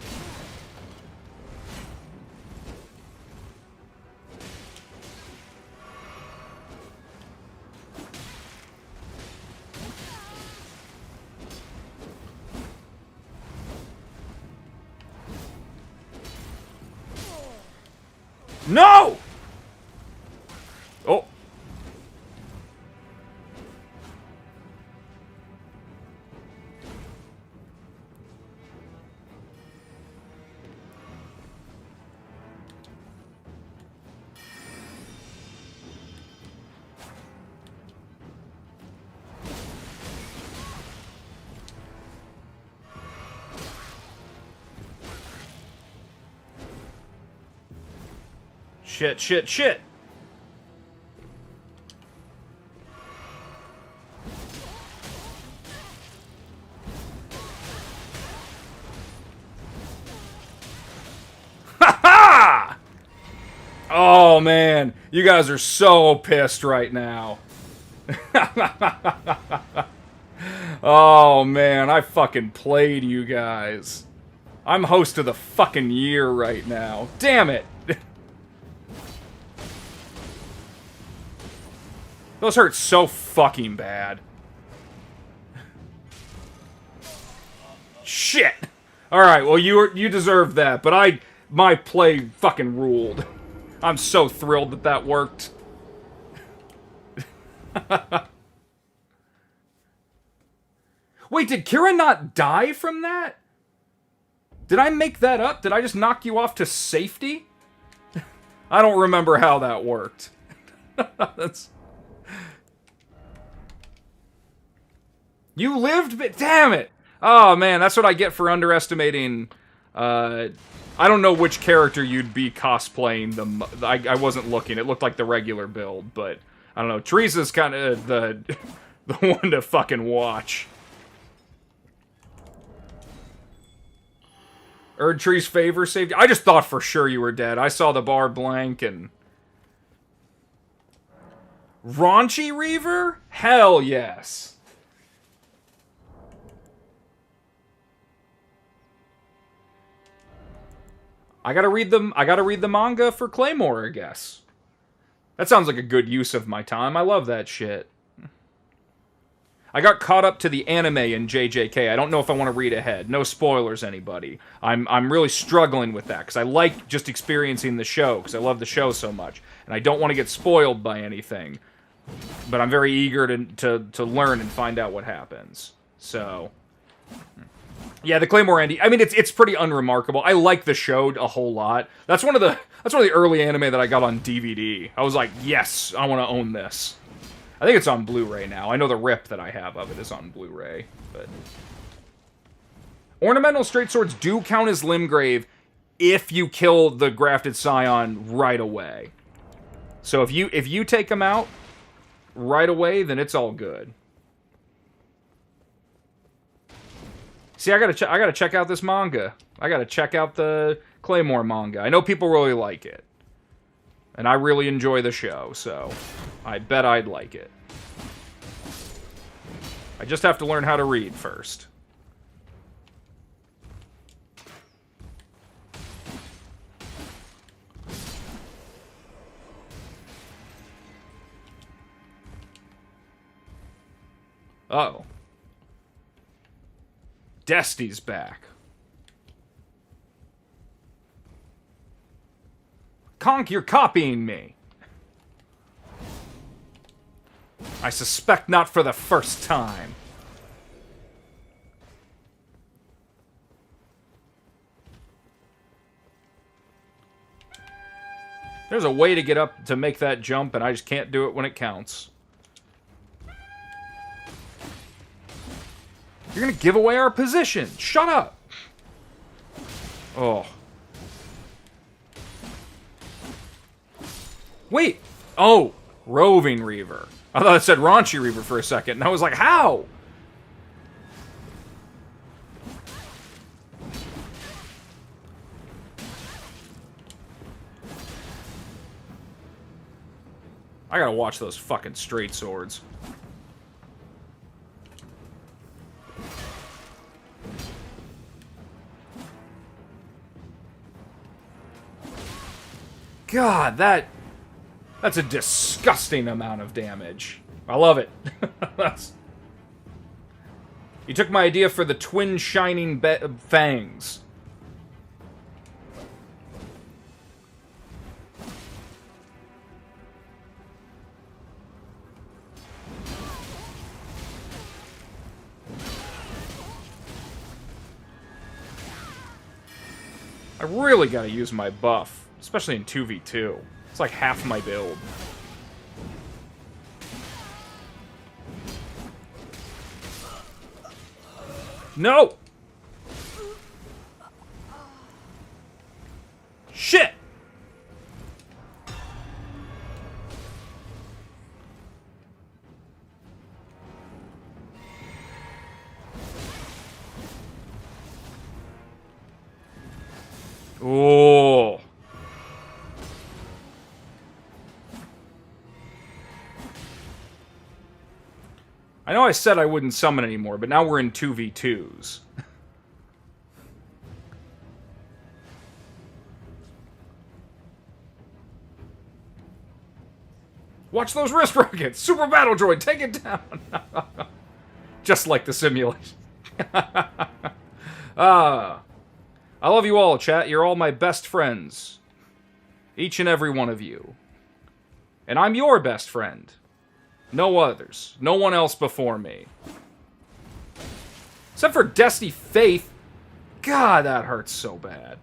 No! Oh. Shit, shit, shit! Ha ha! Oh man, you guys are so pissed right now. Oh man, I fucking played you guys. I'm host of the fucking year right now. Damn it! Those hurt so fucking bad. Shit! Alright, well you deserve that, but my play fucking ruled. I'm so thrilled that that worked. Wait, did Kira not die from that? Did I make that up? Did I just knock you off to safety? I don't remember how that worked. That's... You lived, but damn it! Oh man, that's what I get for underestimating. I don't know which character you'd be cosplaying. I wasn't looking. It looked like the regular build, but I don't know. Teresa's kind of the one to fucking watch. Erdtree's favor saved you. I just thought for sure you were dead. I saw the bar blank and... Raunchy Reaver? Hell yes. I gotta read the manga for Claymore, I guess. That sounds like a good use of my time. I love that shit. I got caught up to the anime in JJK. I don't know if I want to read ahead. No spoilers, anybody. I'm really struggling with that, because I like just experiencing the show, because I love the show so much. And I don't want to get spoiled by anything. But I'm very eager to learn and find out what happens. So... Yeah, the Claymore ending. I mean, it's pretty unremarkable. I like the show a whole lot. That's one of the early anime that I got on DVD. I was like, yes, I want to own this. I think it's on Blu-ray now. I know the rip that I have of it is on Blu-ray, but ornamental straight swords do count as Limgrave if you kill the grafted scion right away. So if you take him out right away, then it's all good. See, I gotta check out this manga. I gotta check out the Claymore manga. I know people really like it. And I really enjoy the show, so I bet I'd like it. I just have to learn how to read first. Uh-oh. Desty's back. Conk, you're copying me. I suspect not for the first time. There's a way to get up to make that jump, and I just can't do it when it counts. You're gonna give away our position. Shut up. Oh. Wait. Oh. Roving Reaver. I thought it said Raunchy Reaver for a second, and I was like, how? I gotta watch those fucking straight swords. God, that's a disgusting amount of damage. I love it. You took my idea for the twin shining fangs. I really gotta use my buff, especially in 2v2. It's like half my build. No! Shit! Oh. I know I said I wouldn't summon anymore, but now we're in 2v2s. Watch those wrist rockets! Super Battle Droid, take it down! Just like the simulation. I love you all, chat. You're all my best friends. Each and every one of you. And I'm your best friend. No others. No one else before me. Except for Desty Faith. God, that hurts so bad.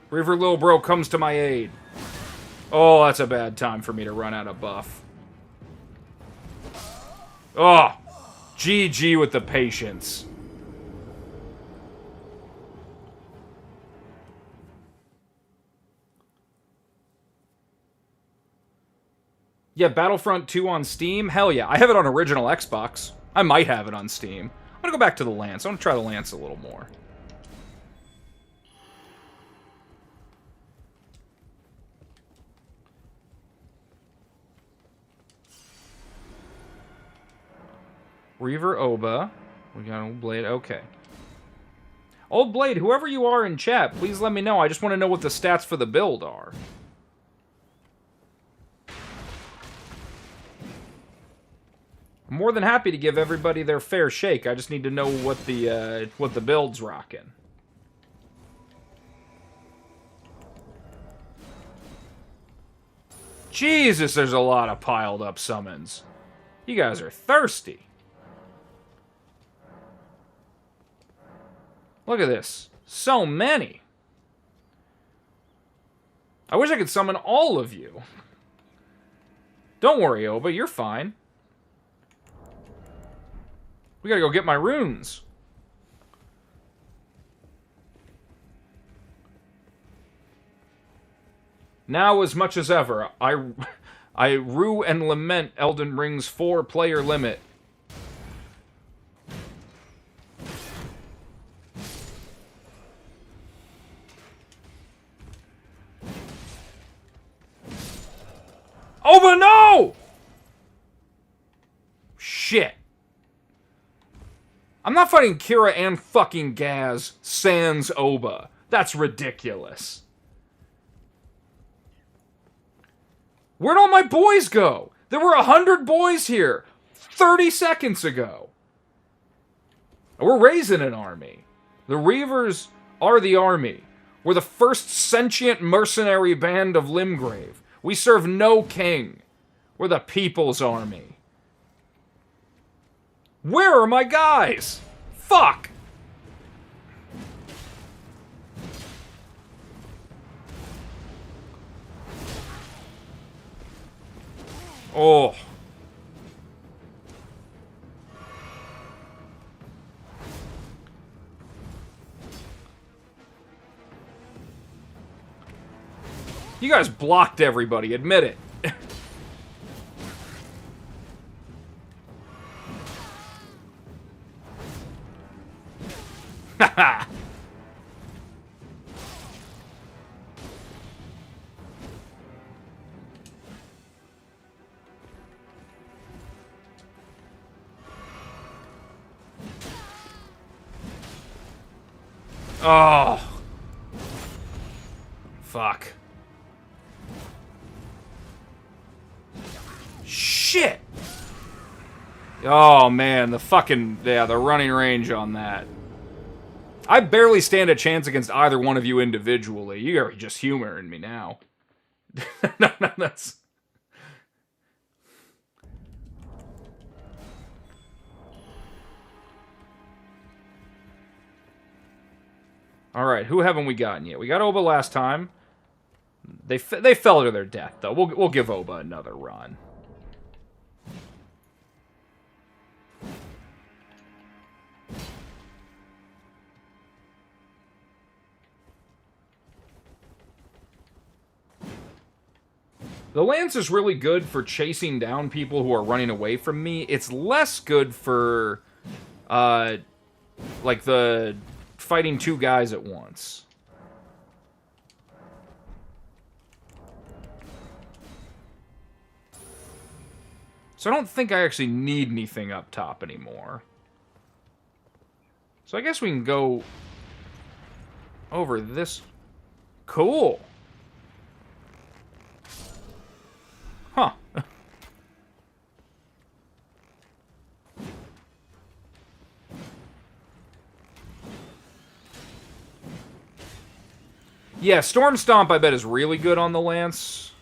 River Little Bro comes to my aid. Oh, that's a bad time for me to run out of buff. Oh, GG with the patience. Yeah, Battlefront 2 on Steam? Hell yeah. I have it on original Xbox. I might have it on Steam. I'm gonna go back to the Lance. I want to try the Lance a little more. Reaver Oba. We got Old Blade. Okay. Old Blade, whoever you are in chat, please let me know. I just want to know what the stats for the build are. I'm more than happy to give everybody their fair shake. I just need to know what the build's rocking. Jesus, there's a lot of piled up summons. You guys are thirsty. Look at this. So many. I wish I could summon all of you. Don't worry, Oba, you're fine. We gotta go get my runes. Now, as much as ever, I rue and lament Elden Ring's 4-player limit. Oh, but no! Shit. I'm not fighting Kira and fucking Gaz sans Oba. That's ridiculous. Where'd all my boys go? There were 100 boys here 30 seconds ago. We're raising an army. The Reavers are the army. We're the first sentient mercenary band of Limgrave. We serve no king. We're the people's army. Where are my guys? Fuck! Oh. You guys blocked everybody, admit it. Haha. Oh. Fuck. Shit. Oh man, the running range on that. I barely stand a chance against either one of you individually. You are just humoring me now. No, that's... Alright, who haven't we gotten yet? We got Oba last time. They fell to their death, though. We'll give Oba another run. The lance is really good for chasing down people who are running away from me. It's less good for, like the fighting two guys at once. So I don't think I actually need anything up top anymore. So I guess we can go over this. Cool. Huh. Yeah, Storm Stomp I bet is really good on the lance.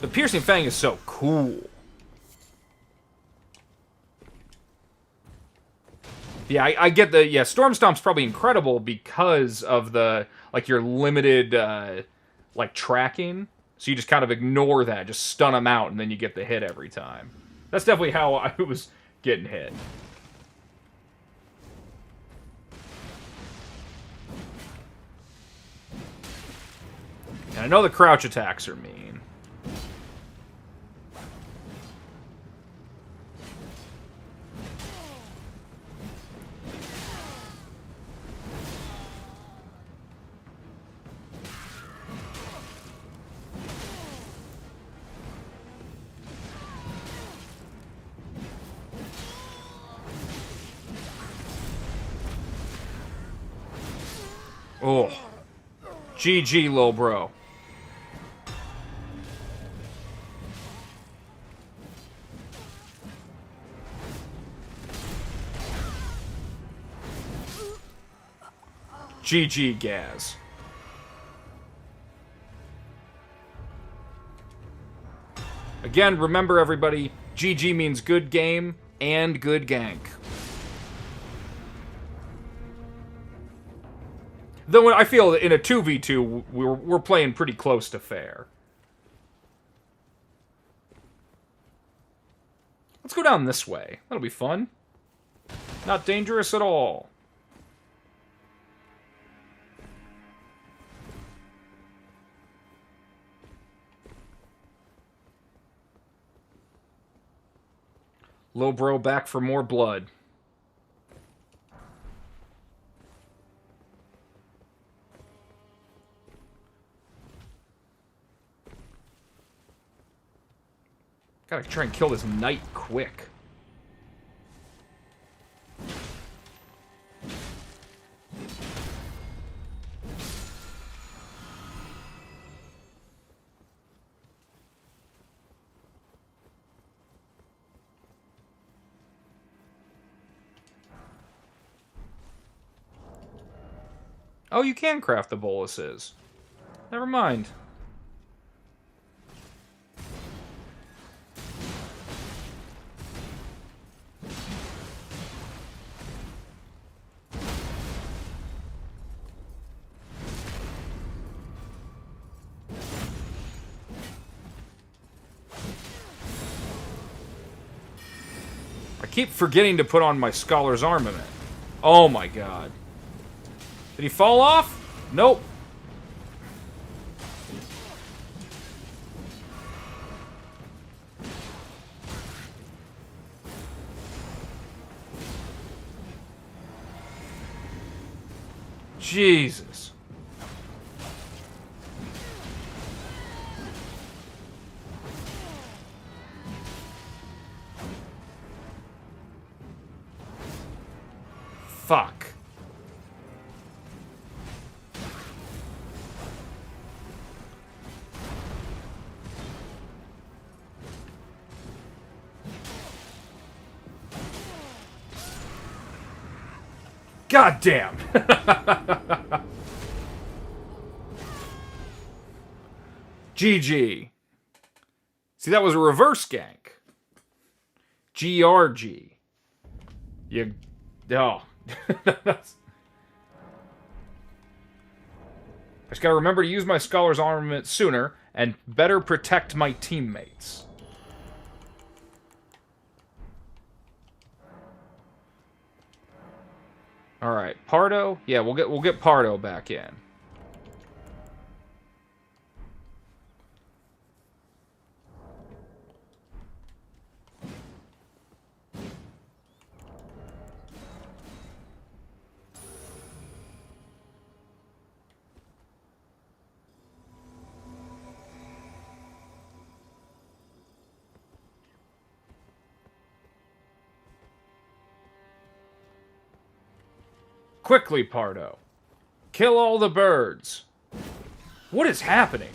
The Piercing Fang is so cool. Yeah, I get the... Yeah, Storm Stomp's probably incredible because of the... Like, your limited, like, tracking. So you just kind of ignore that, just stun them out, and then you get the hit every time. That's definitely how I was getting hit. And I know the crouch attacks are mean. Oh. GG, lil bro. GG, Gaz. Again, remember everybody, GG means good game and good gank. Though I feel that in a 2v2, we're playing pretty close to fair. Let's go down this way. That'll be fun. Not dangerous at all. Lowbro back for more blood. Gotta try and kill this knight quick. Oh, you can craft the boluses. Never mind. I keep forgetting to put on my scholar's armament. Oh my god. Did he fall off? Nope. Jesus. Fuck. God damn. GG. See, that was a reverse gank. GRG. You... Oh. I just gotta remember to use my scholar's armament sooner and better protect my teammates. Alright, Pardo? Yeah, we'll get Pardo back in. Quickly, Pardo. Kill all the birds. What is happening?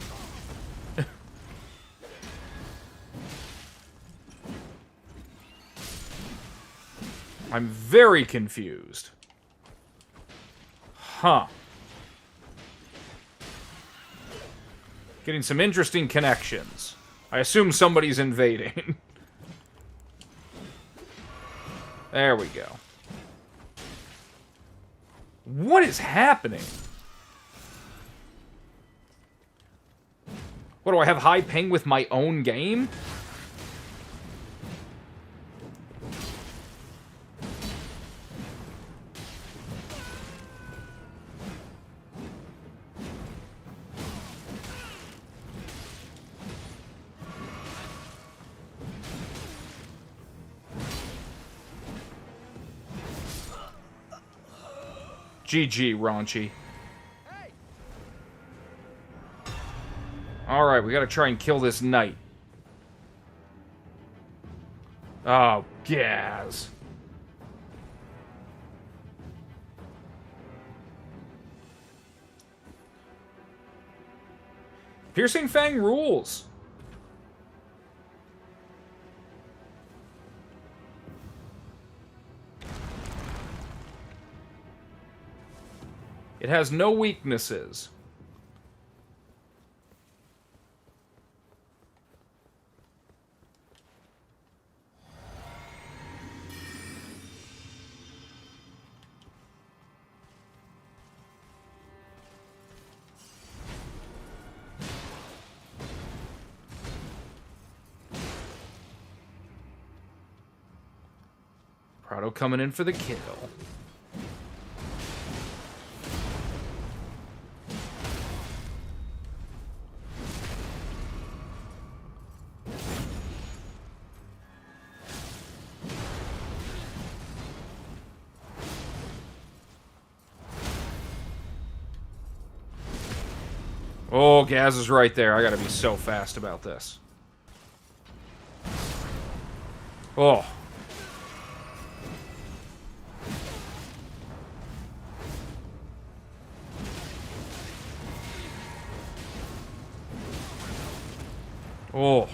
I'm very confused. Huh. Getting some interesting connections. I assume somebody's invading. There we go. What is happening? What, do I have high ping with my own game? GG, raunchy. Alright, we gotta try and kill this knight. Oh, gas. Piercing Fang rules. It has no weaknesses. Grotto coming in for the kill. Oh, Gaz is right there. I gotta be so fast about this. Oh. Oh.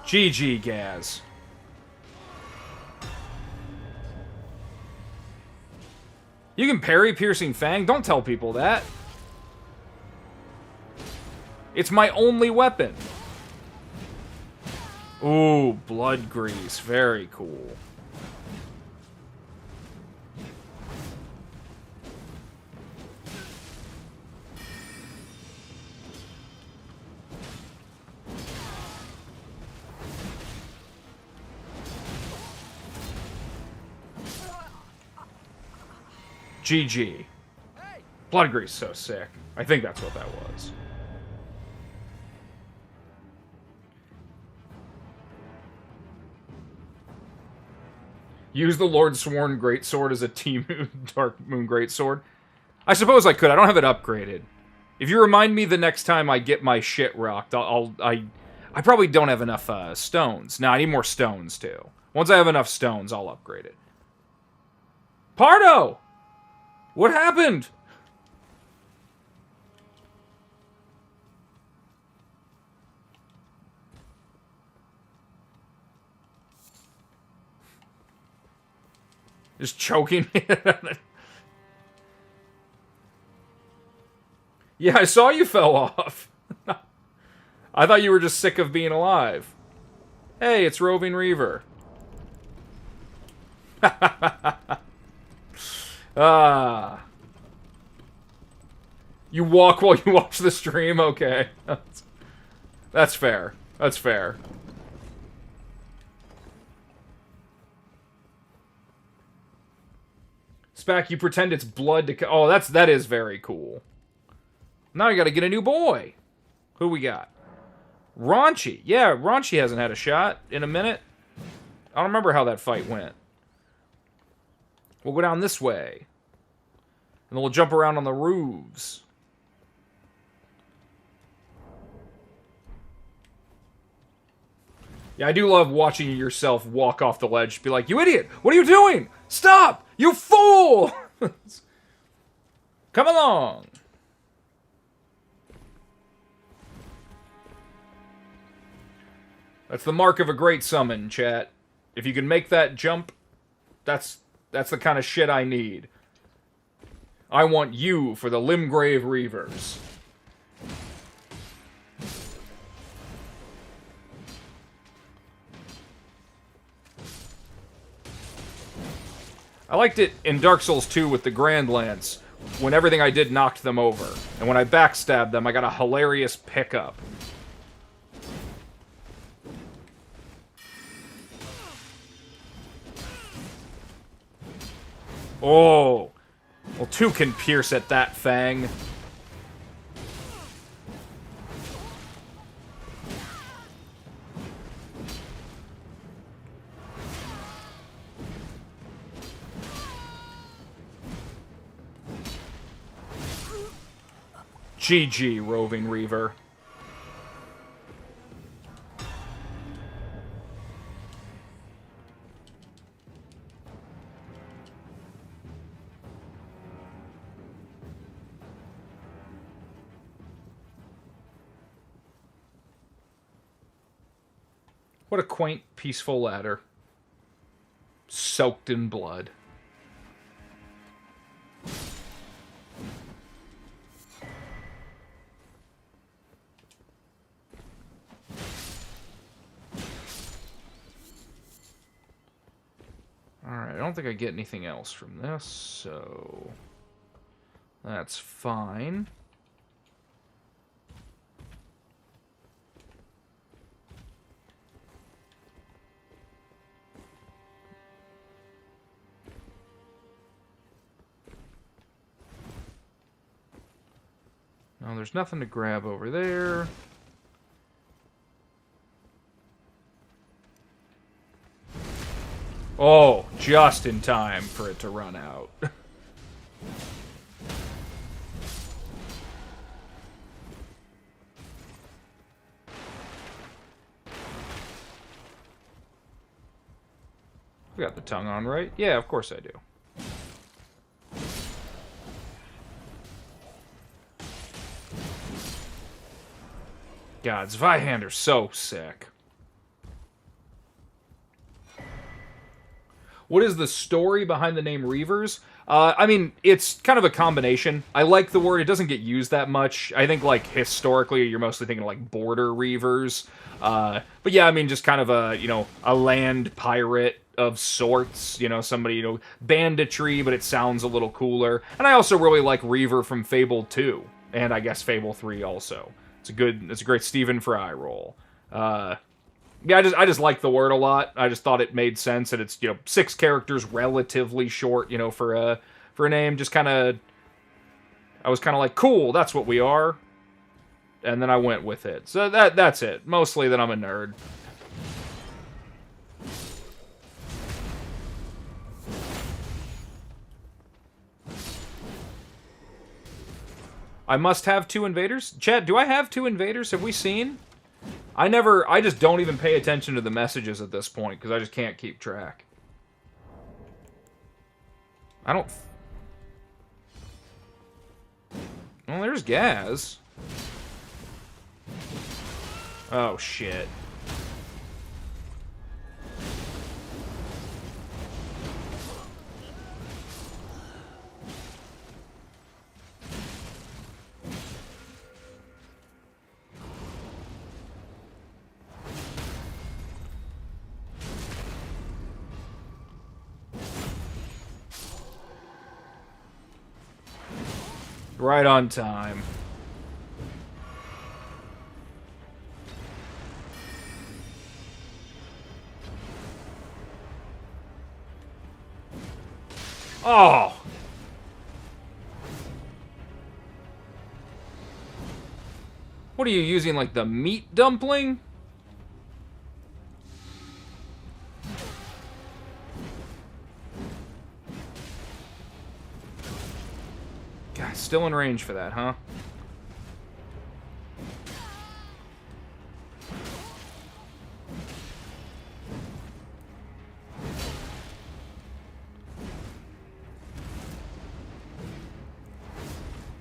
GG, Gaz. You can parry Piercing Fang? Don't tell people that. It's my only weapon. Ooh, Blood Grease. Very cool. GG. Blood Grease, so sick. I think that's what that was. Use the Lord Sworn Greatsword as a Dark Moon Greatsword. I suppose I could. I don't have it upgraded. If you remind me the next time I get my shit rocked, I probably don't have enough stones. Nah, I need more stones too. Once I have enough stones, I'll upgrade it. Pardo! What happened? Just choking me. Yeah, I saw you fell off. I thought you were just sick of being alive. Hey, it's Roving Reaver. Ah. You walk while you watch the stream? Okay. That's fair. That's fair. Spack, you pretend it's blood to... Oh, that is very cool. Now I gotta get a new boy. Who we got? Raunchy. Yeah, Raunchy hasn't had a shot in a minute. I don't remember how that fight went. We'll go down this way. And then we'll jump around on the roofs. Yeah, I do love watching yourself walk off the ledge. Be like, you idiot! What are you doing? Stop! You fool! Come along! That's the mark of a great summon, chat. If you can make that jump, that's the kind of shit I need. I want you for the Limgrave Reavers. I liked it in Dark Souls 2 with the Grand Lance, when everything I did knocked them over. And when I backstabbed them, I got a hilarious pickup. Oh! Well, 2 can pierce at that fang. GG, Roving Reaver. What a quaint, peaceful ladder. Soaked in blood. Alright, I don't think I get anything else from this, so... That's fine. No, there's nothing to grab over there. Oh, just in time for it to run out. We got the tongue on, right? Yeah, of course I do. God, Zweihander's so sick. What is the story behind the name Reavers? I mean, it's kind of a combination. I like the word. It doesn't get used that much. I think, like, historically, you're mostly thinking, like, border reavers. But yeah, I mean, just kind of a, you know, a land pirate of sorts. You know, somebody, you know, banditry, but it sounds a little cooler. And I also really like Reaver from Fable 2. And I guess Fable 3 also. It's a great Stephen Fry role. Yeah, I just like the word a lot. I just thought it made sense, and it's, you know, 6 characters, relatively short, you know, for a name. Just kind of, I was kind of like, cool, that's what we are, and then I went with it. So that's it. Mostly that I'm a nerd. I must have 2 invaders. Chat, do I have 2 invaders? Have we seen? I just don't even pay attention to the messages at this point, because I just can't keep track. I don't... Well, there's Gaz. Oh, shit. Right on time. Oh! What are you using, like the meat dumpling? God, still in range for that, huh?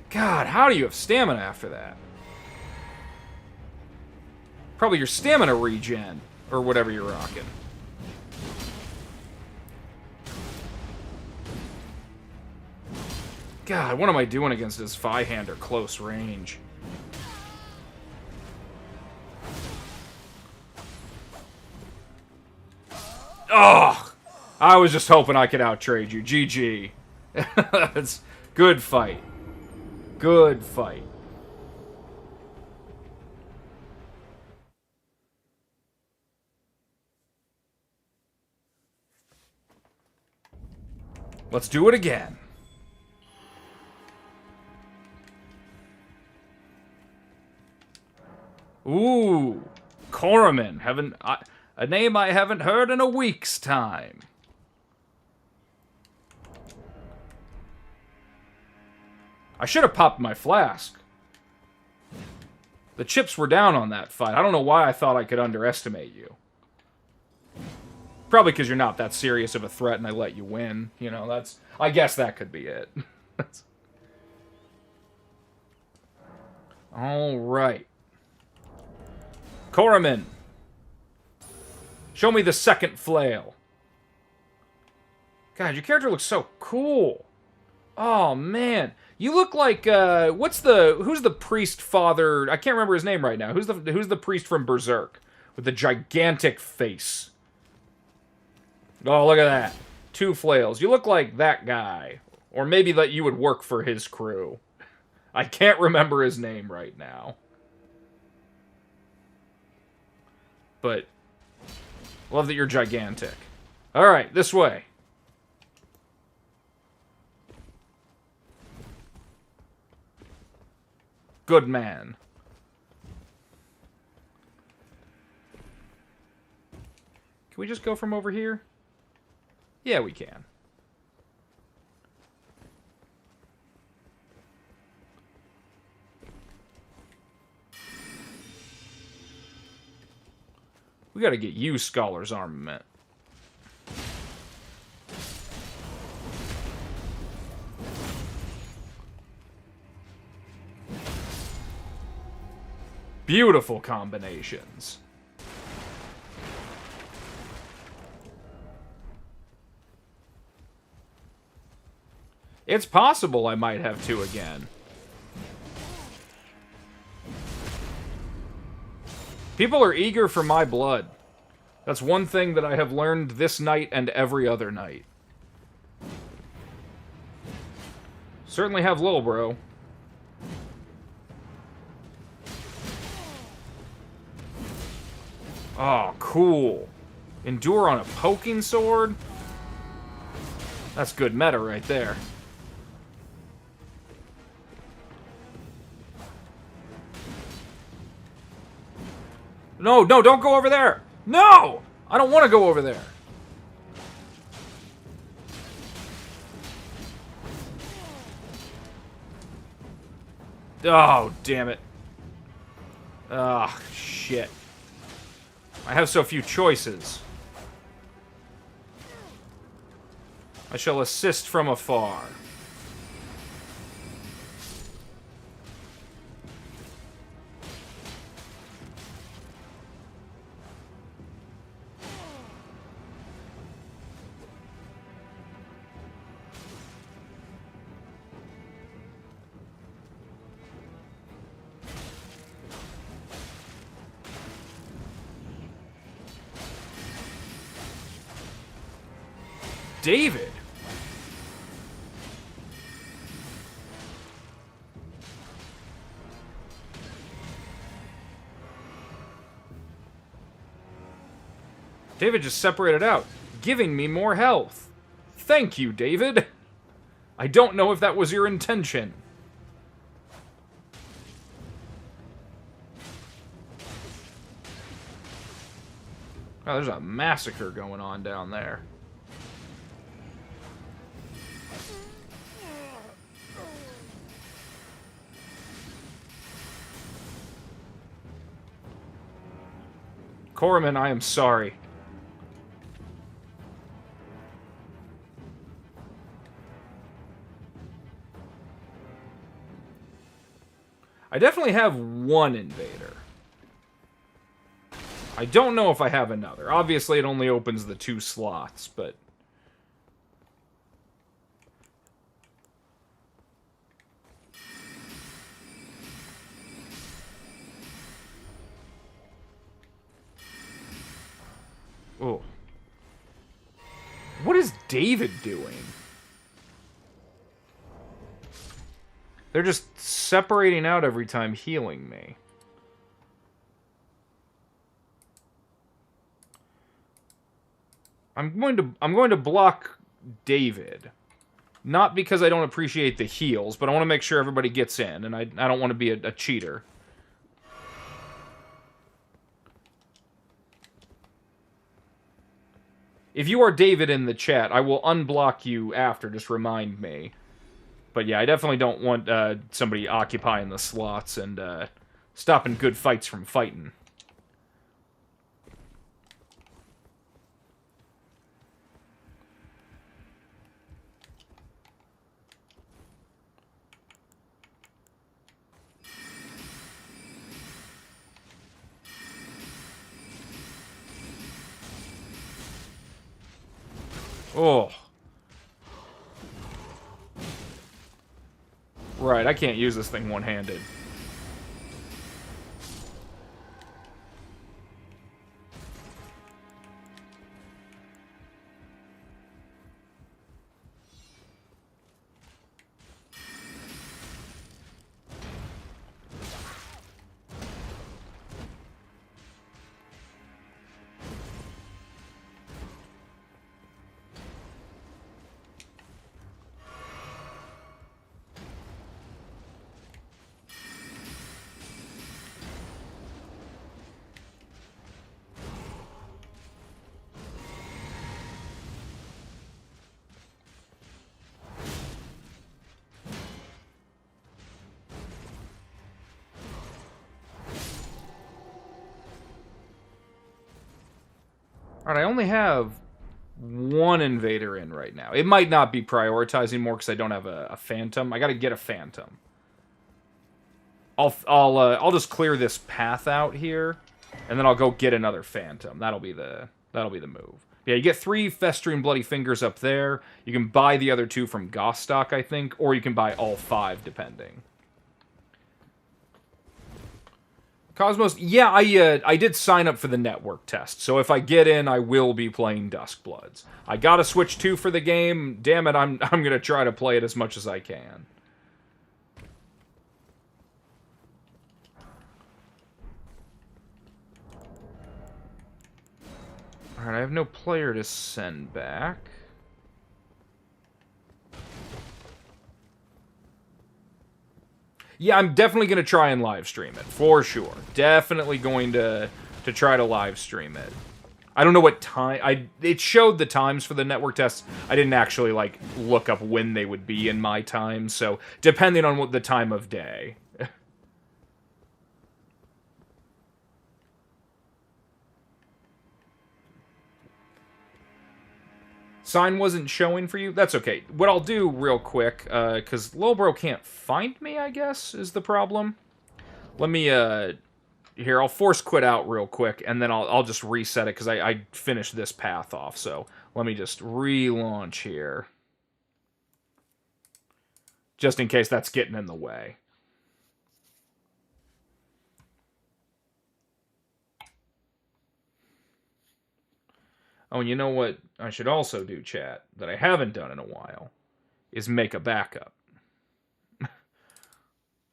God, how do you have stamina after that? Probably your stamina regen, or whatever you're rocking. God, what am I doing against this Zweihander close range? Oh! I was just hoping I could outtrade you. GG. That's good fight. Good fight. Let's do it again. Ooh, Corriman. A name I haven't heard in a week's time. I should have popped my flask. The chips were down on that fight. I don't know why I thought I could underestimate you. Probably because you're not that serious of a threat and I let you win. You know, that's... I guess that could be it. Alright. Corriman. Show me the second flail. God, your character looks so cool. Oh, man. You look like, who's the priest father? I can't remember his name right now. Who's the priest from Berserk? With the gigantic face. Oh, look at that. 2 flails. You look like that guy. Or maybe that you would work for his crew. I can't remember his name right now. But love that you're gigantic. Alright, this way. Good man. Can we just go from over here? Yeah, we can. We gotta get you Scholar's Armament. Beautiful combinations. It's possible I might have two again. People are eager for my blood. That's one thing that I have learned this night and every other night. Certainly have Lil Bro. Oh, cool. Endure on a poking sword? That's good meta right there. No, no, don't go over there! No! I don't want to go over there. Oh, damn it. Ah, shit. I have so few choices. I shall assist from afar. David? David just separated out, giving me more health. Thank you, David. I don't know if that was your intention. Oh, there's a massacre going on down there. Corman, I am sorry. I definitely have one invader. I don't know if I have another. Obviously, it only opens the 2 slots, but... Oh. What is David doing? They're just separating out every time healing me. I'm going to block David. Not because I don't appreciate the heals, but I want to make sure everybody gets in, and I don't want to be a cheater. If you are David in the chat, I will unblock you after, just remind me. But yeah, I definitely don't want somebody occupying the slots and stopping good fights from fighting. Oh. Right, I can't use this thing one-handed. Alright, I only have one invader in right now. It might not be prioritizing more because I don't have a phantom. I gotta get a phantom. I'll just clear this path out here, and then I'll go get another phantom. That'll be the move. Yeah, you get 3 festering bloody fingers up there. You can buy the other 2 from Gostock, I think, or you can buy all 5 depending. Cosmos, yeah, I did sign up for the network test, so if I get in, I will be playing Duskbloods. I gotta Switch 2 for the game. Damn it, I'm gonna try to play it as much as I can. Alright, I have no player to send back. Yeah, I'm definitely going to try and live stream it, for sure. Definitely going to try to live stream it. I don't know what time... It showed the times for the network tests. I didn't actually, like, look up when they would be in my time, so depending on what the time of day. Sign wasn't showing for you? That's okay. What I'll do real quick, because Lilbro can't find me, I guess, is the problem. Let me, here, I'll force quit out real quick, and then I'll just reset it, because I finished this path off, so let me just relaunch here. Just in case that's getting in the way. Oh, and you know what I should also do, chat, that I haven't done in a while, is make a backup.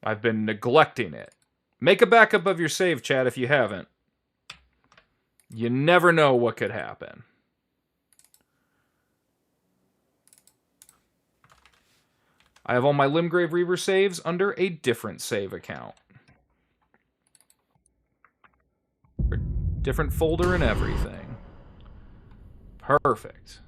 I've been neglecting it. Make a backup of your save, chat, if you haven't. You never know what could happen. I have all my Limgrave Reaver saves under a different save account. Different folder and everything. Perfect.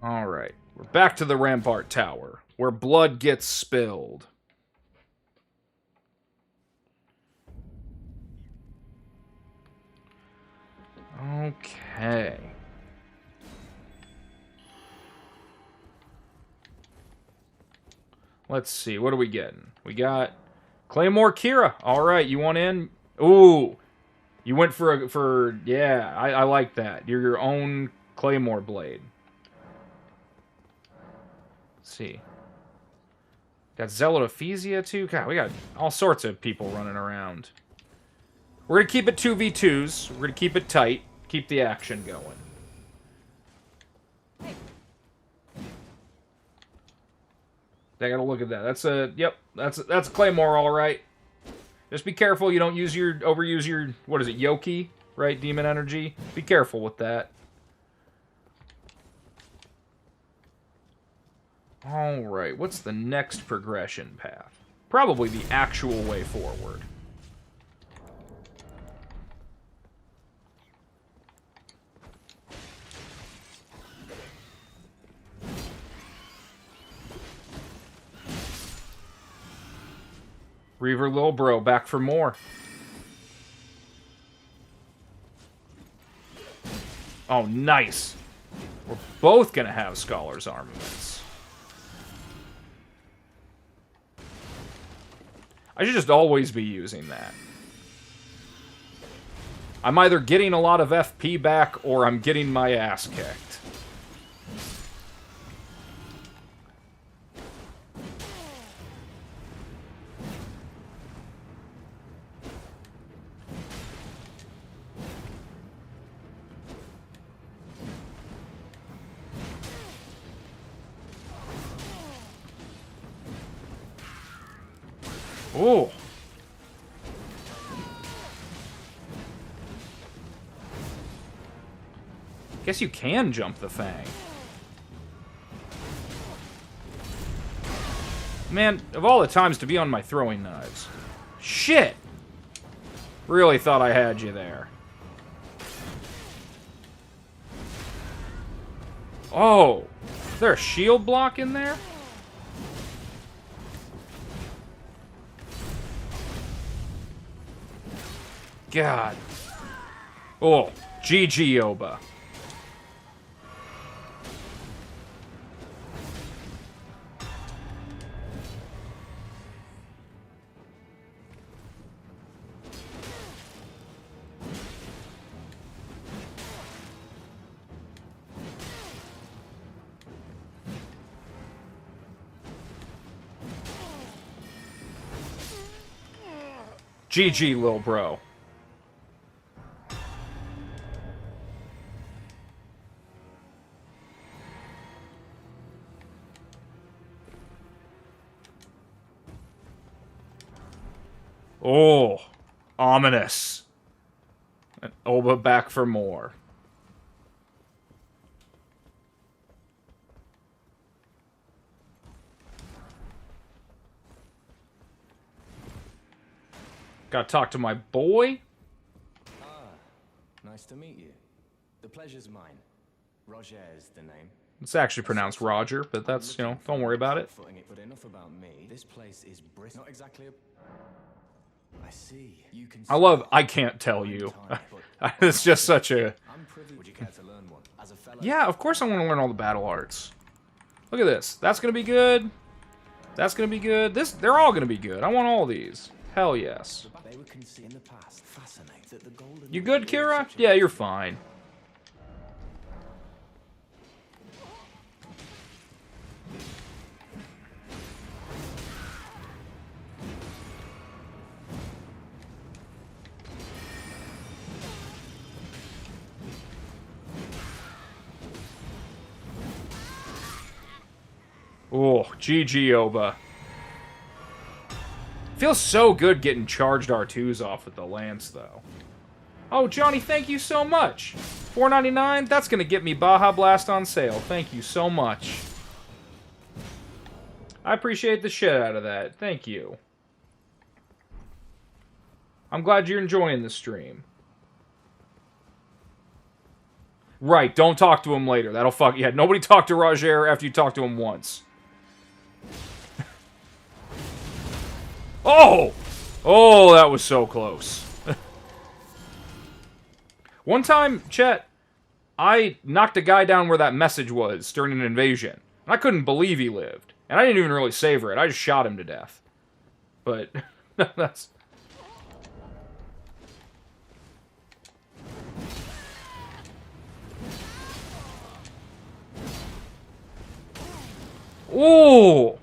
All right. We're back to the Rampart Tower, where blood gets spilled. Okay. Let's see, what are we getting? We got Claymore Kira. All right, you want in? Ooh, you went for yeah. I like that. You're your own Claymore blade. Let's see. Got Zealot Ephesian too. God, we got all sorts of people running around. We're gonna keep it 2v2s. We're gonna keep it tight. Keep the action going. I gotta look at that. That's a yep. That's a Claymore, all right. Just be careful you don't overuse your what is it, Yoki, right? Demon energy. Be careful with that. All right. What's the next progression path? Probably the actual way forward. Reaver Lil Bro, back for more. Oh, nice. We're both gonna have Scholar's Armaments. I should just always be using that. I'm either getting a lot of FP back, or I'm getting my ass kicked. Ooh. Guess you can jump the Fang. Man, of all the times to be on my throwing knives. Shit! Really thought I had you there. Oh, is there a shield block in there? God. Oh, GG Oba. GG, lil bro. Oh, ominous. And Oba back for more. Gotta talk to my boy. Ah, nice to meet you. The pleasure's mine. Roger is the name. It's actually pronounced Roger, but that's, you know, don't worry about it. But enough about me. This place is brisk. Not exactly a... I see. You can I love I can't tell you. It's just such a... I'm privy. Would you care to learn one? As a fellow... Yeah, of course I want to learn all the battle arts. Look at this. That's gonna be good. That's gonna be good. They're all gonna be good. I want all these. Hell yes. They were conceived in the past. Fascinating that the golden... You good, Kira? Yeah, you're fine. Oh, GG Oba. Feels so good getting charged R2s off with the lance, though. Oh, Johnny, thank you so much. $4.99? That's gonna get me Baja Blast on sale. Thank you so much. I appreciate the shit out of that. Thank you. I'm glad you're enjoying the stream. Right, don't talk to him later. That'll fuck... Yeah, nobody talk to Roger after you talk to him once. Oh! Oh, that was so close. One time, Chet, I knocked a guy down where that message was during an invasion. And I couldn't believe he lived. And I didn't even really savor it. I just shot him to death. But, that's... Ooh!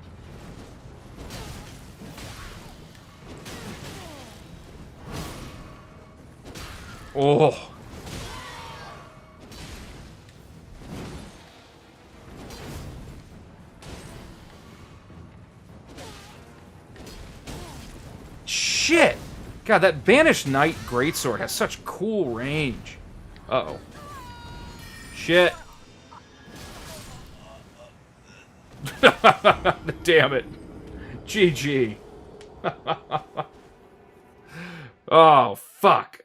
Oh. Shit! God, that Banished Knight Greatsword has such cool range. Uh-oh. Shit. Damn it. GG. Oh, fuck.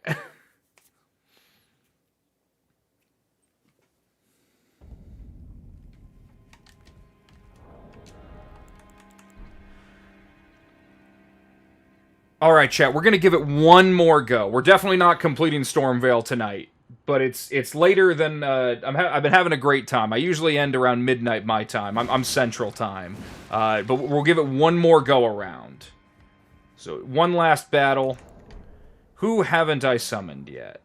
Alright, chat, we're gonna give it one more go. We're definitely not completing Stormveil tonight. But it's later than... I've been having a great time. I usually end around midnight my time. I'm Central Time. But we'll give it one more go around. So, one last battle. Who haven't I summoned yet?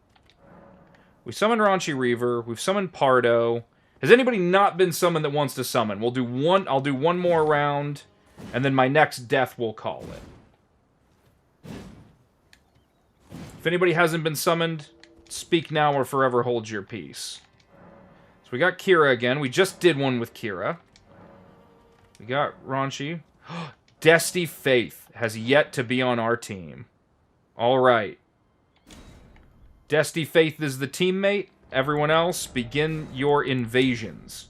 We summoned Raunchy Reaver. We've summoned Pardo. Has anybody not been summoned that wants to summon? I'll do one more round. And then my next death will call it. If anybody hasn't been summoned... Speak now or forever hold your peace. So we got Kira again. We just did one with Kira. We got Raunchy. Desty Faith has yet to be on our team. Alright. Desty Faith is the teammate. Everyone else, begin your invasions.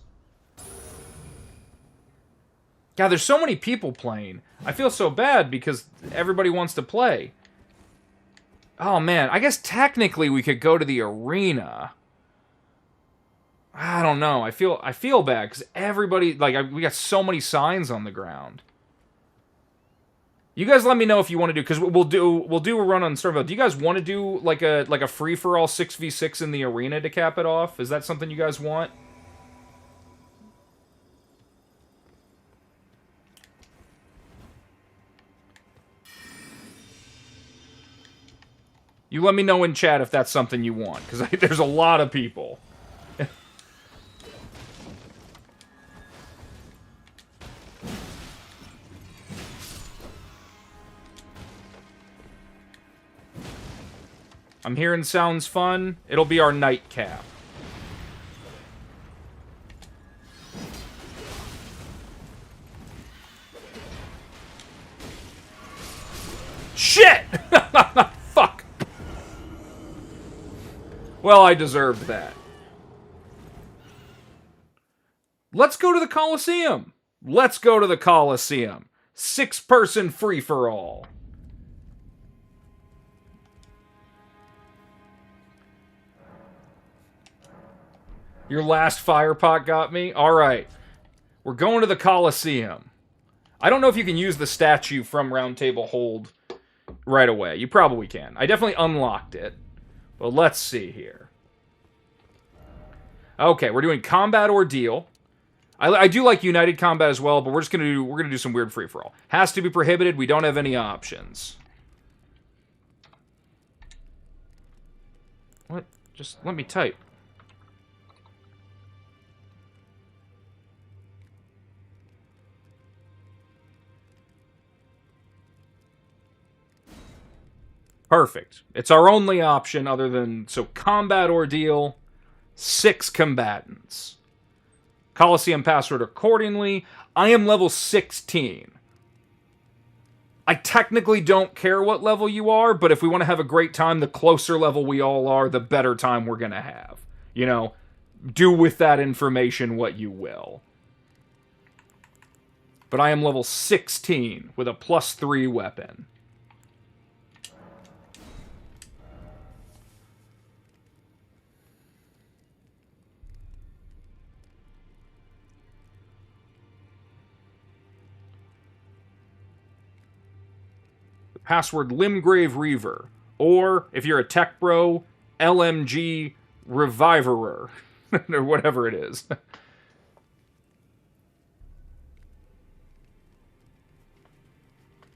God, there's so many people playing. I feel so bad because everybody wants to play. Oh, man. I guess technically we could go to the arena. I don't know. I feel bad because everybody, like, we got so many signs on the ground. You guys let me know if you want to do, because we'll do a run on Starville. Do you guys want to do like a free for all 6v6 in the arena to cap it off? Is that something you guys want? You let me know in chat if that's something you want, because there's a lot of people. I'm hearing sounds fun. It'll be our nightcap. Shit! Fuck. Well, I deserved that. Let's go to the Coliseum. Let's go to the Coliseum. 6-person free-for-all. Your last fire pot got me? Alright. We're going to the Coliseum. I don't know if you can use the statue from Round Table Hold right away. You probably can. I definitely unlocked it. But let's see here. Okay, we're doing Combat Ordeal. I do like United Combat as well, but we're gonna do some weird free-for-all. Has to be prohibited. We don't have any options. What? Just let me type. Perfect. It's our only option other than... So, Combat Ordeal, 6 combatants. Coliseum password accordingly. I am level 16. I technically don't care what level you are, but if we want to have a great time, the closer level we all are, the better time we're going to have. You know, do with that information what you will. But I am level 16 with a +3 weapon. Password Limgrave Reaver. Or, if you're a tech bro, LMG Reviverer. Or whatever it is.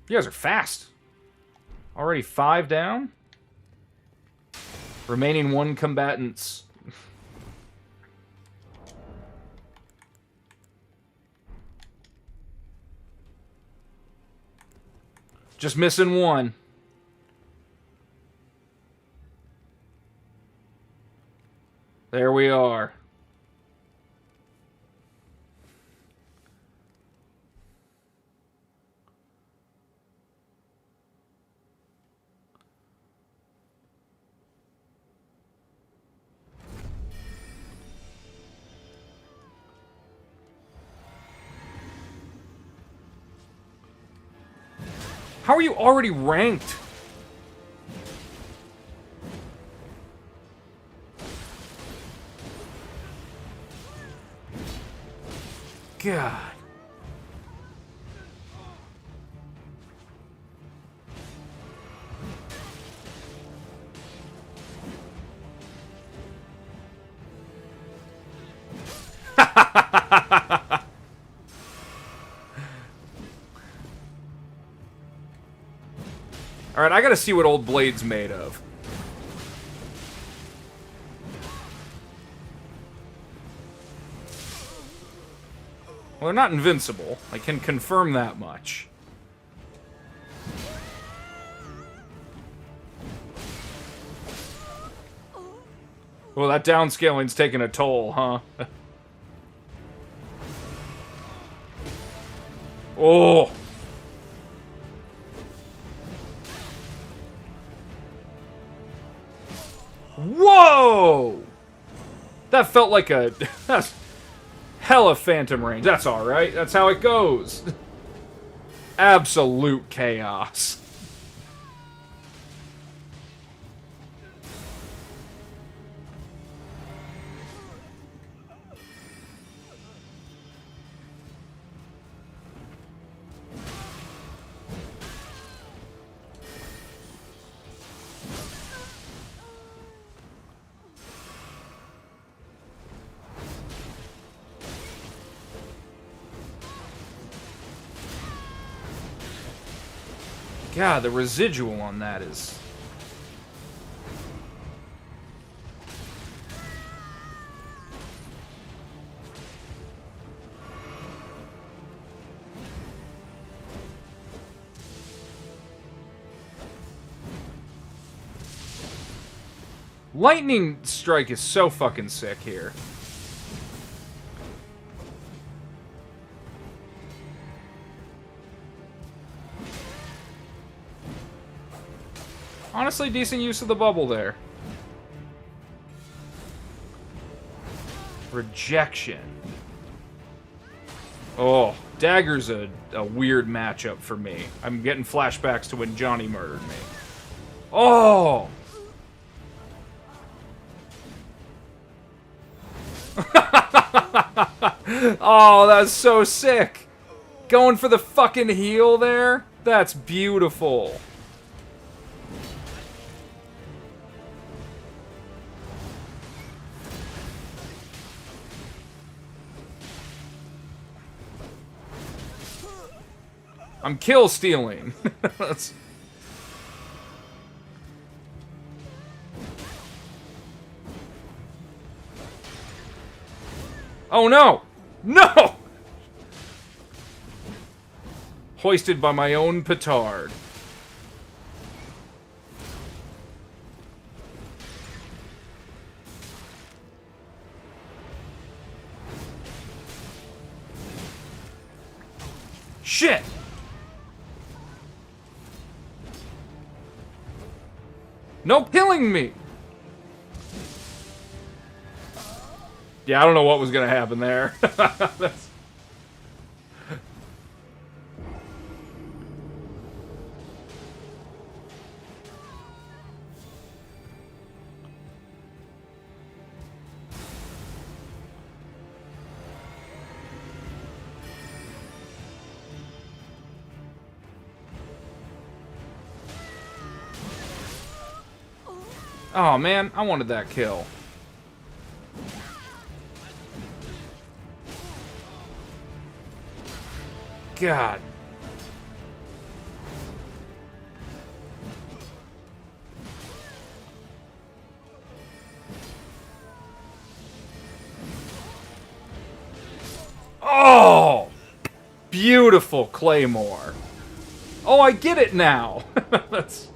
You guys are fast. Already 5 down? Remaining 1 combatants. Just missing 1. There we are. How are you already ranked? God. Alright, I gotta see what old Blade's made of. Well, they're not invincible. I can confirm that much. Well, that downscaling's taking a toll, huh? Oh! Whoa! That felt like a... That's hella phantom range. That's alright. That's how it goes. Absolute chaos. God, the residual on that is... Lightning Strike is so fucking sick here. Honestly, decent use of the bubble there. Rejection. Oh, Dagger's a weird matchup for me. I'm getting flashbacks to when Johnny murdered me. Oh! Oh, that's so sick. Going for the fucking heal there? That's beautiful. I'm kill stealing. That's... Oh no! No! Hoisted by my own petard. Shit! No killing me! Yeah, I don't know what was gonna happen there. That's... Oh man, I wanted that kill. God. Oh! Beautiful Claymore. Oh, I get it now. That's...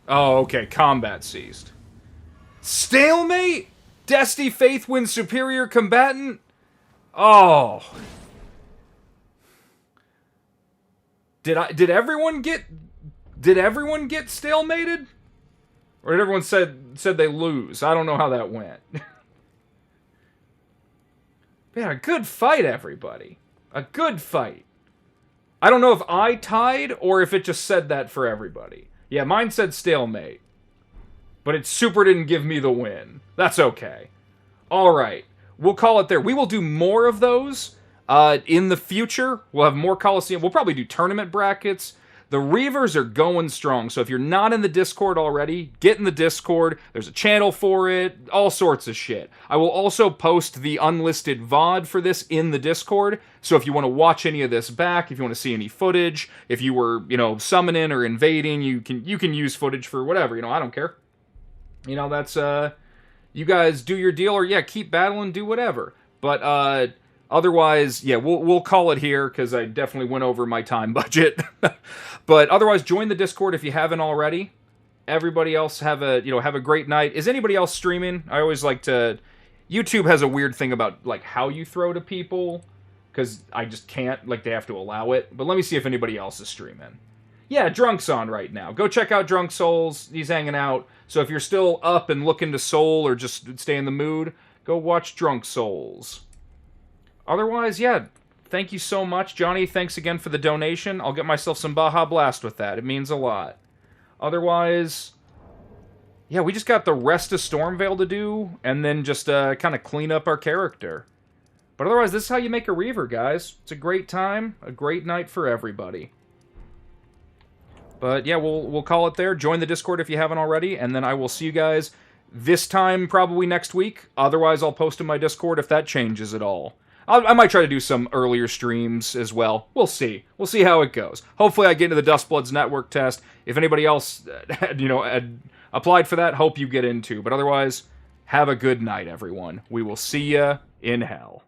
Oh, okay. Combat ceased. Stalemate? Dusty Faith wins superior combatant? Oh. Did everyone get stalemated? Or did everyone said they lose? I don't know how that went. Man, a good fight, everybody. A good fight. I don't know if I tied or if it just said that for everybody. Yeah, mine said stalemate. But it super didn't give me the win. That's okay. Alright. We'll call it there. We will do more of those in the future. We'll have more Coliseum. We'll probably do tournament brackets. The Reavers are going strong. So if you're not in the Discord already, get in the Discord. There's a channel for it. All sorts of shit. I will also post the unlisted VOD for this in the Discord. So if you want to watch any of this back, if you want to see any footage, if you were, summoning or invading, you can use footage for whatever. I don't care. That's, you guys do your deal, or yeah, keep battling, do whatever. But, otherwise, yeah, we'll call it here, because I definitely went over my time budget. But otherwise, join the Discord if you haven't already. Everybody else have a great night. Is anybody else streaming? I always like to... YouTube has a weird thing about, how you throw to people, because I just can't, they have to allow it. But let me see if anybody else is streaming. Yeah, Drunk's on right now. Go check out Drunk Souls. He's hanging out. So if you're still up and looking to soul or just stay in the mood, go watch Drunk Souls. Otherwise, yeah, thank you so much. Johnny, thanks again for the donation. I'll get myself some Baja Blast with that. It means a lot. Otherwise, yeah, we just got the rest of Stormvale to do, and then just kind of clean up our character. But otherwise, this is how you make a Reaver, guys. It's a great time, a great night for everybody. But yeah, we'll call it there. Join the Discord if you haven't already, and then I will see you guys this time probably next week. Otherwise, I'll post in my Discord if that changes at all. I might try to do some earlier streams as well. We'll see. We'll see how it goes. Hopefully I get into the Dustbloods network test. If anybody else had applied for that, hope you get into. But otherwise, have a good night, everyone. We will see ya in hell.